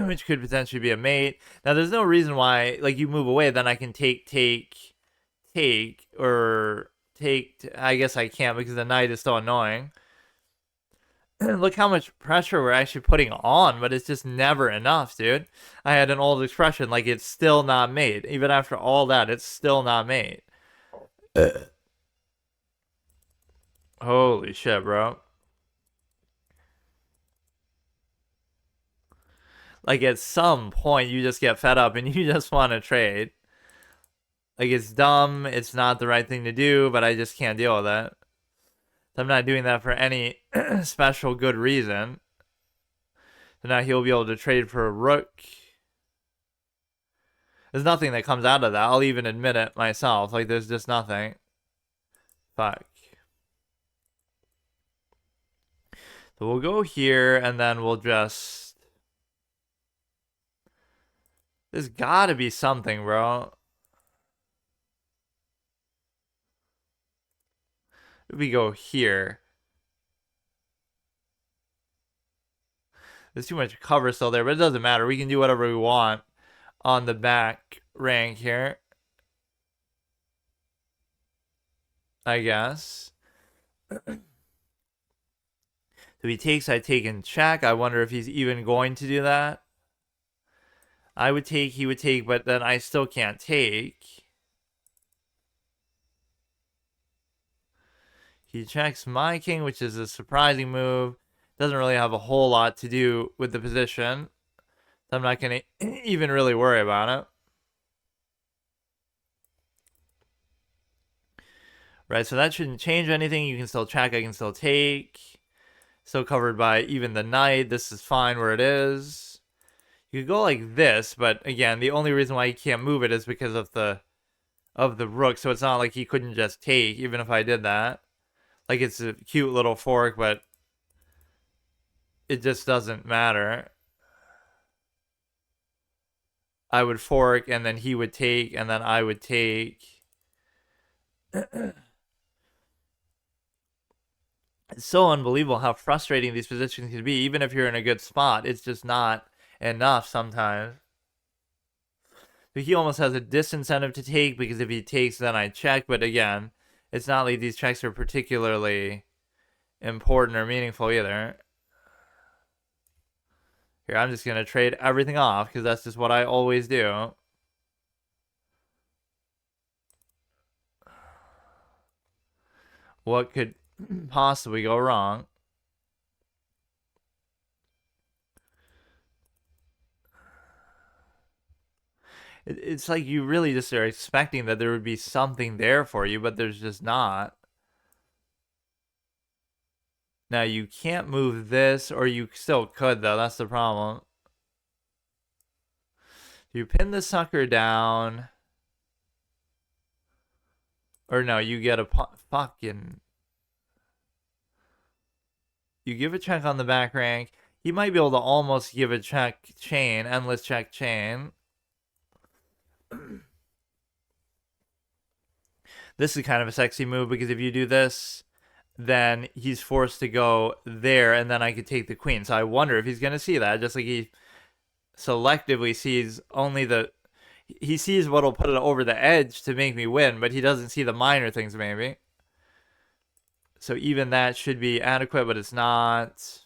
which could potentially be a mate. Now there's no reason why, like, you move away, then I can take, or take. I guess I can't because the knight is so annoying. Look how much pressure we're actually putting on, but it's just never enough, dude. I had an old expression, like, it's still not made. Even after all that, it's still not made. Holy shit, bro. Like, at some point, you just get fed up and you just want to trade. Like, it's dumb, it's not the right thing to do, but I just can't deal with it. I'm not doing that for any special good reason. So now he'll be able to trade for a rook. There's nothing that comes out of that. I'll even admit it myself. Like, there's just nothing. Fuck. So we'll go here, and then we'll just... There's gotta be something, bro. If we go here... There's too much cover still there, but it doesn't matter. We can do whatever we want on the back rank here, I guess. If he takes, I take and check. I wonder if he's even going to do that. I would take, he would take, but then I still can't take. He checks my king, which is a surprising move. Doesn't really have a whole lot to do with the position. So I'm not going to even really worry about it. Right, so that shouldn't change anything. You can still check, I can still take. Still covered by even the knight. This is fine where it is. You could go like this, but again, the only reason why he can't move it is because of the rook. So it's not like he couldn't just take, even if I did that. Like, it's a cute little fork, but it just doesn't matter. I would fork, and then he would take, and then I would take. It's so unbelievable how frustrating these positions can be. Even if you're in a good spot, it's just not enough sometimes. So he almost has a disincentive to take, because if he takes, then I check. But again, it's not like these checks are particularly important or meaningful either. Here, I'm just going to trade everything off, because that's just what I always do. What could possibly go wrong? It's like you really just are expecting that there would be something there for you, but there's just not. Now, you can't move this, or you still could, though. That's the problem. You pin the sucker down. Or no, you get a fucking... You give a check on the back rank. He might be able to almost give a check chain, endless check chain. This is kind of a sexy move, because if you do this, then he's forced to go there, and then I could take the queen. So I wonder if he's going to see that, just like he selectively sees only the... He sees what'll put it over the edge to make me win, but he doesn't see the minor things, maybe. So even that should be adequate, but it's not.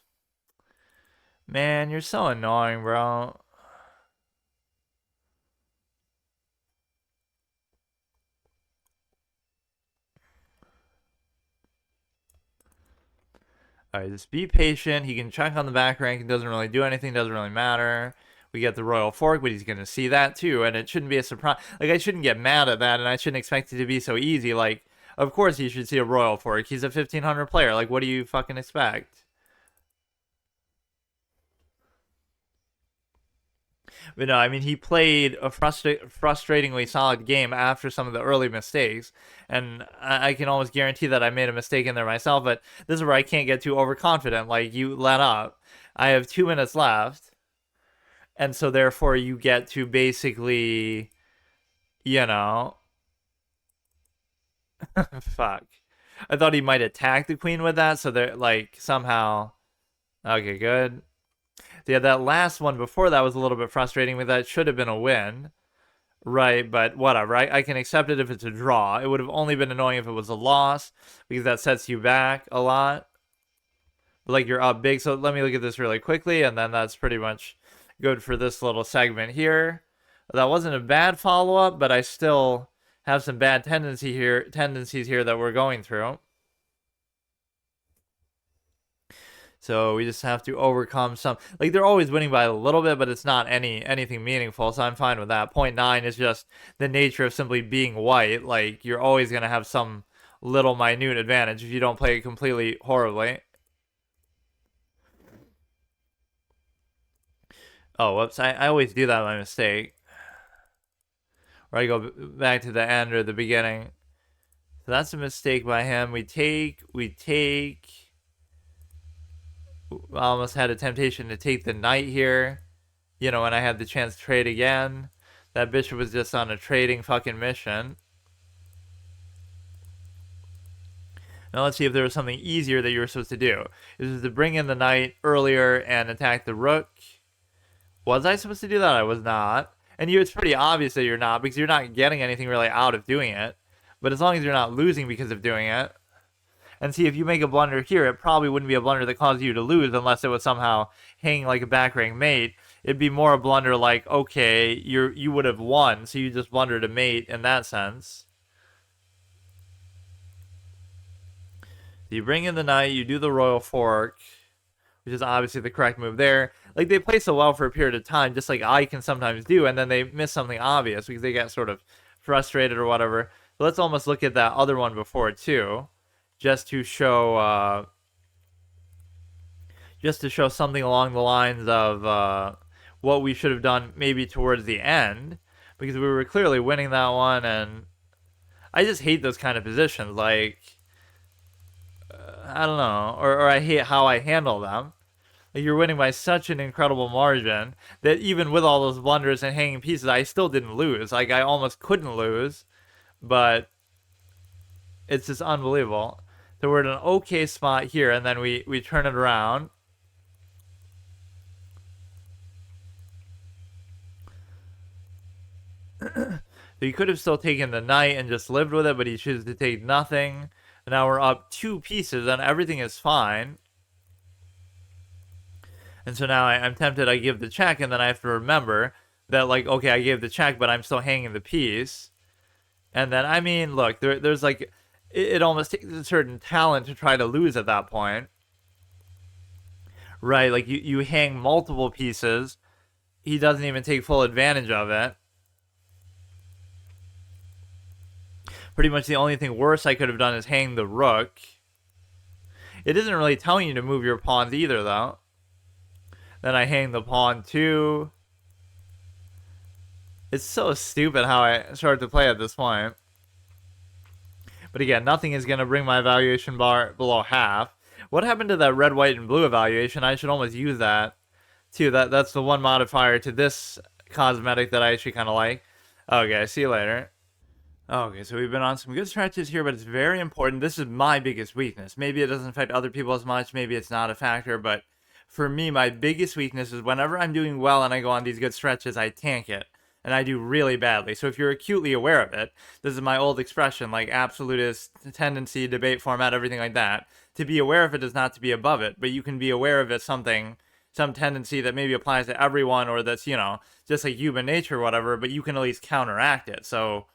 Man, you're so annoying, bro. Alright, just be patient. He can check on the back rank. It doesn't really do anything. Doesn't really matter. We get the royal fork, but he's going to see that too. And it shouldn't be a surprise. Like, I shouldn't get mad at that, and I shouldn't expect it to be so easy. Like, of course he should see a royal fork. He's a 1500 player. Like, what do you fucking expect? But no, I mean, he played a frustratingly solid game after some of the early mistakes. And I can almost guarantee that I made a mistake in there myself. But this is where I can't get too overconfident. Like, you let up. I have 2 minutes left. And so, therefore, you get to basically, you know... Fuck. I thought he might attack the queen with that. So, they're, like, somehow... Okay, good. Yeah, that last one before that was a little bit frustrating with that. It should have been a win. Right, but whatever. I can accept it if it's a draw. It would have only been annoying if it was a loss, because that sets you back a lot. But, like, you're up big. So let me look at this really quickly, and then that's pretty much good for this little segment here. That wasn't a bad follow-up, but I still have some bad tendencies here that we're going through. So we just have to overcome some, like, they're always winning by a little bit, but it's not anything meaningful, so I'm fine with that. 0.9 is just the nature of simply being white. Like, you're always going to have some little minute advantage if you don't play it completely horribly. Oh, whoops, I always do that by mistake. Or I go back to the end or the beginning. So that's a mistake by him. We take... I almost had a temptation to take the knight here. You know, when I had the chance to trade again. That bishop was just on a trading fucking mission. Now let's see if there was something easier that you were supposed to do. This was to bring in the knight earlier and attack the rook. Was I supposed to do that? I was not. And it's pretty obvious that you're not, because you're not getting anything really out of doing it. But as long as you're not losing because of doing it. And see, if you make a blunder here, it probably wouldn't be a blunder that caused you to lose unless it was somehow hanging like a back rank mate. It'd be more a blunder like, okay, you would have won, so you just blundered a mate in that sense. You bring in the knight, you do the royal fork, which is obviously the correct move there. Like, they play so well for a period of time, just like I can sometimes do, and then they miss something obvious because they get sort of frustrated or whatever. So let's almost look at that other one before, too. Just to show something along the lines of what we should have done maybe towards the end, because we were clearly winning that one, and I just hate those kind of positions. Like, I don't know, or I hate how I handle them. Like, you're winning by such an incredible margin that even with all those blunders and hanging pieces, I still didn't lose. Like, I almost couldn't lose, but it's just unbelievable. So we're in an okay spot here, and then we turn it around. So he could have still taken the knight and just lived with it, but he chooses to take nothing. And now we're up 2 pieces, and everything is fine. And so now I'm tempted, I give the check, and then I have to remember that, like, okay, I gave the check, but I'm still hanging the piece. And then, I mean, look, there's like... It almost takes a certain talent to try to lose at that point. Right, like you hang multiple pieces. He doesn't even take full advantage of it. Pretty much the only thing worse I could have done is hang the rook. It isn't really telling you to move your pawns either, though. Then I hang the pawn too. It's so stupid how I started to play at this point. But again, nothing is going to bring my evaluation bar below half. What happened to that red, white, and blue evaluation? I should almost use that, too. That's the one modifier to this cosmetic that I actually kind of like. Okay, see you later. Okay, so we've been on some good stretches here, but it's very important. This is my biggest weakness. Maybe it doesn't affect other people as much. Maybe it's not a factor, but for me, my biggest weakness is whenever I'm doing well and I go on these good stretches, I tank it. And I do really badly. So if you're acutely aware of it, this is my old expression, like absolutist tendency, debate format, everything like that. To be aware of it is not to be above it, but you can be aware of it some tendency that maybe applies to everyone, or that's, you know, just like human nature or whatever, but you can at least counteract it. So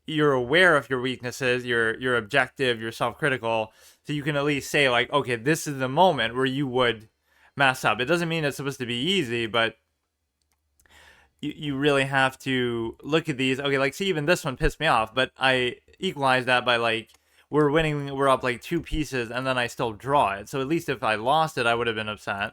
you're aware of your weaknesses, you're objective, you're self-critical, so you can at least say like, okay, this is the moment where you would mess up. It doesn't mean it's supposed to be easy, but you really have to look at these. Okay, like see, even this one pissed me off, but I equalized that by like we're winning, we're up like 2 pieces, and then I still draw it. So at least if I lost it, I would have been upset.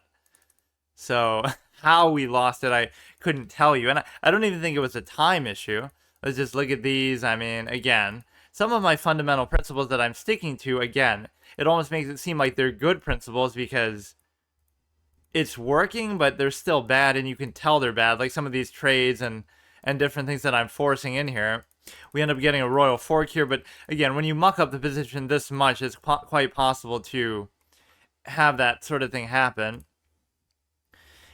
So how we lost it, I couldn't tell you, and I don't even think it was a time issue. Let's just look at these. I mean, again, some of my fundamental principles that I'm sticking to, again, it almost makes it seem like they're good principles because it's working, but they're still bad, and you can tell they're bad. Like some of these trades and different things that I'm forcing in here. We end up getting a royal fork here, but again, when you muck up the position this much, it's quite possible to have that sort of thing happen.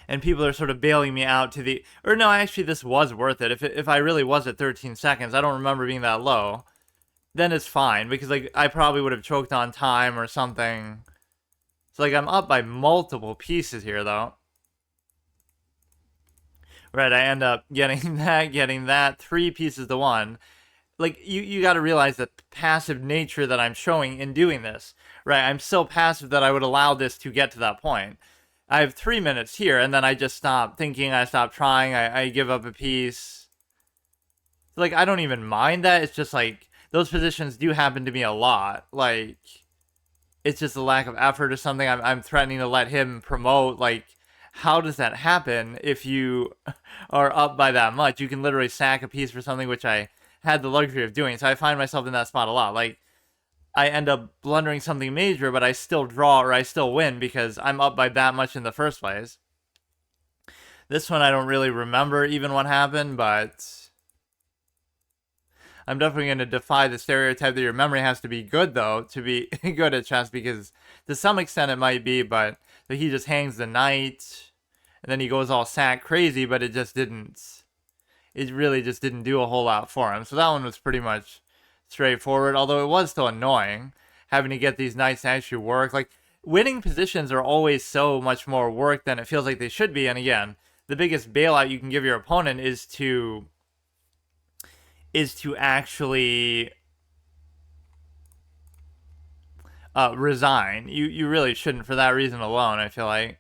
And people are sort of bailing me out to the... Or no, actually, this was worth it. If I really was at 13 seconds, I don't remember being that low, then it's fine. Because, like, I probably would have choked on time or something. So, like, I'm up by multiple pieces here, though. Right, I end up getting that, 3 pieces to 1. Like, you got to realize the passive nature that I'm showing in doing this. Right, I'm so passive that I would allow this to get to that point. I have 3 minutes here, and then I just stop thinking, I stop trying, I give up a piece. Like, I don't even mind that. It's just like, those positions do happen to me a lot. Like, it's just a lack of effort or something. I'm threatening to let him promote. Like, how does that happen if you are up by that much? You can literally sack a piece for something which I had the luxury of doing. So I find myself in that spot a lot. Like, I end up blundering something major, but I still draw or I still win because I'm up by that much in the first place. This one I don't really remember even what happened, but I'm definitely going to defy the stereotype that your memory has to be good, though, to be good at chess, because to some extent it might be, but he just hangs the knight, and then he goes all sack crazy, but it really just didn't do a whole lot for him. So that one was pretty much straightforward, although it was still annoying having to get these knights to actually work. Like, winning positions are always so much more work than it feels like they should be, and again, the biggest bailout you can give your opponent is to actually resign. You really shouldn't for that reason alone, I feel like.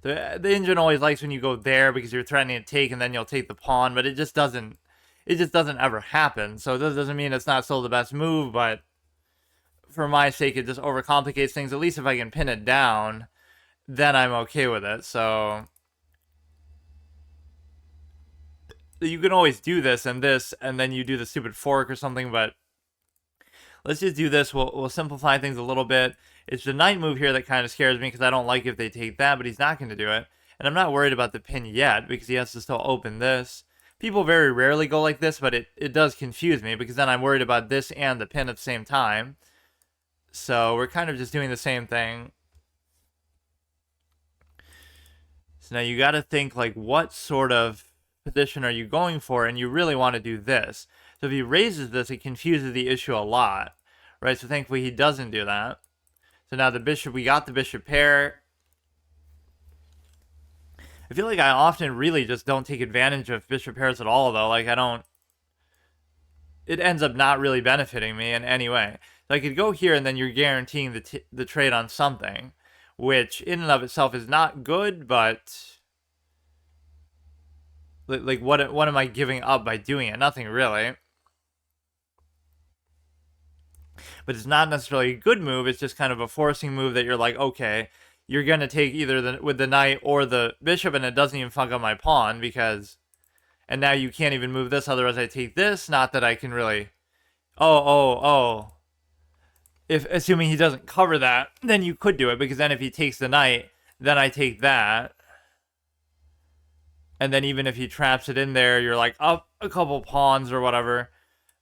The engine always likes when you go there because you're threatening to take and then you'll take the pawn, but it just doesn't ever happen. So this doesn't mean it's not still the best move, but for my sake it just overcomplicates things. At least if I can pin it down, then I'm okay with it. So you can always do this, and then you do the stupid fork or something, but let's just do this. We'll simplify things a little bit. It's the knight move here that kind of scares me because I don't like if they take that, but he's not going to do it. And I'm not worried about the pin yet because he has to still open this. People very rarely go like this, but it does confuse me because then I'm worried about this and the pin at the same time. So we're kind of just doing the same thing. So now you got to think, like, what sort of position are you going for? And you really want to do this. So if he raises this, it confuses the issue a lot, right? So thankfully he doesn't do that. So now the bishop, we got the bishop pair. I feel like I often really just don't take advantage of bishop pairs at all, though. Like, I don't... It ends up not really benefiting me in any way. So I could go here, and then you're guaranteeing the trade on something, which in and of itself is not good, but... Like, what am I giving up by doing it? Nothing, really. But it's not necessarily a good move. It's just kind of a forcing move that you're like, okay, you're going to take either with the knight or the bishop, and it doesn't even fuck up my pawn because... And now you can't even move this, otherwise I take this. Not that I can really... Oh. If assuming he doesn't cover that, then you could do it, because then if he takes the knight, then I take that. And then even if he traps it in there, you're like up a couple pawns or whatever.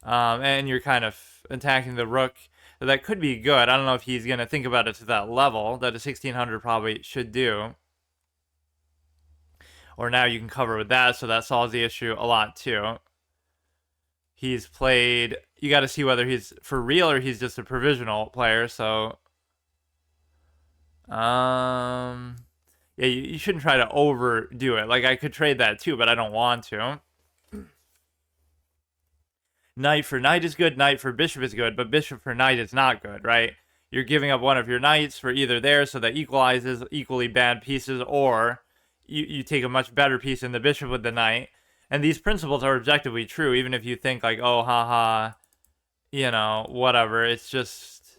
And you're kind of attacking the rook. So that could be good. I don't know if he's going to think about it to that level that a 1600 probably should do. Or now you can cover with that, so that solves the issue a lot too. He's played... You got to see whether he's for real or he's just a provisional player, so... Yeah, you shouldn't try to overdo it. Like, I could trade that too, but I don't want to. knight for knight is good, knight for bishop is good, but bishop for knight is not good, right? You're giving up one of your knights for either there, so that equalizes equally bad pieces, or you take a much better piece in the bishop with the knight. And these principles are objectively true, even if you think like, oh, haha, whatever. It's just,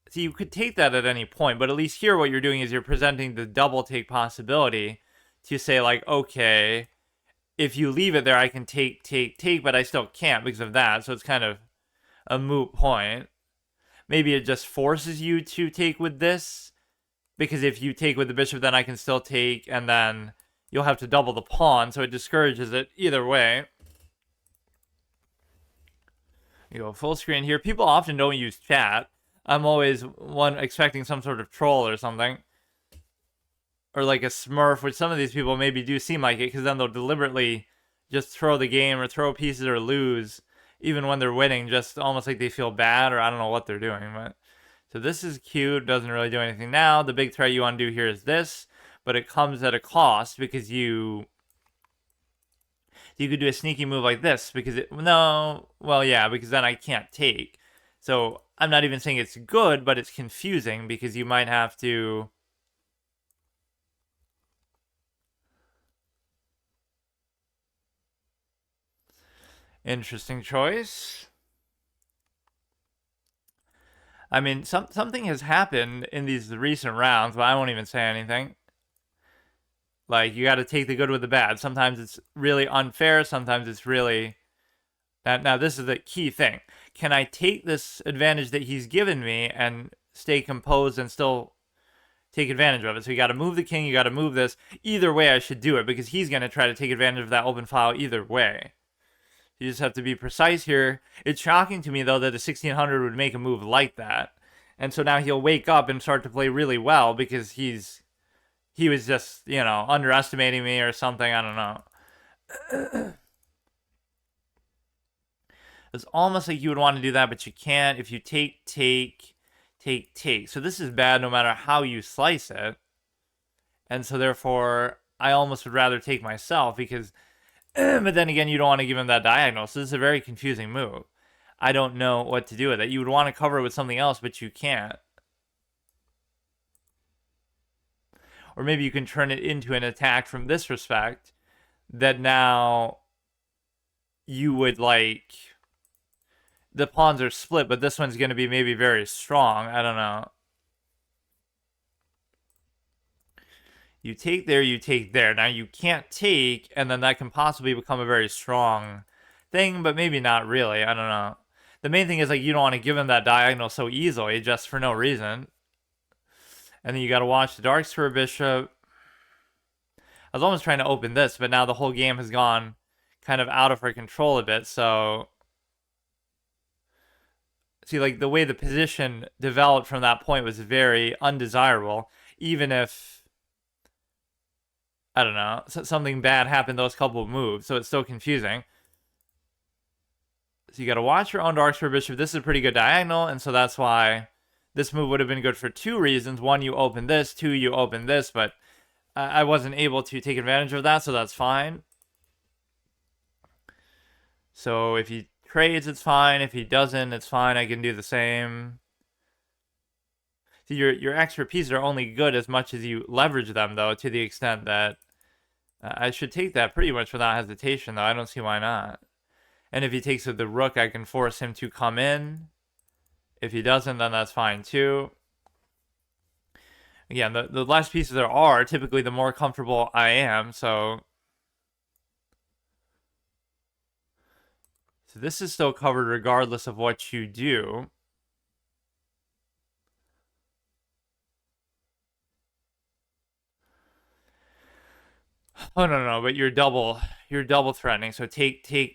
so you could take that at any point, but at least here what you're doing is you're presenting the double take possibility to say like, okay, if you leave it there, I can take, but I still can't because of that. So it's kind of a moot point. Maybe it just forces you to take with this, because if you take with the bishop, then I can still take, and then you'll have to double the pawn, so it discourages it either way. You go full screen here. People often don't use chat. I'm always expecting some sort of troll or something. Or like a smurf, which some of these people maybe do seem like it, because then they'll deliberately just throw the game or throw pieces or lose, even when they're winning, just almost like they feel bad, or I don't know what they're doing. But so this is cute, doesn't really do anything now. The big threat you want to do here is this, but it comes at a cost, because you could do a sneaky move like this, because because then I can't take. So I'm not even saying it's good, but it's confusing, because you might have to... Interesting choice. I mean, something has happened in these recent rounds, but I won't even say anything. Like, you got to take the good with the bad. Sometimes it's really unfair. Sometimes it's really... Now, this is the key thing. Can I take this advantage that he's given me and stay composed and still take advantage of it? So you got to move the king. You got to move this. Either way, I should do it, because he's going to try to take advantage of that open file either way. You just have to be precise here. It's shocking to me, though, that a 1600 would make a move like that. And so now he'll wake up and start to play really well, because he was just, underestimating me or something. I don't know. It's almost like you would want to do that, but you can't if you take. So this is bad no matter how you slice it. And so therefore, I almost would rather take myself, because... But then again, you don't want to give him that diagonal, so this is a very confusing move. I don't know what to do with it. You would want to cover it with something else, but you can't. Or maybe you can turn it into an attack from this respect, that now you would, like... The pawns are split, but this one's going to be maybe very strong. I don't know. You take there, you take there. Now you can't take, and then that can possibly become a very strong thing, but maybe not really. I don't know. The main thing is, like, you don't want to give him that diagonal so easily, just for no reason. And then you got to watch the darks for a bishop. I was almost trying to open this, but now the whole game has gone kind of out of her control a bit, so... See, like, the way the position developed from that point was very undesirable, even if... I don't know, something bad happened those couple of moves, so it's still confusing. So you got to watch your own darks for bishop. This is a pretty good diagonal, and so that's why this move would have been good for two reasons. One, you open this. Two, you open this, but I wasn't able to take advantage of that, so that's fine. So if he trades, it's fine. If he doesn't, it's fine. I can do the same. See, your extra pieces are only good as much as you leverage them, though, to the extent that I should take that pretty much without hesitation, though. I don't see why not. And if he takes with the rook, I can force him to come in. If he doesn't, then that's fine, too. Again, the less pieces there are, typically the more comfortable I am, so... So this is still covered regardless of what you do. Oh, no, but you're double threatening. So take. Just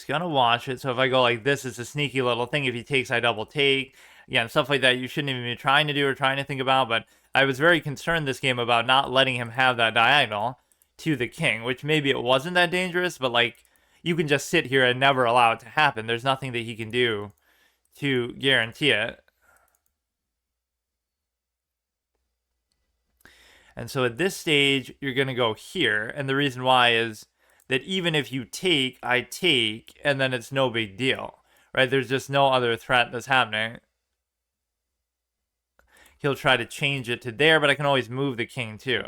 gonna watch it. So if I go like this, it's a sneaky little thing. If he takes, I double take. Again, stuff like that you shouldn't even be trying to do or trying to think about. But I was very concerned this game about not letting him have that diagonal to the king, which maybe it wasn't that dangerous, but like you can just sit here and never allow it to happen. There's nothing that he can do to guarantee it. And so at this stage, you're going to go here. And the reason why is that even if you take, I take, and then it's no big deal, right? There's just no other threat that's happening. He'll try to change it to there, but I can always move the king too.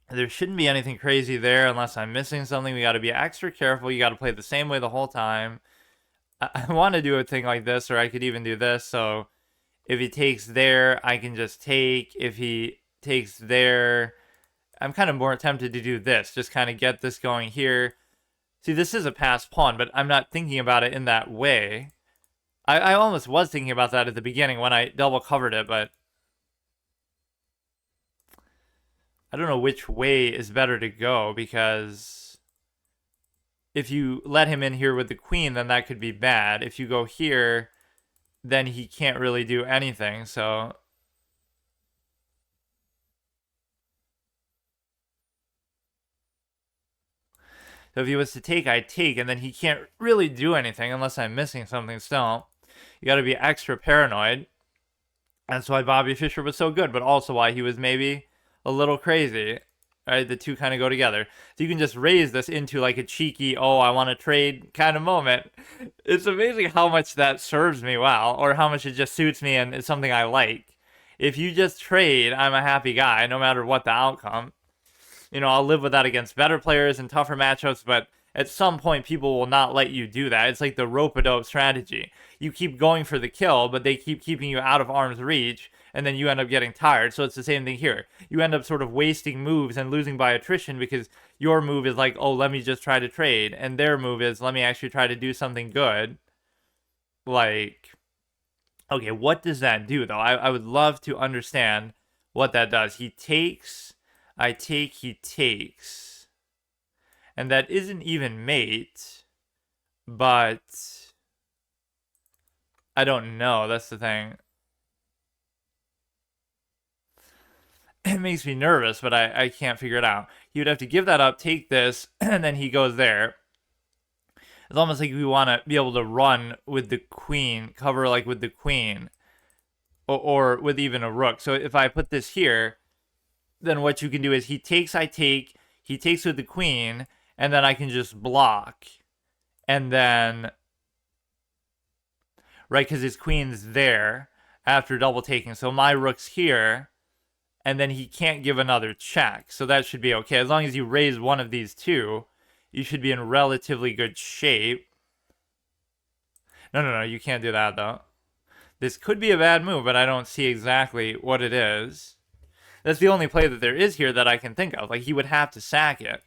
There shouldn't be anything crazy there unless I'm missing something. We got to be extra careful. You got to play the same way the whole time. I want to do a thing like this, or I could even do this. So if he takes there, I can just take. If he takes there, I'm kind of more tempted to do this. Just kind of get this going here. See, this is a passed pawn, but I'm not thinking about it in that way. I almost was thinking about that at the beginning when I double covered it, but I don't know which way is better to go, because if you let him in here with the queen, then that could be bad. If you go here, then he can't really do anything, so if he was to take, I take, and then he can't really do anything unless I'm missing something still. You got to be extra paranoid. That's why Bobby Fischer was so good, but also why he was maybe a little crazy. Right? The two kind of go together. So you can just raise this into like a cheeky, oh, I want to trade kind of moment. It's amazing how much that serves me well, or how much it just suits me and it's something I like. If you just trade, I'm a happy guy, no matter what the outcome. You know, I'll live with that against better players and tougher matchups, but at some point, people will not let you do that. It's like the rope-a-dope strategy. You keep going for the kill, but they keep keeping you out of arm's reach, and then you end up getting tired. So it's the same thing here. You end up sort of wasting moves and losing by attrition because your move is like, oh, let me just try to trade, and their move is, let me actually try to do something good. Like, okay, what does that do, though? I would love to understand what that does. He takes, I take, he takes. And that isn't even mate, but I don't know. That's the thing. It makes me nervous, but I can't figure it out. He would have to give that up, take this, and then he goes there. It's almost like we want to be able to run with the queen, cover like with the queen, or with even a rook. So if I put this here, then what you can do is he takes, I take, he takes with the queen, and then I can just block. And then, right, because his queen's there after double taking. So my rook's here, and then he can't give another check. So that should be okay. As long as you raise one of these two, you should be in relatively good shape. No, you can't do that, though. This could be a bad move, but I don't see exactly what it is. That's the only play that there is here that I can think of. Like, he would have to sack it.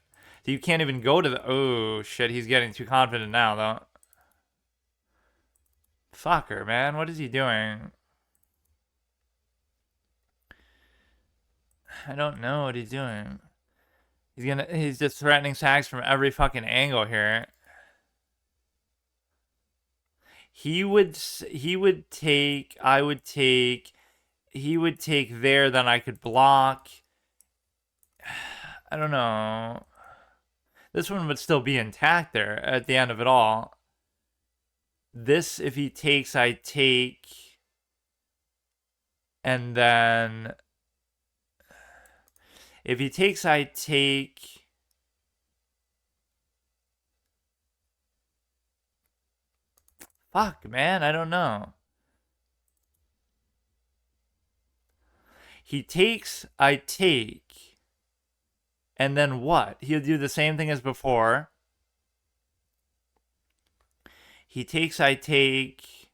So you can't even go to the... Oh, shit, he's getting too confident now, though. Fucker, man. What is he doing? I don't know what he's doing. He's just threatening sacks from every fucking angle here. He would take, I would take, he would take there, then I could block. I don't know. This one would still be intact there at the end of it all. This, if he takes, I take. And then if he takes, I take. Fuck, man, I don't know. He takes, I take. And then what? He'll do the same thing as before. He takes, I take.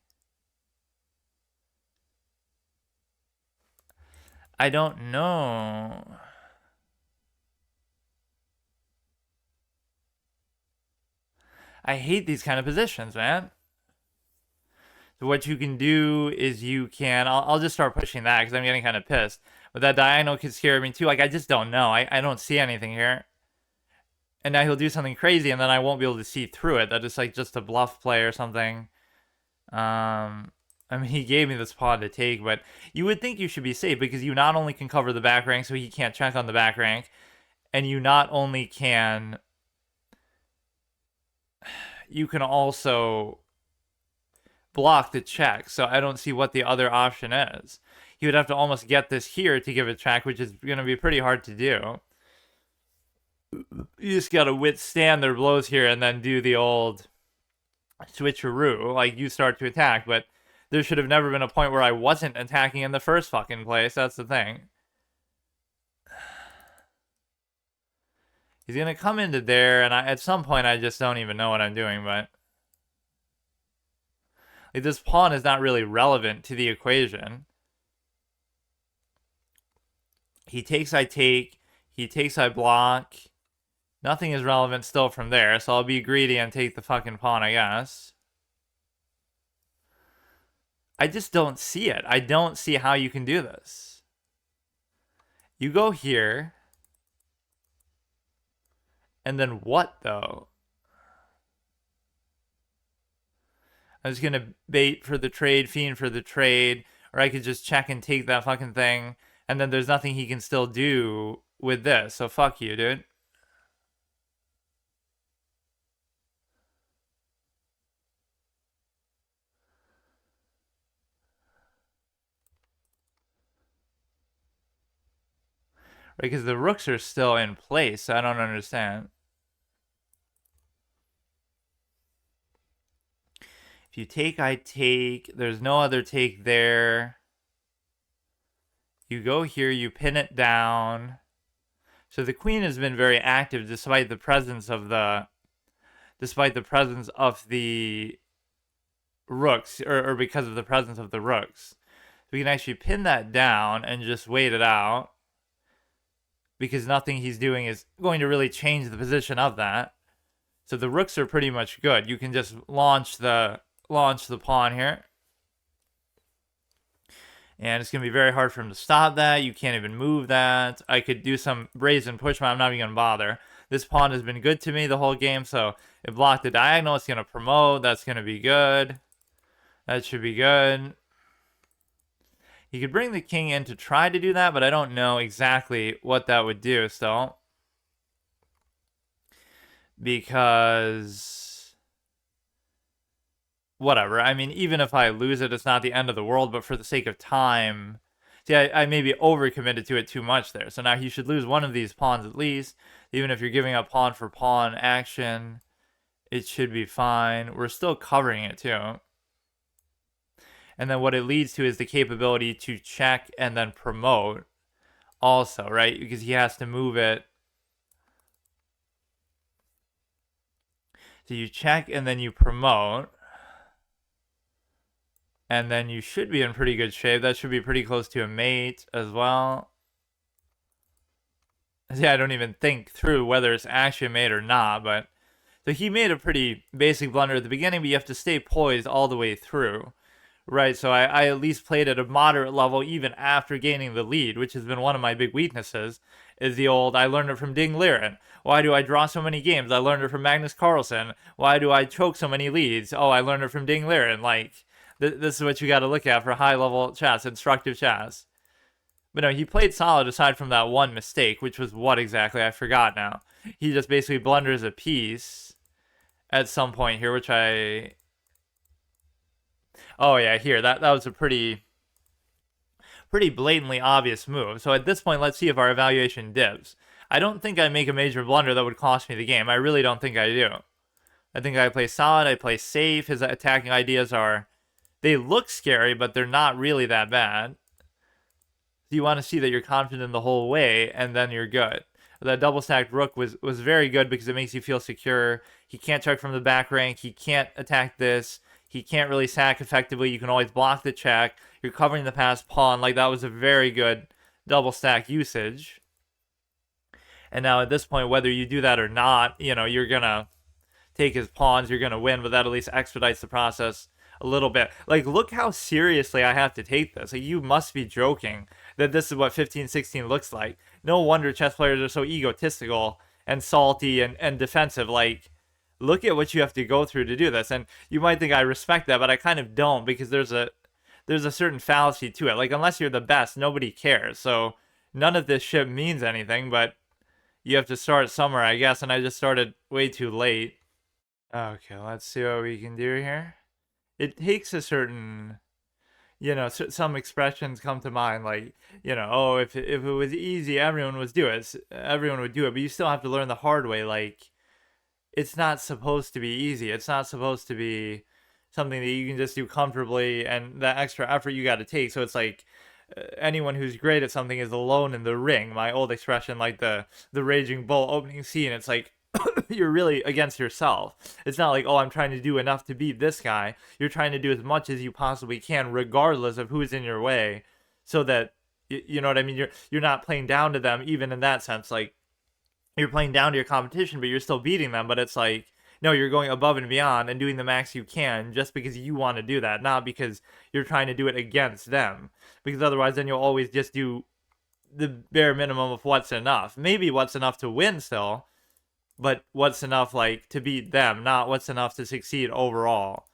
I don't know. I hate these kind of positions, man. So what you can do is you can... I'll just start pushing that because I'm getting kind of pissed. But that diagonal could scare me too. Like, I just don't know. I don't see anything here. And now he'll do something crazy and then I won't be able to see through it. That is like just a bluff play or something. I mean, he gave me this pawn to take, but you would think you should be safe because you not only can cover the back rank so he can't check on the back rank, and you not only can... You can also block the check, so I don't see what the other option is. He would have to almost get this here to give a check, which is going to be pretty hard to do. You just got to withstand their blows here and then do the old switcheroo, like you start to attack, but there should have never been a point where I wasn't attacking in the first fucking place. That's the thing. He's going to come into there, and at some point I just don't even know what I'm doing, but like, this pawn is not really relevant to the equation. He takes, I take. He takes, I block. Nothing is relevant still from there, so I'll be greedy and take the fucking pawn, I guess. I just don't see it. I don't see how you can do this. You go here. And then what, though? I'm just going to bait for the trade, fiend for the trade, or I could just check and take that fucking thing, and then there's nothing he can still do with this, so fuck you, dude. Because the rooks are still in place, so I don't understand. If you take, I take. There's no other take there. You go here, you pin it down. So the queen has been very active despite the presence of the rooks, or because of the presence of the rooks. We can actually pin that down and just wait it out, because nothing he's doing is going to really change the position of that. So the rooks are pretty much good. You can just launch the pawn here. And it's going to be very hard for him to stop that. You can't even move that. I could do some brazen push, but I'm not even going to bother. This pawn has been good to me the whole game, so it blocked the diagonal. It's going to promote. That's going to be good. That should be good. He could bring the king in to try to do that, but I don't know exactly what that would do still. Because whatever. I mean, even if I lose it, it's not the end of the world, but for the sake of time... See, I maybe overcommitted to it too much there. So now he should lose one of these pawns at least. Even if you're giving up pawn for pawn action, it should be fine. We're still covering it too. And then what it leads to is the capability to check and then promote also, right? Because he has to move it. So you check and then you promote. And then you should be in pretty good shape. That should be pretty close to a mate as well. See, I don't even think through whether it's actually a mate or not, but... So he made a pretty basic blunder at the beginning, but you have to stay poised all the way through. Right, so I at least played at a moderate level even after gaining the lead, which has been one of my big weaknesses, is the old, I learned it from Ding Liren. Why do I draw so many games? I learned it from Magnus Carlsen. Why do I choke so many leads? Oh, I learned it from Ding Liren. Like, this is what you got to look at for high-level chess, instructive chess. But no, he played solid aside from that one mistake, which was what exactly? I forgot now. He just basically blunders a piece at some point here, which I... Oh yeah, here, that was a pretty blatantly obvious move. So at this point, let's see if our evaluation dips. I don't think I make a major blunder that would cost me the game. I really don't think I do. I think I play solid, I play safe. His attacking ideas are... They look scary, but they're not really that bad. You want to see that you're confident the whole way, and then you're good. That double-stacked rook was very good because it makes you feel secure. He can't check from the back rank. He can't attack this. He can't really sack effectively. You can always block the check. You're covering the passed pawn. Like, that was a very good double-stack usage. And now at this point, whether you do that or not, you know, you're going to take his pawns. You're going to win, but that at least expedites the process a little bit. Like, look how seriously I have to take this. Like, you must be joking that this is what 15-16 looks like. No wonder chess players are so egotistical and salty and defensive. Like, look at what you have to go through to do this. And you might think I respect that, but I kind of don't, because there's a certain fallacy to it. Like, unless you're the best, nobody cares. So none of this shit means anything, but you have to start somewhere, I guess. And I just started way too late. Okay, let's see what we can do here. it takes a certain, some expressions come to mind, like, oh, if it was easy, everyone would do it, but you still have to learn the hard way. Like, it's not supposed to be easy. It's not supposed to be something that you can just do comfortably, and that extra effort you got to take. So it's like, anyone who's great at something is alone in the ring. My old expression, like the Raging Bull opening scene. It's like, you're really against yourself. It's not like, oh, I'm trying to do enough to beat this guy. You're trying to do as much as you possibly can, regardless of who's in your way, so that, you know what I mean. You're not playing down to them, even in that sense. Like, you're playing down to your competition, but you're still beating them. But it's like, no, you're going above and beyond and doing the max you can just because you want to do that, not because you're trying to do it against them. Because otherwise, then you'll always just do the bare minimum of what's enough. Maybe what's enough to win still, but what's enough, like, to beat them, not what's enough to succeed overall.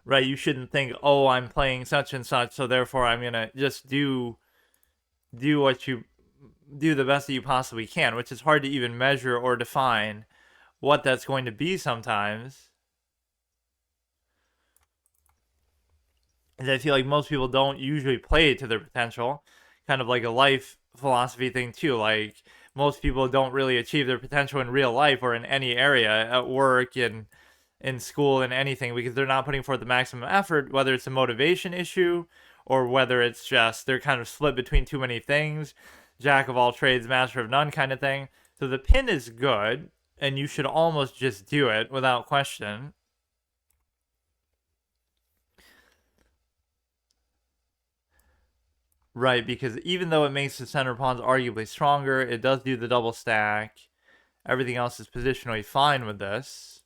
Right? You shouldn't think, oh, I'm playing such and such, so therefore I'm gonna just do the best that you possibly can, which is hard to even measure or define what that's going to be sometimes. And I feel like most people don't usually play to their potential, kind of like a life philosophy thing too. Like, most people don't really achieve their potential in real life or in any area, at work, in school, and anything, because they're not putting forth the maximum effort, whether it's a motivation issue or whether it's just they're kind of split between too many things, jack of all trades, master of none kind of thing. So the pin is good, and you should almost just do it without question. Right, because even though it makes the center pawns arguably stronger, it does do the double stack. Everything else is positionally fine with this.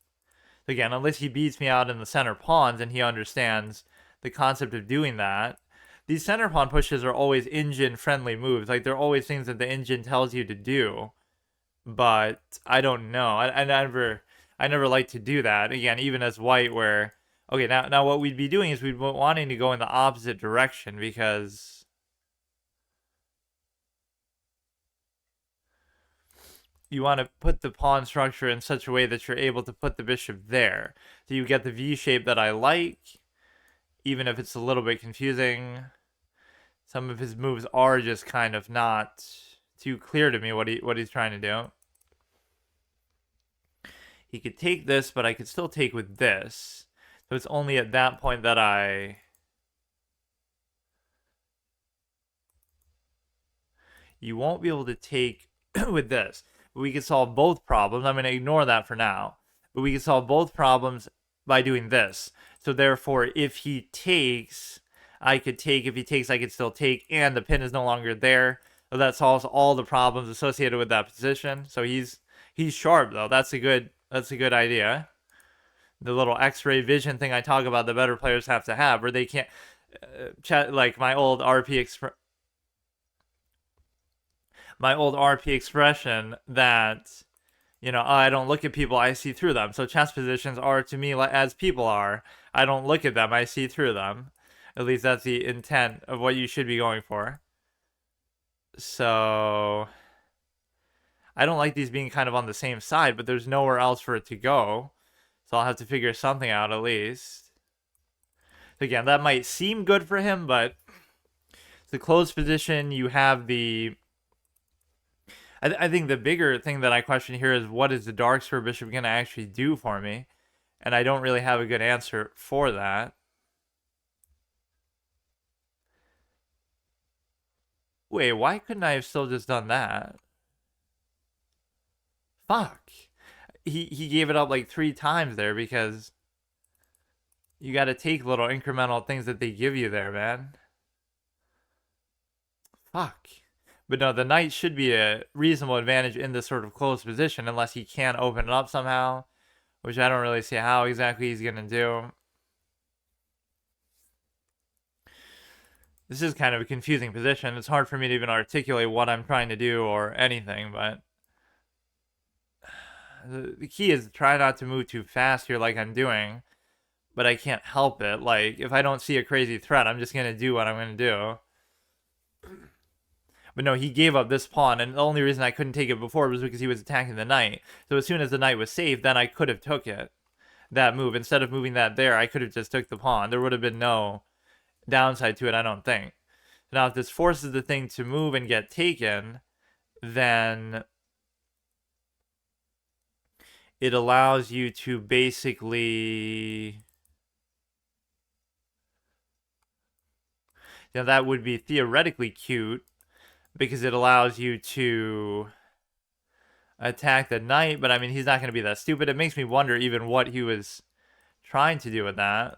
Again, unless he beats me out in the center pawns and he understands the concept of doing that. These center pawn pushes are always engine-friendly moves. Like, they're always things that the engine tells you to do. But I don't know. I never like to do that. Again, even as white, where, okay, now what we'd be doing is we'd be wanting to go in the opposite direction, because you want to put the pawn structure in such a way that you're able to put the bishop there. So you get the V shape that I like, even if it's a little bit confusing. Some of his moves are just kind of not too clear to me what he's trying to do. He could take this, but I could still take with this. So it's only at that point that you won't be able to take with this. But we can solve both problems. I'm going to ignore that for now. But we can solve both problems by doing this. So therefore, if he takes, I could take. If he takes, I could still take. And the pin is no longer there. So that solves all the problems associated with that position. So he's sharp, though. That's a good idea. The little X-ray vision thing I talk about, the better players have to have, where they can't like my old RP expression that, I don't look at people, I see through them. So chess positions are to me as people are. I don't look at them, I see through them. At least that's the intent of what you should be going for. So I don't like these being kind of on the same side, but there's nowhere else for it to go. So I'll have to figure something out at least. Again, that might seem good for him, but the closed position, you have the... I think the bigger thing that I question here is, what is the dark square bishop going to actually do for me? And I don't really have a good answer for that. Wait, why couldn't I have still just done that? Fuck. He gave it up like 3 times there, because you got to take little incremental things that they give you there, man. Fuck. But no, the knight should be a reasonable advantage in this sort of closed position, unless he can open it up somehow, which I don't really see how exactly he's going to do. This is kind of a confusing position. It's hard for me to even articulate what I'm trying to do or anything, but the key is to try not to move too fast here like I'm doing, but I can't help it. Like, if I don't see a crazy threat, I'm just going to do what I'm going to do. But no, he gave up this pawn, and the only reason I couldn't take it before was because he was attacking the knight. So as soon as the knight was safe, then I could have took it. that move. Instead of moving that there, I could have just took the pawn. There would have been no downside to it, I don't think. Now, if this forces the thing to move and get taken, then it allows you to basically... Now, that would be theoretically cute, because it allows you to attack the knight, but I mean, he's not going to be that stupid. It makes me wonder even what he was trying to do with that.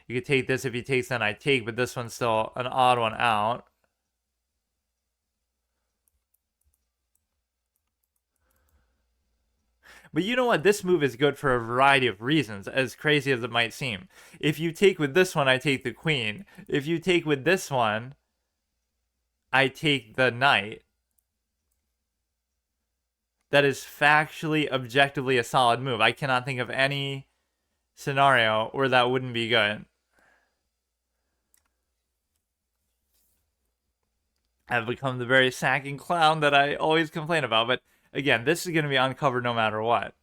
You could take this if he takes, then I take, but this one's still an odd one out. But you know what? This move is good for a variety of reasons, as crazy as it might seem. If you take with this one, I take the queen. If you take with this one, I take the knight. That is factually, objectively a solid move. I cannot think of any scenario where that wouldn't be good. I've become the very sacking clown that I always complain about. But again, this is going to be uncovered no matter what.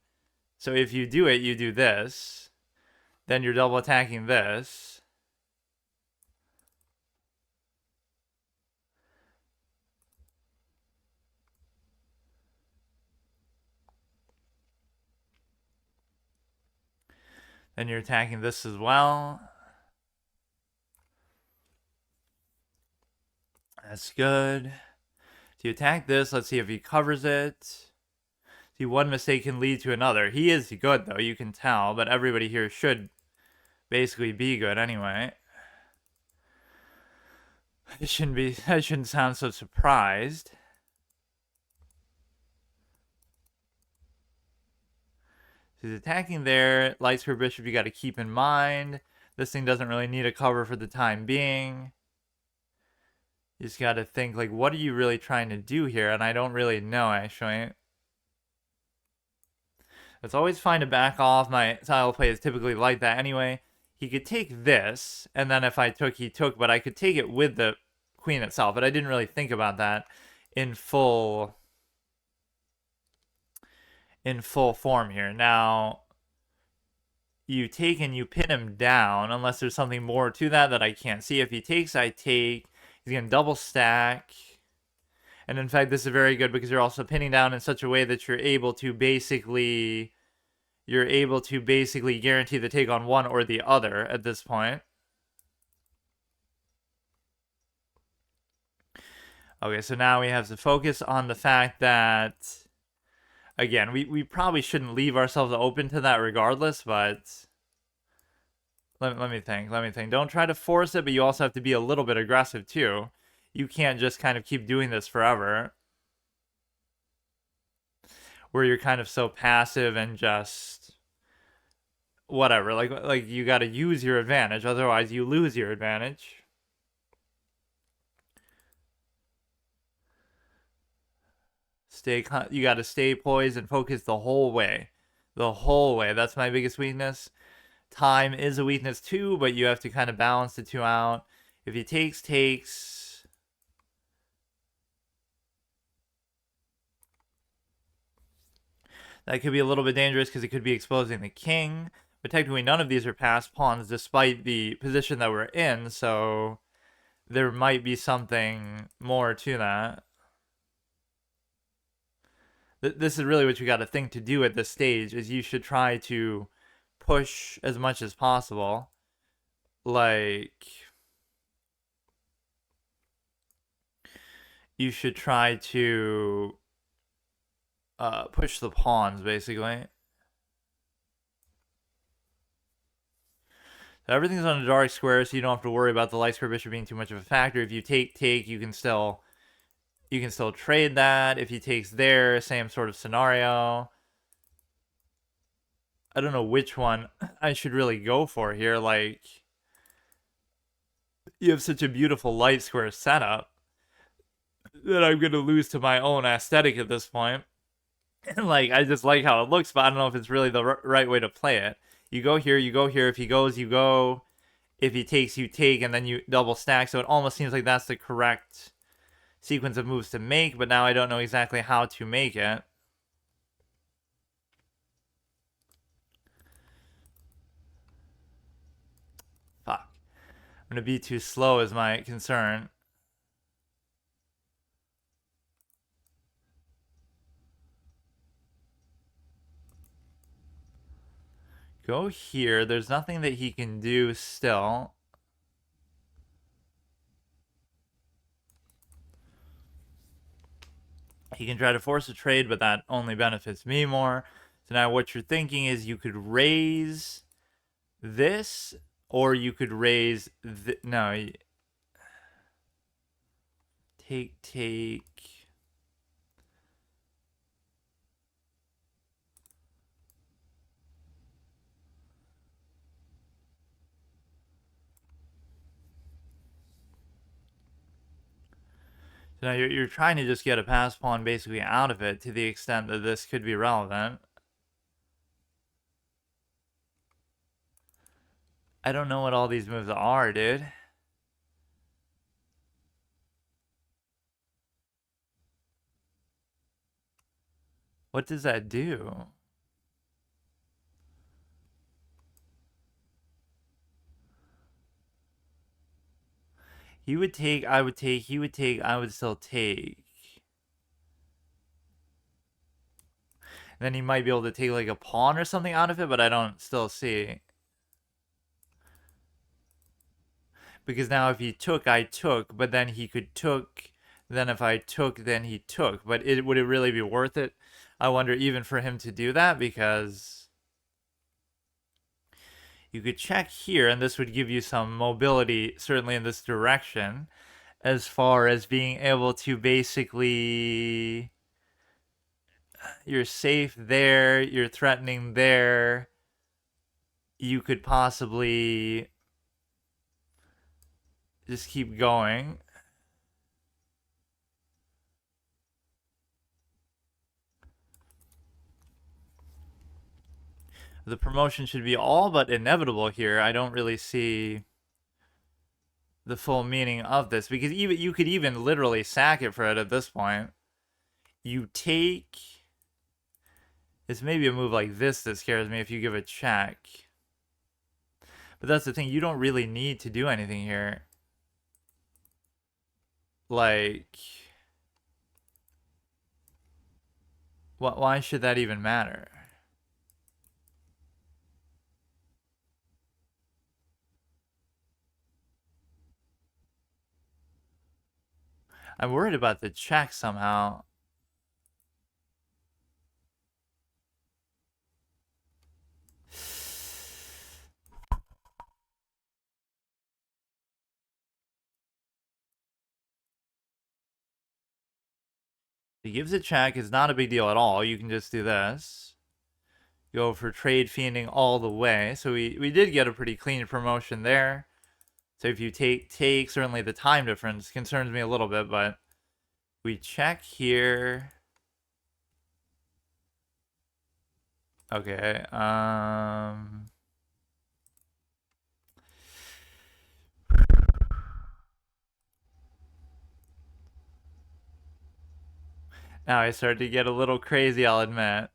So if you do it, you do this. Then you're double attacking this. Then you're attacking this as well. That's good. So you attack this. Let's see if he covers it. See, one mistake can lead to another. He is good, though. You can tell. But everybody here should basically be good anyway. I shouldn't sound so surprised. He's attacking there. Light square bishop you got to keep in mind. This thing doesn't really need a cover for the time being. You just got to think, like, what are you really trying to do here? And I don't really know, actually. It's always fine to back off. My style of play is typically like that anyway. He could take this, and then if I took, he took, but I could take it with the queen itself. But I didn't really think about that in full form here. Now, you take and you pin him down, unless there's something more to that I can't see. If he takes, I take. He's going to double stack. And in fact, this is very good because you're also pinning down in such a way that you're able to basically guarantee the take on one or the other at this point. Okay, so now we have to focus on the fact that, again, we probably shouldn't leave ourselves open to that regardless, but let me think. Don't try to force it, but you also have to be a little bit aggressive too. You can't just kind of keep doing this forever, where you're kind of so passive and just whatever. Like you got to use your advantage, otherwise you lose your advantage. You got to stay poised and focus the whole way. That's my biggest weakness. Time is a weakness too, but you have to kind of balance the two out. If he takes. That could be a little bit dangerous because it could be exposing the king. But technically none of these are passed pawns despite the position that we're in, so there might be something more to that. This is really what you got to think to do at this stage, is you should try to push as much as possible. Like, you should try to push the pawns, basically. So everything's on a dark square, so you don't have to worry about the light square bishop being too much of a factor. If you take, you can still trade that. If he takes there, same sort of scenario. I don't know which one I should really go for here. Like, you have such a beautiful light square setup that I'm going to lose to my own aesthetic at this point. And, like, I just like how it looks, but I don't know if it's really the right way to play it. You go here, you go here. If he goes, you go. If he takes, you take, and then you double stack. So it almost seems like that's the correct sequence of moves to make, but now I don't know exactly how to make it. going to be too slow is my concern. Go here. There's nothing that he can do still. He can try to force a trade, but that only benefits me more. So now what you're thinking is you could raise this, or you could raise no. Take. So now you're trying to just get a pass pawn basically out of it to the extent that this could be relevant. I don't know what all these moves are, dude. What does that do? He would take, I would take, he would take, I would still take. Then he might be able to take like a pawn or something out of it, but I don't still see. Because now if he took, I took, but then he could took, then if I took, then he took. But would it really be worth it? I wonder even for him to do that, because you could check here, and this would give you some mobility, certainly in this direction, as far as being able to basically... You're safe there, you're threatening there. You could possibly just keep going. The promotion should be all but inevitable here. I don't really see the full meaning of this, because even you could even literally sack it for it at this point. You take... It's maybe a move like this that scares me if you give a check. But that's the thing, you don't really need to do anything here. Like... Why should that even matter? I'm worried about the check somehow. He gives a check. It's not a big deal at all. You can just do this. Go for trade fiending all the way. So we did get a pretty clean promotion there. So if you take, certainly the time difference concerns me a little bit, but we check here. Okay, now I start to get a little crazy, I'll admit.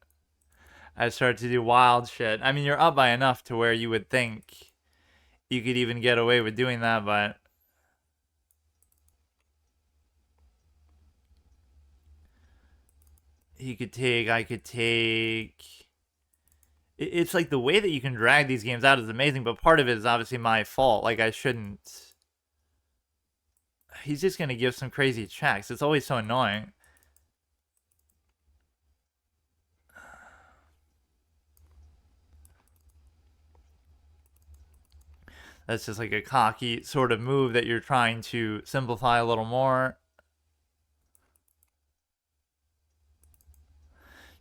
I start to do wild shit. I mean, you're up by enough to where you would think you could even get away with doing that, but... He could take, I could take... It's like the way that you can drag these games out is amazing, but part of it is obviously my fault. Like, I shouldn't... He's just going to give some crazy checks. It's always so annoying. That's just like a cocky sort of move that you're trying to simplify a little more.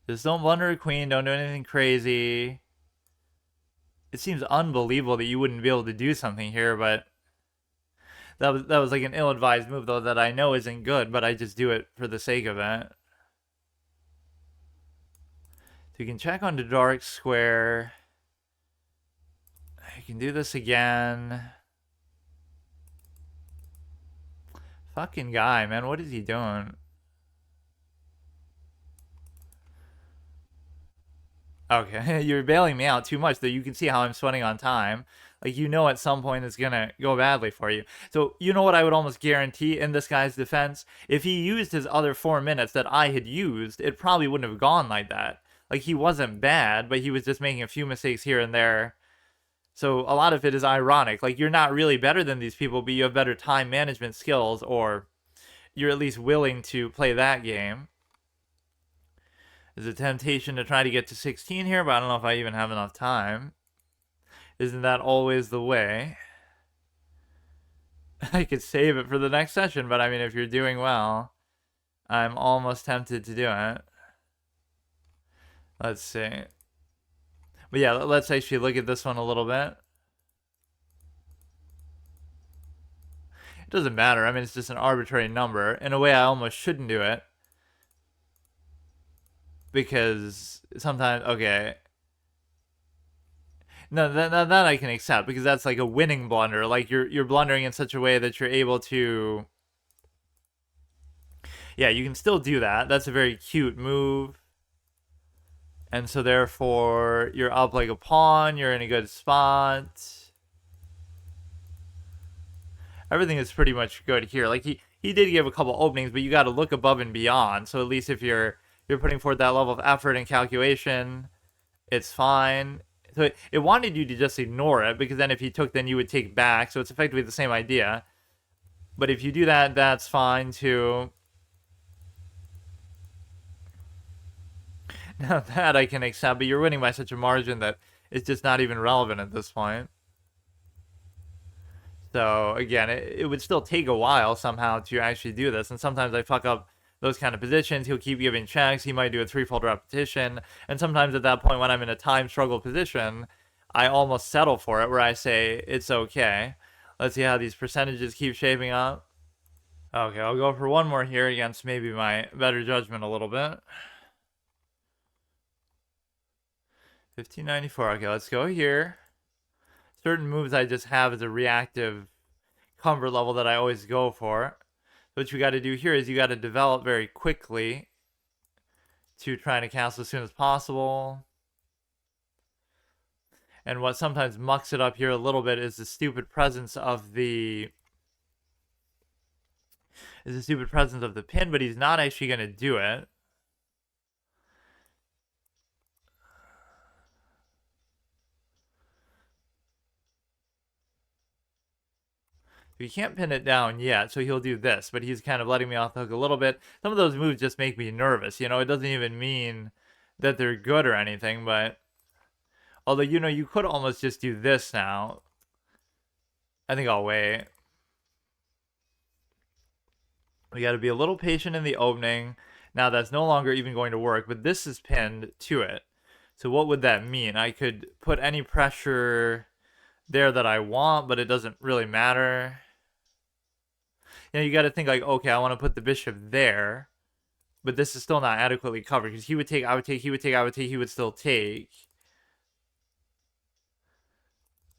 Just don't blunder a queen. Don't do anything crazy. It seems unbelievable that you wouldn't be able to do something here, but that was like an ill-advised move, though, that I know isn't good, but I just do it for the sake of it. So you can check on the dark square. You can do this again. Fucking guy, man. What is he doing? Okay, you're bailing me out too much, though. You can see how I'm sweating on time. Like, you know at some point it's gonna go badly for you. So, you know what I would almost guarantee in this guy's defense? If he used his other 4 minutes that I had used, it probably wouldn't have gone like that. Like, he wasn't bad, but he was just making a few mistakes here and there. So, a lot of it is ironic. Like, you're not really better than these people, but you have better time management skills, or you're at least willing to play that game. There's a temptation to try to get to 16 here, but I don't know if I even have enough time. Isn't that always the way? I could save it for the next session, but I mean, if you're doing well, I'm almost tempted to do it. Let's see. But yeah, let's actually look at this one a little bit. It doesn't matter. I mean, it's just an arbitrary number. In a way, I almost shouldn't do it. Because sometimes, okay. No, that I can accept, because that's like a winning blunder. Like, you're blundering in such a way that you're able to... Yeah, you can still do that. That's a very cute move. And so therefore, you're up like a pawn. You're in a good spot. Everything is pretty much good here. Like, he did give a couple openings, but you got to look above and beyond. So at least if you're putting forth that level of effort and calculation, it's fine. So it wanted you to just ignore it, because then if you took, then you would take back. So it's effectively the same idea. But if you do that, that's fine too. Now that I can accept, but you're winning by such a margin that it's just not even relevant at this point. So again, it would still take a while somehow to actually do this. And sometimes I fuck up those kind of positions. He'll keep giving checks. He might do a threefold repetition. And sometimes at that point, when I'm in a time struggle position, I almost settle for it, where I say, it's okay. Let's see how these percentages keep shaping up. Okay, I'll go for one more here against maybe my better judgment a little bit. 1594. Okay, let's go here. Certain moves I just have as a reactive comfort level that I always go for. So what you got to do here is you got to develop very quickly to try to castle as soon as possible. And what sometimes mucks it up here a little bit is the stupid presence of the pin, but he's not actually going to do it. He can't pin it down yet, so he'll do this, but he's kind of letting me off the hook a little bit. Some of those moves just make me nervous, you know. It doesn't even mean that they're good or anything, but... Although, you know, you could almost just do this now. I think I'll wait. We got to be a little patient in the opening. Now, that's no longer even going to work, but this is pinned to it. So what would that mean? I could put any pressure there that I want, but it doesn't really matter. You know, you got to think like, okay, I want to put the bishop there, but this is still not adequately covered, because he would take, I would take, he would take, I would take, he would still take.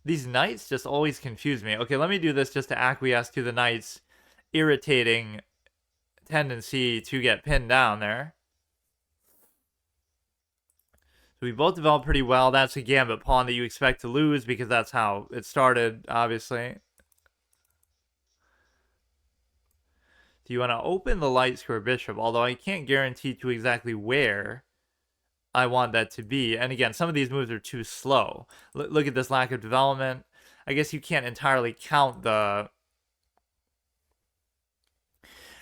These knights just always confuse me. Okay, let me do this just to acquiesce to the knight's irritating tendency to get pinned down there. So we both developed pretty well. That's a gambit pawn that you expect to lose, because that's how it started, obviously. Do you want to open the light square bishop? Although I can't guarantee to exactly where I want that to be. And again, some of these moves are too slow. Look at this lack of development. I guess you can't entirely count the...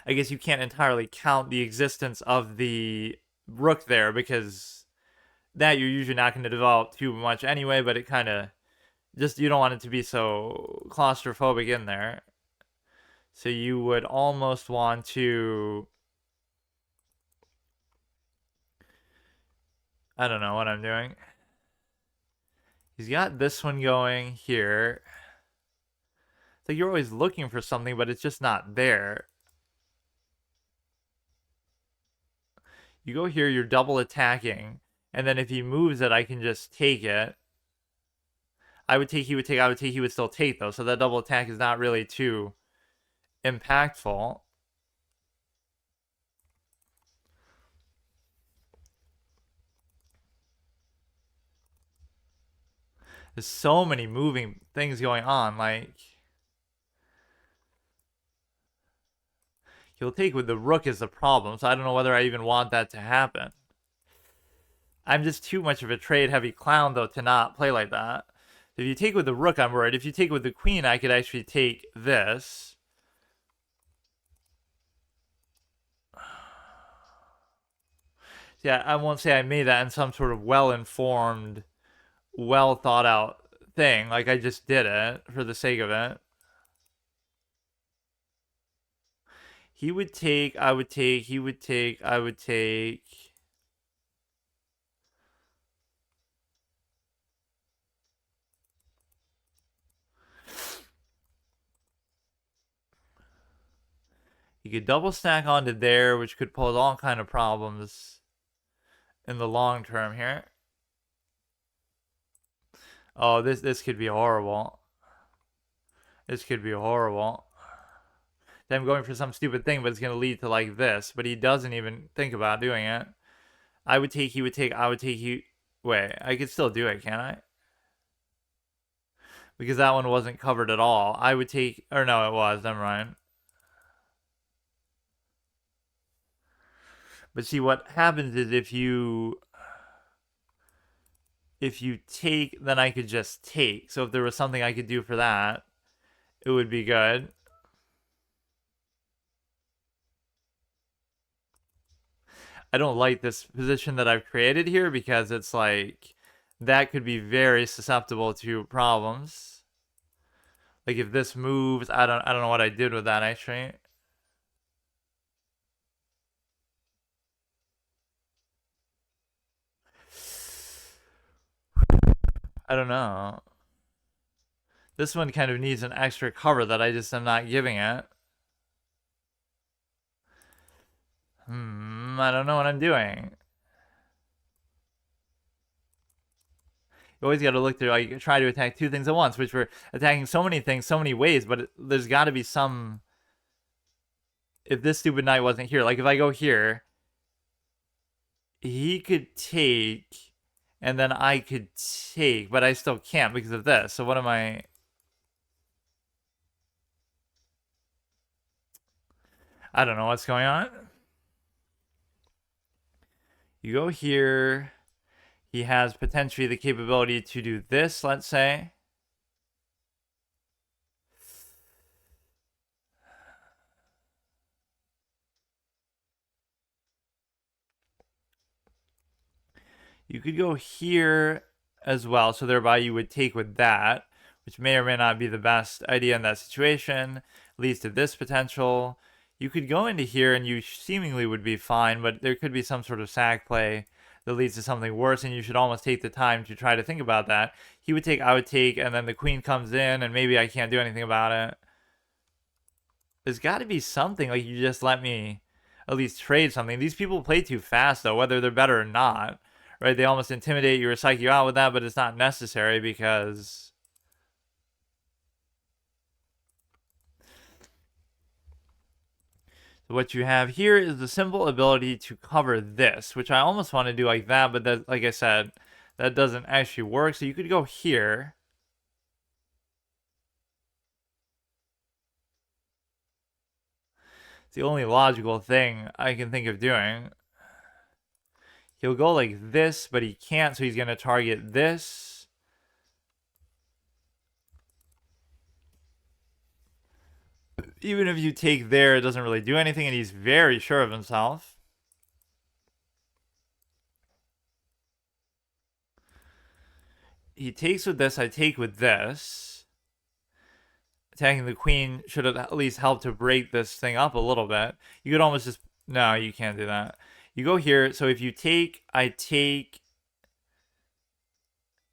I guess you can't entirely count the existence of the rook there, because that you're usually not going to develop too much anyway, but it kind of... Just, you don't want it to be so claustrophobic in there. So you would almost want to... I don't know what I'm doing. He's got this one going here. It's like you're always looking for something, but it's just not there. You go here, you're double attacking. And then if he moves it, I can just take it. I would take, he would take, I would take, he would still take, though. So that double attack is not really too impactful. There's so many moving things going on. Like, he'll take with the rook is the problem, so I don't know whether I even want that to happen. I'm just too much of a trade-heavy clown, though, to not play like that. If you take with the rook, I'm worried. If you take with the queen, I could actually take this. Yeah, I won't say I made that in some sort of well-informed, well-thought-out thing. Like, I just did it for the sake of it. He would take, I would take, he would take, I would take. You could double stack onto there, which could pose all kind of problems in the long term here. Oh, this could be horrible. This could be horrible. I'm going for some stupid thing, but it's going to lead to like this. But he doesn't even think about doing it. I would take, he would take, I would take, he... Wait, I could still do it, can't I? Because that one wasn't covered at all. I would take... Or no, it was. Never mind. But see, what happens is if you take, then I could just take. So if there was something I could do for that, it would be good. I don't like this position that I've created here because it's like that could be very susceptible to problems. Like if this moves, I don't know what I did with that actually. I don't know. This one kind of needs an extra cover that I just am not giving it. I don't know what I'm doing. You always got to look through, like, try to attack two things at once, which we're attacking so many things, so many ways, but there's got to be some... If this stupid knight wasn't here, like, if I go here, he could take, and then I could take, but I still can't because of this. So what am I... I don't know what's going on. You go here. He has potentially the capability to do this, let's say. You could go here as well, so thereby you would take with that, which may or may not be the best idea in that situation. Leads to this potential. You could go into here and you seemingly would be fine, but there could be some sort of sack play that leads to something worse, and you should almost take the time to try to think about that. He would take, I would take, and then the queen comes in, and maybe I can't do anything about it. There's got to be something, like you just let me at least trade something. These people play too fast, though, whether they're better or not. Right? They almost intimidate you or psych you out with that, but it's not necessary because... So what you have here is the simple ability to cover this, which I almost want to do like that, but that, like I said, that doesn't actually work. So you could go here. It's the only logical thing I can think of doing. He'll go like this, but he can't, so he's going to target this. Even if you take there, it doesn't really do anything, and he's very sure of himself. He takes with this, I take with this. Attacking the queen should have at least helped to break this thing up a little bit. You could almost just... No, you can't do that. You go here, so if you take, I take.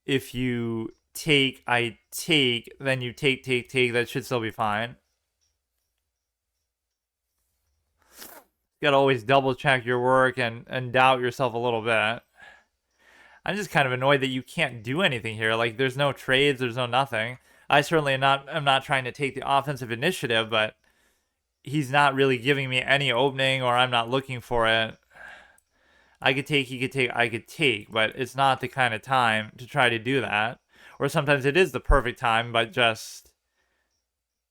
If you take, I take, then you take, that should still be fine. You gotta always double check your work and doubt yourself a little bit. I'm just kind of annoyed that you can't do anything here. Like, there's no trades, there's no nothing. I certainly am not trying to take the offensive initiative, but he's not really giving me any opening, or I'm not looking for it. I could take, he could take, I could take, but it's not the kind of time to try to do that. Or sometimes it is the perfect time, but just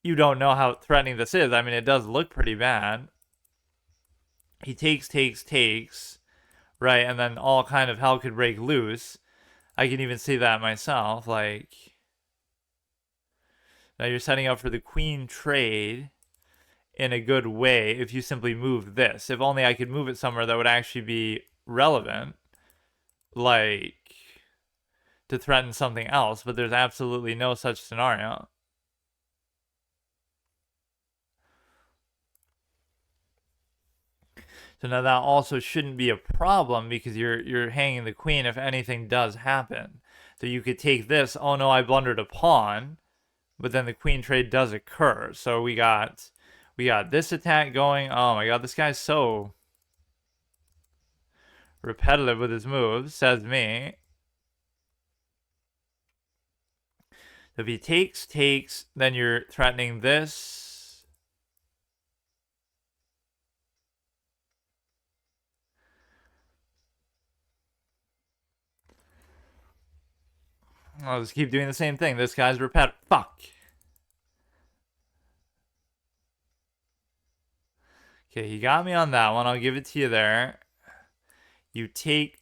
you don't know how threatening this is. I mean, it does look pretty bad. He takes, right? And then all kind of hell could break loose. I can even see that myself. Like, now you're setting up for the queen trade in a good way if you simply move this. If only I could move it somewhere that would actually be relevant. Like, to threaten something else, but there's absolutely no such scenario. So now that also shouldn't be a problem because you're hanging the queen if anything does happen. So you could take this, oh no, I blundered a pawn, but then the queen trade does occur. So we got this attack going. Oh my god, this guy's so repetitive with his moves, says me. If he takes, then you're threatening this. I'll just keep doing the same thing. This guy's repetitive. Fuck. Okay, he got me on that one. I'll give it to you there. You take.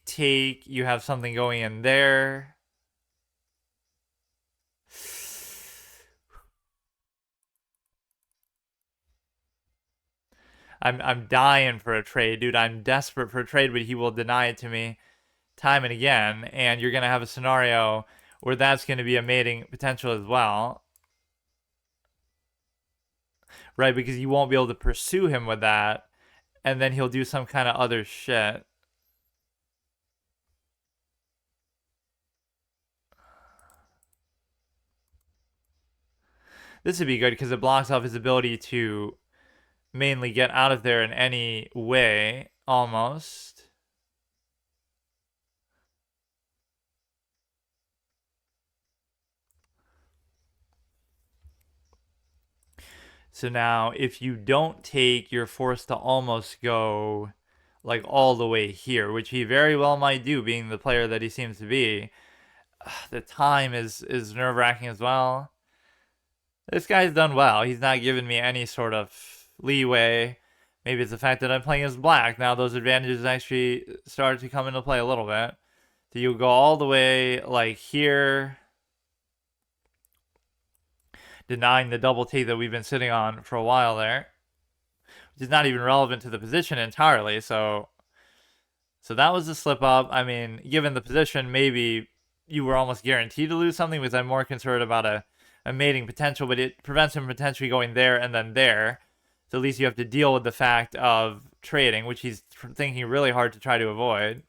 You have something going in there. I'm dying for a trade, dude. I'm desperate for a trade, but he will deny it to me time and again. And you're gonna have a scenario where that's gonna be a mating potential as well. Right, because you won't be able to pursue him with that, and then he'll do some kind of other shit. This would be good because it blocks off his ability to mainly get out of there in any way, almost. So now, if you don't take, you're forced to almost go like all the way here, which he very well might do, being the player that he seems to be. The time is nerve-wracking as well. This guy's done well. He's not given me any sort of leeway. Maybe it's the fact that I'm playing as black. Now those advantages actually start to come into play a little bit. So you go all the way like here, denying the double take that we've been sitting on for a while there, which is not even relevant to the position entirely. So that was a slip up. I mean, given the position, maybe you were almost guaranteed to lose something because I'm more concerned about a mating potential, but it prevents him from potentially going there and then there. So at least you have to deal with the fact of trading, which he's thinking really hard to try to avoid.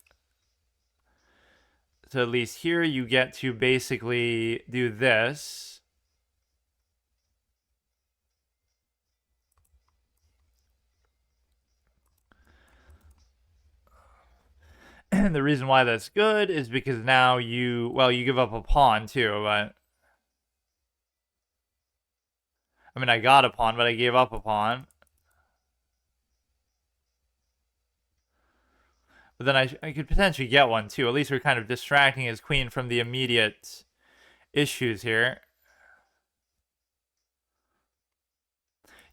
So at least here you get to basically do this. And the reason why that's good is because now you give up a pawn too, but I mean, I got a pawn, but I gave up a pawn. But then I could potentially get one too. At least we're kind of distracting his queen from the immediate issues here.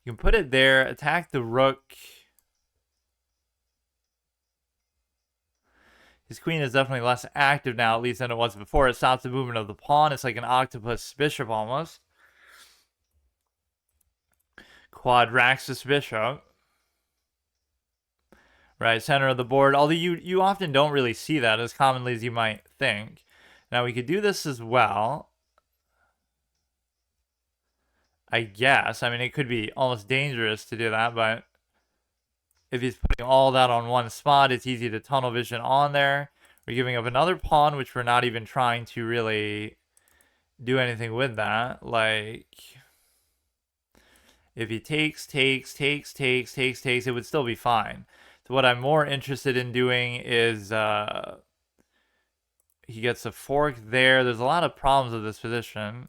You can put it there, attack the rook. His queen is definitely less active now, at least than it was before. It stops the movement of the pawn. It's like an octopus bishop almost. Quadraxis bishop. Right, center of the board. Although you often don't really see that as commonly as you might think. Now we could do this as well. I guess. I mean, it could be almost dangerous to do that, but if he's putting all that on one spot, it's easy to tunnel vision on there. We're giving up another pawn, which we're not even trying to really do anything with that. Like, if he takes, it would still be fine. So what I'm more interested in doing is he gets a fork there. There's a lot of problems with this position.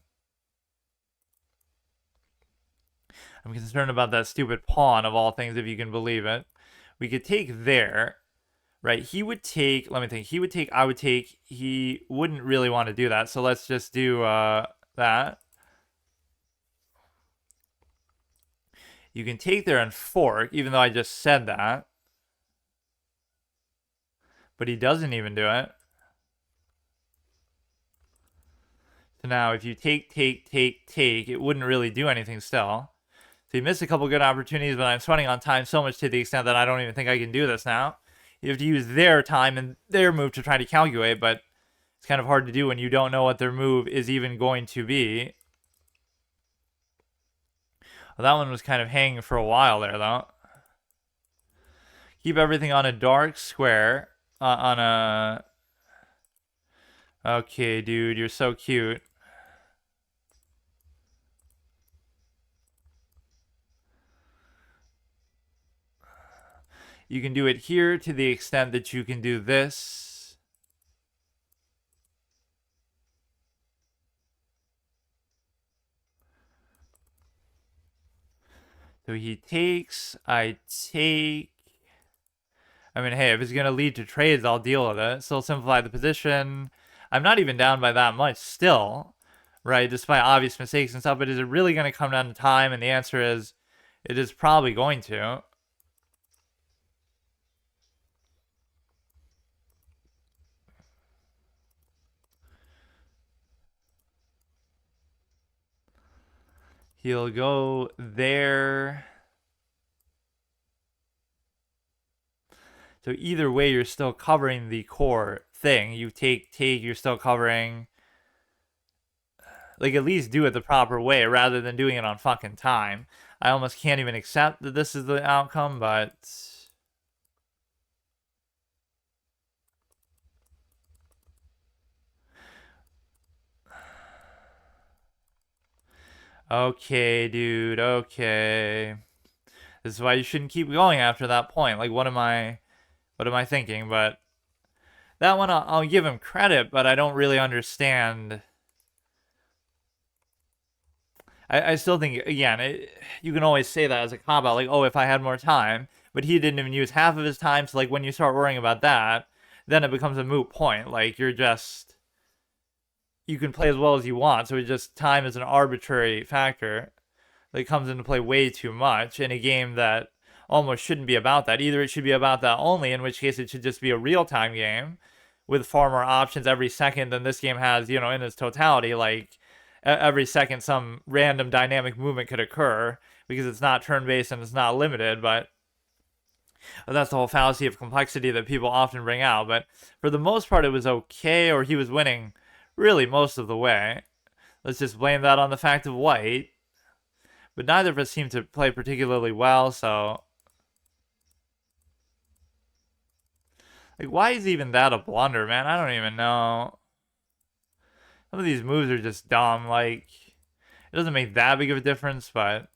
I'm concerned about that stupid pawn of all things, if you can believe it. We could take there, Right, he would take, let me think, he would take, I would take, he wouldn't really want to do that, so let's just do that. You can take there and fork, even though I just said that. But he doesn't even do it. So now if you take, it wouldn't really do anything still. So you missed a couple good opportunities, but I'm sweating on time so much to the extent that I don't even think I can do this now. You have to use their time and their move to try to calculate, but it's kind of hard to do when you don't know what their move is even going to be. Well, that one was kind of hanging for a while there, though. Keep everything on a dark square. On a... Okay, dude, you're so cute. You can do it here to the extent that you can do this. So he takes, I take. I mean, hey, if it's going to lead to trades, I'll deal with it. Still simplify the position. I'm not even down by that much still, right? Despite obvious mistakes and stuff, but is it really going to come down to time? And the answer is, it is probably going to. He'll go there. So either way, you're still covering the core thing. You take, you're still covering. Like, at least do it the proper way rather than doing it on fucking time. I almost can't even accept that this is the outcome, but... Okay, dude, okay. This is why you shouldn't keep going after that point. Like, what am I thinking? But that one, I'll give him credit, but I don't really understand. I still think, again, you can always say that as a cop-out, like, oh, if I had more time. But he didn't even use half of his time, so, like, when you start worrying about that, then it becomes a moot point. Like, you're just... You can play as well as you want, so it's just time is an arbitrary factor that comes into play way too much in a game that almost shouldn't be about that. Either it should be about that only, in which case it should just be a real-time game with far more options every second than this game has, you know, in its totality. Like, every second some random dynamic movement could occur because it's not turn-based and it's not limited, but that's the whole fallacy of complexity that people often bring out. But for the most part, it was okay, or he was winning really most of the way. Let's just blame that on the fact of white. But neither of us seemed to play particularly well, so... Like, why is even that a blunder, man? I don't even know. Some of these moves are just dumb. Like, it doesn't make that big of a difference, but...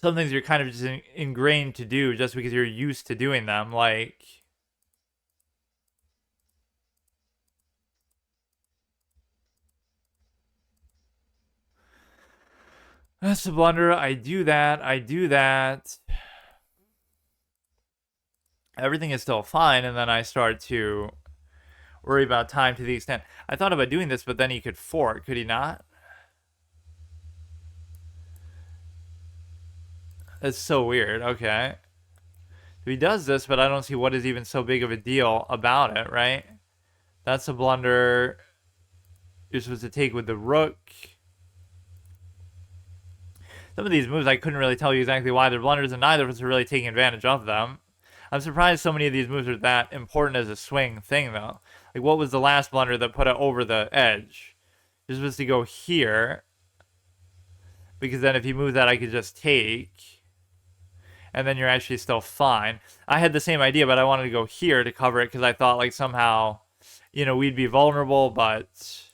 Some things you're kind of just ingrained to do just because you're used to doing them. Like... That's the blunder. I do that. I do that. Everything is still fine, and then I start to worry about time to the extent... I thought about doing this, but then he could fork. Could he not? That's so weird. Okay. So he does this, but I don't see what is even so big of a deal about it, right? That's a blunder. You're supposed to take with the rook. Some of these moves, I couldn't really tell you exactly why they're blunders, and neither of us are really taking advantage of them. I'm surprised so many of these moves are that important as a swing thing, though. Like, what was the last blunder that put it over the edge? You're supposed to go here, because then if you move that, I could just take, and then you're actually still fine. I had the same idea, but I wanted to go here to cover it, because I thought, like, somehow, you know, we'd be vulnerable, but...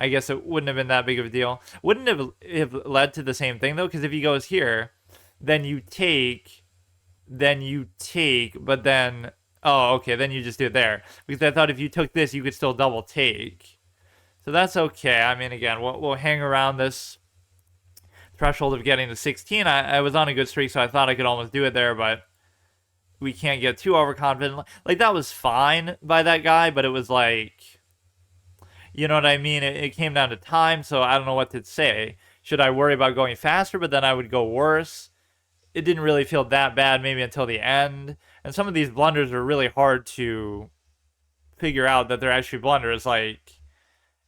I guess it wouldn't have been that big of a deal. Wouldn't have led to the same thing, though, because if he goes here, then you take, but then... Oh, okay, then you just do it there. Because I thought if you took this, you could still double take. So that's okay. I mean, again, we'll hang around this threshold of getting to 16. I was on a good streak, so I thought I could almost do it there, but we can't get too overconfident. Like that was fine by that guy, but it was like, you know what I mean? It came down to time, so I don't know what to say. Should I worry about going faster, but then I would go worse? It didn't really feel that bad maybe until the end. And some of these blunders are really hard to figure out that they're actually blunders. Like,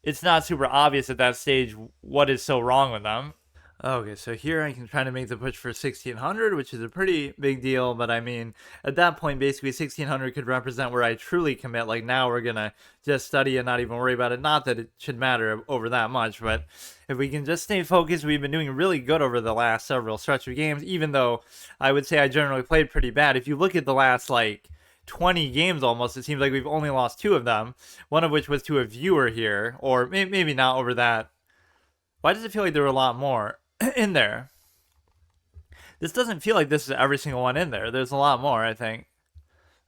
it's not super obvious at that stage what is so wrong with them. Okay, so here I can try to make the push for 1600, which is a pretty big deal, but I mean, at that point, basically 1600 could represent where I truly commit. Like, now we're gonna just study and not even worry about it. Not that it should matter over that much, but if we can just stay focused, we've been doing really good over the last several stretch of games, even though I would say I generally played pretty bad. If you look at the last, like, 20 games almost, it seems like we've only lost 2 of them, one of which was to a viewer here, or maybe not over that. Why does it feel like there were a lot more in there? This doesn't feel like this is every single one in there. There's a lot more, I think.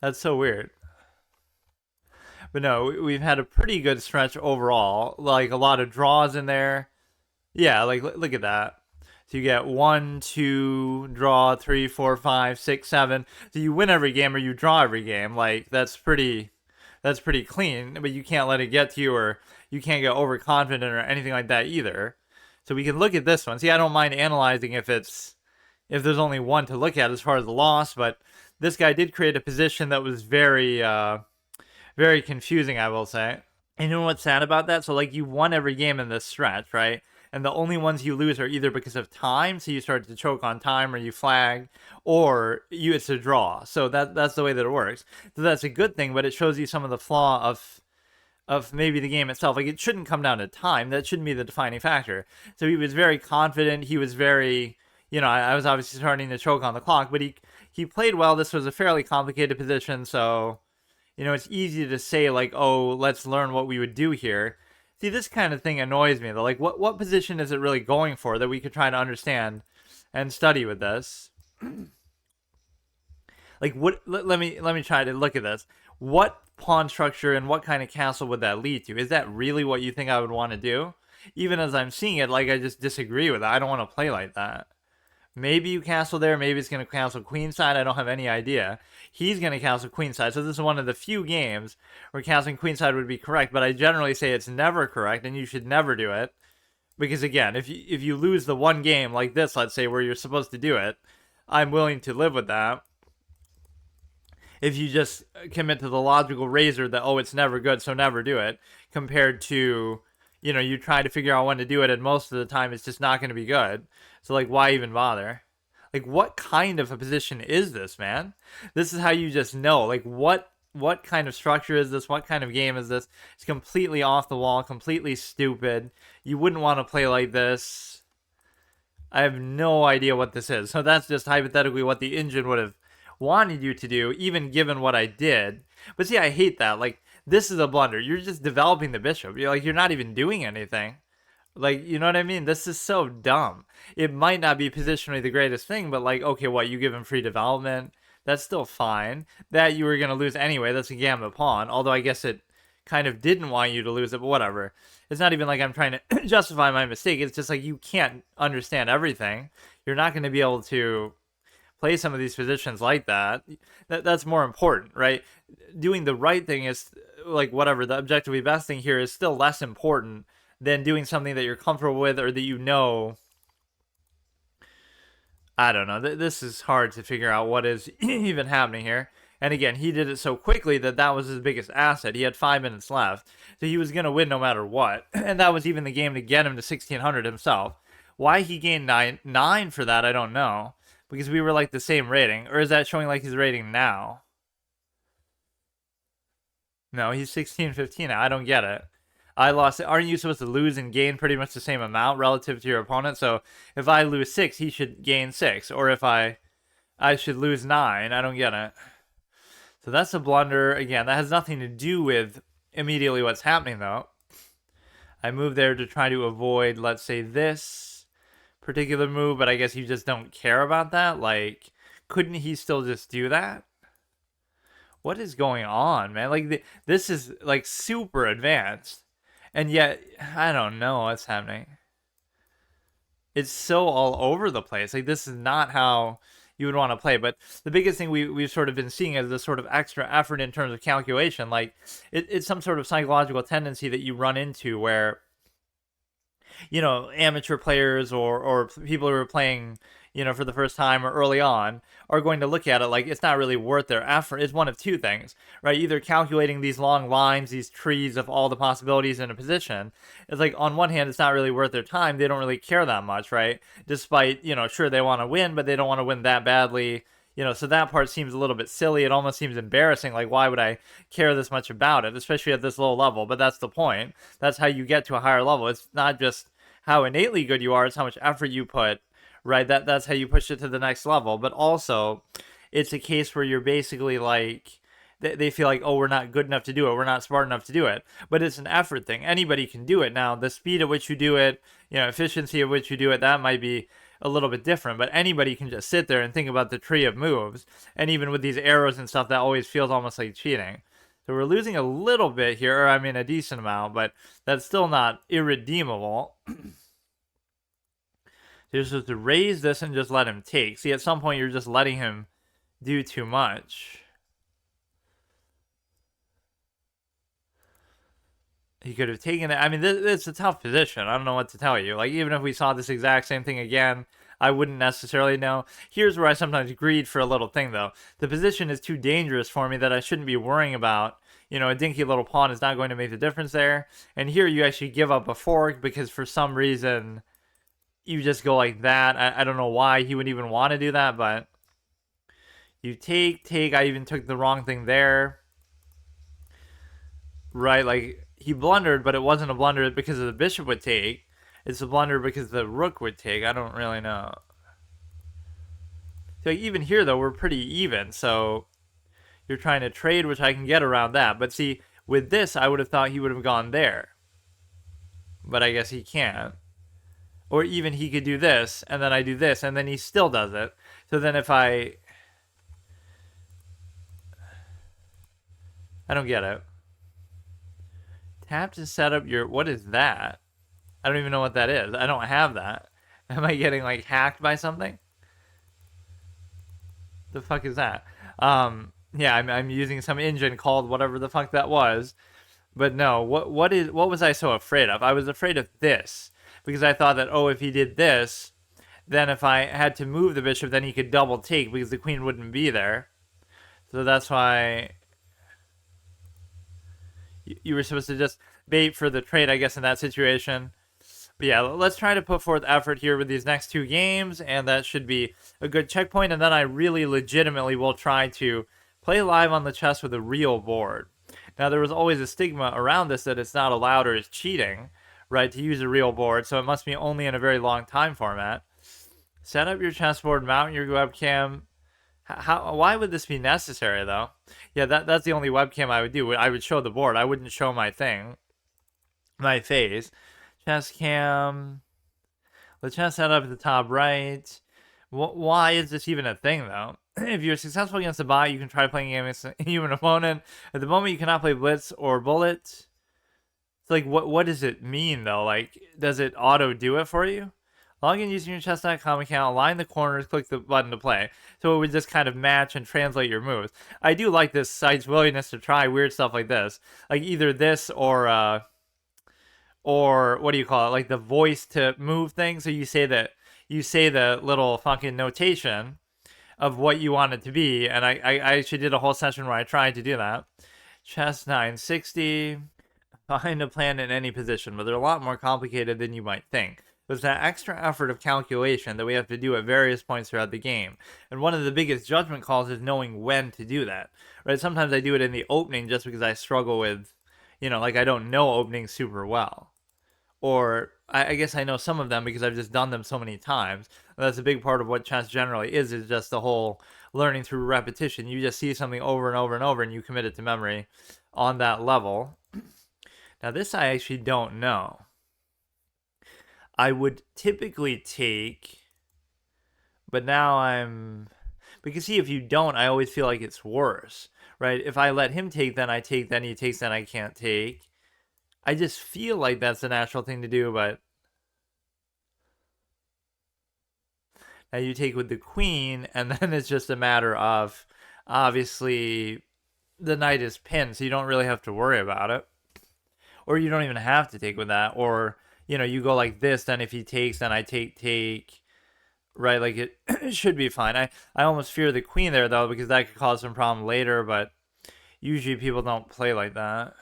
That's so weird. But no, we've had a pretty good stretch overall. Like a lot of draws in there. Yeah, like look at that. So you get 1, 2, draw, 3, 4, 5, 6, 7. So you win every game or you draw every game. Like that's pretty clean. But you can't let it get to you, or you can't get overconfident or anything like that either. So we can look at this one. See, I don't mind analyzing if there's only one to look at as far as the loss, but this guy did create a position that was very confusing, I will say. And you know what's sad about that? So like you won every game in this stretch, right? And the only ones you lose are either because of time, so you start to choke on time, or you flag, or it's a draw. So that's the way that it works. So that's a good thing, but it shows you some of the flaw of maybe the game itself. Like, it shouldn't come down to time. That shouldn't be the defining factor. So he was very confident. He was very, I was obviously starting to choke on the clock, but he played well. This was a fairly complicated position, so, it's easy to say, like, oh, let's learn what we would do here. See, this kind of thing annoys me, though. Like, what position is it really going for that we could try to understand and study with this? Like, let me try to look at this. What pawn structure and what kind of castle would that lead to? Is that really what you think I would want to do? Even as I'm seeing it, like, I just disagree with it. I don't want to play like that. Maybe you castle there. Maybe it's going to castle queenside. I don't have any idea. He's going to castle queenside. So this is one of the few games where castling queenside would be correct. But I generally say it's never correct, and you should never do it. Because, again, if you lose the one game like this, let's say, where you're supposed to do it, I'm willing to live with that. If you just commit to the logical razor that, oh, it's never good, so never do it, compared to, you try to figure out when to do it, and most of the time it's just not going to be good. So, like, why even bother? Like, what kind of a position is this, man? This is how you just know. Like, what kind of structure is this? What kind of game is this? It's completely off the wall, completely stupid. You wouldn't want to play like this. I have no idea what this is. So that's just hypothetically what the engine would have wanted you to do, even given what I did. But see, I hate that. Like, this is a blunder. You're just developing the bishop. You're not even doing anything. Like, you know what I mean? This is so dumb. It might not be positionally the greatest thing, but like, okay, what, you give him free development? That's still fine. That you were going to lose anyway. That's a gambit pawn. Although I guess it kind of didn't want you to lose it, but whatever. It's not even like I'm trying to justify my mistake. It's just like you can't understand everything. You're not going to be able to play some of these positions like that. That's more important, right? Doing the right thing is, like, whatever, the objectively best thing here is still less important than doing something that you're comfortable with, or that I don't know. This is hard to figure out what is even happening here. And again, he did it so quickly that was his biggest asset. He had 5 minutes left, so he was going to win no matter what. And that was even the game to get him to 1600 himself. Why he gained 9 for that, I don't know. Because we were like the same rating. Or is that showing like his rating now? No, he's 16-15. I don't get it. I lost it. Aren't you supposed to lose and gain pretty much the same amount relative to your opponent? So if I lose 6, he should gain 6. Or if I should lose 9. I don't get it. So that's a blunder. Again, that has nothing to do with immediately what's happening, though. I moved there to try to avoid, let's say, this particular move, but I guess you just don't care about that. Like, couldn't he still just do that? What is going on, man? Like, this is, like, super advanced. And yet, I don't know what's happening. It's so all over the place. Like, this is not how you would want to play. But the biggest thing we've sort of been seeing is this sort of extra effort in terms of calculation. Like it's some sort of psychological tendency that you run into where, amateur players or people who are playing, for the first time or early on are going to look at it like it's not really worth their effort. It's one of two things, right? Either calculating these long lines, these trees of all the possibilities in a position. It's like, on one hand, it's not really worth their time. They don't really care that much, right? Despite, sure, they want to win, but they don't want to win that badly. So that part seems a little bit silly. It almost seems embarrassing. Like, why would I care this much about it, especially at this low level? But that's the point. That's how you get to a higher level. It's not just how innately good you are, it's how much effort you put, right? That's how you push it to the next level. But also, it's a case where you're basically like, they feel like, oh, we're not good enough to do it. We're not smart enough to do it. But it's an effort thing. Anybody can do it. Now, the speed at which you do it, efficiency at which you do it, that might be a little bit different. But anybody can just sit there and think about the tree of moves. And even with these arrows and stuff, that always feels almost like cheating. So we're losing a little bit here, or I mean a decent amount, but that's still not irredeemable. You're supposed to raise this and just let him take. See, at some point you're just letting him do too much. He could have taken it. I mean, it's a tough position. I don't know what to tell you. Like, even if we saw this exact same thing again, I wouldn't necessarily know. Here's where I sometimes greed for a little thing, though. The position is too dangerous for me that I shouldn't be worrying about. A dinky little pawn is not going to make the difference there. And here you actually give up a fork because for some reason you just go like that. I don't know why he would even want to do that, but you take. I even took the wrong thing there. Right, like, he blundered, but it wasn't a blunder because the bishop would take. It's a blunder because the rook would take. I don't really know. So even here, though, we're pretty even. So you're trying to trade, which I can get around that. But see, with this, I would have thought he would have gone there. But I guess he can't. Or even he could do this, and then I do this, and then he still does it. So then if I don't get it. Tap to set up your... What is that? I don't even know what that is. I don't have that. Am I getting, like, hacked by something? The fuck is that? Yeah, I'm using some engine called whatever the fuck that was. But no, what was I so afraid of? I was afraid of this. Because I thought that, oh, if he did this, then if I had to move the bishop, then he could double take because the queen wouldn't be there. So that's why you were supposed to just bait for the trade, I guess, in that situation. But yeah, let's try to put forth effort here with these next two games, and that should be a good checkpoint. And then I really legitimately will try to play live on the chess with a real board. Now, there was always a stigma around this that it's not allowed or it's cheating, right, to use a real board, so it must be only in a very long time format. Set up your chessboard, mount your webcam. Why would this be necessary, though? Yeah, that's the only webcam I would do. I would show the board. I wouldn't show my thing, my face. Chess cam. The chess setup at the top right. Why is this even a thing, though? If you're successful against a bot, you can try playing against a human opponent. At the moment, you cannot play blitz or bullet. It's like, what does it mean, though? Like, does it auto do it for you? Log in using your chess.com account, align the corners, click the button to play. So it would just kind of match and translate your moves. I do like this site's willingness to try weird stuff like this. Like either this or what do you call it? Like the voice to move thing. So you say the little fucking notation of what you want it to be. And I actually did a whole session where I tried to do that. Chess 960. Find a plan in any position, but they're a lot more complicated than you might think. There's that extra effort of calculation that we have to do at various points throughout the game. And one of the biggest judgment calls is knowing when to do that. Right? Sometimes I do it in the opening just because I struggle with, like I don't know openings super well. Or I guess I know some of them because I've just done them so many times. And that's a big part of what chess generally is just the whole learning through repetition. You just see something over and over and over and you commit it to memory on that level. Now this I actually don't know. I would typically take, but now because see, if you don't, I always feel like it's worse, right? If I let him take, then I take, then he takes, then I can't take. I just feel like that's the natural thing to do, but Now you take with the queen, and then it's just a matter of, obviously, the knight is pinned, so you don't really have to worry about it. Or you don't even have to take with that. Or, you go like this, then if he takes, then I take, right? Like it should be fine. I almost fear the queen there, though, because that could cause some problem later, but usually people don't play like that.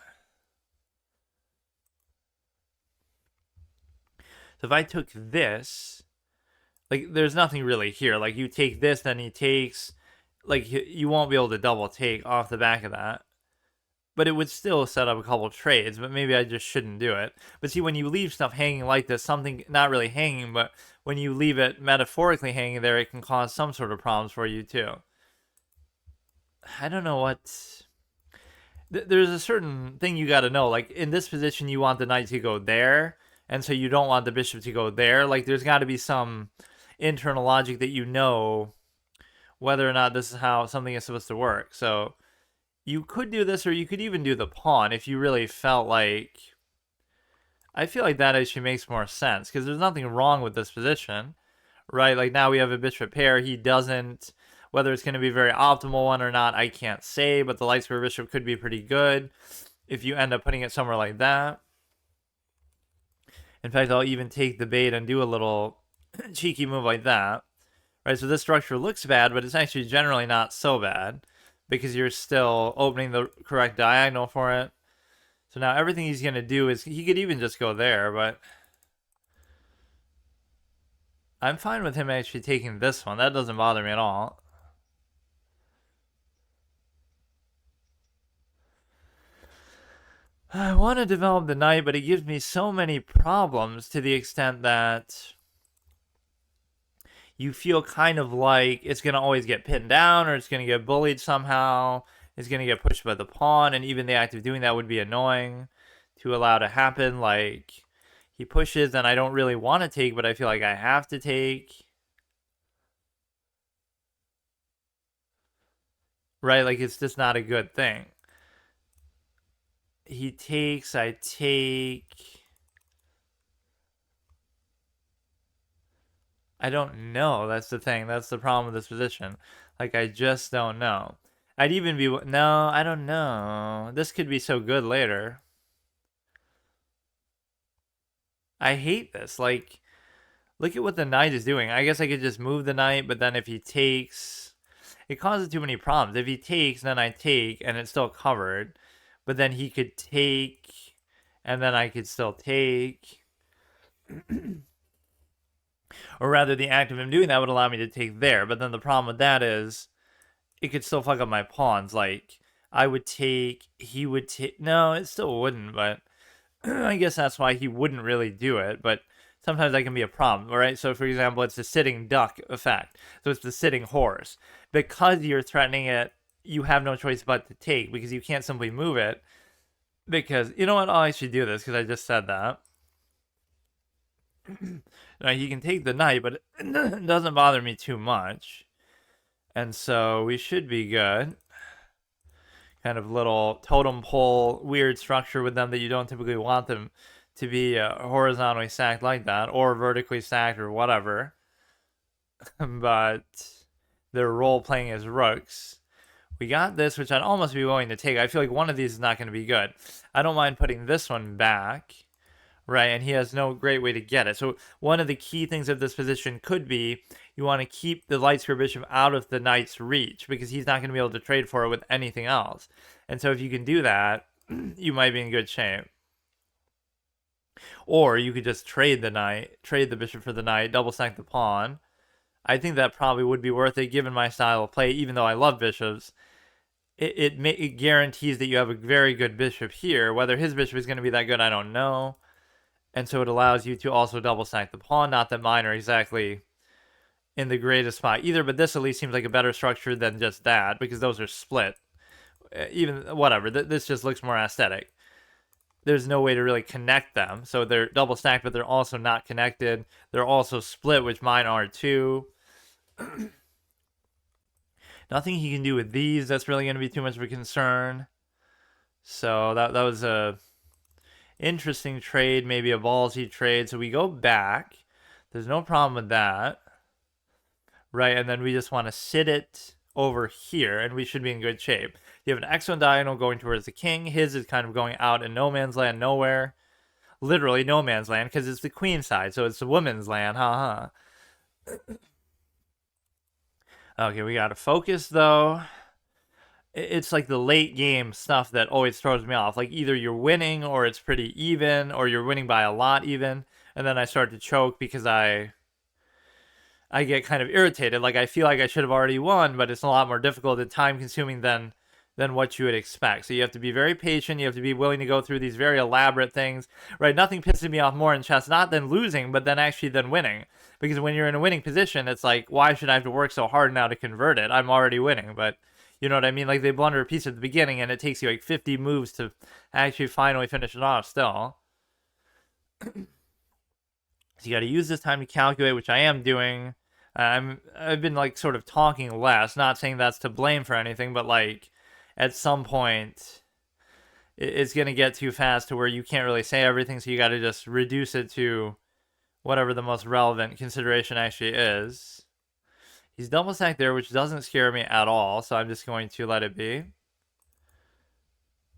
So if I took this, like, there's nothing really here. Like, you take this, then he takes. Like, you won't be able to double take off the back of that. But it would still set up a couple trades, but maybe I just shouldn't do it. But see, when you leave stuff hanging like this, something not really hanging, but when you leave it metaphorically hanging there, it can cause some sort of problems for you too. I don't know what... There's a certain thing you got to know. Like, in this position, you want the knight to go there, and so you don't want the bishop to go there. Like, there's got to be some internal logic that you know whether or not this is how something is supposed to work. So you could do this, or you could even do the pawn if you really felt like... I feel like that actually makes more sense, because there's nothing wrong with this position, right? Like, now we have a bishop pair. He doesn't... Whether it's going to be a very optimal one or not, I can't say, but the light square bishop could be pretty good if you end up putting it somewhere like that. In fact, I'll even take the bait and do a little cheeky move like that. Right, so this structure looks bad, but it's actually generally not so bad, because you're still opening the correct diagonal for it. So now everything he's going to do is, he could even just go there, but I'm fine with him actually taking this one. That doesn't bother me at all. I want to develop the knight, but it gives me so many problems to the extent that you feel kind of like it's going to always get pinned down, or it's going to get bullied somehow. It's going to get pushed by the pawn, and even the act of doing that would be annoying to allow to happen. Like, he pushes, and I don't really want to take, but I feel like I have to take. Right? Like, it's just not a good thing. He takes, I take. I don't know. That's the thing. That's the problem with this position. Like, I just don't know. I'd even be... No, I don't know. This could be so good later. I hate this. Like, look at what the knight is doing. I guess I could just move the knight, but then if he takes... It causes too many problems. If he takes, then I take, and it's still covered. But then he could take, and then I could still take. Or rather, the act of him doing that would allow me to take there. But then the problem with that is, it could still fuck up my pawns. Like, I would take, he would take... No, it still wouldn't, but I guess that's why he wouldn't really do it. But sometimes that can be a problem, right? So, for example, it's the sitting duck effect. So it's the sitting horse. Because you're threatening it, you have no choice but to take, because you can't simply move it. Because, you know what, I'll actually do this, because I just said that. Now, he can take the knight, but it doesn't bother me too much. And so we should be good. Kind of little totem pole weird structure with them that you don't typically want them to be horizontally stacked like that, or vertically stacked, or whatever. But they're role-playing as rooks. We got this, which I'd almost be willing to take. I feel like one of these is not going to be good. I don't mind putting this one back, right? And he has no great way to get it. So one of the key things of this position could be you want to keep the light square bishop out of the knight's reach, because he's not going to be able to trade for it with anything else. And so if you can do that, you might be in good shape. Or you could just trade the bishop for the knight, double stack the pawn. I think that probably would be worth it given my style of play, even though I love bishops. It guarantees that you have a very good bishop here. Whether his bishop is going to be that good, I don't know. And so it allows you to also double stack the pawn. Not that mine are exactly in the greatest spot either, but this at least seems like a better structure than just that, because those are split. Even, whatever, this just looks more aesthetic. There's no way to really connect them. So they're double stacked, but they're also not connected. They're also split, which mine are too. Nothing he can do with these that's really going to be too much of a concern. So that was a interesting trade, maybe a ballsy trade. So we go back. There's no problem with that. right? And then we just want to sit it over here, and we should be in good shape. You have an x1 diagonal going towards the king. His is kind of going out in no man's land, nowhere. Literally no man's land, because it's the queen side, so it's the woman's land, haha. Okay, we gotta focus, though. It's like the late game stuff that always throws me off. Like, either you're winning, or it's pretty even, or you're winning by a lot even, and then I start to choke because I get kind of irritated. Like, I feel like I should have already won, but it's a lot more difficult and time consuming than what you would expect. So you have to be very patient. You have to be willing to go through these very elaborate things, right? Nothing pisses me off more in chess, not than losing, but then actually than winning. Because when you're in a winning position, it's like, why should I have to work so hard now to convert it? I'm already winning, but you know what I mean? Like, they blunder a piece at the beginning, and it takes you like 50 moves to actually finally finish it off still. So you got to use this time to calculate, which I am doing. I've been like sort of talking less, not saying that's to blame for anything, but like at some point it's going to get too fast to where you can't really say everything, so you got to just reduce it to whatever the most relevant consideration actually is. He's double stacked there, which doesn't scare me at all, so I'm just going to let it be.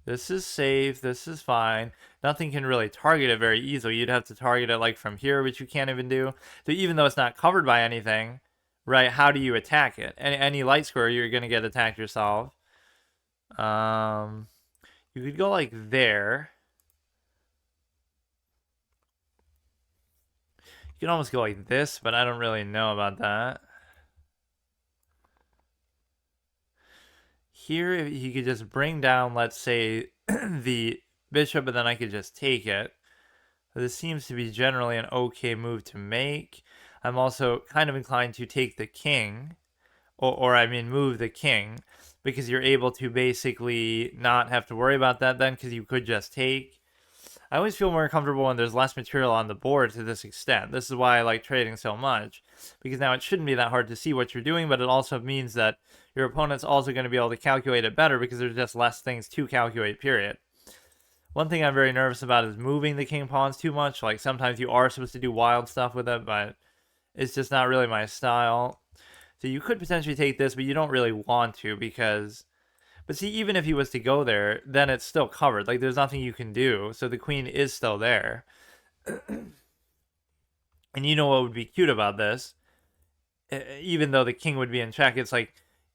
This is safe. This is fine. Nothing can really target it very easily. You'd have to target it like from here, which you can't even do. So even though it's not covered by anything, right, how do you attack it? Any light square, you're going to get attacked yourself. You could go like there. You can almost go like this, but I don't really know about that. Here, he could just bring down, let's say, the bishop, and then I could just take it. This seems to be generally an okay move to make. I'm also kind of inclined to take the king, or I mean move the king, because you're able to basically not have to worry about that then, because you could just take. I always feel more comfortable when there's less material on the board to this extent. This is why I like trading so much, because now it shouldn't be that hard to see what you're doing, but it also means that your opponent's also going to be able to calculate it better because there's just less things to calculate, period. One thing I'm very nervous about is moving the king pawns too much. Like, sometimes you are supposed to do wild stuff with it, but it's just not really my style. So you could potentially take this, but you don't really want to, because... But see, even if he was to go there, then it's still covered. Like, there's nothing you can do, so the queen is still there. And you know what would be cute about this? Even though the king would be in check, it's like,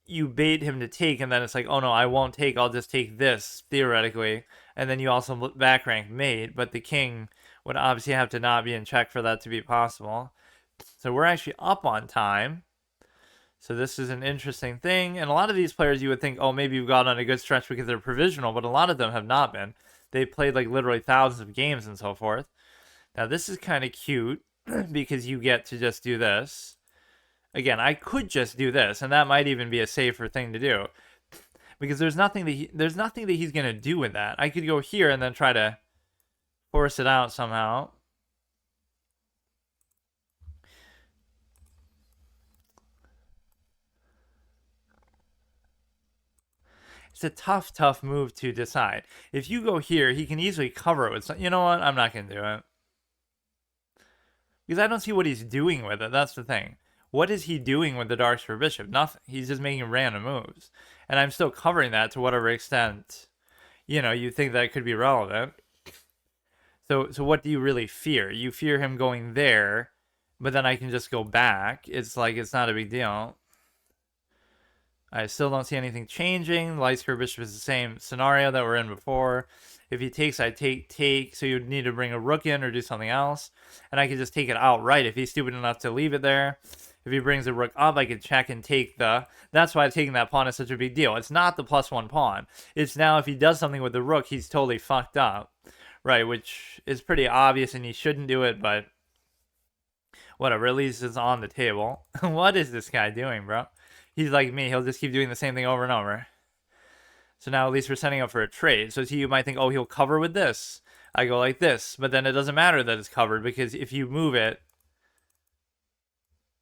you bait him to take, and then it's like, oh no, I won't take, I'll just take this, theoretically. And then you also back rank mate, but the king would obviously have to not be in check for that to be possible. So we're actually up on time. So this is an interesting thing. And a lot of these players, you would think, oh, maybe you've got on a good stretch because they're provisional, but a lot of them have not been. They've played like literally thousands of games and so forth. Now this is kind of cute because you get to just do this. Again, I could just do this, and that might even be a safer thing to do, because there's nothing that he's gonna do with that. I could go here and then try to force it out somehow. It's a tough move to decide. If you go here, he can easily cover it with some, you know what? I'm not gonna do it because I don't see what he's doing with it. That's the thing. What is he doing with the dark square bishop? Nothing. He's just making random moves. And I'm still covering that to whatever extent, you know, you think that could be relevant. So what do you really fear? You fear him going there, but then I can just go back. It's like, it's not a big deal. I still don't see anything changing. Light square bishop is the same scenario that we're in before. If he takes, I take. So you'd need to bring a rook in or do something else. And I could just take it outright if he's stupid enough to leave it there. If he brings a rook up, I could check and take the... That's why taking that pawn is such a big deal. It's not the +1 pawn. It's now if he does something with the rook, he's totally fucked up. Right, which is pretty obvious and he shouldn't do it, but... Whatever, at least it's on the table. What is this guy doing, bro? He's like me. He'll just keep doing the same thing over and over. So now at least we're setting up for a trade. So you might think, oh, he'll cover with this. I go like this. But then it doesn't matter that it's covered, because if you move it,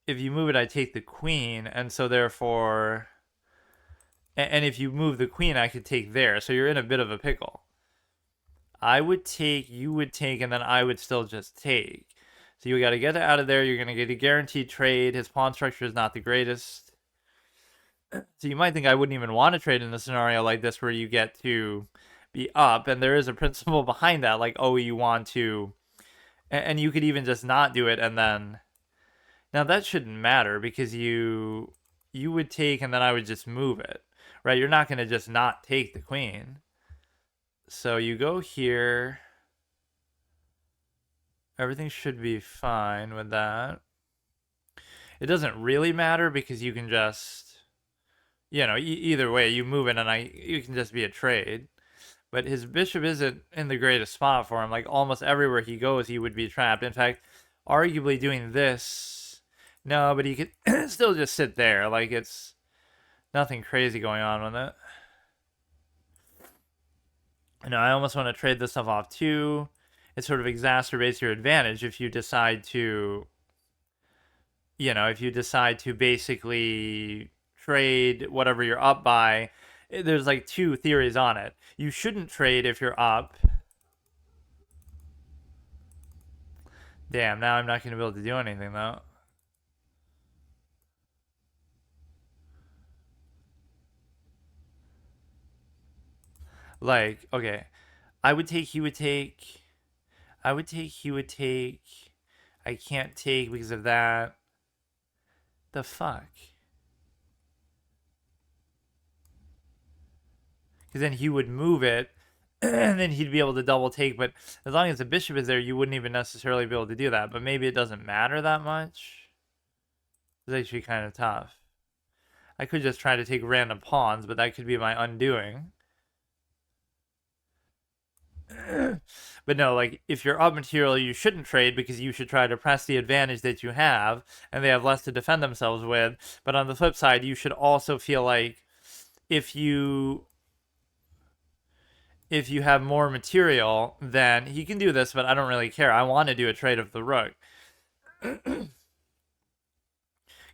I take the queen, and so therefore... And if you move the queen, I could take there. So you're in a bit of a pickle. I would take, you would take, and then I would still just take. So you got to get it out of there. You're going to get a guaranteed trade. His pawn structure is not the greatest. So you might think I wouldn't even want to trade in a scenario like this where you get to be up, and there is a principle behind that, like, oh, you want to, and you could even just not do it, and then, now that shouldn't matter because you would take, and then I would just move it, right? You're not going to just not take the queen. So you go here. Everything should be fine with that. It doesn't really matter because you can just, either way, you move it and you can just be a trade. But his bishop isn't in the greatest spot for him. Like, almost everywhere he goes, he would be trapped. In fact, arguably doing this, no, but he could still just sit there. Like, it's nothing crazy going on with it. I almost want to trade this stuff off too. It sort of exacerbates your advantage if you decide to, if you decide to basically trade whatever you're up by. There's like two theories on it. You shouldn't trade if you're up. Damn, now I'm not going to be able to do anything though. Like, okay, I would take, he would take, I would take, he would take, I can't take because of that. The fuck? Because then he would move it, and then he'd be able to double take, but as long as the bishop is there, you wouldn't even necessarily be able to do that, but maybe it doesn't matter that much. It's actually kind of tough. I could just try to take random pawns, but that could be my undoing. But no, like, if you're up material, you shouldn't trade because you should try to press the advantage that you have, and they have less to defend themselves with. But on the flip side, you should also feel like if you have more material, then he can do this, but I don't really care. I want to do a trade of the rook. Because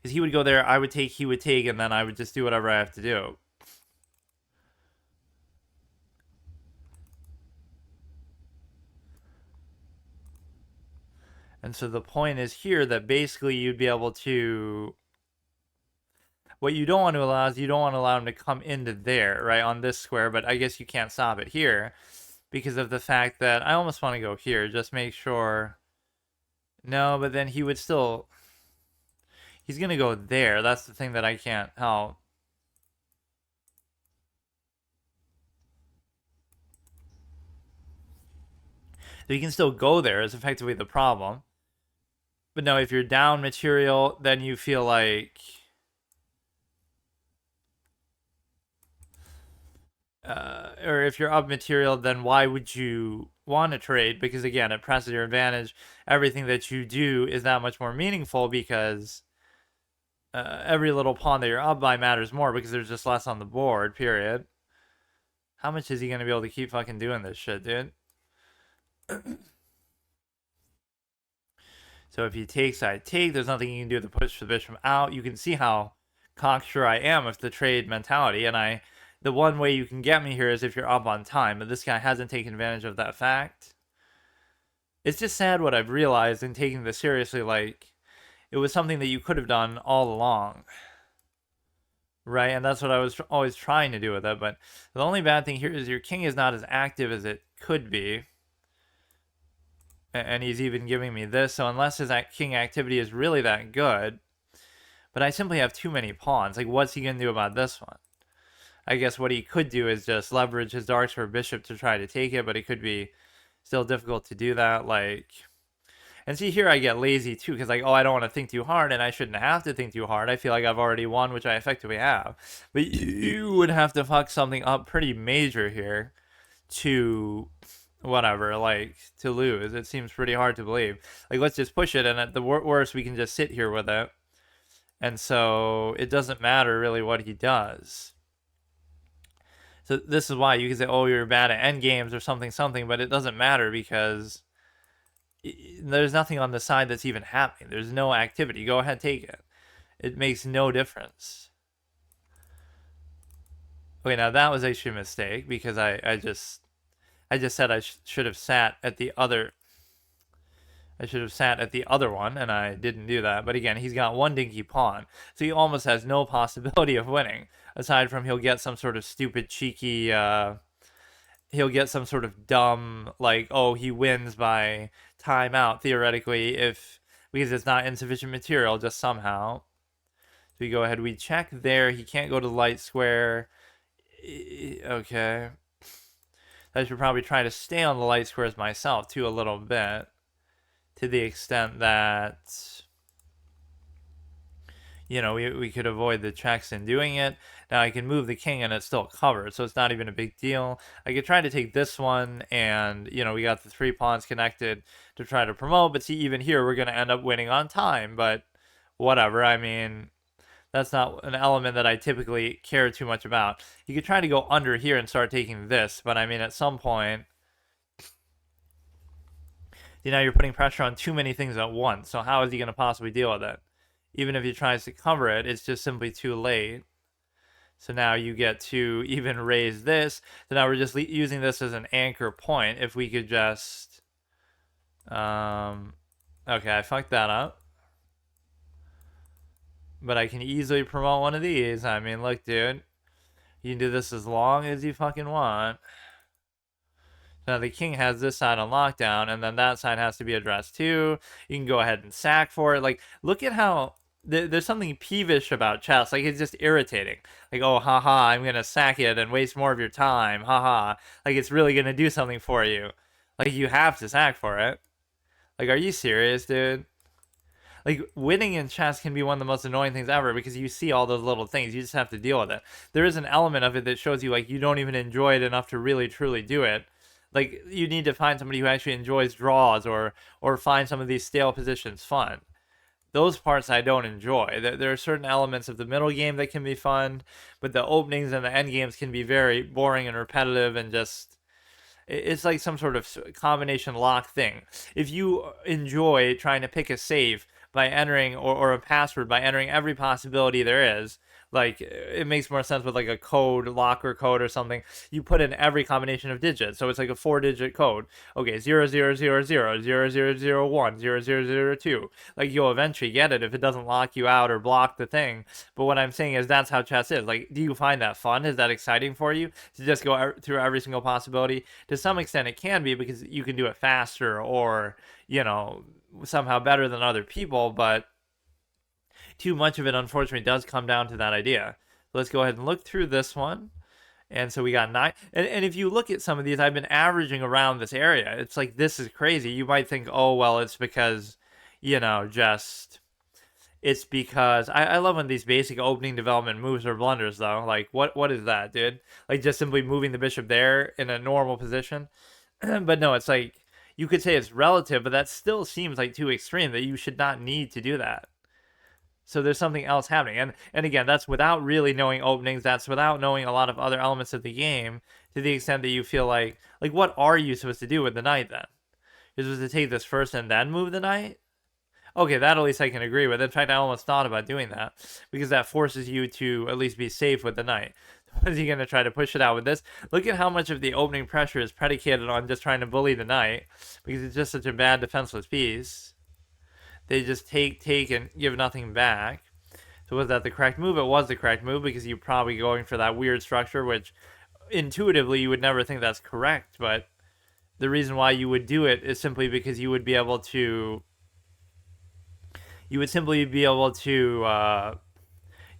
he would go there, I would take, he would take, and then I would just do whatever I have to do. And so the point is here that basically you'd be able to... What you don't want to allow is you don't want to allow him to come into there, right, on this square, but I guess you can't stop it here because of the fact that I almost want to go here, just make sure... No, but then he would still... He's going to go there. That's the thing that I can't help. So he can still go there is effectively the problem. But no, if you're down material, then you feel like... or if you're up material, then why would you want to trade? Because again, it presses your advantage. Everything that you do is that much more meaningful because every little pawn that you're up by matters more because there's just less on the board, period. How much is he going to be able to keep fucking doing this shit, dude? So if he takes, I take. There's nothing you can do to push the bishop out. You can see how cocksure I am with the trade mentality, and the one way you can get me here is if you're up on time, but this guy hasn't taken advantage of that fact. It's just sad what I've realized in taking this seriously, like, it was something that you could have done all along. Right, and that's what I was always trying to do with it, but the only bad thing here is your king is not as active as it could be. And he's even giving me this, so unless his king activity is really that good, but I simply have too many pawns. Like, what's he going to do about this one? I guess what he could do is just leverage his dark square bishop to try to take it, but it could be still difficult to do that. Like, and see, here I get lazy too, because like, oh, I don't want to think too hard, and I shouldn't have to think too hard. I feel like I've already won, which I effectively have. But you would have to fuck something up pretty major here to... whatever, like, to lose. It seems pretty hard to believe. Like, let's just push it, and at the worst, we can just sit here with it. And so it doesn't matter really what he does. So this is why you can say, oh, you're bad at endgames or something, but it doesn't matter because there's nothing on the side that's even happening. There's no activity. Go ahead, take it. It makes no difference. Okay, now that was actually a mistake because I just said I should have sat at the other... I should have sat at the other one, and I didn't do that. But again, he's got one dinky pawn, so he almost has no possibility of winning. Aside from he'll get some sort of stupid, cheeky, he'll get some sort of dumb, like, oh, he wins by timeout, theoretically, because it's not insufficient material, just somehow. So we go ahead, we check there. He can't go to the light square. Okay. I should probably try to stay on the light squares myself, too, a little bit. To the extent that, we could avoid the checks in doing it. Now I can move the king and it's still covered, so it's not even a big deal. I could try to take this one, and, we got the 3 pawns connected to try to promote, but see, even here, we're going to end up winning on time, but whatever. I mean, that's not an element that I typically care too much about. You could try to go under here and start taking this, but I mean, at some point, you're putting pressure on too many things at once. So how is he going to possibly deal with it? Even if he tries to cover it, it's just simply too late. So now you get to even raise this. So now we're just using this as an anchor point. If we could just... Okay, I fucked that up. But I can easily promote one of these. I mean, look, dude. You can do this as long as you fucking want. Now the king has this side on lockdown, and then that side has to be addressed too. You can go ahead and sack for it. Like, look at how there's something peevish about chess. Like, it's just irritating. Like, oh, haha, I'm gonna sack it and waste more of your time. Haha. Like, it's really gonna do something for you. Like, you have to sack for it. Like, are you serious, dude? Like, winning in chess can be one of the most annoying things ever because you see all those little things. You just have to deal with it. There is an element of it that shows you, like, you don't even enjoy it enough to really, truly do it. Like, you need to find somebody who actually enjoys draws or find some of these stale positions fun. Those parts I don't enjoy. There are certain elements of the middle game that can be fun, but the openings and the end games can be very boring and repetitive and just... It's like some sort of combination lock thing. If you enjoy trying to pick a save by entering, or a password by entering every possibility there is, like, it makes more sense with like a code, locker code or something. You put in every combination of digits, so it's like a 4-digit code. Okay, 0000, 0001, 0002. Like, you'll eventually get it if it doesn't lock you out or block the thing. But what I'm saying is that's how chess is. Like, do you find that fun? Is that exciting for you to just go through every single possibility? To some extent it can be, because you can do it faster or, somehow better than other people, but too much of it, unfortunately, does come down to that idea. Let's go ahead and look through this one. And so we got 9. And if you look at some of these, I've been averaging around this area. It's like, this is crazy. You might think, oh, well, it's because, it's because... I love when these basic opening development moves are blunders, though. Like, what is that, dude? Like, just simply moving the bishop there in a normal position? But no, it's like, you could say it's relative, but that still seems like too extreme, that you should not need to do that. So there's something else happening. And again, that's without really knowing openings. That's without knowing a lot of other elements of the game, to the extent that you feel like what are you supposed to do with the knight then? You're supposed to take this first and then move the knight? Okay, that at least I can agree with. In fact, I almost thought about doing that, because that forces you to at least be safe with the knight. What is he going to try to push it out with this? Look at how much of the opening pressure is predicated on just trying to bully the knight, because it's just such a bad defenseless piece. They just take, and give nothing back. So was that the correct move? It was the correct move, because you're probably going for that weird structure, which intuitively you would never think that's correct, but the reason why you would do it is simply because you would be able to...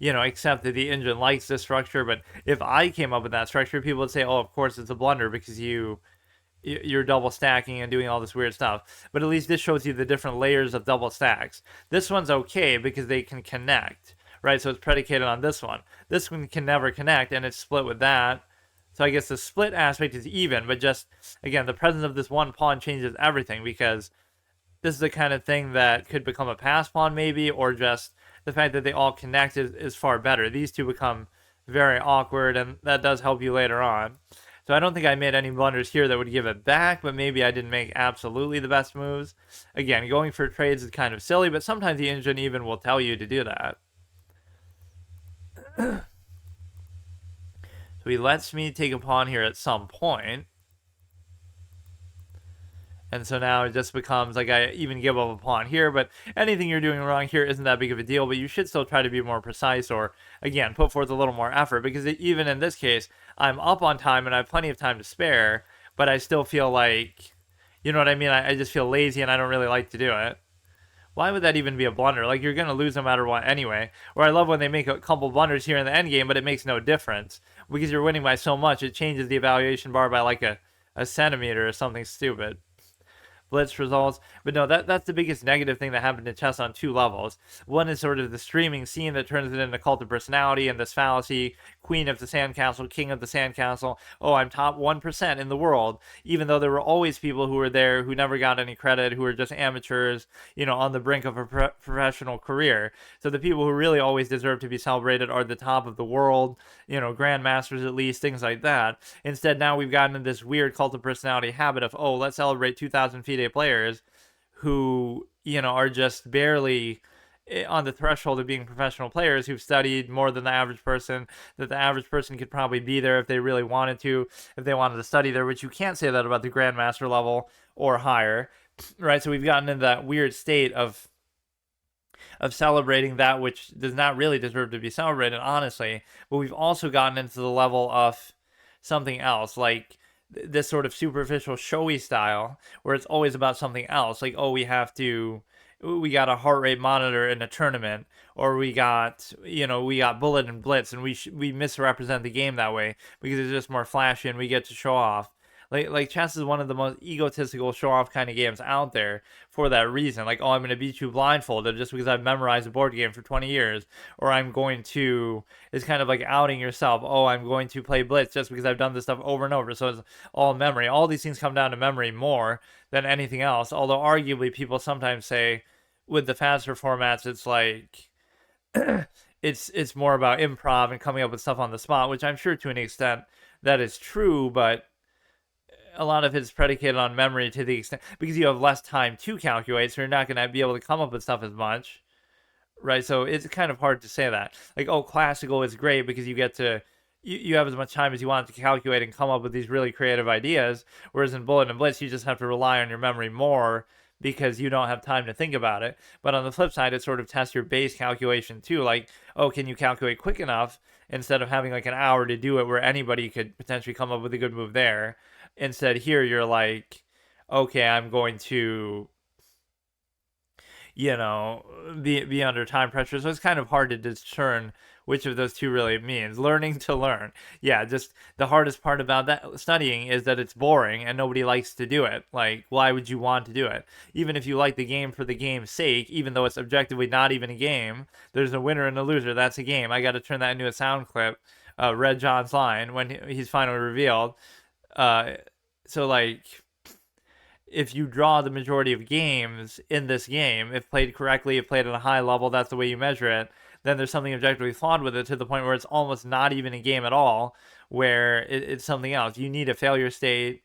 accept that the engine likes this structure. But if I came up with that structure, people would say, oh, of course it's a blunder, because you're double stacking and doing all this weird stuff. But at least this shows you the different layers of double stacks. This one's okay because they can connect, right? So it's predicated on this one. This one can never connect, and it's split with that. So I guess the split aspect is even, but just, again, the presence of this one pawn changes everything, because this is the kind of thing that could become a pass pawn maybe, or just the fact that they all connect is far better. These two become very awkward, and that does help you later on. So I don't think I made any blunders here that would give it back, but maybe I didn't make absolutely the best moves. Again, going for trades is kind of silly, but sometimes the engine even will tell you to do that. So he lets me take a pawn here at some point. And so now it just becomes like I even give up a pawn here, but anything you're doing wrong here isn't that big of a deal, but you should still try to be more precise or, again, put forth a little more effort because even in this case, I'm up on time and I have plenty of time to spare, but I still feel like, you know what I mean? I just feel lazy and I don't really like to do it. Why would that even be a blunder? Like, you're going to lose no matter what anyway. Or I love when they make a couple blunders here in the end game, but it makes no difference because you're winning by so much, it changes the evaluation bar by like a centimeter or something stupid. Blitz results. But no, that's the biggest negative thing that happened in chess on two levels. One is sort of the streaming scene that turns it into cult of personality and this fallacy, queen of the sandcastle, king of the sandcastle. Oh, I'm top 1% in the world, even though there were always people who were there who never got any credit, who were just amateurs, on the brink of a professional career. So the people who really always deserve to be celebrated are the top of the world, grandmasters at least, things like that. Instead, now we've gotten into this weird cult of personality habit of, oh, let's celebrate 2,000 FIDE players who, are just barely on the threshold of being professional players who've studied more than the average person, that the average person could probably be there if they really wanted to, if they wanted to study there, which you can't say that about the grandmaster level or higher, right? So we've gotten into that weird state of celebrating that which does not really deserve to be celebrated, honestly. But we've also gotten into the level of something else, like this sort of superficial showy style where it's always about something else, like, oh, we got a heart rate monitor in a tournament, or we got bullet and blitz, and we misrepresent the game that way because it's just more flashy and we get to show off. Like chess is one of the most egotistical show off kind of games out there for that reason. Like, oh, I'm going to beat you blindfolded just because I've memorized a board game for 20 years, or it's kind of like outing yourself. Oh, I'm going to play blitz just because I've done this stuff over and over. So it's all memory. All these things come down to memory more than anything else. Although arguably people sometimes say with the faster formats, it's like it's more about improv and coming up with stuff on the spot, which I'm sure to an extent that is true, but a lot of it's predicated on memory to the extent because you have less time to calculate, so you're not going to be able to come up with stuff as much, right? So it's kind of hard to say that. Like, oh, classical is great because you get to you have as much time as you want to calculate and come up with these really creative ideas, whereas in Bullet and Blitz you just have to rely on your memory more because you don't have time to think about it. But on the flip side, it sort of tests your base calculation too. Like, oh, can you calculate quick enough instead of having like an hour to do it where anybody could potentially come up with a good move there? Instead, here you're like, okay, I'm going to, be under time pressure. So it's kind of hard to discern which of those two really means. Learning to learn. Yeah, just the hardest part about that studying is that it's boring and nobody likes to do it. Like, why would you want to do it? Even if you like the game for the game's sake, even though it's objectively not even a game, there's a winner and a loser. That's a game. I got to turn that into a sound clip. Red John's line when he's finally revealed. So like, if you draw the majority of games in this game, if played correctly, if played at a high level, that's the way you measure it, then there's something objectively flawed with it to the point where it's almost not even a game at all, where it's something else. You need a failure state.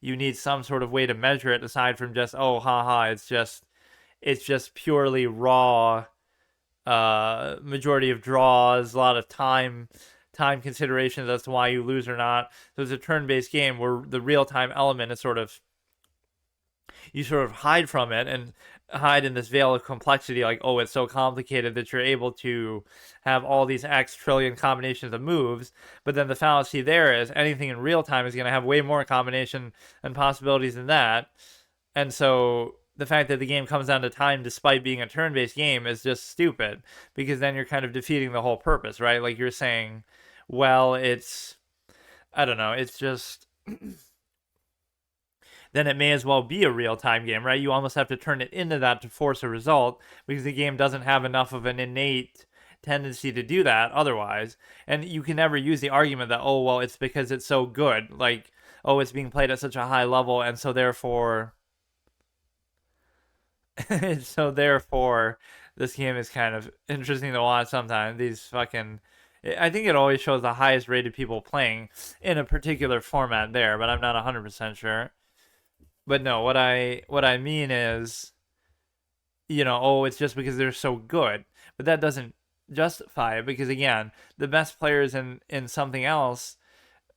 You need some sort of way to measure it aside from just, oh, haha, it's just purely raw, majority of draws, a lot of time considerations as to why you lose or not. So it's a turn-based game where the real-time element is you sort of hide from it and hide in this veil of complexity, like, oh, it's so complicated that you're able to have all these X trillion combinations of moves. But then the fallacy there is anything in real time is going to have way more combination and possibilities than that. And so the fact that the game comes down to time despite being a turn-based game is just stupid, because then you're kind of defeating the whole purpose, right? Like, you're saying, well, I don't know, it's just then it may as well be a real-time game, right? You almost have to turn it into that to force a result because the game doesn't have enough of an innate tendency to do that otherwise. And you can never use the argument that, oh, well, it's because it's so good. Like, oh, it's being played at such a high level, and so therefore this game is kind of interesting to watch sometimes. I think it always shows the highest rated people playing in a particular format there, but I'm not 100% sure. But no, what I mean is, oh, it's just because they're so good. But that doesn't justify it, because again, the best players in something else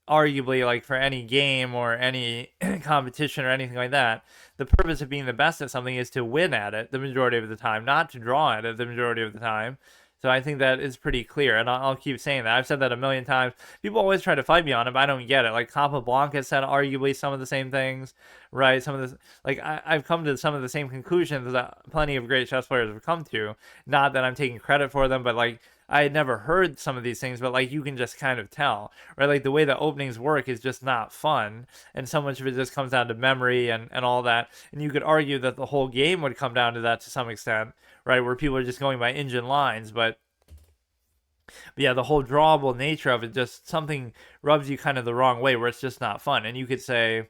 arguably, like for any game or any competition or anything like that, the purpose of being the best at something is to win at it the majority of the time, not to draw at it the majority of the time. So I think that is pretty clear, and I'll keep saying that. I've said that a million times. People always try to fight me on it, but I don't get it. Like Capablanca said arguably some of the same things, right? Some of the like I've come to some of the same conclusions that plenty of great chess players have come to. Not that I'm taking credit for them, but like I had never heard some of these things, but like you can just kind of tell, right? Like the way the openings work is just not fun, and so much of it just comes down to memory and all that. And you could argue that the whole game would come down to that to some extent, right? Where people are just going by engine lines, but yeah, the whole drawable nature of it, just something rubs you kind of the wrong way where it's just not fun. And you could say,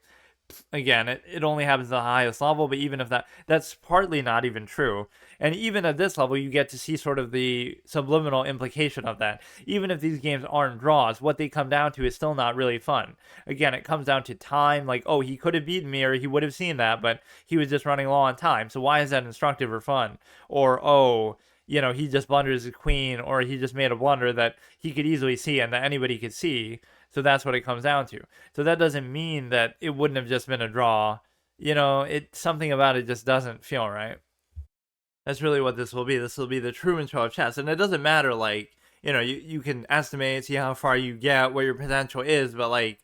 again, it only happens at the highest level, but even if that's partly not even true. And even at this level, you get to see sort of the subliminal implication of that. Even if these games aren't draws, what they come down to is still not really fun. Again, it comes down to time, like, oh, he could have beaten me or he would have seen that, but he was just running low on time. So why is that instructive or fun? Or, oh, he just blundered his queen, or he just made a blunder that he could easily see and that anybody could see. So that's what it comes down to. So that doesn't mean that it wouldn't have just been a draw. Something about it just doesn't feel right. That's really what this will be. This will be the Truman Show of chess. And it doesn't matter, like, you can estimate, see how far you get, what your potential is, but, like,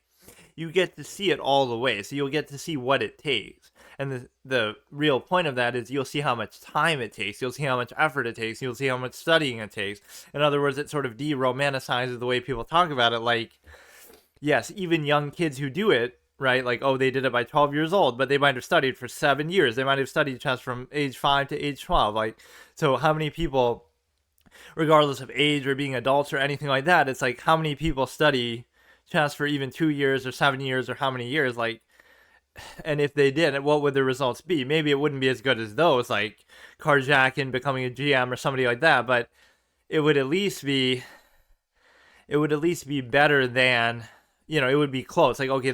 you get to see it all the way. So you'll get to see what it takes. And the real point of that is you'll see how much time it takes. You'll see how much effort it takes. You'll see how much studying it takes. In other words, it sort of de-romanticizes the way people talk about it. Like, yes, even young kids who do it, right? Like, oh, they did it by 12 years old, but they might have studied for 7 years. They might have studied chess from age 5 to age 12. Like, so how many people, regardless of age or being adults or anything like that, it's like how many people study chess for even 2 years or 7 years or how many years? Like, and if they did, what would the results be? Maybe it wouldn't be as good as those, like Karjakin becoming a GM or somebody like that, but it would at least be better than, it would be close. Like, okay,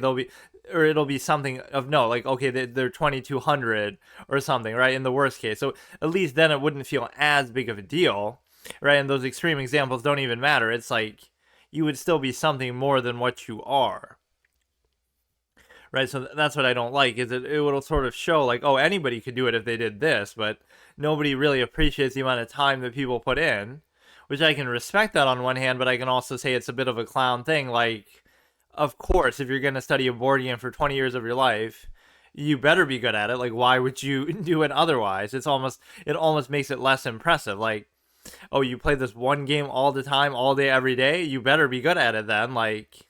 it'll be something of no, like, okay, they're 2200 or something, right? In the worst case. So at least then it wouldn't feel as big of a deal, right? And those extreme examples don't even matter. It's like you would still be something more than what you are. Right, so that's what I don't like, is it will sort of show like, oh, anybody could do it if they did this, but nobody really appreciates the amount of time that people put in, which I can respect that on one hand, but I can also say it's a bit of a clown thing. Like, of course, if you're going to study a board game for 20 years of your life, you better be good at it. Like, why would you do it otherwise? It almost makes it less impressive. Like, oh, you play this one game all the time, all day, every day, you better be good at it then. Like,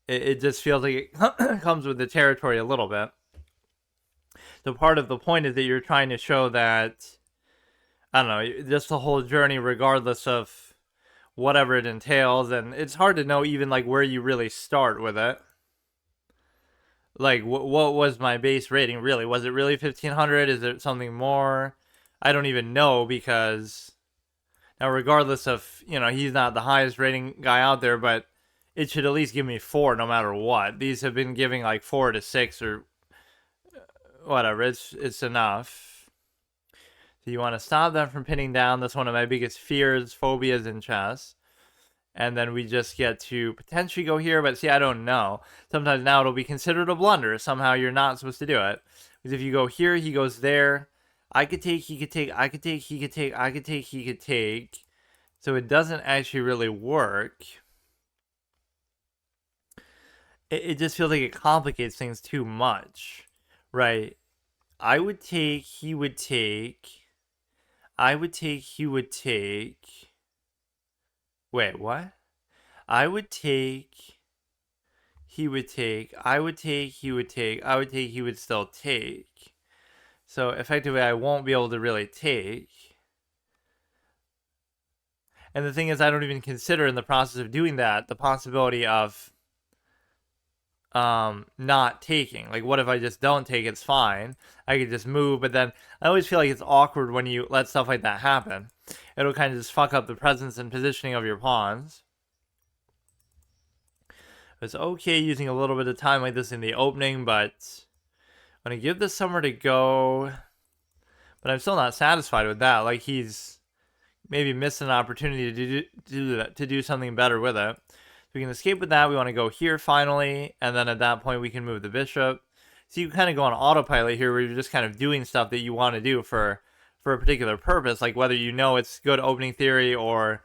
it just feels like it comes with the territory a little bit. So part of the point is that you're trying to show that, I don't know, just the whole journey, regardless of whatever it entails, and it's hard to know even like where you really start with it. Like, what was my base rating really? Was it really 1500? Is it something more? I don't even know, because now, regardless of, he's not the highest rating guy out there, but it should at least give me 4 no matter what. These have been giving like 4 to 6 or whatever. It's enough. So you want to stop them from pinning down. That's one of my biggest fears, phobias in chess. And then we just get to potentially go here, but see, I don't know. Sometimes now it'll be considered a blunder. Somehow you're not supposed to do it. Because if you go here, he goes there. I could take, he could take, I could take, he could take, I could take, he could take. So it doesn't actually really work. It just feels like it complicates things too much, right? I would take, he would take, I would take, he would take. Wait, what? I would take, he would take, I would take, he would take, I would take, he would still take. So effectively, I won't be able to really take. And the thing is, I don't even consider in the process of doing that the possibility of not taking. Like, what if I just don't take? It's fine, I could just move. But then I always feel like it's awkward when you let stuff like that happen. It'll kind of just fuck up the presence and positioning of your pawns. It's okay using a little bit of time like this in the opening, but I'm gonna give this somewhere to go. But I'm still not satisfied with that. Like, he's maybe missed an opportunity to do something better with it. we can escape with that. We want to go here finally, and then at that point we can move the bishop. So you kind of go on autopilot here, where you're just kind of doing stuff that you want to do for a particular purpose, like whether you know it's good opening theory or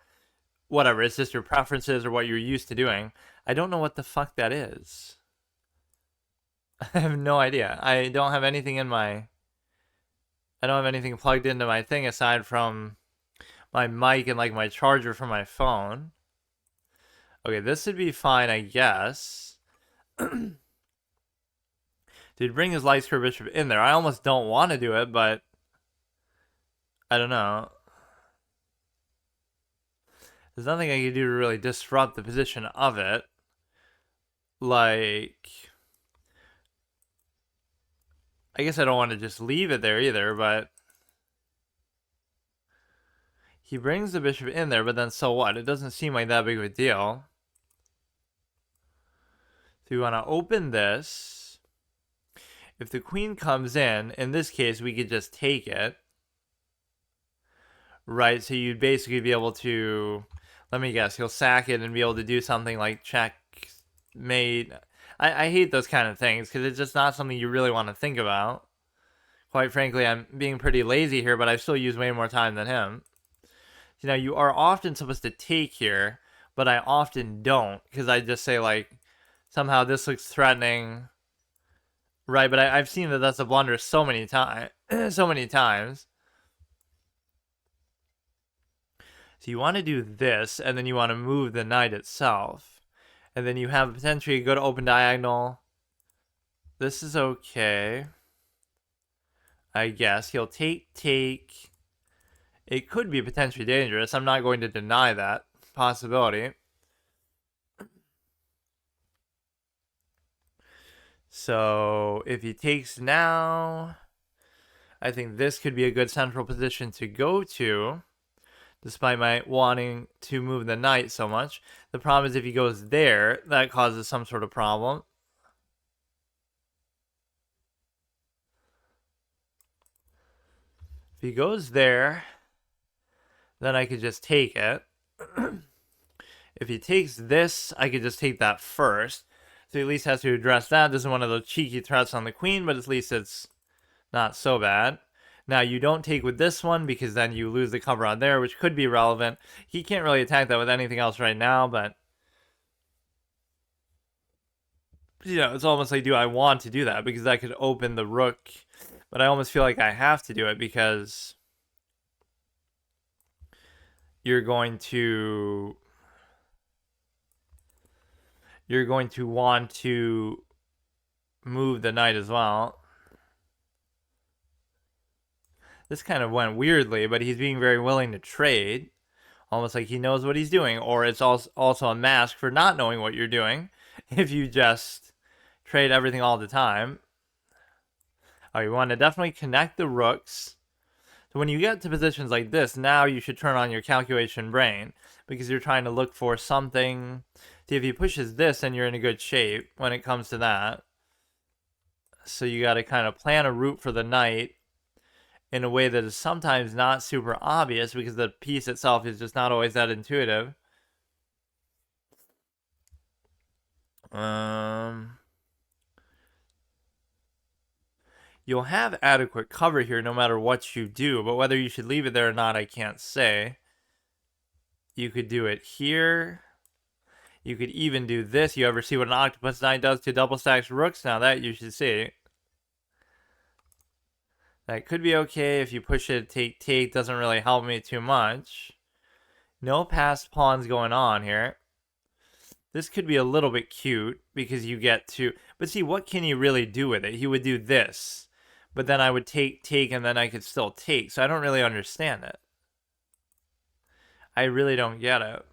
whatever. It's just your preferences or what you're used to doing. I don't know what the fuck that is. I have no idea. I don't have anything plugged into my thing aside from my mic and like my charger for my phone. Okay, this would be fine, I guess. Dude, bring his light square bishop in there. I almost don't want to do it, but I don't know. There's nothing I can do to really disrupt the position of it. Like, I guess I don't want to just leave it there either, but he brings the bishop in there, but then so what? It doesn't seem like that big of a deal. So we want to open this. If the queen comes in this case, we could just take it. Right, so you'd basically be able to, let me guess, he'll sack it and be able to do something like checkmate. I hate those kind of things because it's just not something you really want to think about. Quite frankly, I'm being pretty lazy here, but I still use way more time than him. You know, you are often supposed to take here, but I often don't because I just say, like, somehow this looks threatening. Right, but I've seen that that's a blunder so many times. So you want to do this, and then you want to move the knight itself. And then you have potentially a good open diagonal. This is okay. I guess he'll take. It could be potentially dangerous. I'm not going to deny that possibility. So if he takes now, I think this could be a good central position to go to, despite my wanting to move the knight so much. The problem is if he goes there, that causes some sort of problem. If he goes there, then I could just take it. If he takes this, I could just take that first. So he at least has to address that. This is one of those cheeky threats on the queen, but at least it's not so bad. Now, you don't take with this one because then you lose the cover on there, which could be relevant. He can't really attack that with anything else right now, but you know, it's almost like, do I want to do that? Because that could open the rook, but I almost feel like I have to do it because you're going to want to move the knight as well. This kind of went weirdly, but he's being very willing to trade. Almost like he knows what he's doing, or it's also a mask for not knowing what you're doing if you just trade everything all the time. Oh, you want to definitely connect the rooks. So when you get to positions like this, now you should turn on your calculation brain because you're trying to look for something. See, if he pushes this, then you're in a good shape when it comes to that. So you got to kind of plan a route for the knight in a way that is sometimes not super obvious because the piece itself is just not always that intuitive. You'll have adequate cover here no matter what you do, but whether you should leave it there or not, I can't say. You could do it here. You could even do this. You ever see what an octopus knight does to double stacks rooks? Now that you should see. That could be okay if you push it, take, doesn't really help me too much. No passed pawns going on here. This could be a little bit cute because you get to, but see, what can you really do with it? He would do this, but then I would take, and then I could still take. So I don't really understand it. I really don't get it.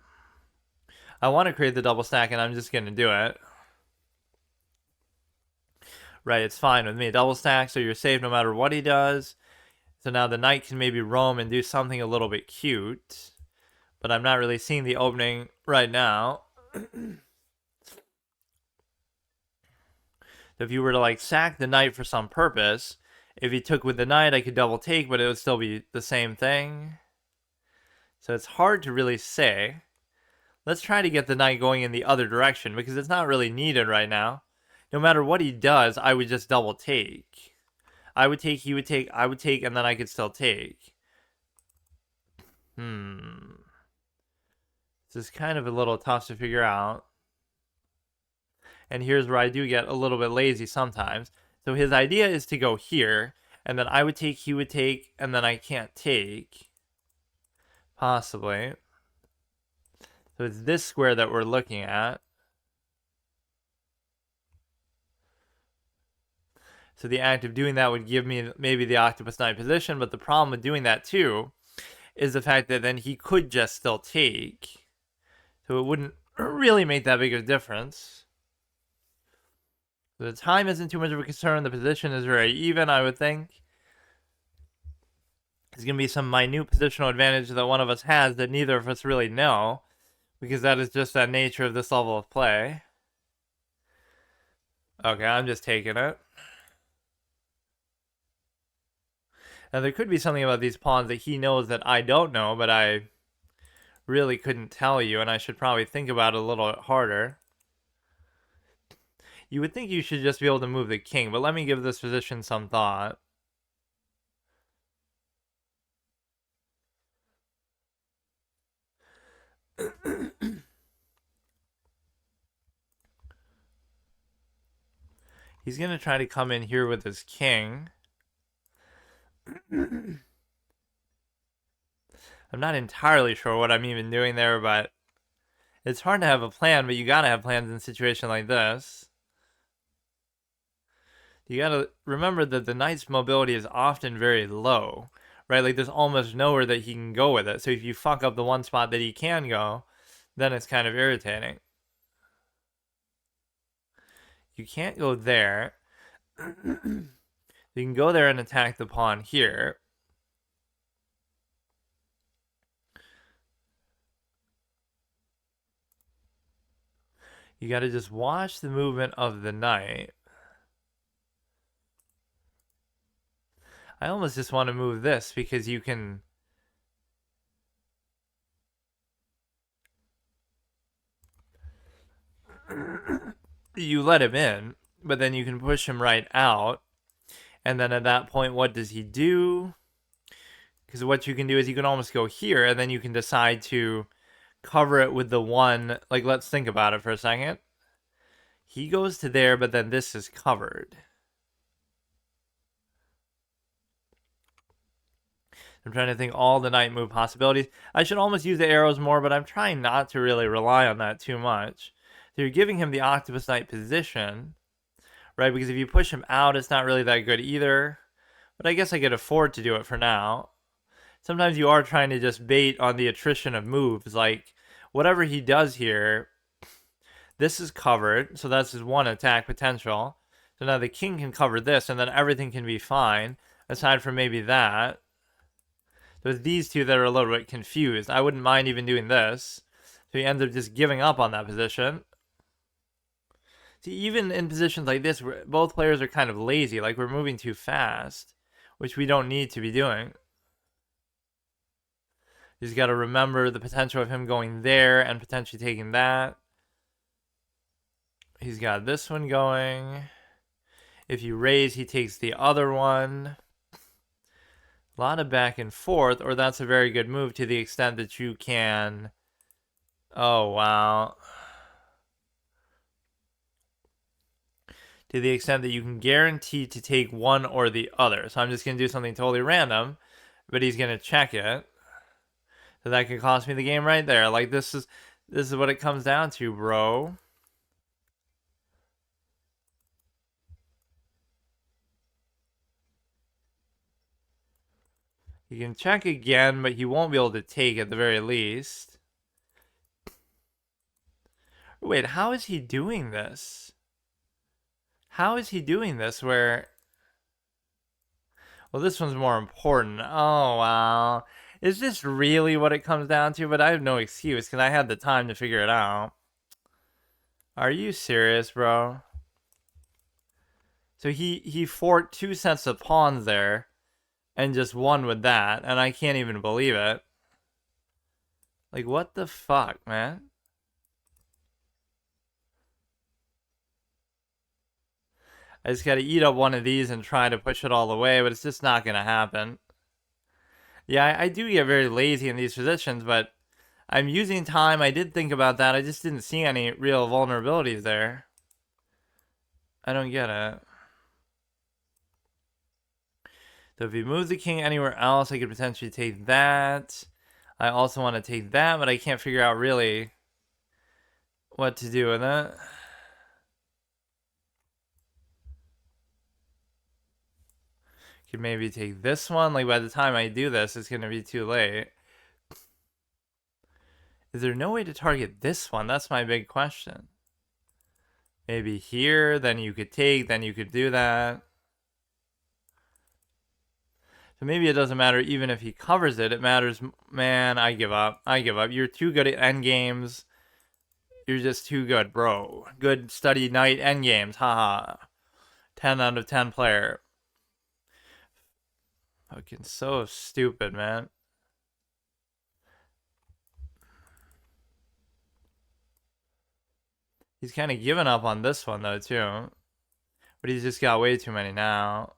I want to create the double stack and I'm just going to do it. Right, it's fine with me. Double stack, so you're safe no matter what he does. So now the knight can maybe roam and do something a little bit cute. But I'm not really seeing the opening right now. If you were to like sack the knight for some purpose, if he took with the knight, I could double take, but it would still be the same thing. So it's hard to really say. Let's try to get the knight going in the other direction, because it's not really needed right now. No matter what he does, I would just double take. I would take, he would take, I would take, and then I could still take. This is kind of a little tough to figure out. And here's where I do get a little bit lazy sometimes. So his idea is to go here, and then I would take, he would take, and then I can't take. Possibly. So it's this square that we're looking at. So the act of doing that would give me maybe the octopus knight position, but the problem with doing that too is the fact that then he could just still take. So it wouldn't really make that big of a difference. The time isn't too much of a concern. The position is very even, I would think. There's going to be some minute positional advantage that one of us has that neither of us really know, because that is just the nature of this level of play. Okay, I'm just taking it. Now, there could be something about these pawns that he knows that I don't know, but I really couldn't tell you, and I should probably think about it a little bit harder. You would think you should just be able to move the king, but let me give this position some thought. He's going to try to come in here with his king. I'm not entirely sure what I'm even doing there, but it's hard to have a plan, but you gotta have plans in a situation like this. You gotta remember that the knight's mobility is often very low, right? Like there's almost nowhere that he can go with it. So if you fuck up the one spot that he can go, then it's kind of irritating. You can't go there. You can go there and attack the pawn here. You got to just watch the movement of the knight. I almost just want to move this because you can... You let him in, but then you can push him right out. And then at that point, what does he do? Because what you can do is you can almost go here, and then you can decide to cover it with the one. Like, let's think about it for a second. He goes to there, but then this is covered. I'm trying to think all the knight move possibilities. I should almost use the arrows more, but I'm trying not to really rely on that too much. So you're giving him the octopus knight position, right? Because if you push him out, it's not really that good either. But I guess I could afford to do it for now. Sometimes you are trying to just bait on the attrition of moves. Like, whatever he does here, this is covered. So that's his one attack potential. So now the king can cover this, and then everything can be fine, aside from maybe that. So it's these two that are a little bit confused. I wouldn't mind even doing this. So he ends up just giving up on that position. See, even in positions like this, both players are kind of lazy. Like, we're moving too fast, which we don't need to be doing. You just got to remember the potential of him going there and potentially taking that. He's got this one going. If you raise, he takes the other one. A lot of back and forth, or that's a very good move to the extent that you can... Oh, wow. To the extent that you can guarantee to take one or the other. So I'm just going to do something totally random, but he's going to check it. So that could cost me the game right there. Like, this is what it comes down to, bro. He can check again, but he won't be able to take at the very least. Wait, how is he doing this? How is he doing this where... Well, this one's more important. Oh, wow. Is this really what it comes down to? But I have no excuse because I had the time to figure it out. Are you serious, bro? So he forked two sets of pawns there and just won with that, and I can't even believe it. Like, what the fuck, man? I just gotta eat up one of these and try to push it all the way, but it's just not gonna happen. Yeah, I do get very lazy in these positions, but I'm using time. I did think about that. I just didn't see any real vulnerabilities there. I don't get it. So if he moves the king anywhere else, I could potentially take that. I also want to take that, but I can't figure out really what to do with it. Could maybe take this one. Like, by the time I do this, it's going to be too late. Is there no way to target this one? That's my big question. Maybe here, then you could take, then you could do that. So maybe it doesn't matter even if he covers it. It matters. Man, I give up. I give up. You're too good at endgames. You're just too good, bro. Good study knight endgames. Haha. 10 out of 10 player. Fucking so stupid, man. He's kind of given up on this one, though, too. But he's just got way too many now.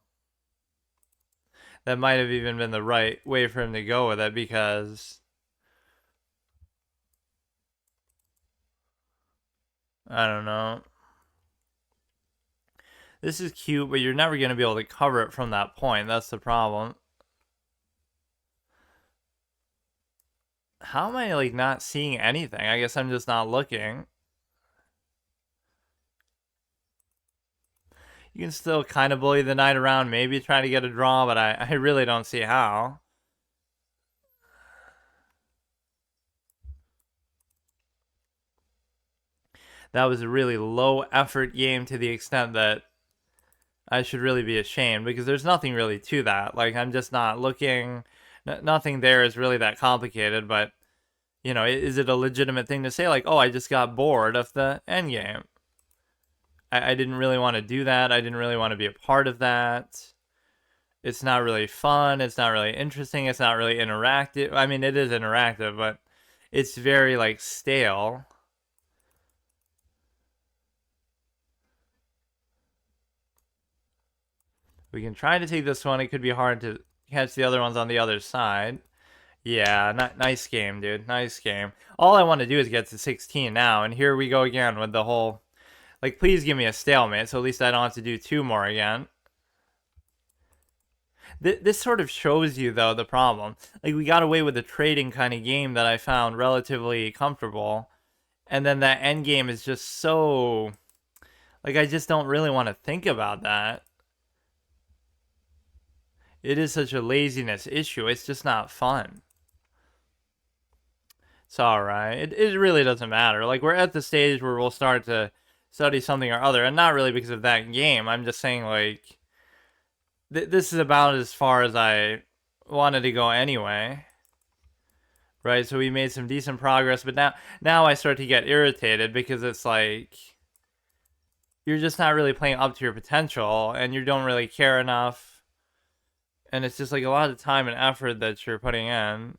That might have even been the right way for him to go with it, because I don't know. This is cute, but you're never going to be able to cover it from that point. That's the problem. How am I, like, not seeing anything? I guess I'm just not looking. You can still kind of bully the knight around, maybe try to get a draw, but I really don't see how. That was a really low effort game to the extent that I should really be ashamed, because there's nothing really to that. Like, I'm just not looking. Nothing there is really that complicated, but, you know, is it a legitimate thing to say, like, oh, I just got bored of the endgame? I didn't really want to do that. I didn't really want to be a part of that. It's not really fun. It's not really interesting. It's not really interactive. I mean, it is interactive, but it's very, like, stale. We can try to take this one. It could be hard to catch the other ones on the other side. Yeah, nice game, dude. Nice game. All I want to do is get to 16 now, and here we go again with the whole... Like, please give me a stalemate, so at least I don't have to do 2 more again. This sort of shows you, though, the problem. Like, we got away with the trading kind of game that I found relatively comfortable, and then that end game is just so... Like, I just don't really want to think about that. It is such a laziness issue. It's just not fun. It's alright. It really doesn't matter. Like, we're at the stage where we'll start to study something or other, and not really because of that game. I'm just saying, like, this is about as far as I wanted to go anyway. Right, so we made some decent progress, but now I start to get irritated, because it's like, you're just not really playing up to your potential, and you don't really care enough, and it's just like a lot of time and effort that you're putting in.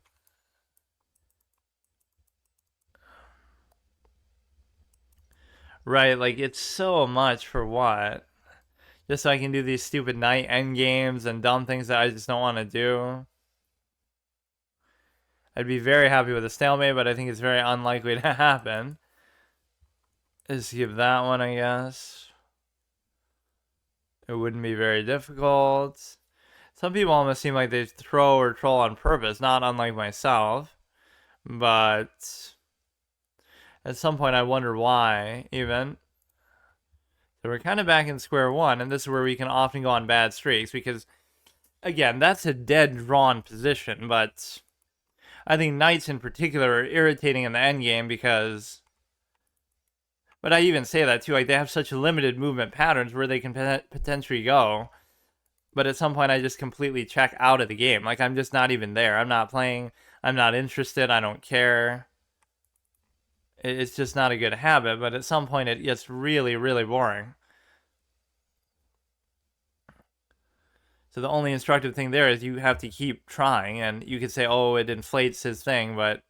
Right, like, it's so much for what? Just so I can do these stupid knight end games and dumb things that I just don't want to do. I'd be very happy with a stalemate, but I think it's very unlikely to happen. Just give that one, I guess. It wouldn't be very difficult. Some people almost seem like they throw or troll on purpose, not unlike myself. But at some point I wonder why, even. So we're kind of back in square one, and this is where we can often go on bad streaks, because, again, that's a dead drawn position, but I think knights in particular are irritating in the endgame because... But I even say that too, like, they have such limited movement patterns where they can potentially go, but at some point I just completely check out of the game. Like, I'm just not even there. I'm not playing. I'm not interested. I don't care. It's just not a good habit, but at some point it gets really, really boring. So the only instructive thing there is you have to keep trying, and you could say, oh, it inflates his thing, but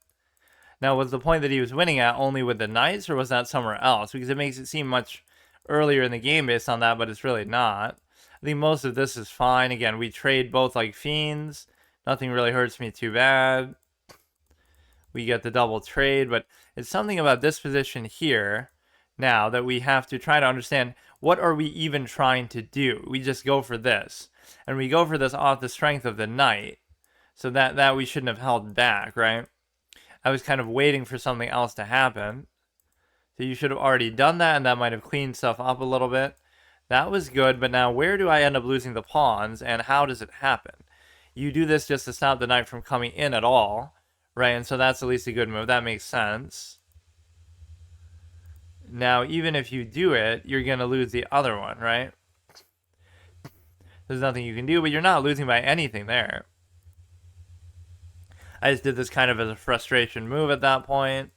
now was the point that he was winning at only with the knights, or was that somewhere else? Because it makes it seem much earlier in the game based on that, but it's really not. I think most of this is fine. Again, we trade both like fiends. Nothing really hurts me too bad. We get the double trade, but it's something about this position here now that we have to try to understand, what are we even trying to do? We just go for this, and we go for this off the strength of the knight, so that we shouldn't have held back, right? I was kind of waiting for something else to happen, so you should have already done that, and that might have cleaned stuff up a little bit. That was good, but now where do I end up losing the pawns, and how does it happen? You do this just to stop the knight from coming in at all, right? And so that's at least a good move. That makes sense. Now, even if you do it, you're going to lose the other one, right? There's nothing you can do, but you're not losing by anything there. I just did this kind of as a frustration move at that point.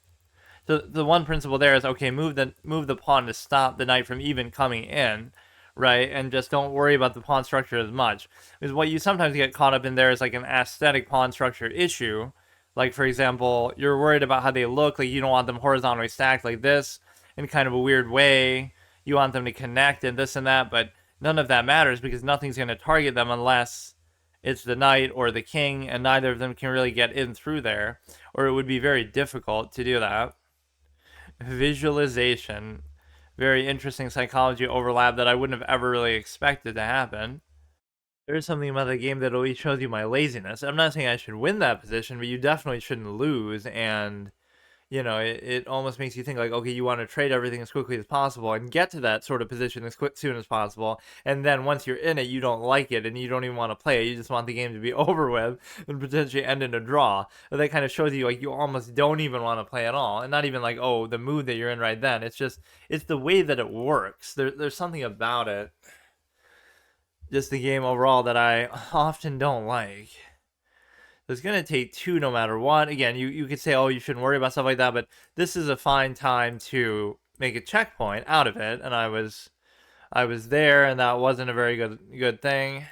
So the one principle there is, okay, move the pawn to stop the knight from even coming in, right? And just don't worry about the pawn structure as much. Because what you sometimes get caught up in there is like an aesthetic pawn structure issue. Like, for example, you're worried about how they look. Like, you don't want them horizontally stacked like this in kind of a weird way. You want them to connect and this and that, but none of that matters because nothing's going to target them unless it's the knight or the king, and neither of them can really get in through there, or it would be very difficult to do that. Visualization. Very interesting psychology overlap that I wouldn't have ever really expected to happen. There's something about the game that always shows you my laziness. I'm not saying I should win that position, but you definitely shouldn't lose, and you know, it almost makes you think like, okay, you want to trade everything as quickly as possible and get to that sort of position as soon as possible. And then once you're in it, you don't like it and you don't even want to play it. You just want the game to be over with and potentially end in a draw. But that kind of shows you like you almost don't even want to play at all. And not even like, oh, the mood that you're in right then. It's just, it's the way that it works. There's something about it. Just the game overall that I often don't like. It's going to take two no matter what. Again, you could say, oh, you shouldn't worry about stuff like that, but this is a fine time to make a checkpoint out of it, and I was there, and that wasn't a very good thing.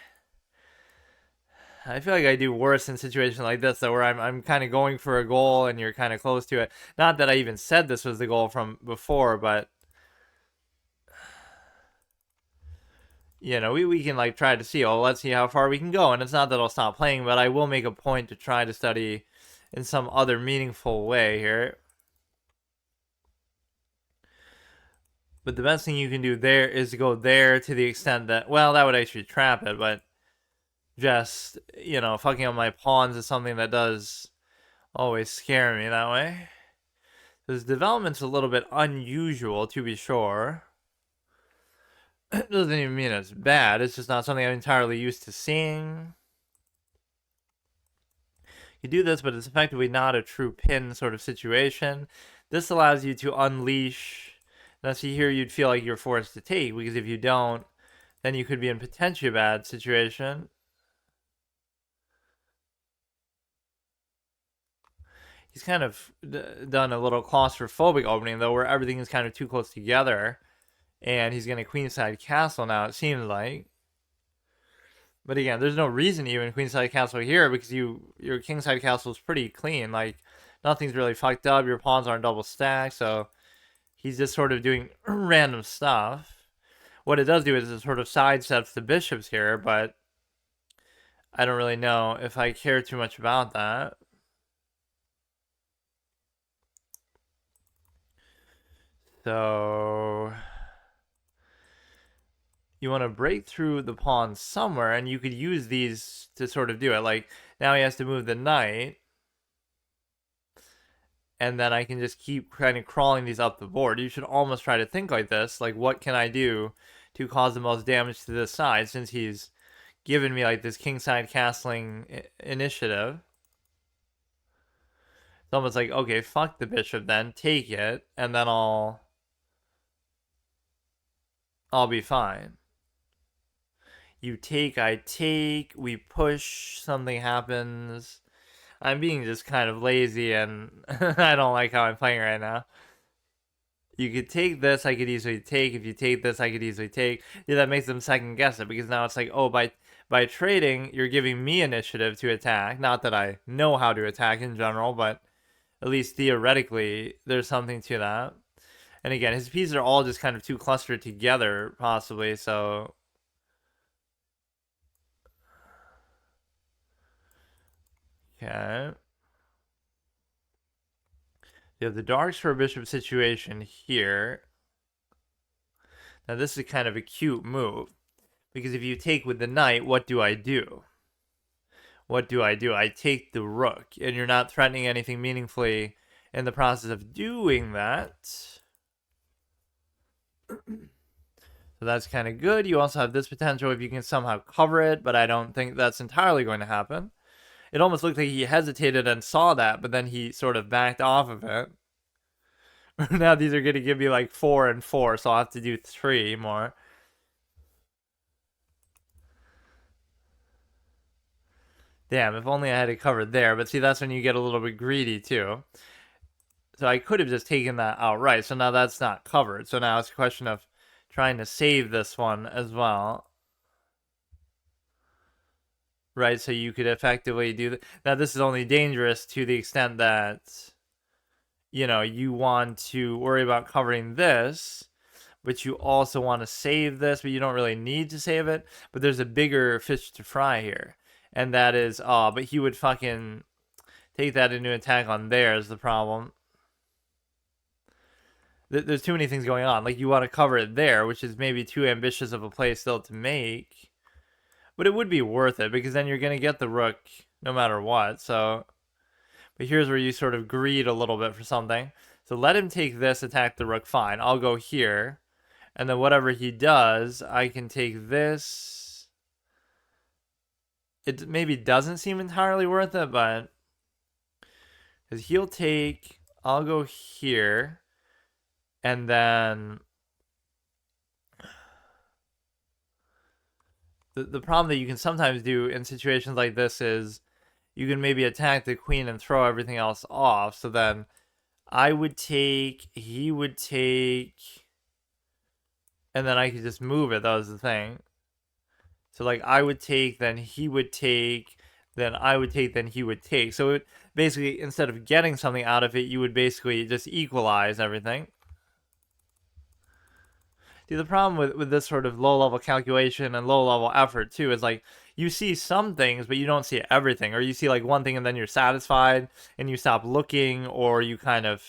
I feel like I do worse in situations like this, though, where I'm kind of going for a goal, and you're kind of close to it. Not that I even said this was the goal from before, but you know, we can like try to see, oh, let's see how far we can go. And it's not that I'll stop playing, but I will make a point to try to study in some other meaningful way here. But the best thing you can do there is to go there to the extent that, well, that would actually trap it, but just, you know, fucking up my pawns is something that does always scare me that way. This development's a little bit unusual, to be sure. It doesn't even mean it's bad. It's just not something I'm entirely used to seeing. You do this, but it's effectively not a true pin sort of situation. This allows you to unleash. Now, see here, you'd feel like you're forced to take, because if you don't, then you could be in potentially a bad situation. He's kind of done a little claustrophobic opening, though, where everything is kind of too close together. And he's going to queenside castle now, it seems like. But again, there's no reason to even queenside castle here because your kingside castle is pretty clean. Like, nothing's really fucked up. Your pawns aren't double stacked, so he's just sort of doing random stuff. What it does do is it sort of sidesteps the bishops here, but I don't really know if I care too much about that. So you want to break through the pawns somewhere, and you could use these to sort of do it. Like, now he has to move the knight, and then I can just keep kind of crawling these up the board. You should almost try to think like this, like, what can I do to cause the most damage to this side, since he's given me, like, this kingside castling initiative. It's almost like, okay, fuck the bishop then, take it, and then I'll be fine. You take, I take, we push, something happens. I'm being just kind of lazy, and I don't like how I'm playing right now. You could take this, I could easily take. If you take this, I could easily take. Yeah, that makes them second guess it, because now it's like, oh, by trading, you're giving me initiative to attack. Not that I know how to attack in general, but at least theoretically, there's something to that. And again, his pieces are all just kind of too clustered together, possibly, so... Okay. You have the darks for a bishop situation here. Now this is kind of a cute move. Because if you take with the knight, what do I do? What do? I take the rook. And you're not threatening anything meaningfully in the process of doing that. So that's kind of good. You also have this potential if you can somehow cover it, but I don't think that's entirely going to happen. It almost looked like he hesitated and saw that, but then he sort of backed off of it. Now these are going to give me like 4 and 4, so I'll have to do 3 more. Damn, if only I had it covered there. But see, that's when you get a little bit greedy, too. So I could have just taken that outright. So now that's not covered. So now it's a question of trying to save this one as well. Right, so you could effectively do that. Now, this is only dangerous to the extent that, you know, you want to worry about covering this, but you also want to save this, but you don't really need to save it. But there's a bigger fish to fry here. And that is, but he would fucking take that into attack on there is the problem. There's too many things going on. Like, you want to cover it there, which is maybe too ambitious of a play still to make. But it would be worth it, because then you're going to get the rook no matter what. So, but here's where you sort of greed a little bit for something. So let him take this, attack the rook, fine. I'll go here. And then whatever he does, I can take this. It maybe doesn't seem entirely worth it, but... because he'll take... I'll go here. And then... The problem that you can sometimes do in situations like this is you can maybe attack the queen and throw everything else off. So then I would take, he would take, and then I could just move it. That was the thing. So like I would take, then he would take, then I would take, then he would take. So it basically, instead of getting something out of it, you would basically just equalize everything. See, the problem with this sort of low-level calculation and low-level effort, too, is, like, you see some things, but you don't see everything. Or you see, like, one thing and then you're satisfied, and you stop looking, or you kind of...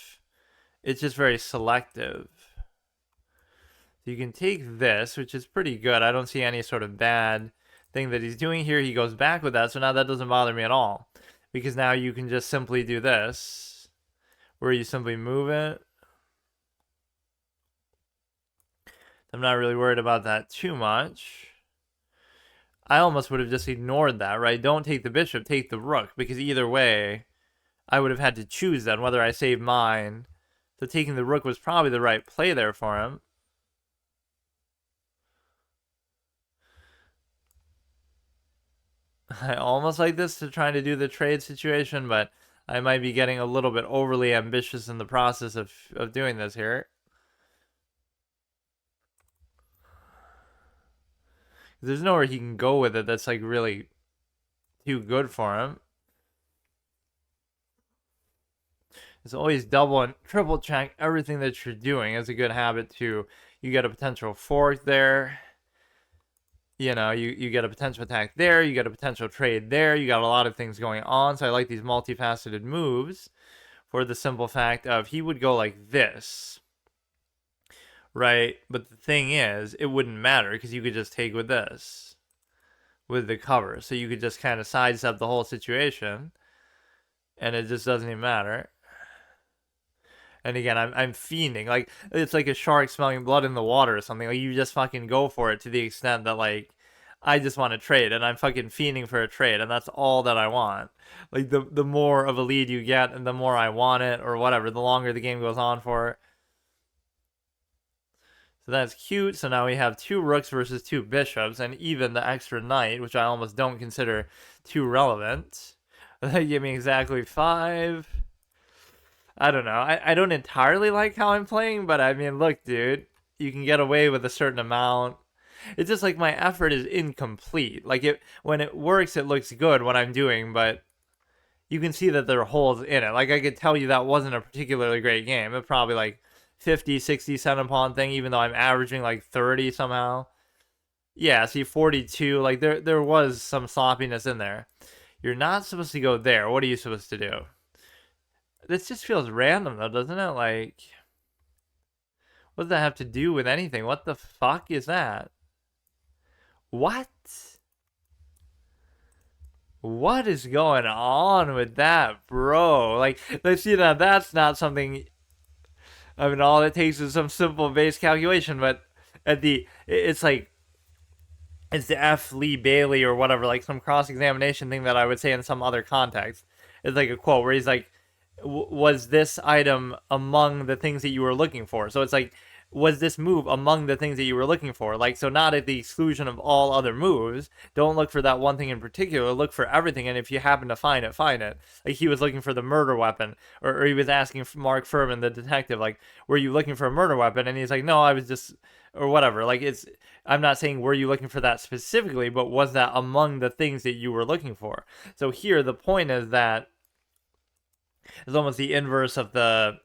it's just very selective. So you can take this, which is pretty good. I don't see any sort of bad thing that he's doing here. He goes back with that, so now that doesn't bother me at all. Because now you can just simply do this, where you simply move it. I'm not really worried about that too much. I almost would have just ignored that, right? Don't take the bishop, take the rook, because either way, I would have had to choose then whether I save mine. So taking the rook was probably the right play there for him. I almost like this to try to do the trade situation, but I might be getting a little bit overly ambitious in the process of doing this here. There's nowhere he can go with it that's like really too good for him. It's always double and triple check everything that you're doing. It's a good habit too. You get a potential fork there. You know, you get a potential attack there. You get a potential trade there. You got a lot of things going on. So I like these multifaceted moves for the simple fact of he would go like this. Right, but the thing is, it wouldn't matter because you could just take with this, with the cover. So you could just kind of sidestep the whole situation, and it just doesn't even matter. And again, I'm fiending. Like, it's like a shark smelling blood in the water or something. Like, you just fucking go for it to the extent that, like, I just want to trade, and I'm fucking fiending for a trade, and that's all that I want. Like, the more of a lead you get, and the more I want it, or whatever, the longer the game goes on for. So that's cute. So now we have 2 rooks versus 2 bishops, and even the extra knight, which I almost don't consider too relevant. They give me exactly 5. I don't know. I don't entirely like how I'm playing, but I mean, look, dude, you can get away with a certain amount. It's just like my effort is incomplete. Like, when it works, it looks good what I'm doing, but you can see that there are holes in it. Like, I could tell you that wasn't a particularly great game. It probably, like, 50, 60 center pawn thing, even though I'm averaging like 30 somehow. Yeah, see 42, like there was some sloppiness in there. You're not supposed to go there. What are you supposed to do? This just feels random though, doesn't it? Like, what does that have to do with anything? What the fuck is that? What? What is going on with that, bro? Like, let's see, now that's not something. I mean, all it takes is some simple base calculation, but it's like, it's the F. Lee Bailey or whatever, like some cross examination thing that I would say in some other context. It's like a quote where he's like, was this item among the things that you were looking for? So it's like, was this move among the things that you were looking for? Like, so not at the exclusion of all other moves. Don't look for that one thing in particular. Look for everything. And if you happen to find it, find it. Like, he was looking for the murder weapon, or he was asking Mark Furman, the detective, like, were you looking for a murder weapon? And he's like, no, I was just, or whatever. Like, I'm not saying were you looking for that specifically, but was that among the things that you were looking for? So here, the point is that it's almost the inverse of the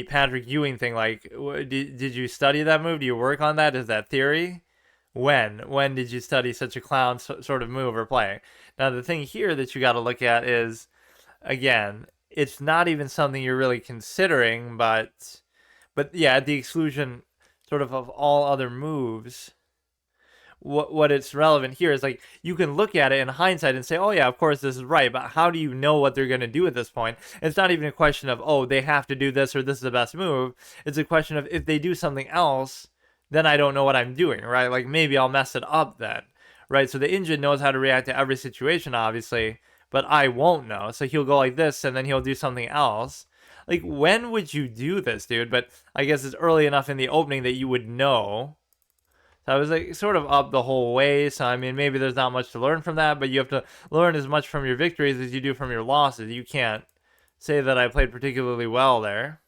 Patrick Ewing thing. Like, did you study that move? Do you work on that? Is that theory? When did you study such a clown sort of move or play? Now, the thing here that you got to look at is, again, it's not even something you're really considering, but yeah, at the exclusion sort of all other moves. What it's relevant here is, like, you can look at it in hindsight and say, oh yeah, of course this is right, but how do you know what they're going to do at this point? It's not even a question of, oh, they have to do this or this is the best move. It's a question of, if they do something else, then I don't know what I'm doing, right? Like, maybe I'll mess it up then, right? So the engine knows how to react to every situation, obviously, but I won't know. So he'll go like this and then he'll do something else. Like, when would you do this, dude? But I guess it's early enough in the opening that you would know. So I was like sort of up the whole way. So I mean, maybe there's not much to learn from that, but you have to learn as much from your victories as you do from your losses. You can't say that I played particularly well there.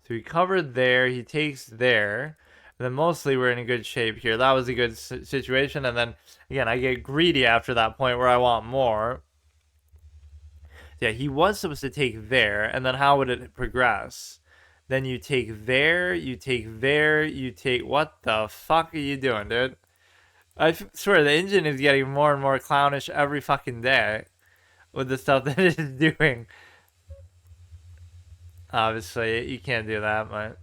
So he covered there, he takes there. And then mostly we're in a good shape here. That was a good situation. And then again, I get greedy after that point where I want more. Yeah, he was supposed to take there, and then how would it progress? Then you take there, you take there, you take... What the fuck are you doing, dude? I swear, the engine is getting more and more clownish every fucking day with the stuff that it is doing. Obviously, you can't do that, but...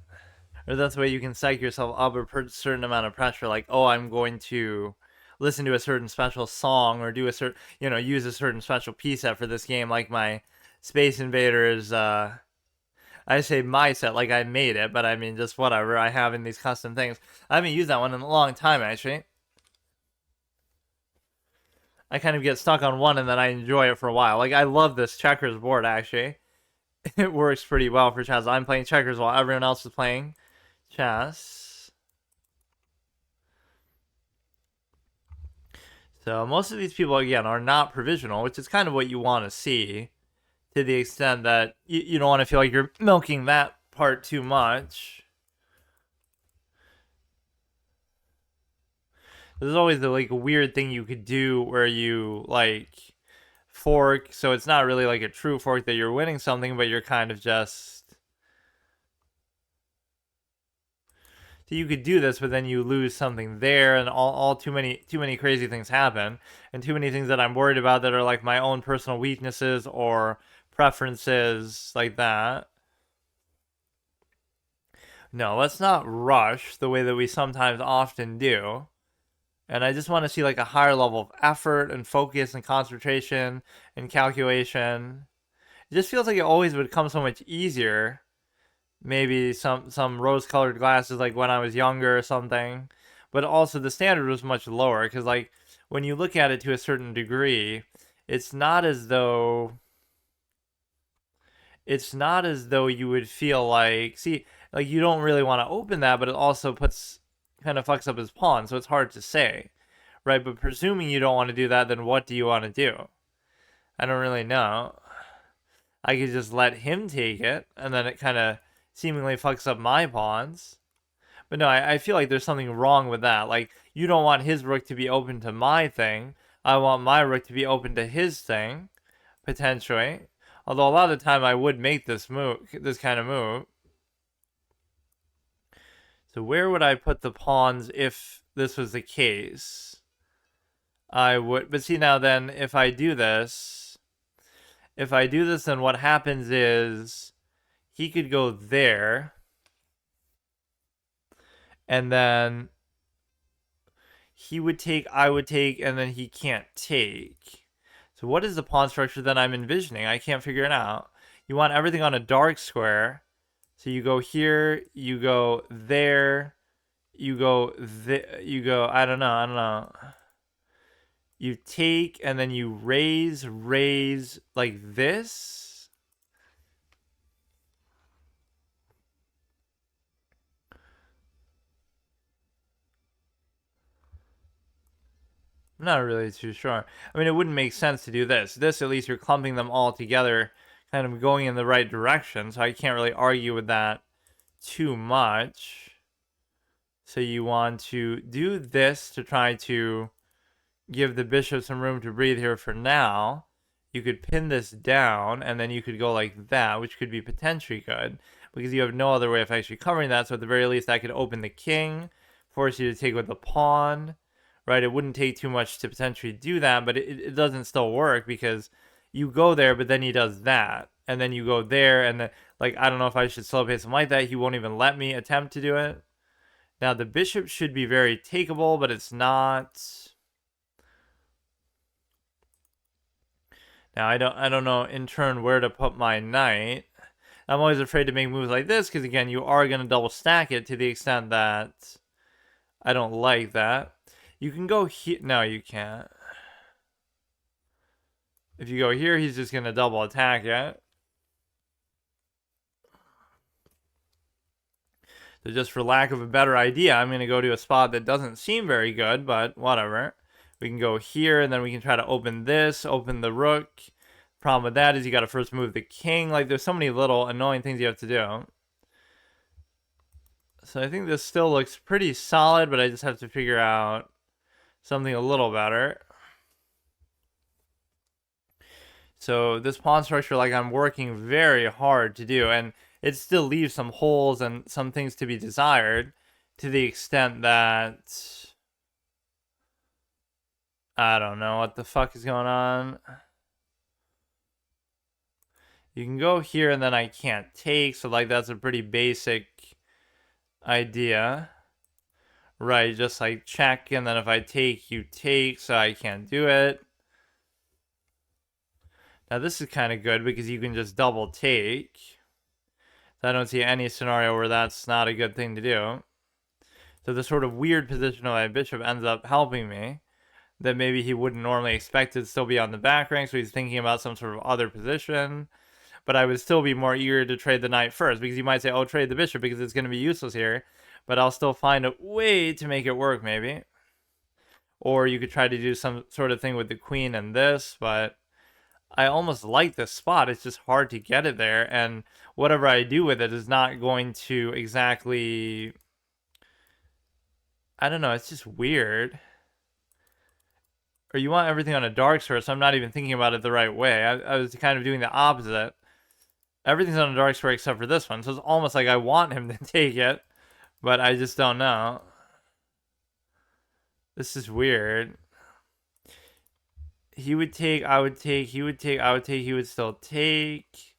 Or that's the way you can psych yourself up or put a certain amount of pressure, like, oh, I'm going to listen to a certain special song or do a certain, use a certain special preset for this game, like my Space Invaders, I say my set, like I made it, but I mean, just whatever I have in these custom things. I haven't used that one in a long time, actually. I kind of get stuck on one and then I enjoy it for a while. Like, I love this checkers board, actually. It works pretty well for chess. I'm playing checkers while everyone else is playing chess. So most of these people, again, are not provisional, which is kind of what you want to see, to the extent that you don't want to feel like you're milking that part too much. There's always the, like, weird thing you could do where you, like, fork, so it's not really like a true fork that you're winning something, but you're kind of just... So you could do this, but then you lose something there, and all too many crazy things happen, and too many things that I'm worried about that are like my own personal weaknesses or preferences, like that. No, let's not rush the way that we sometimes often do. And I just want to see like a higher level of effort and focus and concentration and calculation. It just feels like it always would come so much easier. Maybe some rose-colored glasses, like when I was younger or something. But also the standard was much lower, because like when you look at it to a certain degree, it's not as though you would feel like, see, like, you don't really want to open that, but it also kind of fucks up his pawn, so it's hard to say, right? But presuming you don't want to do that, then what do you want to do? I don't really know. I could just let him take it, and then it kind of seemingly fucks up my pawns. But no, I feel like there's something wrong with that. Like, you don't want his rook to be open to my thing. I want my rook to be open to his thing, potentially. Although a lot of the time I would make this move, this kind of move. So where would I put the pawns if this was the case? I would, but see now then, if I do this, then what happens is he could go there, and then he would take, I would take, and then he can't take. So what is the pawn structure that I'm envisioning? I can't figure it out. You want everything on a dark square. So you go here, you go there, you go, I don't know. You take, and then you raise like this. I'm not really too sure. I mean, it wouldn't make sense to do this. This, at least you're clumping them all together, kind of going in the right direction, so I can't really argue with that too much. So you want to do this to try to give the bishop some room to breathe here for now. You could pin this down, and then you could go like that, which could be potentially good, because you have no other way of actually covering that, so at the very least I could open the king, force you to take with the pawn, right? It wouldn't take too much to potentially do that, but it doesn't still work, because you go there, but then he does that, and then you go there, and then, like, I don't know if I should slow pace him like that. He won't even let me attempt to do it. Now, the bishop should be very takeable, but it's not. Now, I don't know in turn where to put my knight. I'm always afraid to make moves like this, because again, you are going to double stack it to the extent that I don't like that. You can go here. No, you can't. If you go here, he's just going to double attack it. So just for lack of a better idea, I'm going to go to a spot that doesn't seem very good, but whatever. We can go here, and then we can try to open this, open the rook. Problem with that is you got to first move the king. Like, there's so many little annoying things you have to do. So I think this still looks pretty solid, but I just have to figure out something a little better. So this pawn structure, like, I'm working very hard to do, and it still leaves some holes and some things to be desired, to the extent that I don't know what the fuck is going on. You can go here, and then I can't take, so like that's a pretty basic idea. Right, just like check, and then if I take, you take, so I can't do it. Now this is kind of good because you can just double take. So I don't see any scenario where that's not a good thing to do. So the sort of weird position of my bishop ends up helping me, that maybe he wouldn't normally expect to still be on the back rank, so he's thinking about some sort of other position. But I would still be more eager to trade the knight first, because you might say, oh, trade the bishop because it's going to be useless here. But I'll still find a way to make it work, maybe. Or you could try to do some sort of thing with the queen and this, but I almost like this spot. It's just hard to get it there, and whatever I do with it is not going to exactly... I don't know, it's just weird. Or you want everything on a dark square, so I'm not even thinking about it the right way. I was kind of doing the opposite. Everything's on a dark square except for this one, so it's almost like I want him to take it, but I just don't know. This is weird. He would take, I would take, he would take, I would take, he would still take.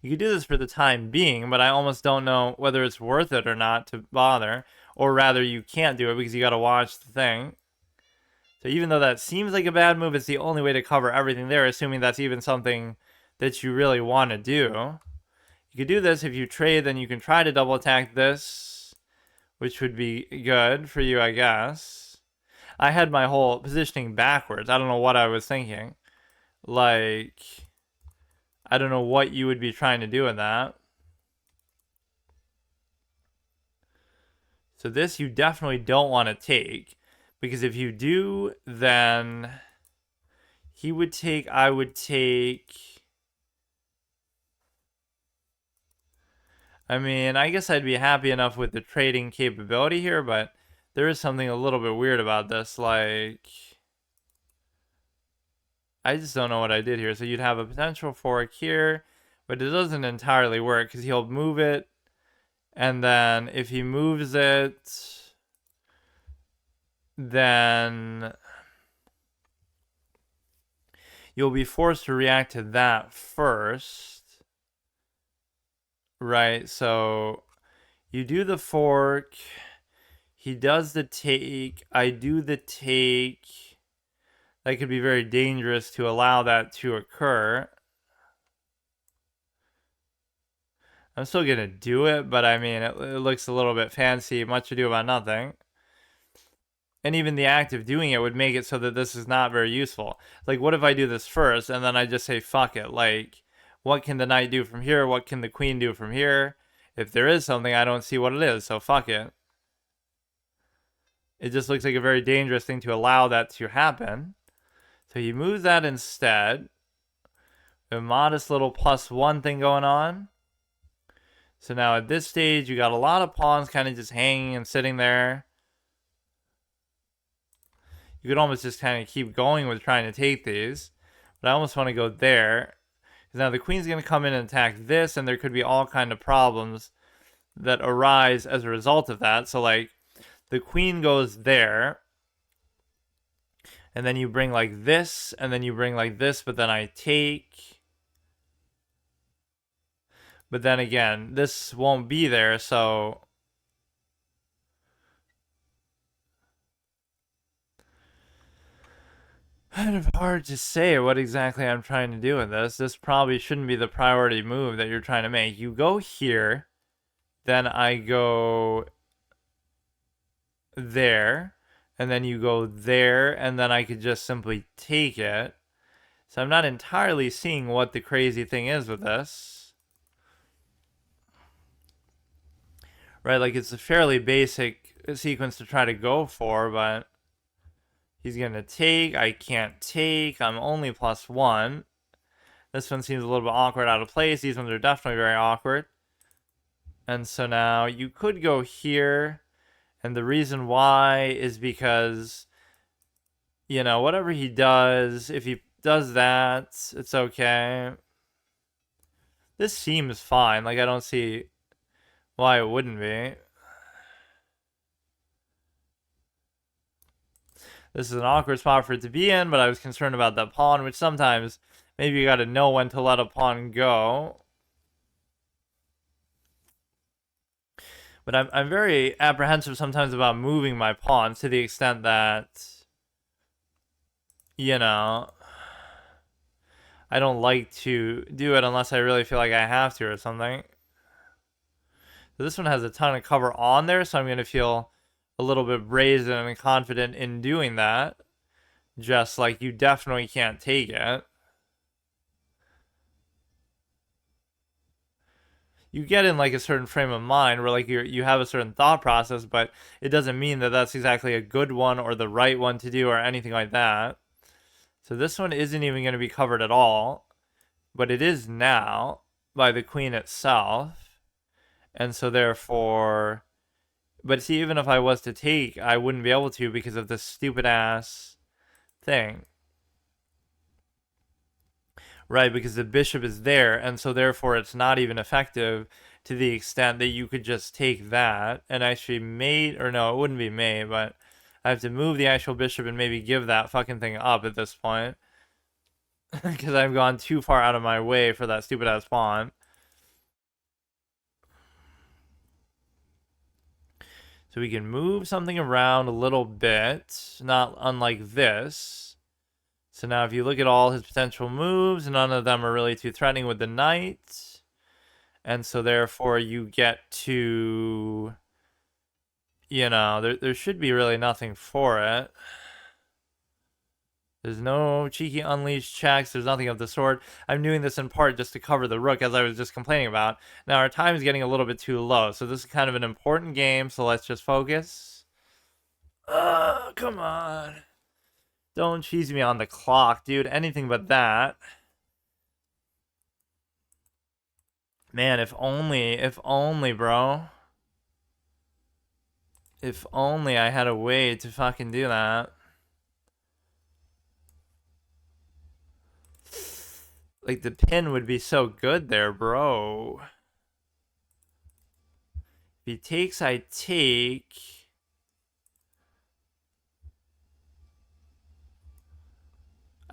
You could do this for the time being, but I almost don't know whether it's worth it or not to bother. Or rather, you can't do it because you got to watch the thing. So even though that seems like a bad move, it's the only way to cover everything there, assuming that's even something that you really want to do. You could do this. If you trade, then you can try to double attack this, which would be good for you, I guess. I had my whole positioning backwards. I don't know what I was thinking. Like, I don't know what you would be trying to do in that. So this you definitely don't want to take, because if you do, then he would take, I would take. I mean, I guess I'd be happy enough with the trading capability here, but there is something a little bit weird about this. Like, I just don't know what I did here. So you'd have a potential fork here, but it doesn't entirely work because he'll move it. And then if he moves it, then you'll be forced to react to that first. Right, so you do the fork. He does the take. I do the take. That could be very dangerous to allow that to occur. I'm still going to do it, but I mean, it looks a little bit fancy, much ado about nothing. And even the act of doing it would make it so that this is not very useful. Like, what if I do this first, and then I just say, fuck it. Like, what can the knight do from here? What can the queen do from here? If there is something, I don't see what it is, so fuck it. It just looks like a very dangerous thing to allow that to happen. So he moves that instead. A modest little +1 thing going on. So now at this stage, you got a lot of pawns kind of just hanging and sitting there. You could almost just kind of keep going with trying to take these. But I almost want to go there. Because now the queen's going to come in and attack this, and there could be all kind of problems that arise as a result of that. So, like, the queen goes there. And then you bring like this, and then you bring like this, but then I take. But then again, this won't be there, so kind of hard to say what exactly I'm trying to do with this. This probably shouldn't be the priority move that you're trying to make. You go here, then I go there, and then you go there, and then I could just simply take it. So I'm not entirely seeing what the crazy thing is with this. Right, like it's a fairly basic sequence to try to go for, but he's going to take. I can't take. I'm only +1. This one seems a little bit awkward, out of place. These ones are definitely very awkward. And so now you could go here. And the reason why is because, you know, whatever he does, if he does that, it's okay. This seems fine. Like, I don't see why it wouldn't be. This is an awkward spot for it to be in, but I was concerned about that pawn, which sometimes maybe you got to know when to let a pawn go. But I'm very apprehensive sometimes about moving my pawns to the extent that, you know, I don't like to do it unless I really feel like I have to or something. So this one has a ton of cover on there, so I'm going to feel a little bit brazen and confident in doing that. Just like you definitely can't take it. You get in like a certain frame of mind where like you have a certain thought process, but it doesn't mean that that's exactly a good one or the right one to do or anything like that. So this one isn't even going to be covered at all, but it is now by the queen itself. And so therefore, but see, even if I was to take, I wouldn't be able to because of this stupid ass thing. Right, because the bishop is there, and so therefore it's not even effective to the extent that you could just take that and actually mate, or no, it wouldn't be mate, but I have to move the actual bishop and maybe give that fucking thing up at this point. Because I've gone too far out of my way for that stupid ass pawn. So we can move something around a little bit, not unlike this. So now if you look at all his potential moves, none of them are really too threatening with the knight. And so therefore you get to, you know, there should be really nothing for it. There's no cheeky unleashed checks. There's nothing of the sort. I'm doing this in part just to cover the rook, as I was just complaining about. Now, our time is getting a little bit too low, so this is kind of an important game, so let's just focus. Come on. Don't cheese me on the clock, dude. Anything but that. Man, if only, bro. If only I had a way to fucking do that. Like, the pin would be so good there, bro. If he takes, I take.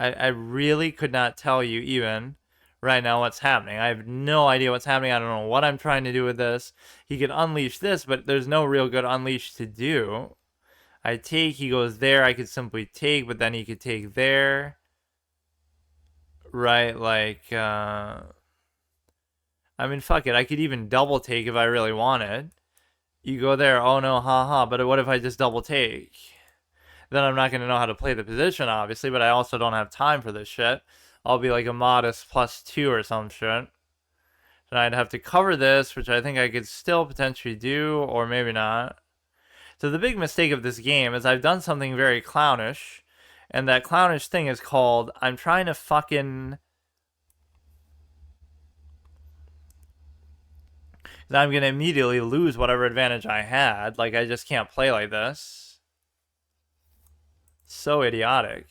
I really could not tell you even right now what's happening. I have no idea what's happening. I don't know what I'm trying to do with this. He could unleash this, but there's no real good unleash to do. I take, he goes there. I could simply take, but then he could take there. Right, like, I mean, fuck it. I could even double take if I really wanted. You go there. Oh no, haha. But what if I just double take? Then I'm not going to know how to play the position, obviously, but I also don't have time for this shit. I'll be like a modest +2 or some shit. And I'd have to cover this, which I think I could still potentially do, or maybe not. So the big mistake of this game is I've done something very clownish, and that clownish thing is called, I'm trying to fucking... I'm going to immediately lose whatever advantage I had. Like, I just can't play like this. So idiotic.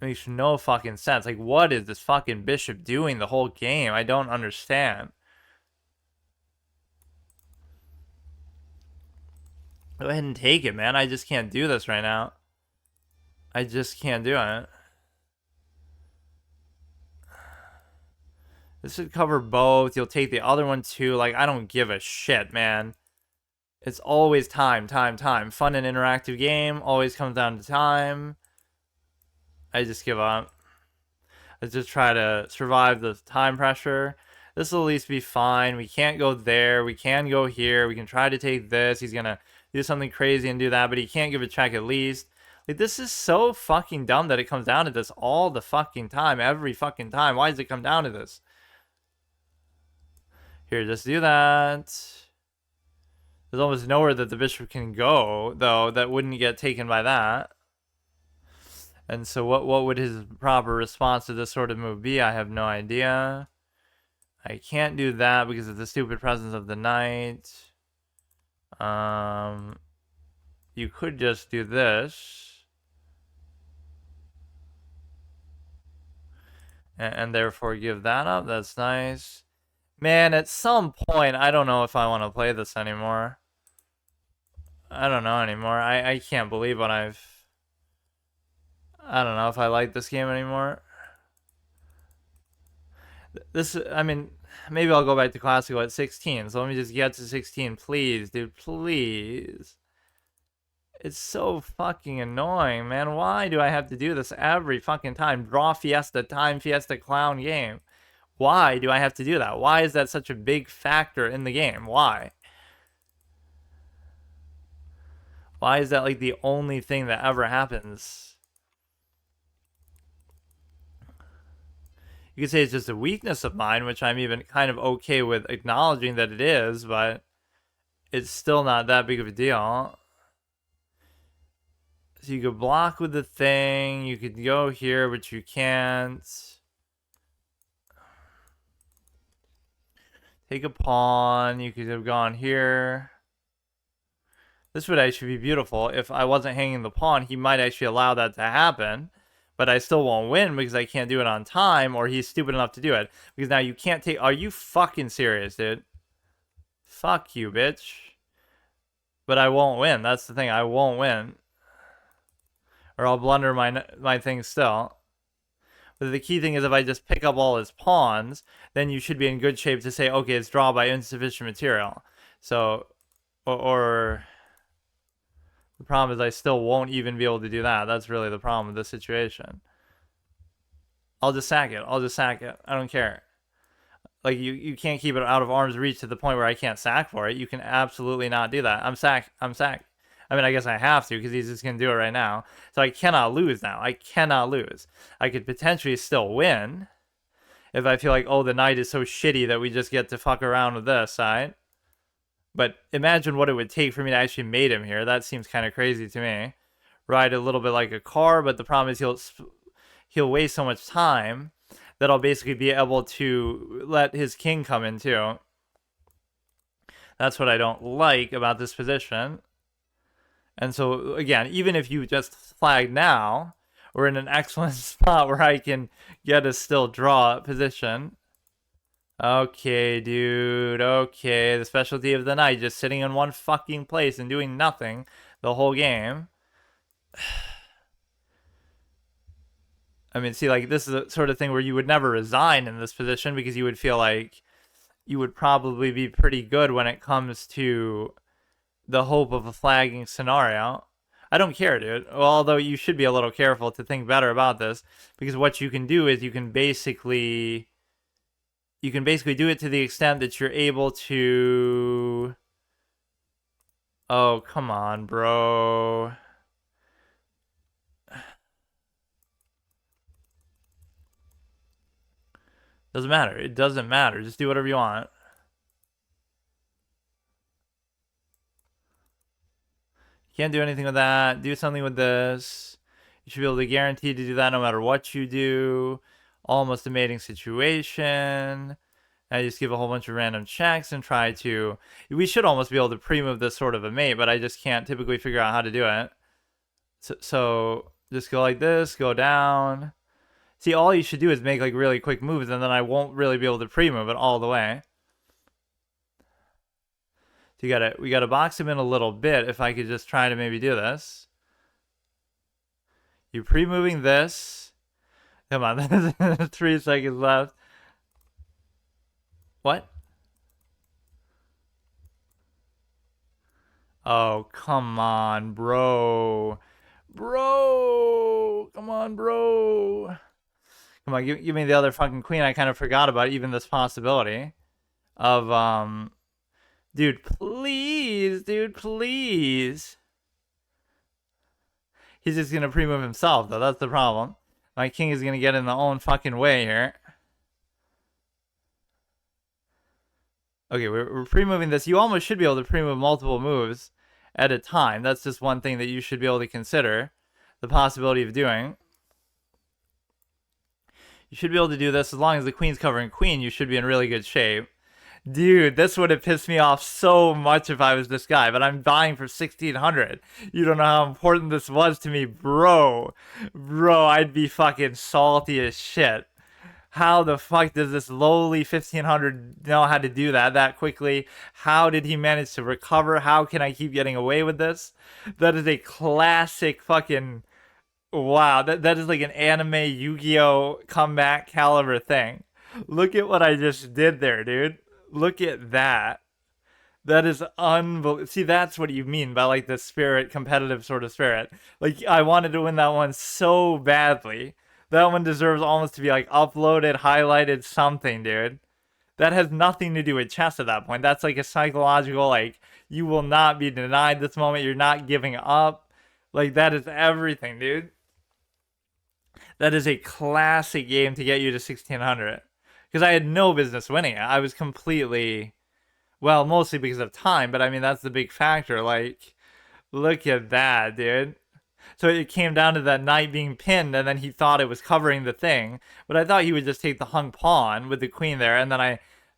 It makes no fucking sense. Like, what is this fucking bishop doing the whole game? I don't understand. Go ahead and take it, man. I just can't do this right now. I just can't do it. This should cover both. You'll take the other one too. Like, I don't give a shit, man. It's always time, time, time. Fun and interactive game always comes down to time. I just give up. Let's just try to survive the time pressure. This will at least be fine. We can't go there. We can go here. We can try to take this. He's going to do something crazy and do that, but he can't give a check at least. Like, this is so fucking dumb that it comes down to this all the fucking time. Every fucking time. Why does it come down to this? Here, just do that. There's almost nowhere that the bishop can go, though, that wouldn't get taken by that. And so what would his proper response to this sort of move be? I have no idea. I can't do that because of the stupid presence of the knight. You could just do this. And therefore give that up. That's nice. Man, at some point, I don't know if I want to play this anymore. I don't know anymore. I can't believe what I don't know if I like this game anymore. I mean, maybe I'll go back to classical at 16. So let me just get to 16, please, dude, please. It's so fucking annoying, man. Why do I have to do this every fucking time? Draw Fiesta, time Fiesta, clown game. Why do I have to do that? Why is that such a big factor in the game? Why? Why is that like the only thing that ever happens? You could say it's just a weakness of mine, which I'm even kind of okay with acknowledging that it is, but it's still not that big of a deal. So you could block with the thing, you could go here, but you can't. Take a pawn, you could have gone here. This would actually be beautiful. If I wasn't hanging the pawn, he might actually allow that to happen. But I still won't win because I can't do it on time, or he's stupid enough to do it. Because now you can't take... Are you fucking serious, dude? Fuck you, bitch. But I won't win. That's the thing. I won't win. Or I'll blunder my thing still. But the key thing is if I just pick up all his pawns, then you should be in good shape to say, okay, it's draw by insufficient material. So, or the problem is I still won't even be able to do that. That's really the problem with this situation. I'll just sack it. I'll just sack it. I don't care. Like, you can't keep it out of arm's reach to the point where I can't sack for it. You can absolutely not do that. I'm sacked. I'm sacked. I mean, I guess I have to because he's just going to do it right now. So I cannot lose now. I cannot lose. I could potentially still win if I feel like, oh, the knight is so shitty that we just get to fuck around with this, right? But imagine what it would take for me to actually mate him here. That seems kind of crazy to me. Ride a little bit like a car, but the problem is he'll waste so much time that I'll basically be able to let his king come in too. That's what I don't like about this position. And so, again, even if you just flag now, we're in an excellent spot where I can get a still draw position. Okay, dude. Okay, the specialty of the night, just sitting in one fucking place and doing nothing the whole game. I mean, see, like, this is the sort of thing where you would never resign in this position because you would feel like you would probably be pretty good when it comes to the hope of a flagging scenario. I don't care, dude. Well, although you should be a little careful to think better about this, because what you can do is you can basically do it to the extent that you're able to. Oh, come on, bro. Doesn't matter. It doesn't matter. Just do whatever you want. Can't do anything with that. Do something with this. You should be able to guarantee to do that no matter what you do. Almost a mating situation. I just give a whole bunch of random checks and try to. We should almost be able to pre-move this sort of a mate, but I just can't typically figure out how to do it. So just go like this, go down. See, all you should do is make like really quick moves, and then I won't really be able to pre-move it all the way. So we gotta box him in a little bit. If I could just try to maybe do this. You pre-moving this. Come on, there's 3 seconds left. What? Oh, come on, bro. Bro! Come on, bro. Come on, give me the other fucking queen. I kind of forgot about even this possibility of, dude, please, dude, please. He's just gonna pre-move himself, though. That's the problem. My king is gonna get in the own fucking way here. Okay, we're pre-moving this. You almost should be able to pre-move multiple moves at a time. That's just one thing that you should be able to consider the possibility of doing. You should be able to do this as long as the queen's covering queen. You should be in really good shape. Dude, this would have pissed me off so much if I was this guy, but I'm buying for 1,600. You don't know how important this was to me, bro. Bro, I'd be fucking salty as shit. How the fuck does this lowly 1,500 know how to do that quickly? How did he manage to recover? How can I keep getting away with this? That is a classic fucking... Wow, that is like an anime Yu-Gi-Oh! Comeback caliber thing. Look at what I just did there, dude. Look at that. That is unbelievable. See, that's what you mean by like the spirit, competitive sort of spirit. Like, I wanted to win that one so badly. That one deserves almost to be like uploaded, highlighted, something, dude. That has nothing to do with chess at that point. That's like a psychological, like, you will not be denied this moment. You're not giving up. Like, that is everything, dude. That is a classic game to get you to 1,600. Because I had no business winning it. I was completely, well, mostly because of time, but I mean, that's the big factor. Like, look at that, dude. So it came down to that knight being pinned, and then he thought it was covering the thing. But I thought he would just take the hung pawn with the queen there, and then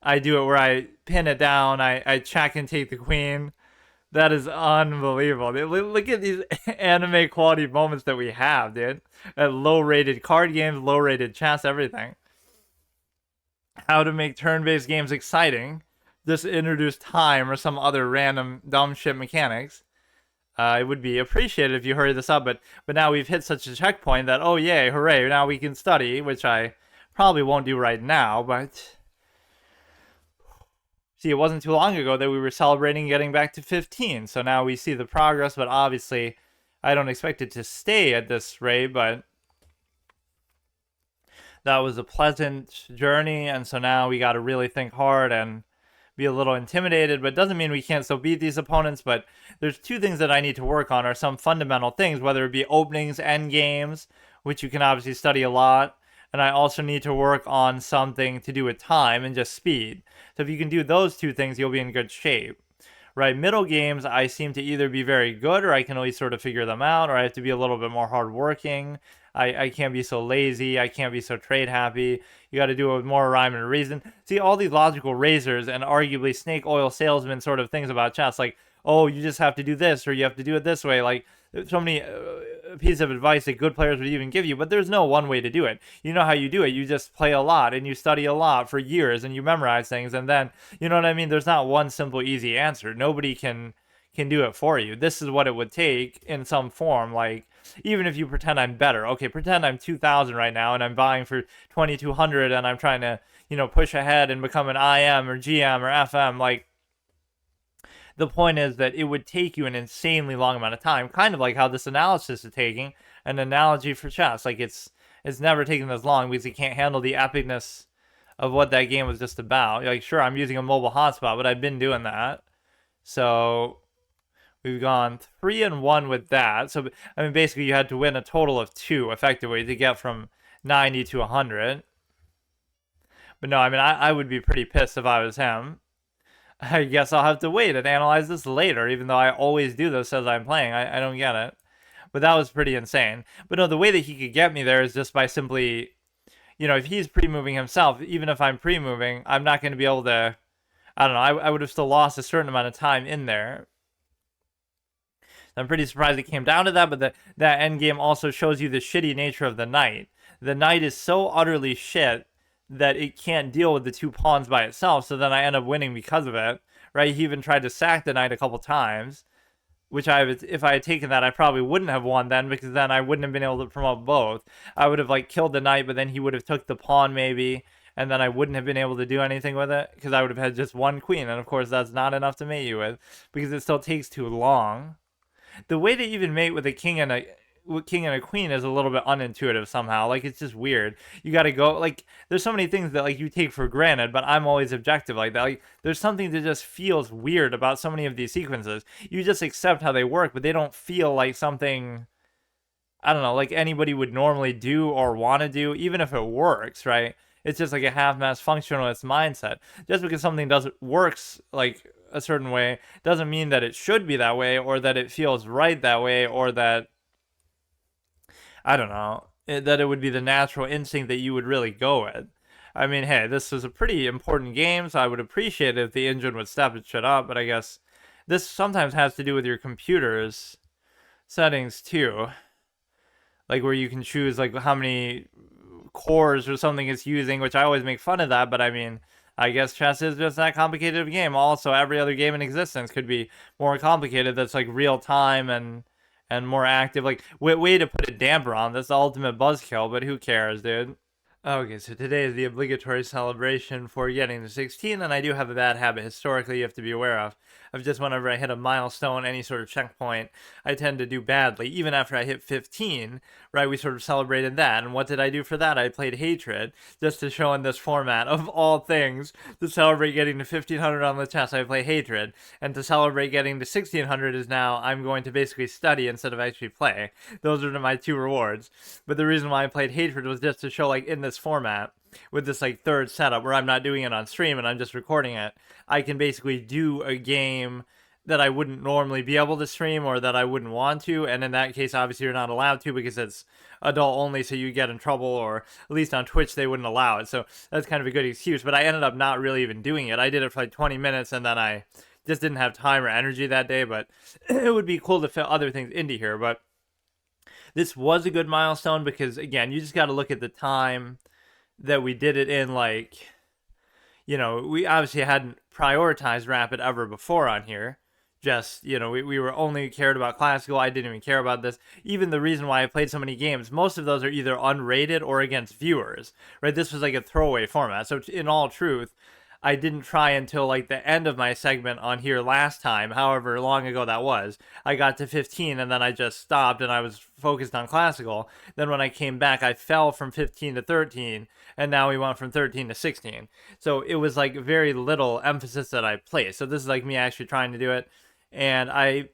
I do it where I pin it down, I check and take the queen. That is unbelievable. Look at these anime quality moments that we have, dude. At low-rated card games, low-rated chess, everything. How to make turn-based games exciting. Just introduce time or some other random dumb shit mechanics. It would be appreciated if you hurry this up, but now we've hit such a checkpoint that, oh yay, hooray, now we can study, which I probably won't do right now, but... See, it wasn't too long ago that we were celebrating getting back to 15, so now we see the progress, but obviously I don't expect it to stay at this rate, but that was a pleasant journey, and so now we got to really think hard and be a little intimidated, but it doesn't mean we can't still beat these opponents. But there's 2 things that I need to work on, are some fundamental things, whether it be openings, end games, which you can obviously study a lot, and I also need to work on something to do with time and just speed. So if you can do those 2 things, you'll be in good shape. Right, middle games, I seem to either be very good, or I can always sort of figure them out, or I have to be a little bit more hardworking. I can't be so lazy. I can't be so trade happy. You got to do it with more rhyme and reason. See, all these logical razors and arguably snake oil salesman sort of things about chess, like, oh, you just have to do this, or you have to do it this way. Like, so many pieces of advice that good players would even give you, but there's no one way to do it. You know how you do it. You just play a lot and you study a lot for years and you memorize things, and then, you know what I mean? There's not one simple easy answer. Nobody can do it for you. This is what it would take in some form. Like, even if you pretend I'm better, okay, pretend I'm 2000 right now and I'm buying for 2200 and I'm trying to, push ahead and become an IM or GM or FM. Like, the point is that it would take you an insanely long amount of time, kind of like how this analysis is taking an analogy for chess. Like, it's never taken this long because it can't handle the epicness of what that game was just about. Like, sure, I'm using a mobile hotspot, but I've been doing that. So we've gone 3-1 with that. So, I mean, basically you had to win a total of 2 effectively to get from 90 to 100. But no, I mean, I would be pretty pissed if I was him. I guess I'll have to wait and analyze this later, even though I always do this as I'm playing. I don't get it. But that was pretty insane. But no, the way that he could get me there is just by simply, if he's pre-moving himself, even if I'm pre-moving, I'm not going to be able to, I don't know, I would have still lost a certain amount of time in there. I'm pretty surprised it came down to that, but that endgame also shows you the shitty nature of the knight. The knight is so utterly shit that it can't deal with the 2 pawns by itself, so then I end up winning because of it, right? He even tried to sack the knight a couple times, which if I had taken that, I probably wouldn't have won then, because then I wouldn't have been able to promote both. I would have, killed the knight, but then he would have took the pawn maybe, and then I wouldn't have been able to do anything with it, because I would have had just 1 queen, and of course that's not enough to mate you with, because it still takes too long. The way to even mate with a king and a queen is a little bit unintuitive somehow. Like, it's just weird. You gotta go, there's so many things that, you take for granted, but I'm always objective like that. Like, there's something that just feels weird about so many of these sequences. You just accept how they work, but they don't feel like something, I don't know, like anybody would normally do or want to do, even if it works, right? It's just like a half-mass functionalist mindset. Just because something doesn't works, a certain way doesn't mean that it should be that way, or that it feels right that way, or that, I don't know, that it would be the natural instinct that you would really go with. I mean, hey, this was a pretty important game, so I would appreciate it if the engine would step its shit up, but I guess this sometimes has to do with your computer's settings too. Like, where you can choose how many cores or something it's using, which I always make fun of that, but I mean, I guess chess is just that complicated of a game. Also, every other game in existence could be more complicated. That's real time and more active. Way to put a damper on. That's the ultimate buzzkill, but who cares, dude? Okay, so today is the obligatory celebration for getting to 16, and I do have a bad habit historically you have to be aware of just whenever I hit a milestone, any sort of checkpoint, I tend to do badly. Even after I hit 15, right, we sort of celebrated that, and what did I do for that? I played Hatred, just to show in this format, of all things, to celebrate getting to 1500 on the chess, I play Hatred, and to celebrate getting to 1600 is now I'm going to basically study instead of actually play. Those are my 2 rewards. But the reason why I played Hatred was just to show, in this format, with this third setup where I'm not doing it on stream and I'm just recording it, I can basically do a game that I wouldn't normally be able to stream, or that I wouldn't want to, and in that case obviously you're not allowed to because it's adult only, so you get in trouble, or at least on Twitch they wouldn't allow it, so that's kind of a good excuse. But I ended up not really even doing it. I did it for 20 minutes and then I just didn't have time or energy that day, but it would be cool to fit other things into here. But this was a good milestone because, again, you just got to look at the time that we did it in. We obviously hadn't prioritized Rapid ever before on here. Just, we were only cared about classical. I didn't even care about this. Even the reason why I played so many games, most of those are either unrated or against viewers, right? This was a throwaway format. So in all truth, I didn't try until the end of my segment on here last time, however long ago that was. I got to 15 and then I just stopped and I was focused on classical. Then when I came back, I fell from 15 to 13, and now we went from 13 to 16. So it was very little emphasis that I placed. So this is me actually trying to do it, and I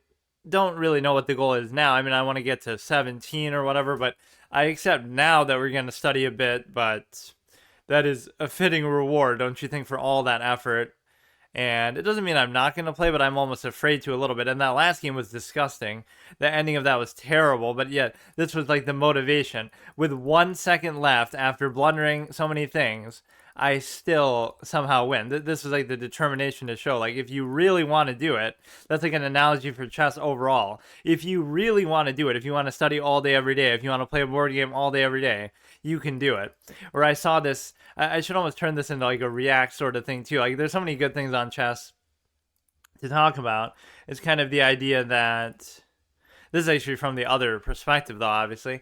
don't really know what the goal is now. I mean, I want to get to 17 or whatever, but I accept now that we're going to study a bit, but that is a fitting reward, don't you think, for all that effort? And it doesn't mean I'm not going to play, but I'm almost afraid to a little bit. And that last game was disgusting. The ending of that was terrible, but yet this was the motivation. With 1 second left after blundering so many things, I still somehow win. This is like the determination to show, like, if you really want to do it, that's like an analogy for chess overall. If you really want to do it, if you want to study all day every day, if you want to play a board game all day every day, you can do it. Or I saw this, I should almost turn this into like a React sort of thing too. Like, there's so many good things on chess to talk about. It's kind of the idea that this is actually from the other perspective, though, obviously.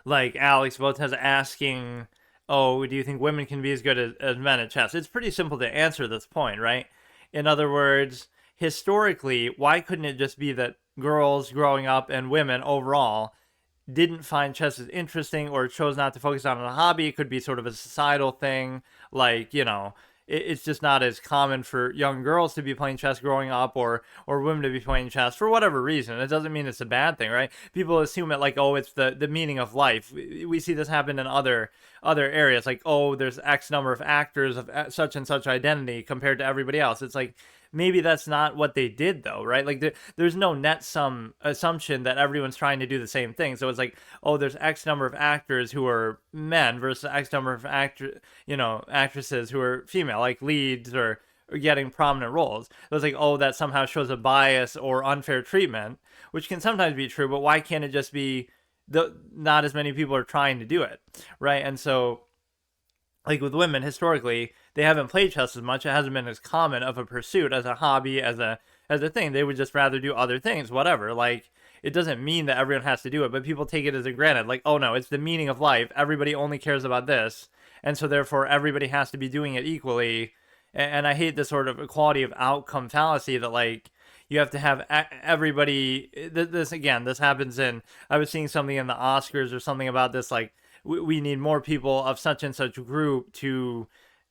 Like Alex Botez asking, "Oh, do you think women can be as good as men at chess?" It's pretty simple to answer this point, right? In other words, historically, why couldn't it just be that girls growing up and women overall didn't find chess as interesting or chose not to focus on it as a hobby? It could be sort of a societal thing, like, it's just not as common for young girls to be playing chess growing up, or women to be playing chess for whatever reason. It doesn't mean it's a bad thing, right? People assume it like, oh, it's the meaning of life. We see this happen in other areas, like, oh, there's X number of actors of such and such identity compared to everybody else. It's like, maybe that's not what they did, though, right? Like, there's no net sum assumption that everyone's trying to do the same thing. So it's like, oh, there's X number of actors who are men versus X number of actresses who are female, like leads or getting prominent roles. So it's like, oh, that somehow shows a bias or unfair treatment, which can sometimes be true, but why can't it just be not as many people are trying to do it, right? And so, like with women, historically, they haven't played chess as much. It hasn't been as common of a pursuit, as a hobby, as a thing. They would just rather do other things, whatever. Like, it doesn't mean that everyone has to do it, but people take it as a granted. Like, oh no, it's the meaning of life. Everybody only cares about this, and so therefore everybody has to be doing it equally. And I hate this sort of equality of outcome fallacy that, like, you have to have everybody. This again, this happens in. I was seeing something in the Oscars or something about this, like, we need more people of such and such group to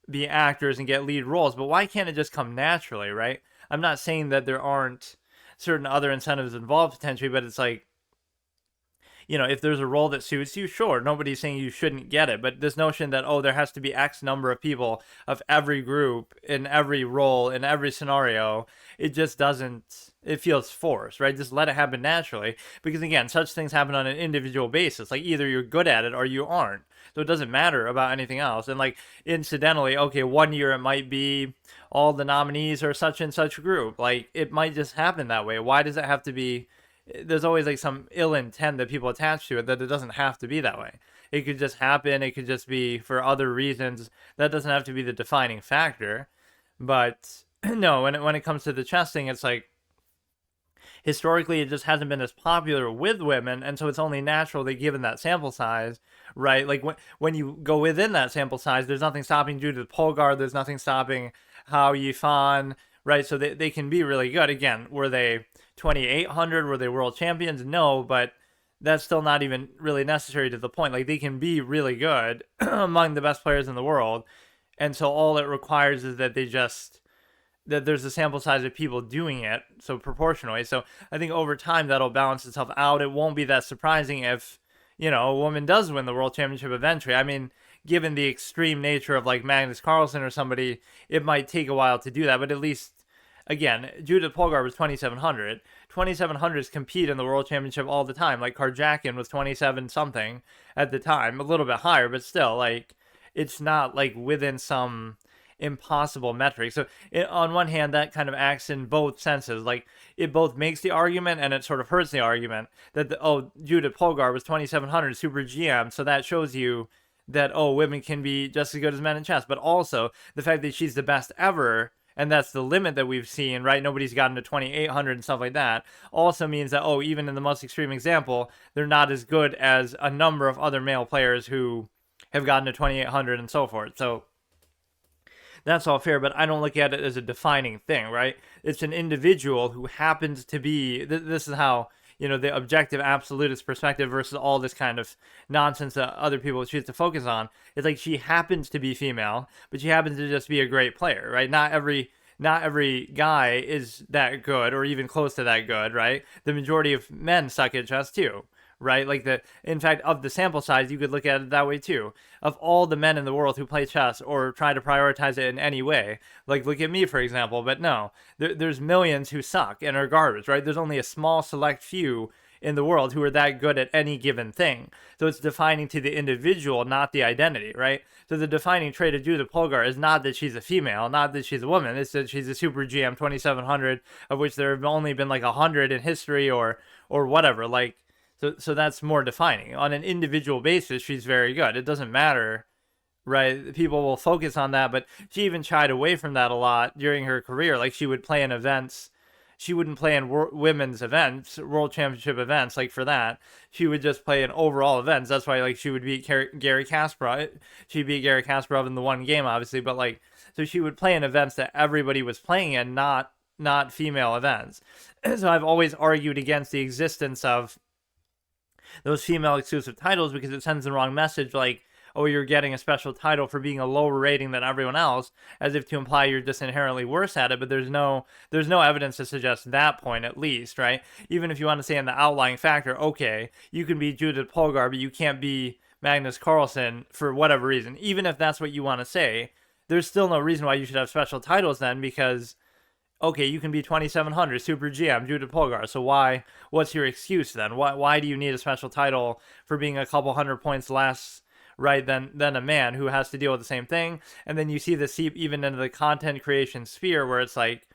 be actors and get lead roles. But why can't it just come naturally, right? I'm not saying that there aren't certain other incentives involved potentially, but it's like, if there's a role that suits you, sure, nobody's saying you shouldn't get it. But this notion that, oh, there has to be X number of people of every group in every role in every scenario, it just doesn't, it feels forced, right? Just let it happen naturally. Because again, such things happen on an individual basis. Like, either you're good at it or you aren't. So it doesn't matter about anything else. And like, incidentally, okay, one year it might be all the nominees are such and such group. Like, it might just happen that way. Why does it have to be? There's always like some ill intent that people attach to it, that it doesn't have to be that way. It could just happen. It could just be for other reasons. That doesn't have to be the defining factor. But no, when it comes to the chess thing, it's like, historically it just hasn't been as popular with women, and so it's only natural that, given that sample size, right? Like, when you go within that sample size, there's nothing stopping Judith Polgar, there's nothing stopping Hao Yifan, right? So they can be really good. Again, were they 2,800? Were they world champions? No, but that's still not even really necessary to the point. Like, they can be really good among the best players in the world, and so all it requires is that that there's a sample size of people doing it, so proportionally. So I think over time that'll balance itself out. It won't be that surprising if, a woman does win the world championship eventually. I mean, given the extreme nature of like Magnus Carlsen or somebody, it might take a while to do that, but at least, again, Judith Polgar was 2,700. 2,700s compete in the world championship all the time. Like, Karjakin was 27 something at the time, a little bit higher, but still, like, it's not like within some impossible metric. So on one hand, that kind of acts in both senses. Like, it both makes the argument and it sort of hurts the argument that Judith Polgar was 2,700 super GM, so that shows you that, oh, women can be just as good as men in chess. But also the fact that she's the best ever, and that's the limit that we've seen, right? Nobody's gotten to 2,800 and stuff like that, also means that, oh, even in the most extreme example, they're not as good as a number of other male players who have gotten to 2,800 and so forth. So that's all fair, but I don't look at it as a defining thing, right? It's an individual who happens to be, this is how, the objective absolutist perspective versus all this kind of nonsense that other people choose to focus on. It's like, she happens to be female, but she happens to just be a great player, right? Not every guy is that good or even close to that good, right? The majority of men suck at chess too, right? Like, in fact, of the sample size, you could look at it that way too. Of all the men in the world who play chess or try to prioritize it in any way, like, look at me, for example. But no, there's millions who suck and are garbage, right? There's only a small select few in the world who are that good at any given thing. So it's defining to the individual, not the identity, right? So the defining trait of Judith Polgar is not that she's a female, not that she's a woman. It's that she's a super GM 2700, of which there have only been like 100 in history or whatever. Like, so that's more defining. On an individual basis, she's very good. It doesn't matter, right? People will focus on that, but she even shied away from that a lot during her career. Like, she would play in events. She wouldn't play in women's events, world championship events. Like, for that, she would just play in overall events. That's why, like, she would beat Gary Kasparov. She beat Gary Kasparov in the one game, obviously, but like, so she would play in events that everybody was playing in, not female events. So I've always argued against the existence of those female exclusive titles because it sends the wrong message. Like, oh, you're getting a special title for being a lower rating than everyone else, as if to imply you're just inherently worse at it. But there's no evidence to suggest that point, at least, right? Even if you want to say in the outlying factor, okay, you can be Judith Polgar, but you can't be Magnus Carlsen for whatever reason. Even if that's what you want to say, there's still no reason why you should have special titles then, because okay, you can be 2700 Super GM Judith Polgar. So what's your excuse then? Why do you need a special title for being a couple hundred points less, right, than a man who has to deal with the same thing? And then you see this seep even into the content creation sphere, where it's like,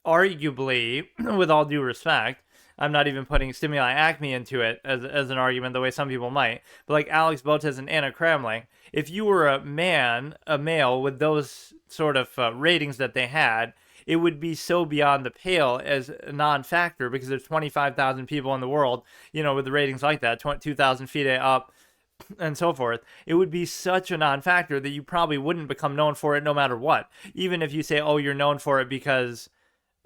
arguably, with all due respect, I'm not even putting Stimuli Acme into it as an argument the way some people might, but like Alex Botez and Anna Kramling, if you were a male with those sort of ratings that they had, it would be so beyond the pale as a non-factor, because there's 25,000 people in the world, with the ratings like that, 2,000 FIDE up, and so forth. It would be such a non-factor that you probably wouldn't become known for it no matter what. Even if you say, oh, you're known for it because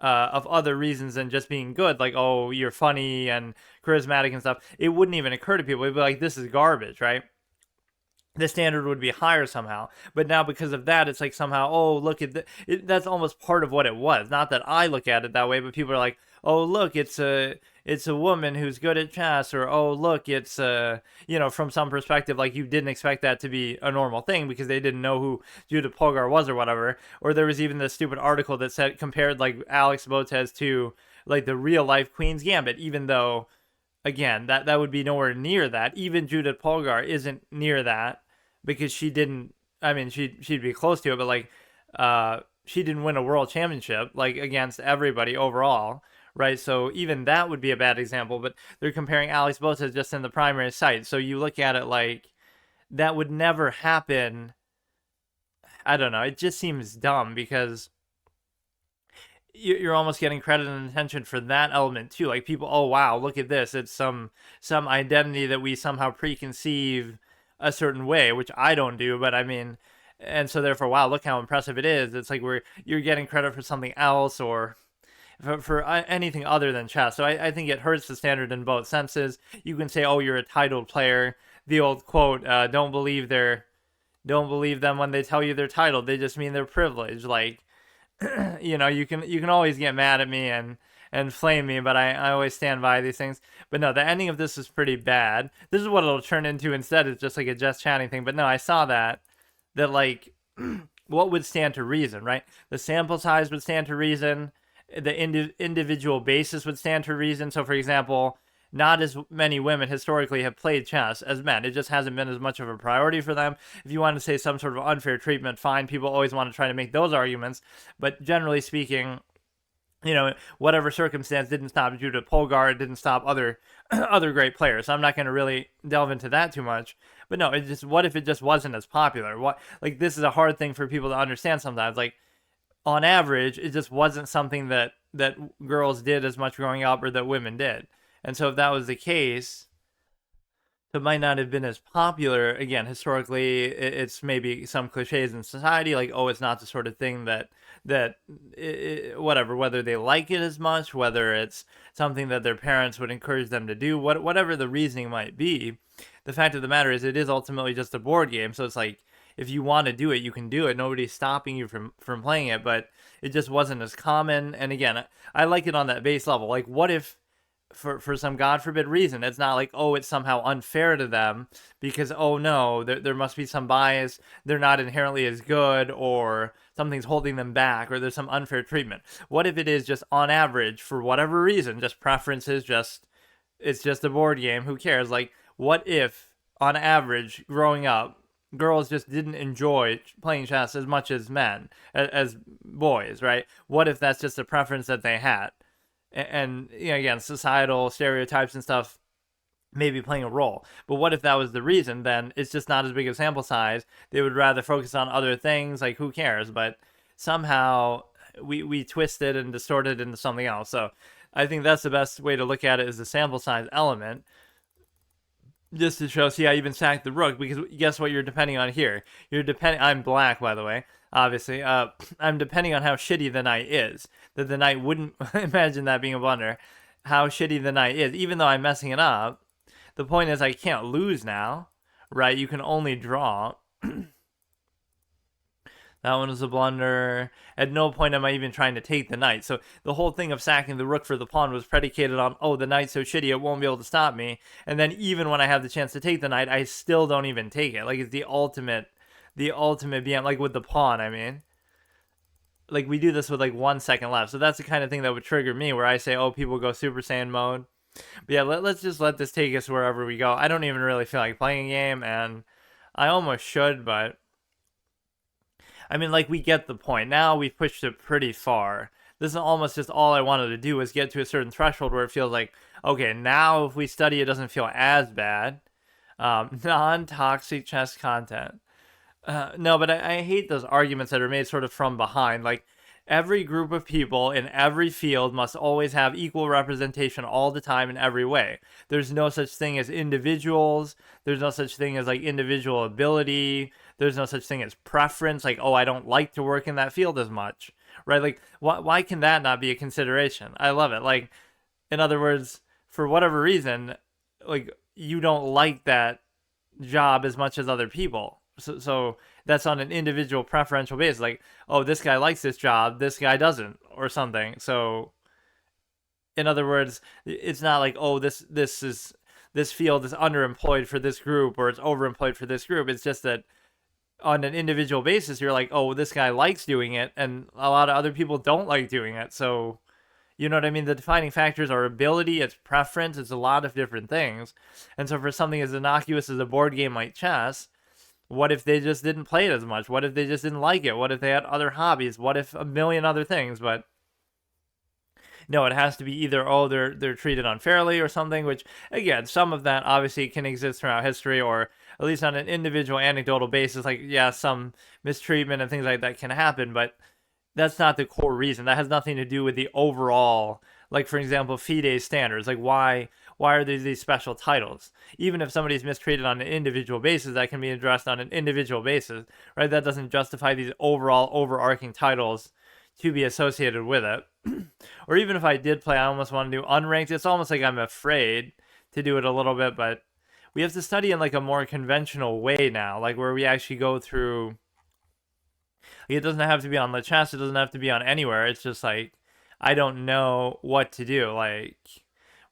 of other reasons than just being good, like, oh, you're funny and charismatic and stuff, it wouldn't even occur to people. It'd be like, this is garbage, right? The standard would be higher somehow. But now because of that, it's like somehow, oh, look at that's almost part of what it was. Not that I look at it that way, but people are like, oh, look, it's a woman who's good at chess, or oh, look, it's from some perspective, like, you didn't expect that to be a normal thing because they didn't know who Judith Polgar was or whatever. Or there was even this stupid article that compared like Alex Botez to like the real life Queen's Gambit, even though, again, that would be nowhere near that. Even Judith Polgar isn't near that, because she didn't, I mean, she'd be close to it, but like, she didn't win a world championship, like, against everybody overall, right? So even that would be a bad example, but they're comparing Alex Botez just in the primary site. So you look at it like, that would never happen. I don't know, it just seems dumb, because you're almost getting credit and attention for that element too. Like, people, oh wow, look at this, it's some identity that we somehow preconceive a certain way, which I don't do, but I mean, and so therefore, wow, look how impressive it is. It's like you're getting credit for something else, or for anything other than chess. So I think it hurts the standard in both senses. You can say, oh, you're a titled player. The old quote, don't believe them when they tell you they're titled. They just mean they're privileged. Like, you can always get mad at me and flame me, but I always stand by these things. But no, the ending of this is pretty bad. This is what it'll turn into instead. It's just like a just chatting thing. But no, I saw that like, what would stand to reason, right? The sample size would stand to reason. The individual basis would stand to reason. So, for example, not as many women historically have played chess as men. It just hasn't been as much of a priority for them. If you want to say some sort of unfair treatment, fine. People always want to try to make those arguments. But generally speaking, whatever circumstance didn't stop Judith Polgar, it didn't stop other great players. So I'm not going to really delve into that too much. But no, what if it just wasn't as popular? Like, this is a hard thing for people to understand sometimes. Like, on average, it just wasn't something that girls did as much growing up, or that women did. And so if that was the case, it might not have been as popular. Again, historically, it's maybe some cliches in society, like, oh, it's not the sort of thing that whatever, whether they like it as much, whether it's something that their parents would encourage them to do, whatever the reasoning might be, the fact of the matter is, it is ultimately just a board game. So it's like, if you want to do it, you can do it. Nobody's stopping you from playing it, but it just wasn't as common. And again, I like it on that base level. Like, what if, for some God forbid reason, it's not like, oh, it's somehow unfair to them because, oh no, there must be some bias, they're not inherently as good, or something's holding them back, or there's some unfair treatment. What if it is just on average, for whatever reason, just preferences, just it's just a board game. Who cares? Like, what if, on average, growing up, girls just didn't enjoy playing chess as much as men, as boys, right? What if that's just a preference that they had? And you know, again, societal stereotypes and stuff maybe playing a role. But what if that was the reason? Then it's just not as big a sample size. They would rather focus on other things. Like, who cares? But somehow we twist it and distort it into something else. So I think that's the best way to look at it, is the sample size element, just to show, see, I even sacked the rook, because guess what you're depending on here? You're depending, I'm black, by the way, obviously. I'm depending on how shitty the knight is. That the knight wouldn't, imagine that being a blunder, how shitty the knight is. Even though I'm messing it up, the point is I can't lose now, right? You can only draw. That one was a blunder. At no point am I even trying to take the knight. So the whole thing of sacking the rook for the pawn was predicated on, oh, the knight's so shitty it won't be able to stop me. And then even when I have the chance to take the knight, I still don't even take it. Like, it's the ultimate BM. Like with the pawn, I mean. Like, we do this with like 1 second left. So that's the kind of thing that would trigger me, where I say, oh, people go Super Saiyan mode. But yeah, let's just let this take us wherever we go. I don't even really feel like playing a game, and I almost should, but I mean, like, we get the point. Now we've pushed it pretty far. This is almost just all I wanted to do, was get to a certain threshold where it feels like, okay, now if we study, it doesn't feel as bad. Non-toxic chess content. No, but I hate those arguments that are made sort of from behind. Like, every group of people in every field must always have equal representation all the time in every way. There's no such thing as individuals. There's no such thing as like individual ability. There's no such thing as preference. Like, oh, I don't like to work in that field as much, right? Like, why can that not be a consideration? I love it. Like, in other words, for whatever reason, like, you don't like that job as much as other people. So that's on an individual preferential basis. Like, oh, this guy likes this job, this guy doesn't, or something. So, in other words, it's not like, oh, this field is underemployed for this group, or it's overemployed for this group. It's just that on an individual basis, you're like, oh, this guy likes doing it, and a lot of other people don't like doing it. So, you know what I mean? The defining factors are ability, it's preference, it's a lot of different things. And so for something as innocuous as a board game like chess, what if they just didn't play it as much? What if they just didn't like it? What if they had other hobbies? What if a million other things? But no, it has to be either, oh, they're treated unfairly or something, which, again, some of that obviously can exist throughout history, or at least on an individual anecdotal basis. Like, yeah, some mistreatment and things like that can happen, but that's not the core reason. That has nothing to do with the overall, like, for example, FIDE standards. Like, why are there these special titles? Even if somebody's mistreated on an individual basis, that can be addressed on an individual basis, right? That doesn't justify these overall overarching titles to be associated with it. Or even if I did play, I almost want to do unranked. It's almost like I'm afraid to do it a little bit, but we have to study in like a more conventional way now, like where we actually go through. Like, it doesn't have to be on Lichess, it doesn't have to be on anywhere. It's just like, I don't know what to do. Like,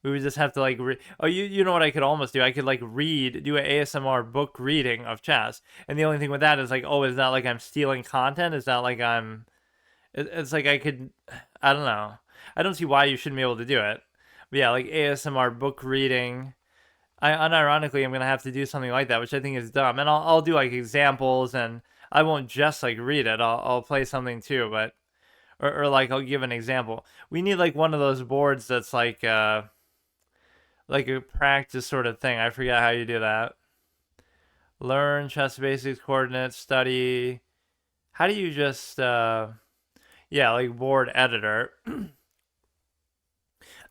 we would just have to like you know what I could almost do? I could like do an ASMR book reading of chess. And the only thing with that is like, oh, it's not like I'm stealing content. It's not like it's like I could, I don't know. I don't see why you shouldn't be able to do it. But yeah, like ASMR book reading. Unironically, I'm gonna have to do something like that, which I think is dumb. And I'll do like examples, and I won't just like read it. I'll play something too, but or like I'll give an example. We need like one of those boards that's like a practice sort of thing. I forget how you do that. Learn chess basics, coordinates, study. How do you just yeah, like board editor.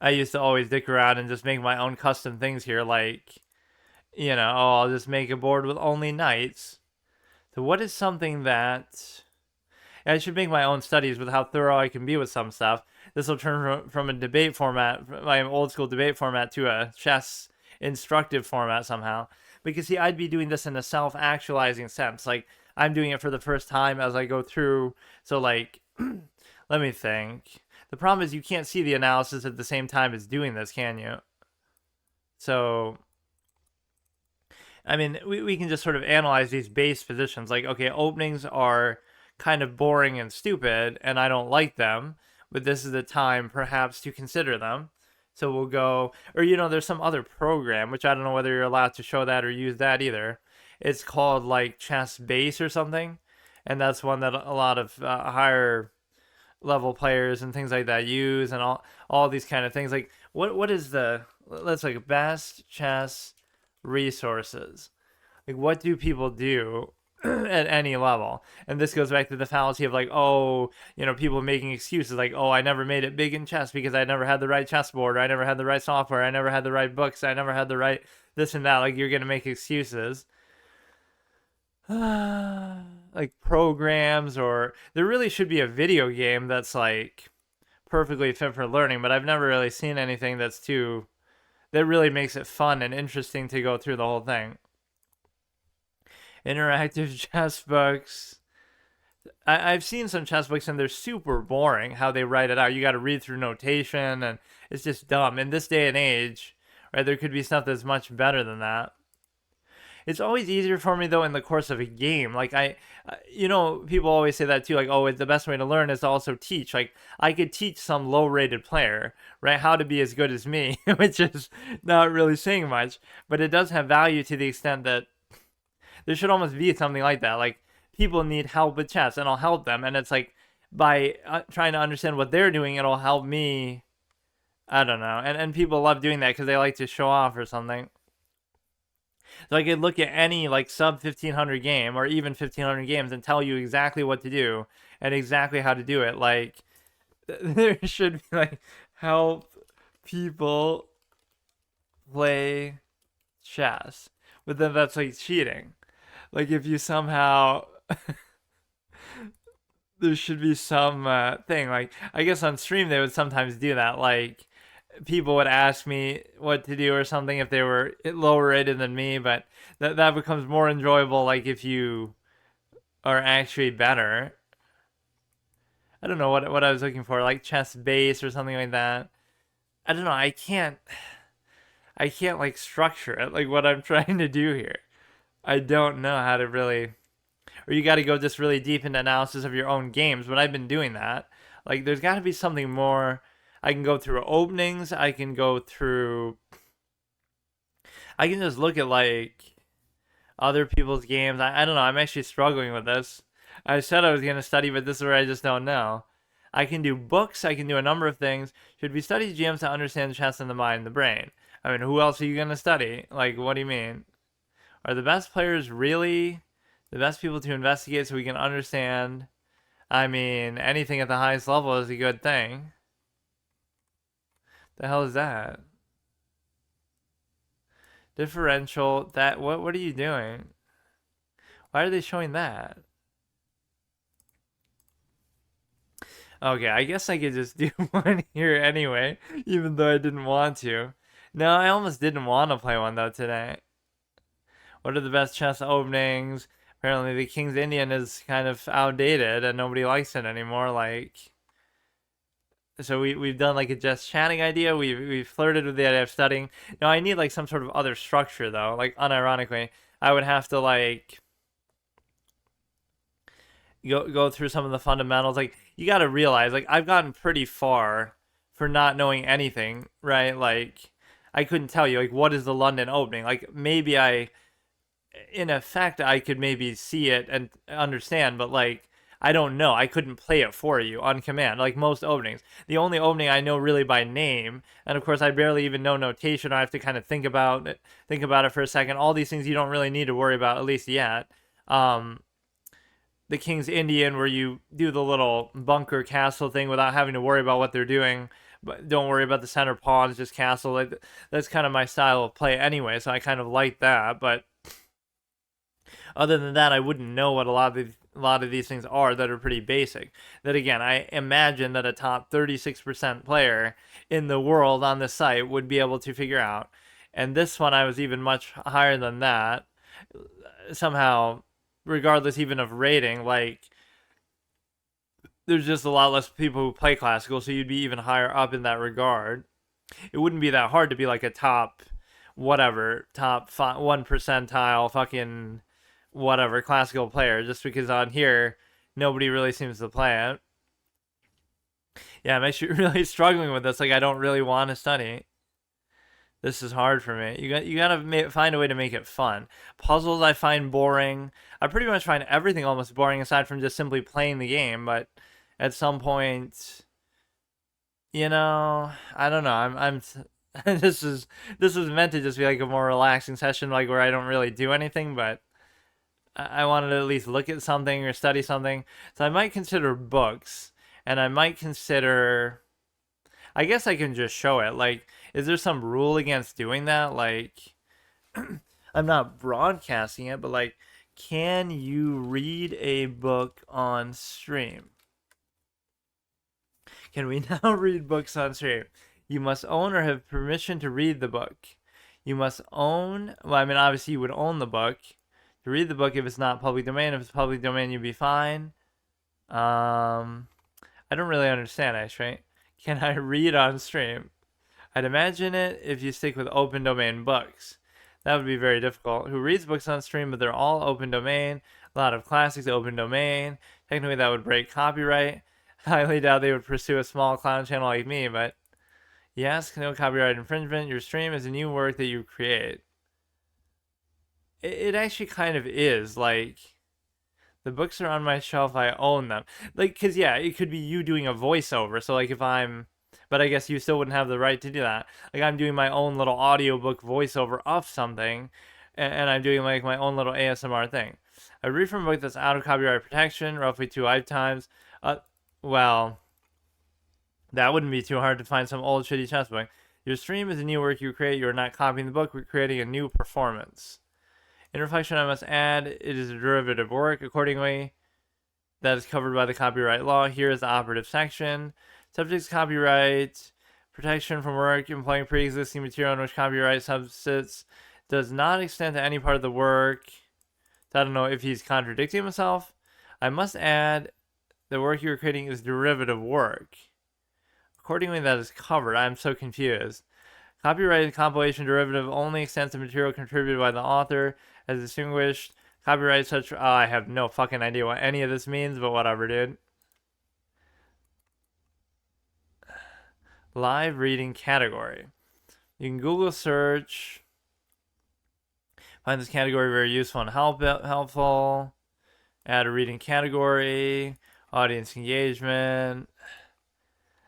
I used to always dick around and just make my own custom things here, like, you know, oh, I'll just make a board with only knights. So what is something that I should make my own studies with how thorough I can be with some stuff. This will turn from a debate format, my old school debate format, to a chess instructive format somehow. Because see, I'd be doing this in a self-actualizing sense. Like, I'm doing it for the first time as I go through. So like, let me think. The problem is you can't see the analysis at the same time as doing this, can you? So, I mean, we can just sort of analyze these base positions. Like, okay, openings are kind of boring and stupid, and I don't like them, but this is the time perhaps to consider them. So we'll go, or there's some other program which I don't know whether you're allowed to show that or use that either. It's called like Chess Base or something, and that's one that a lot of higher level players and things like that use, and all these kind of things. Like what is the, let's like best chess resources? Like what do people do at any level? And this goes back to the fallacy of like, oh, people making excuses like, oh, I never made it big in chess because I never had the right chessboard, or I never had the right software, I never had the right books, I never had the right this and that. Like you're gonna make excuses. Like programs, or there really should be a video game that's like perfectly fit for learning, but I've never really seen anything that really makes it fun and interesting to go through the whole thing. Interactive chess books. I've seen some chess books and they're super boring how they write it out. You got to read through notation and it's just dumb. In this day and age, right, there could be stuff that's much better than that. It's always easier for me though in the course of a game. Like people always say that too. Like, oh, the best way to learn is to also teach. Like, I could teach some low-rated player, right, how to be as good as me, which is not really saying much, but it does have value to the extent that there should almost be something like that. Like, people need help with chess, and I'll help them, and it's like by trying to understand what they're doing, it'll help me. I don't know, and people love doing that because they like to show off or something. So I could look at any like sub 1500 game or even 1500 games and tell you exactly what to do and exactly how to do it. Like there should be like help people play chess, but then that's like cheating. Like if you somehow there should be some thing, like I guess on stream they would sometimes do that, like people would ask me what to do or something if they were lower rated than me, but that becomes more enjoyable like if you are actually better. I don't know what I was looking for, like chess base or something like that. I don't know. I can't like structure it like what I'm trying to do here. I don't know how to really, or you got to go just really deep into analysis of your own games. But I've been doing that. Like there's got to be something more. I can go through openings. I can just look at like other people's games. I don't know. I'm actually struggling with this. I said I was going to study, but this is where I just don't know. I can do books. I can do a number of things. Should we study GMs to understand chess and the mind and the brain? I mean, who else are you going to study? Like, what do you mean? Are the best players really the best people to investigate so we can understand? I mean, anything at the highest level is a good thing. The hell is that? Differential, that, what are you doing? Why are they showing that? Okay, I guess I could just do one here anyway, even though I didn't want to. No, I almost didn't want to play one though today. What are the best chess openings? Apparently the King's Indian is kind of outdated and nobody likes it anymore. Like, so we've done like a just chatting idea. We've flirted with the idea of studying. Now I need like some sort of other structure though. Like unironically, I would have to like go through some of the fundamentals. Like you got to realize, like I've gotten pretty far for not knowing anything, right? Like I couldn't tell you like what is the London opening. Like maybe in effect, I could maybe see it and understand, but like I don't know. I couldn't play it for you on command, like most openings. The only opening I know really by name, and of course I barely even know notation. I have to kind of think about it for a second. All these things you don't really need to worry about, at least yet. The King's Indian, where you do the little bunker castle thing without having to worry about what they're doing. But don't worry about the center pawns, just castle. Like that's kind of my style of play anyway, so I kind of like that. But other than that, I wouldn't know what a lot of these things are that are pretty basic. That again, I imagine that a top 36% player in the world on this site would be able to figure out. And this one, I was even much higher than that. Somehow, regardless even of rating, like there's just a lot less people who play classical, so you'd be even higher up in that regard. It wouldn't be that hard to be like a top whatever, top 1 percentile fucking whatever classical player, just because on here nobody really seems to play it. Yeah, I'm actually really struggling with this. Like I don't really want to study. This is hard for me. You gotta find a way to make it fun. Puzzles I find boring. I pretty much find everything almost boring aside from just simply playing the game. But at some point, I don't know. I'm this is meant to just be like a more relaxing session, like where I don't really do anything, but I wanted to at least look at something or study something. So I might consider books, and I might consider. I guess I can just show it. Like, is there some rule against doing that? Like, I'm not broadcasting it, but like, can you read a book on stream? Can we now read books on stream? You must own or have permission to read the book. You must own, well, I mean, obviously you would own the book. To read the book if it's not public domain. If it's public domain, you'd be fine. I don't really understand, actually. Can I read on stream? I'd imagine it if you stick with open domain books. That would be very difficult. Who reads books on stream, but they're all open domain. A lot of classics open domain. Technically, that would break copyright. Highly doubt they would pursue a small clown channel like me, but yes, no copyright infringement. Your stream is a new work that you create. It actually kind of is. Like, the books are on my shelf. I own them. Like, because, yeah, it could be you doing a voiceover. So, like, if I'm... But I guess you still wouldn't have the right to do that. Like, I'm doing my own little audiobook voiceover of something. And I'm doing, like, my own little ASMR thing. I read from a book that's out of copyright protection roughly 2 lifetimes. Well, that wouldn't be too hard to find some old shitty chess book. Your stream is a new work you create. You are not copying the book. We're creating a new performance. In reflection, I must add, it is a derivative work. Accordingly, that is covered by the copyright law. Here is the operative section. Subject's copyright protection from work employing pre-existing material in which copyright subsits does not extend to any part of the work. So I don't know if he's contradicting himself. I must add, the work you are creating is derivative work. Accordingly, that is covered. I'm so confused. Copyrighted compilation derivative only extends to material contributed by the author as distinguished. Copyright such... I have no fucking idea what any of this means, but whatever, dude. Live reading category. You can Google search. Find this category very useful and helpful. Add a reading category. Audience engagement.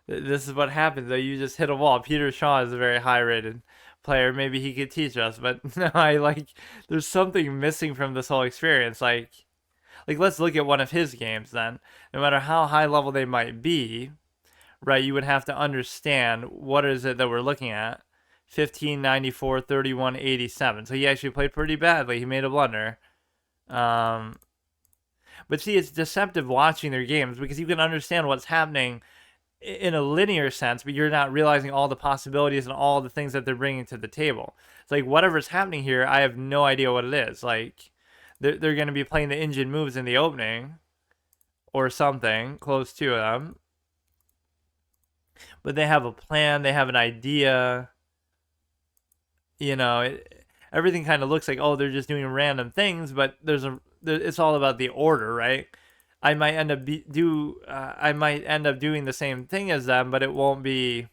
This is what happens though. You just hit a wall. Peter Shaw is a very high-rated player. Maybe he could teach us, but no, there's something missing from this whole experience. Like let's look at one of his games then. No matter how high level they might be, right? You would have to understand what is it that we're looking at. 1594, 3187. So he actually played pretty badly. He made a blunder. But see, it's deceptive watching their games because you can understand what's happening in a linear sense, but you're not realizing all the possibilities and all the things that they're bringing to the table. It's like whatever's happening here, I have no idea what it is. Like they're going to be playing the engine moves in the opening or something close to them, but they have a plan, they have an idea. Everything kind of looks like, oh, they're just doing random things, but it's all about the order, right? I might end up doing the same thing as them, but it won't be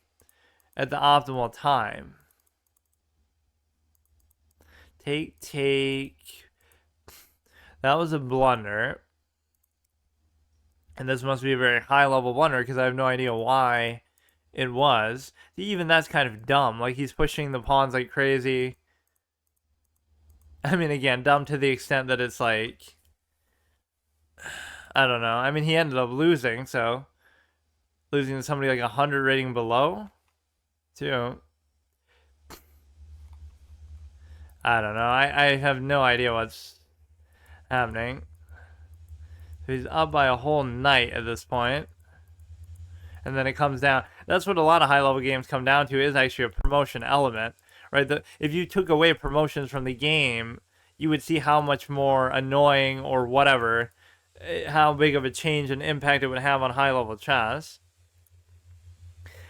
at the optimal time. Take. That was a blunder. And this must be a very high level blunder because I have no idea why it was. Even that's kind of dumb. Like he's pushing the pawns like crazy. I mean, again, dumb to the extent that it's like... I don't know. I mean, he ended up losing, so... Losing to somebody like 100 rating below? Too. I don't know. I have no idea what's happening. So he's up by a whole knight at this point. And then it comes down. That's what a lot of high-level games come down to, is actually a promotion element. Right? If you took away promotions from the game, you would see how much more annoying or whatever, how big of a change and impact it would have on high-level chess.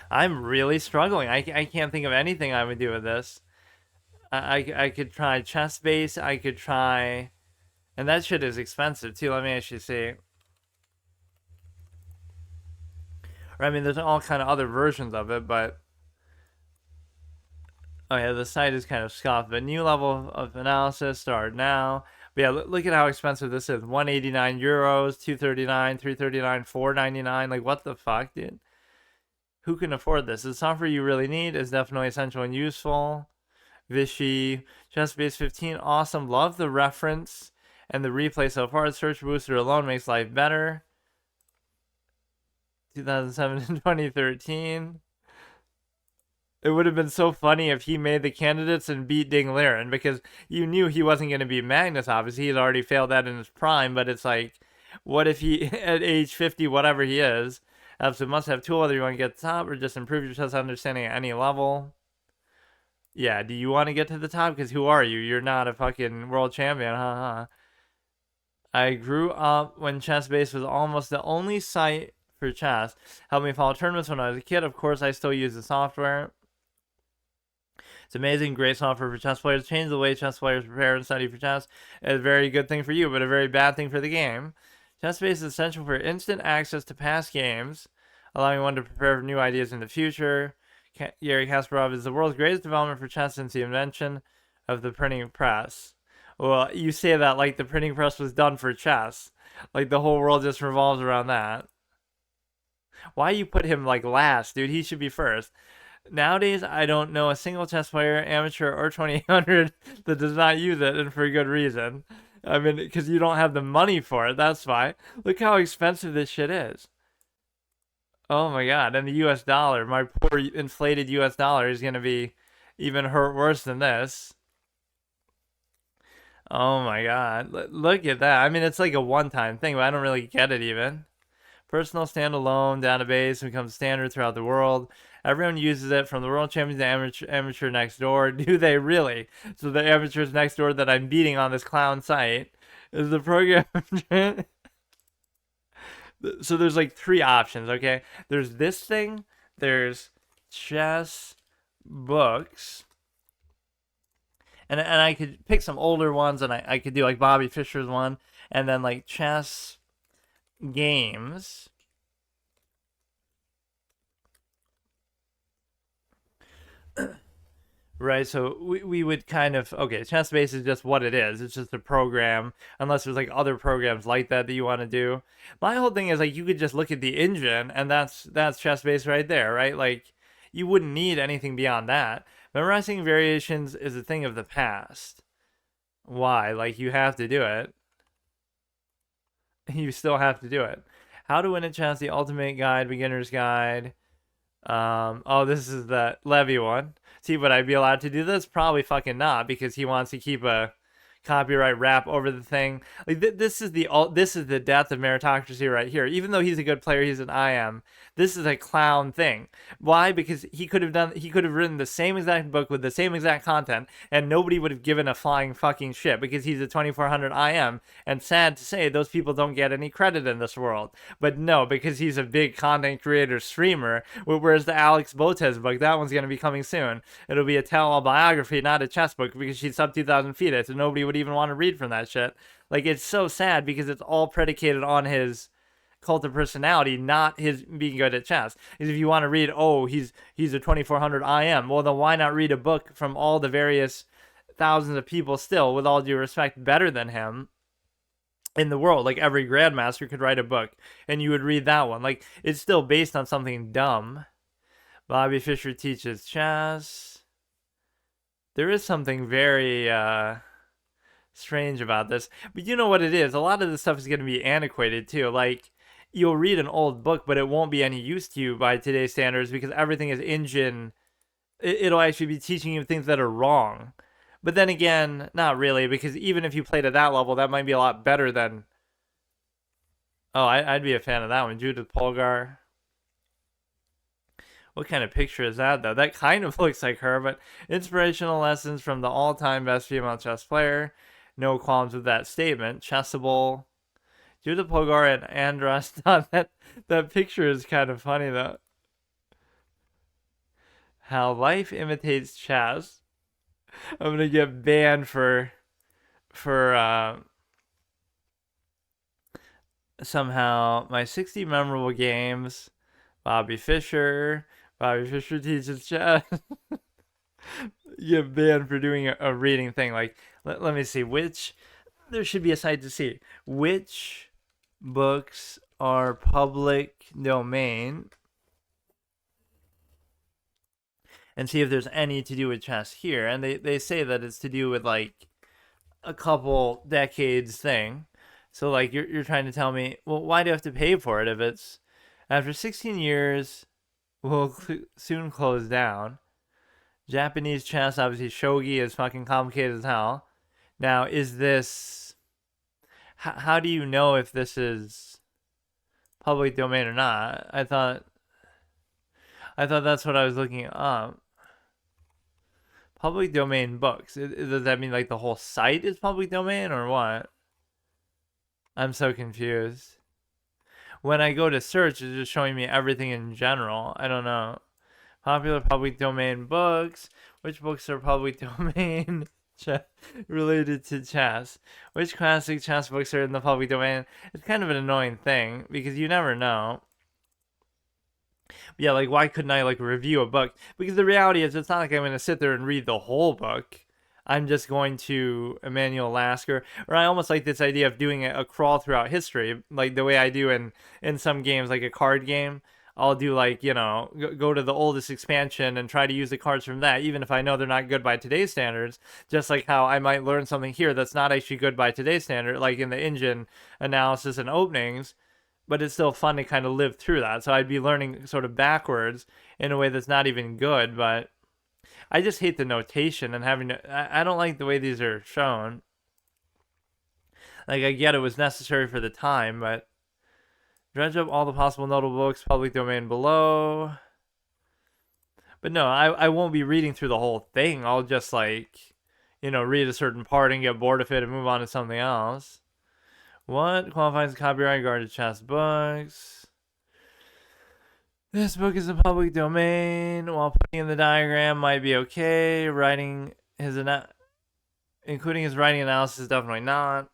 I'm really struggling. I can't think of anything I would do with this. I could try chess base. I could try... And that shit is expensive, too. Let me actually see. Or, I mean, there's all kind of other versions of it, but... Oh yeah, the site is kind of scuffed, but new level of analysis start now. But yeah, look at how expensive this is. 189 euros, 239, 339, 499. Like what the fuck, dude? Who can afford this? The software you really need is definitely essential and useful. Vichy, Chess Base 15, awesome. Love the reference and the replay so far. The search booster alone makes life better. 2007 and 2013. It would have been so funny if he made the candidates and beat Ding Liren, because you knew he wasn't going to be Magnus, obviously. He had already failed that in his prime, but it's like, what if he, at age 50, whatever he is, absolute must have tool, whether you want to get to the top or just improve your chess understanding at any level. Yeah, do you want to get to the top? Because who are you? You're not a fucking world champion, huh? I grew up when ChessBase was almost the only site for chess. Helped me follow tournaments when I was a kid. Of course, I still use the software. It's amazing, great software for chess players. Change the way chess players prepare and study for chess. It's a very good thing for you, but a very bad thing for the game. ChessBase is essential for instant access to past games, allowing one to prepare for new ideas in the future. Garry Kasparov is the world's greatest development for chess since the invention of the printing press. Well, you say that like the printing press was done for chess. Like the whole world just revolves around that. Why you put him like last, dude? He should be first. Nowadays, I don't know a single chess player, amateur or 2800, that does not use it, and for a good reason. I mean, because you don't have the money for it, that's why. Look how expensive this shit is. Oh my god, and the US dollar, my poor inflated US dollar is going to be even hurt worse than this. Oh my god, look at that. I mean, it's like a one-time thing, but I don't really get it even. Personal standalone database becomes standard throughout the world. Everyone uses it, from the world champions to amateur next door. Do they really? So the amateurs next door that I'm beating on this clown site is the program. So there's like three options, okay? There's this thing, there's chess books, and I could pick some older ones, and I could do like Bobby Fischer's one, and then like chess games. Right, so we would kind of, okay, ChessBase is just what it is. It's just a program, unless there's like other programs like that that you want to do. My whole thing is like you could just look at the engine, and that's ChessBase right there, right? Like you wouldn't need anything beyond that. Memorizing variations is a thing of the past. Why? Like you have to do it. You still have to do it. How to win a chess, the ultimate guide, beginner's guide. Oh, this is the Levy one. See, would I be allowed to do this? Probably fucking not, because he wants to keep a copyright rap over the thing. Like this is the death of meritocracy right here. Even though he's a good player, he's an IM. This is a clown thing. Why? Because he could have written the same exact book with the same exact content, and nobody would have given a flying fucking shit, because he's a 2400 IM. And sad to say, those people don't get any credit in this world. But no, because he's a big content creator streamer. Whereas the Alex Botez book, that one's gonna be coming soon. It'll be a tell-all biography, not a chess book, because she's sub 2,000 feet, so nobody would even want to read from that shit. Like, it's so sad because it's all predicated on his cult of personality, not his being good at chess. Because if you want to read, oh, he's a 2400 IM, well, then why not read a book from all the various thousands of people still, with all due respect, better than him in the world? Like, every grandmaster could write a book, and you would read that one. Like, it's still based on something dumb. Bobby Fischer teaches chess. There is something very strange about this, but you know what it is? A lot of this stuff is going to be antiquated too. Like, you'll read an old book, but it won't be any use to you by today's standards, because everything is engine. It'll actually be teaching you things that are wrong. But then again, not really, because even if you played at that level, that might be a lot better than. Oh, I'd be a fan of that one. Judith Polgar. What kind of picture is that, though? That kind of looks like her, but inspirational lessons from the all-time best female chess player. No qualms with that statement. Chessable. Judith Polgar and Andras. That picture is kind of funny, though. How life imitates chess. I'm gonna get banned for somehow my 60 memorable games. Bobby Fischer. Bobby Fischer teaches chess. you get banned for doing a reading thing. Like, let me see. There should be a site to see. Which books are public domain? And see if there's any to do with chess here. And they say that it's to do with like a couple decades thing. So like you're trying to tell me, well, why do you have to pay for it if it's after 16 years will soon close down? Japanese chess, obviously shogi is fucking complicated as hell. Now, is this how do you know if this is public domain or not? I thought that's what I was looking up. Public domain books. Does that mean like the whole site is public domain or what? I'm so confused. When I go to search, it's just showing me everything in general. I don't know. Popular public domain books. Which books are public domain related to chess? Which classic chess books are in the public domain? It's kind of an annoying thing because you never know. Yeah, like why couldn't I like review a book? Because the reality is, it's not like I'm going to sit there and read the whole book. I'm just going to Emanuel Lasker, or I almost like this idea of doing a crawl throughout history, like the way I do in some games, like a card game. I'll do like, go to the oldest expansion and try to use the cards from that, even if I know they're not good by today's standards. Just like how I might learn something here that's not actually good by today's standard, like in the engine analysis and openings, but it's still fun to kind of live through that. So I'd be learning sort of backwards in a way that's not even good, but I just hate the notation and having to. I don't like the way these are shown. Like, I get it was necessary for the time, but dredge up all the possible notable books, public domain below. But no, I won't be reading through the whole thing. I'll just, like, read a certain part and get bored of it and move on to something else. What qualifies as copyright guarded chess books? This book is a public domain. While putting in the diagram might be okay. Including his writing analysis, definitely not.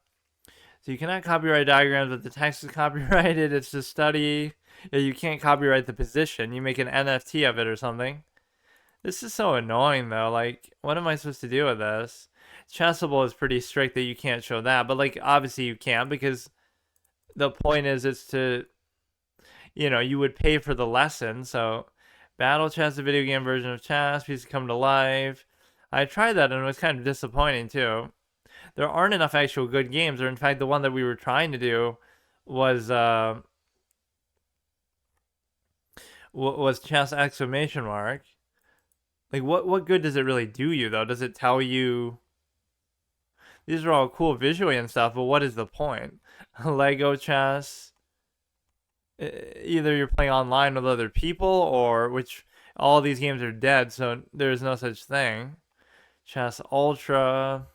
So you cannot copyright diagrams, but the text is copyrighted. It's just study. Yeah, you can't copyright the position. You make an NFT of it or something. This is so annoying, though. Like, what am I supposed to do with this? Chessable is pretty strict that you can't show that, but like obviously you can, because the point is it's to, you would pay for the lesson. So Battle Chess, a video game version of chess, pieces come to life. I tried that and it was kind of disappointing too. There aren't enough actual good games, or in fact the one that we were trying to do was chess exclamation mark. Like what good does it really do you though? Does it tell you these are all cool visually and stuff, but what is the point? Lego chess. Either you're playing online with other people, or which all these games are dead, so there's no such thing. Chess Ultra.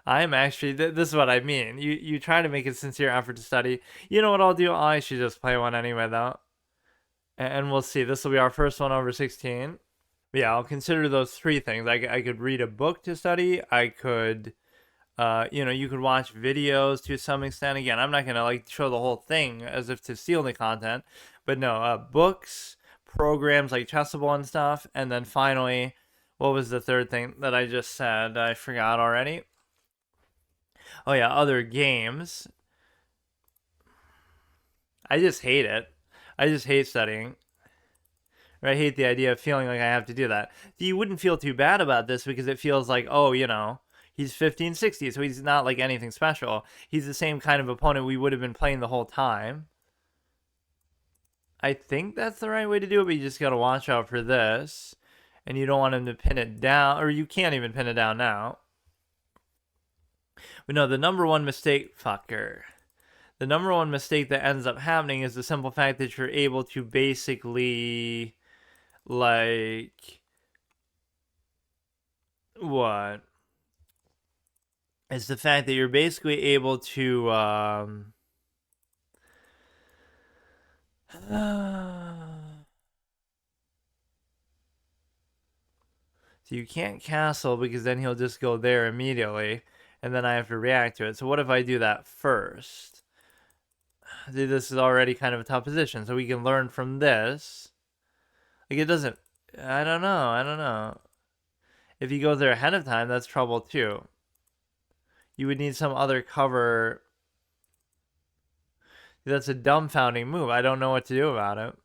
I'm actually, this is what I mean. You try to make a sincere effort to study. You know what I'll do? I'll actually just play one anyway, though. And we'll see. This will be our first one over 16. But yeah, I'll consider those three things. I could read a book to study. I could, you could watch videos to some extent. Again, I'm not going to like show the whole thing as if to steal the content. But no, books, programs like Chessable and stuff. And then finally, what was the third thing that I just said? I forgot already. Oh yeah, other games. I just hate it. I just hate studying. I hate the idea of feeling like I have to do that. You wouldn't feel too bad about this because it feels like, oh, he's 15, 60, so he's not like anything special. He's the same kind of opponent we would have been playing the whole time. I think that's the right way to do it, but you just gotta watch out for this. And you don't want him to pin it down, or you can't even pin it down now. But no, the number one mistake, fucker. The number one mistake that ends up happening is the simple fact that you're able to basically, like, what? It's the fact that you're basically able to, so you can't castle because then he'll just go there immediately, and then I have to react to it. So what if I do that first? This is already kind of a tough position, so we can learn from this. Like, it doesn't, I don't know. If he goes there ahead of time, that's trouble too. You would need some other cover. That's a dumbfounding move. I don't know what to do about it.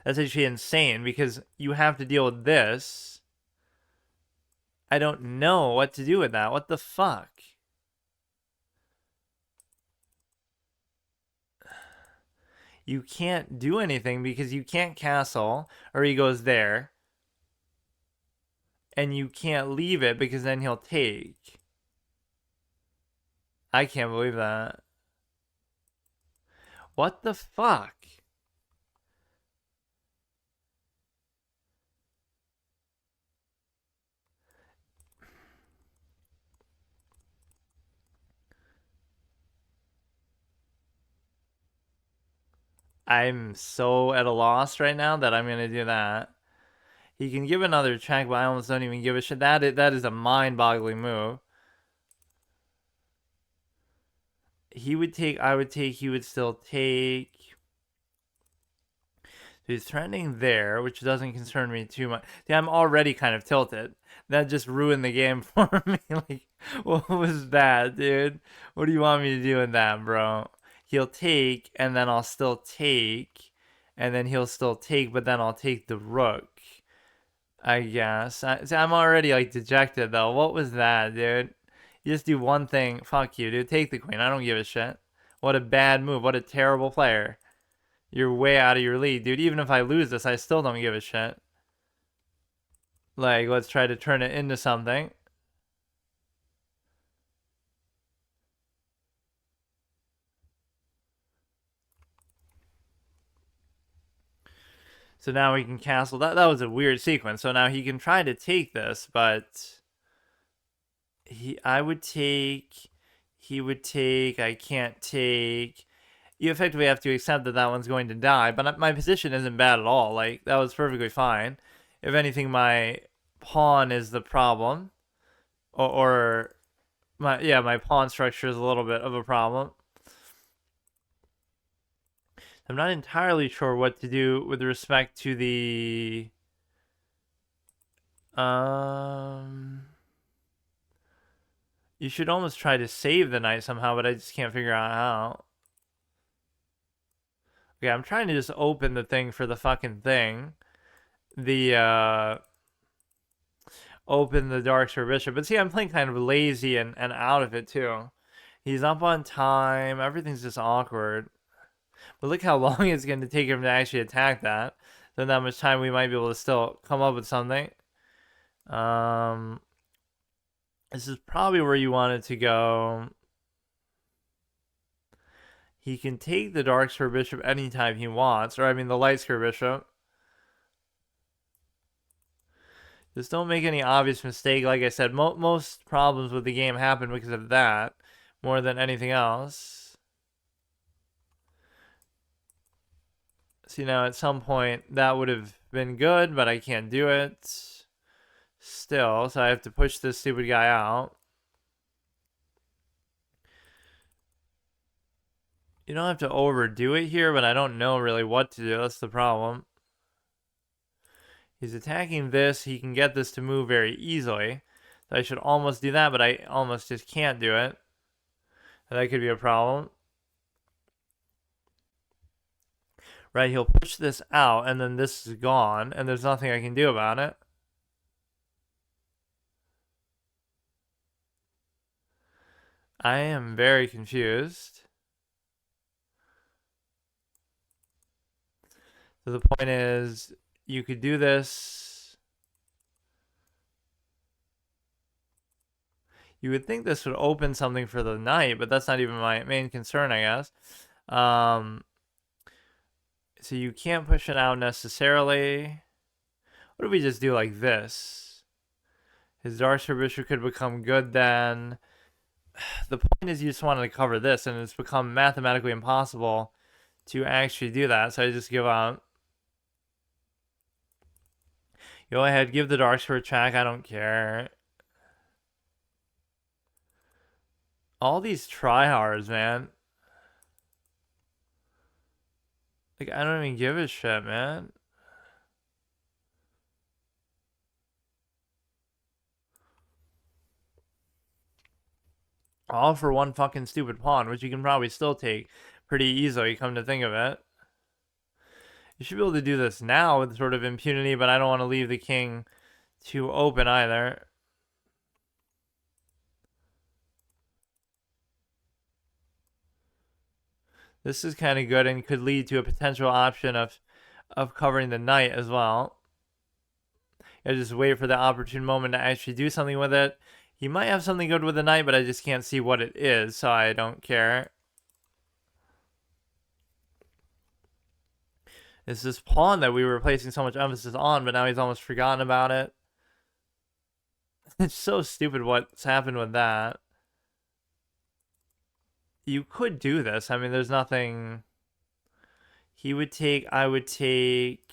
That's actually insane because you have to deal with this. I don't know what to do with that. What the fuck? You can't do anything because you can't castle, or he goes there. And you can't leave it because then he'll take. I can't believe that. What the fuck? I'm so at a loss right now that I'm gonna do that. He can give another check, but I almost don't even give a shit. That is a mind-boggling move. He would take, I would take, he would still take. So he's threatening there, which doesn't concern me too much. See, I'm already kind of tilted. That just ruined the game for me. Like, what was that, dude? What do you want me to do in that, bro? He'll take, and then I'll still take, and then he'll still take, but then I'll take the rook. I guess. See, I'm already, like, dejected, though. What was that, dude? You just do one thing. Fuck you, dude. Take the queen. I don't give a shit. What a bad move. What a terrible player. You're way out of your league, dude. Even if I lose this, I still don't give a shit. Like, let's try to turn it into something. So now we can castle. That was a weird sequence. So now he can try to take this, but I would take, he would take, I can't take. You effectively have to accept that that one's going to die, but my position isn't bad at all. Like, that was perfectly fine. If anything, my pawn is the problem. Or my pawn structure is a little bit of a problem. I'm not entirely sure what to do with respect to the you should almost try to save the knight somehow, but I just can't figure out how. Okay, I'm trying to just open the thing for the fucking thing. The open the dark square bishop. But see, I'm playing kind of lazy and out of it too. He's up on time. Everything's just awkward. But look how long it's going to take him to actually attack that. Then that much time we might be able to still come up with something. This is probably where you want it to go. He can take the dark square bishop anytime he wants. Or, I mean, the light square bishop. Just don't make any obvious mistake. Like I said, most problems with the game happen because of that. More than anything else. See, now at some point that would have been good, but I can't do it still, so I have to push this stupid guy out. You don't have to overdo it here, but I don't know really what to do. That's the problem. He's attacking this. He can get this to move very easily. So I should almost do that, but I almost just can't do it. And that could be a problem. Right, he'll push this out, and then this is gone, and there's nothing I can do about it. I am very confused. So the point is, you could do this. You would think this would open something for the knight, but that's not even my main concern, I guess. So you can't push it out necessarily. What if we just do like this? His dark square bishop could become good then. The point is you just wanted to cover this, and it's become mathematically impossible to actually do that, so I just give up. Go ahead, give the dark square a check, I don't care. All these tryhards, man. Like, I don't even give a shit, man. All for one fucking stupid pawn, which you can probably still take pretty easily, come to think of it. You should be able to do this now with sort of impunity, but I don't want to leave the king too open either. This is kind of good and could lead to a potential option of covering the knight as well. I just wait for the opportune moment to actually do something with it. He might have something good with the knight, but I just can't see what it is, so I don't care. It's this pawn that we were placing so much emphasis on, but now he's almost forgotten about it. It's so stupid what's happened with that. You could do this. I mean, there's nothing... He would take, I would take...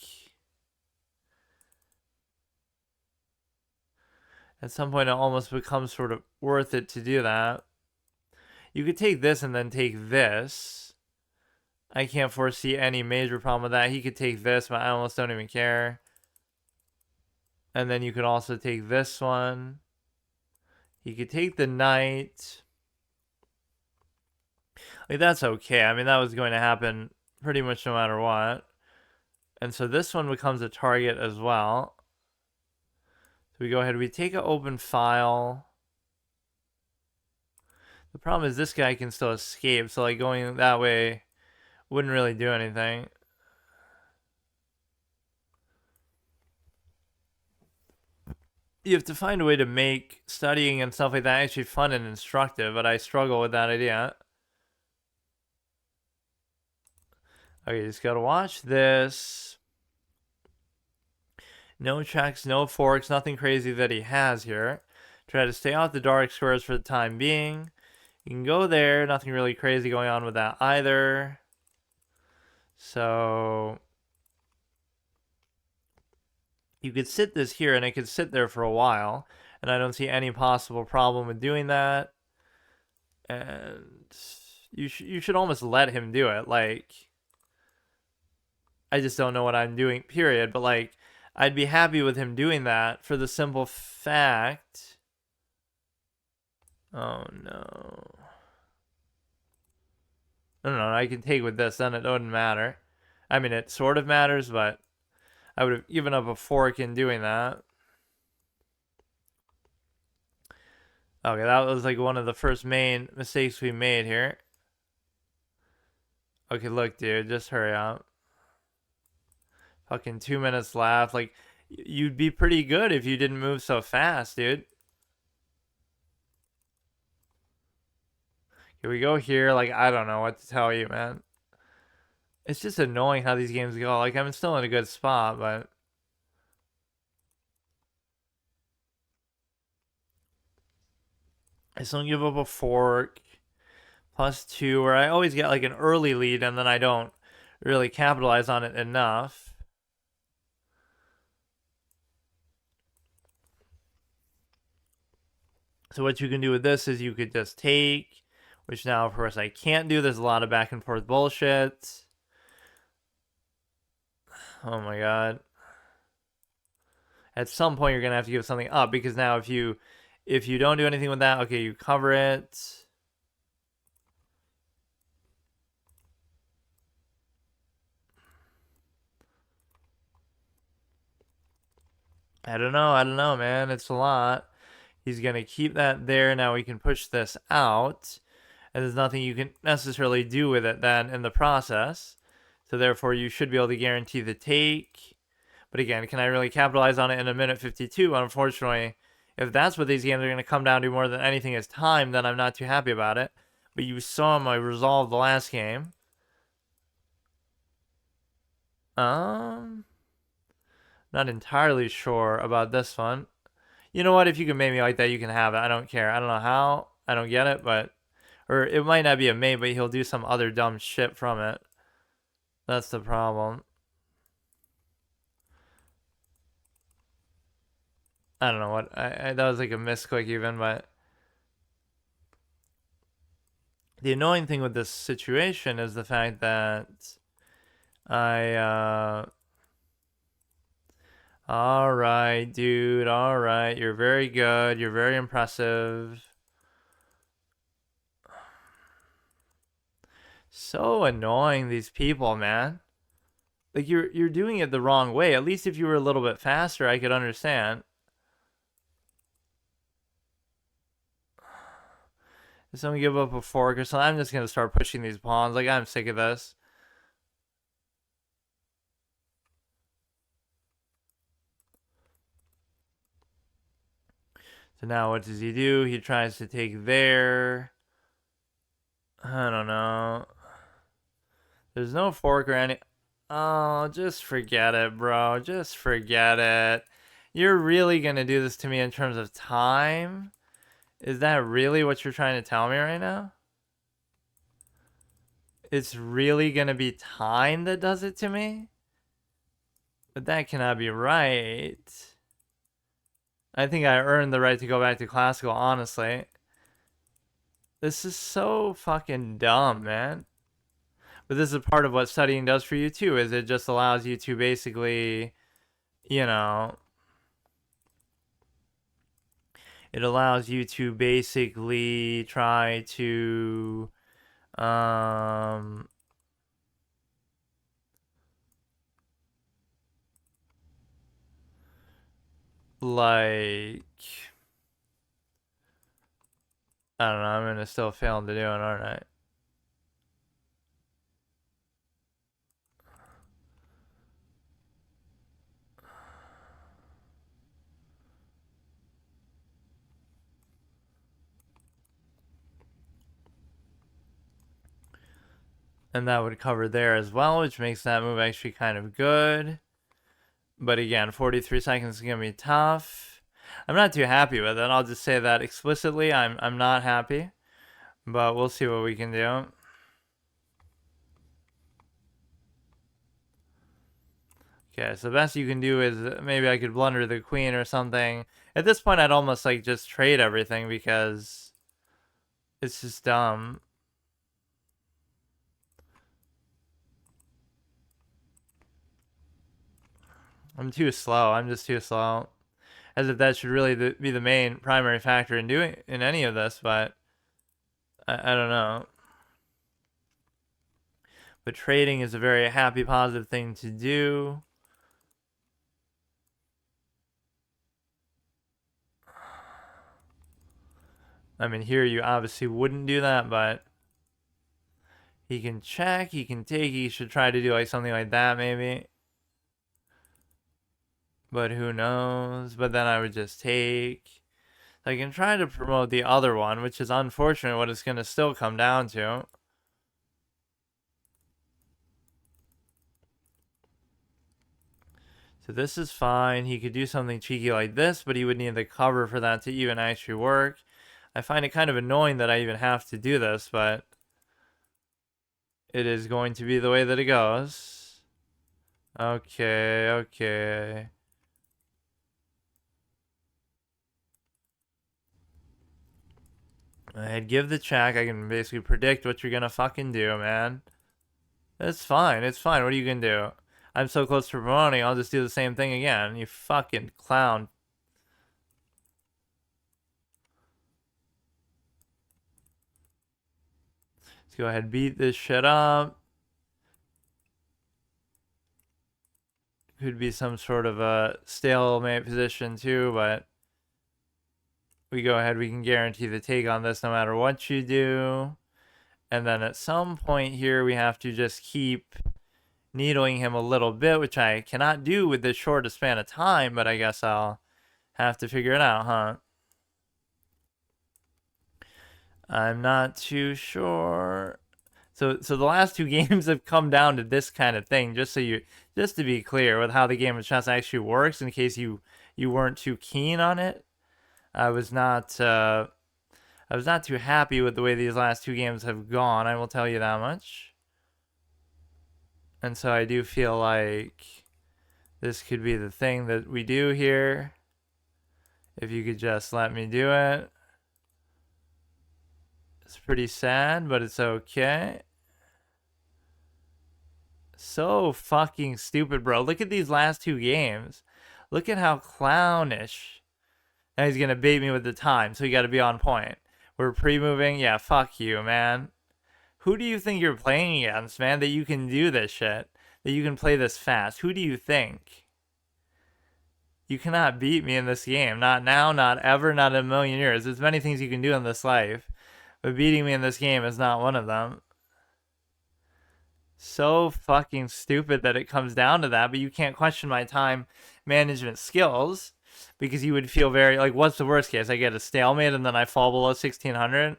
At some point, it almost becomes sort of worth it to do that. You could take this and then take this. I can't foresee any major problem with that. He could take this, but I almost don't even care. And then you could also take this one. He could take the knight. Like, that's okay. I mean, that was going to happen pretty much no matter what. And so this one becomes a target as well. So we go ahead, we take an open file. The problem is this guy can still escape, so like going that way wouldn't really do anything. You have to find a way to make studying and stuff like that actually fun and instructive, but I struggle with that idea. Okay, just gotta watch this. No checks, no forks, nothing crazy that he has here. Try to stay out the dark squares for the time being. You can go there, nothing really crazy going on with that either. So you could sit this here and it could sit there for a while, and I don't see any possible problem with doing that. And you should almost let him do it. Like, I just don't know what I'm doing, period. But like, I'd be happy with him doing that for the simple fact. Oh no. No, I can take with this, then it wouldn't matter. I mean, it sort of matters, but I would have given up a fork in doing that. Okay, that was like one of the first main mistakes we made here. Okay, look, dude, just hurry up. Fucking 2 minutes left. Like, you'd be pretty good if you didn't move so fast, dude. Here we go here. Like, I don't know what to tell you, man. It's just annoying how these games go. Like, I'm still in a good spot, but... I still don't give up a fork. +2, where I always get like an early lead and then I don't really capitalize on it enough. So what you can do with this is you could just take, which now of course I can't do. There's a lot of back and forth bullshit. Oh my god. At some point you're gonna have to give something up, because now if you don't do anything with that, okay, you cover it. I don't know, man. It's a lot. He's gonna keep that there. Now we can push this out, and there's nothing you can necessarily do with it then in the process. So therefore you should be able to guarantee the take. But again, can I really capitalize on it in a minute 52? Unfortunately, if that's what these games are going to come down to more than anything is time, then I'm not too happy about it. But you saw my resolve the last game. Not entirely sure about this one. You know what? If you can make me like that, you can have it. I don't care. I don't know how. I don't get it, but... Or it might not be a mate, but he'll do some other dumb shit from it. That's the problem. I don't know what... that was like a misclick even, but... The annoying thing with this situation is the fact that... Alright, dude. Alright. You're very good. You're very impressive. So annoying, these people, man. Like, you're doing it the wrong way. At least if you were a little bit faster, I could understand. If someone give up a fork or something, I'm just gonna start pushing these pawns. Like, I'm sick of this. So now what does he do? He tries to take there. I don't know. There's no fork or any... Oh, just forget it, bro. Just forget it. You're really gonna do this to me in terms of time? Is that really what you're trying to tell me right now? It's really gonna be time that does it to me? But that cannot be right. I think I earned the right to go back to classical, honestly. This is so fucking dumb, man. But this is part of what studying does for you too, is it just allows you to basically, you know, it allows you to basically try to like, I don't know, I'm gonna still fail to do it, aren't I? And that would cover there as well, which makes that move actually kind of good. But again, 43 seconds is going to be tough. I'm not too happy with it. I'll just say that explicitly. I'm not happy. But we'll see what we can do. Okay, so the best you can do is maybe I could blunder the queen or something. At this point, I'd almost like just trade everything because it's just dumb. I'm too slow. I'm just too slow. As if that should really be the main primary factor in doing in any of this, but I don't know. But trading is a very happy, positive thing to do. I mean, here you obviously wouldn't do that, but he can check, he can take, he should try to do like something like that maybe. But who knows? But then I would just take. I can try to promote the other one, which is unfortunate what it's going to still come down to. So this is fine. He could do something cheeky like this, but he would need the cover for that to even actually work. I find it kind of annoying that I even have to do this, but it is going to be the way that it goes. Okay, okay. I'd give the check. I can basically predict what you're gonna fucking do, man. It's fine. It's fine. What are you gonna do? I'm so close to promoting, I'll just do the same thing again. You fucking clown. Let's go ahead and beat this shit up. Could be some sort of a stalemate position too, but we go ahead, we can guarantee the take on this no matter what you do. And then at some point here, we have to just keep needling him a little bit, which I cannot do with this short span of time, but I guess I'll have to figure it out, huh? I'm not too sure. So the last two games have come down to this kind of thing, just to be clear with how the game of chess actually works, in case you weren't too keen on it. I was not too happy with the way these last two games have gone, I will tell you that much. And so I do feel like this could be the thing that we do here. If you could just let me do it. It's pretty sad, but it's okay. So fucking stupid, bro. Look at these last two games. Look at how clownish. Now he's going to bait me with the time, so you got to be on point. We're pre-moving. Yeah, fuck you, man. Who do you think you're playing against, man, that you can do this shit? That you can play this fast? Who do you think? You cannot beat me in this game. Not now, not ever, not in a million years. There's many things you can do in this life, but beating me in this game is not one of them. So fucking stupid that it comes down to that, but you can't question my time management skills because you would feel very like, what's the worst case? I get a stalemate and then I fall below 1600.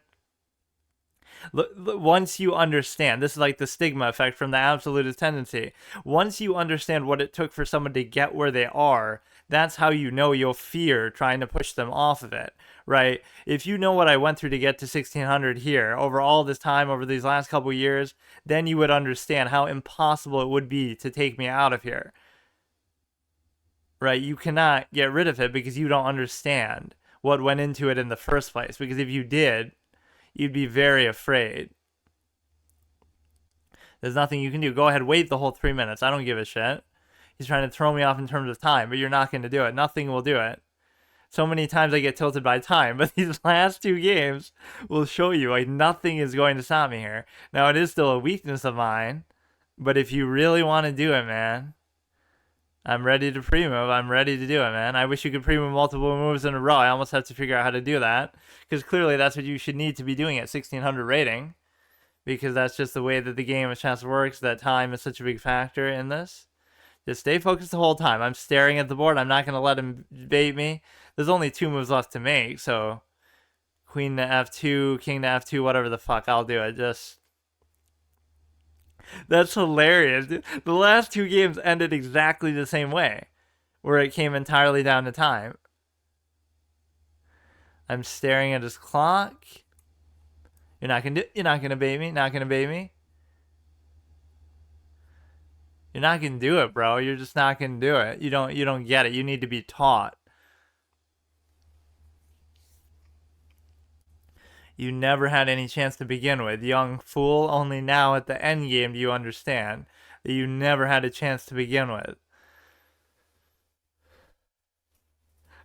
Once you understand, this is like the stigma effect from the absolutist tendency. Once you understand what it took for someone to get where they are, that's how you know you'll fear trying to push them off of it, right? If you know what I went through to get to 1600 here over all this time, over these last couple years, then you would understand how impossible it would be to take me out of here, right? You cannot get rid of it because you don't understand what went into it in the first place. Because if you did, you'd be very afraid. There's nothing you can do. Go ahead, wait the whole 3 minutes. I don't give a shit. He's trying to throw me off in terms of time, but you're not going to do it. Nothing will do it. So many times I get tilted by time, but these last two games will show you, like, nothing is going to stop me here. Now, it is still a weakness of mine, but if you really want to do it, man, I'm ready to pre-move. I'm ready to do it, man. I wish you could pre-move multiple moves in a row. I almost have to figure out how to do that, because clearly that's what you should need to be doing at 1600 rating, because that's just the way that the game of chess works, that time is such a big factor in this. Just stay focused the whole time. I'm staring at the board. I'm not going to let him bait me. There's only 2 moves left to make, so queen to f2, king to f2, whatever the fuck, I'll do it. Just... That's hilarious. The last 2 games ended exactly the same way, where it came entirely down to time. I'm staring at his clock. You're not gonna bait me. Not gonna bait me. You're not gonna do it, bro. You're just not gonna do it. You don't get it. You need to be taught. You never had any chance to begin with, young fool. Only now at the end game do you understand that you never had a chance to begin with.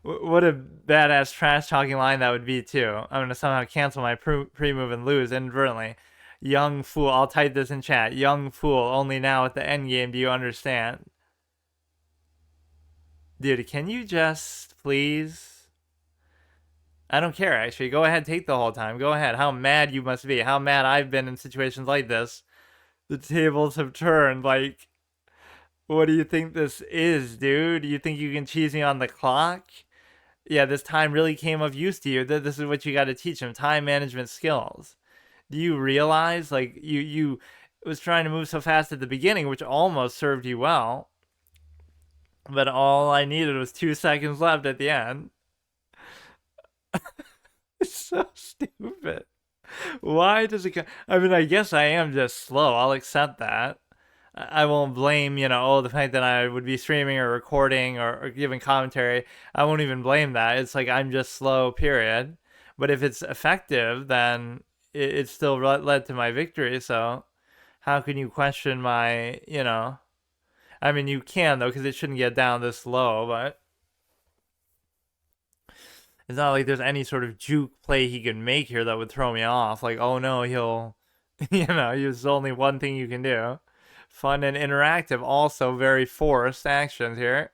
What a badass trash talking line that would be, too. I'm gonna somehow cancel my pre-move and lose inadvertently. Young fool, I'll type this in chat. Young fool, only now at the end game do you understand. Dude, can you just please? I don't care, actually. Go ahead, take the whole time. Go ahead. How mad you must be. How mad I've been in situations like this. The tables have turned. Like, what do you think this is, dude? Do you think you can cheese me on the clock? Yeah, this time really came of use to you. This is what you got to teach him. Time management skills. Do you realize, like, you was trying to move so fast at the beginning, which almost served you well, but all I needed was 2 seconds left at the end. It's so stupid. Why does it... I mean, I guess I am just slow. I'll accept that. I won't blame, the fact that I would be streaming or recording or giving commentary. I won't even blame that. It's like I'm just slow, period. But if it's effective, then it still led to my victory. So how can you question my, I mean, you can, though, because it shouldn't get down this low, but it's not like there's any sort of juke play he can make here that would throw me off. Like, oh no, he'll, there's only one thing you can do. Fun and interactive, also very forced actions here.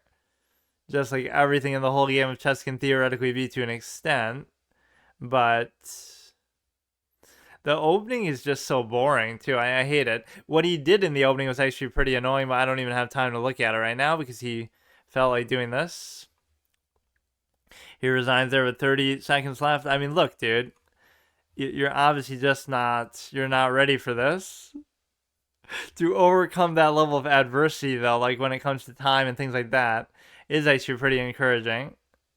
Just like everything in the whole game of chess can theoretically be to an extent. But the opening is just so boring, too. I hate it. What he did in the opening was actually pretty annoying, but I don't even have time to look at it right now because he felt like doing this. He resigns there with 30 seconds left. I mean, look, dude. You're obviously just you're not ready for this. To overcome that level of adversity, though, like when it comes to time and things like that, is actually pretty encouraging.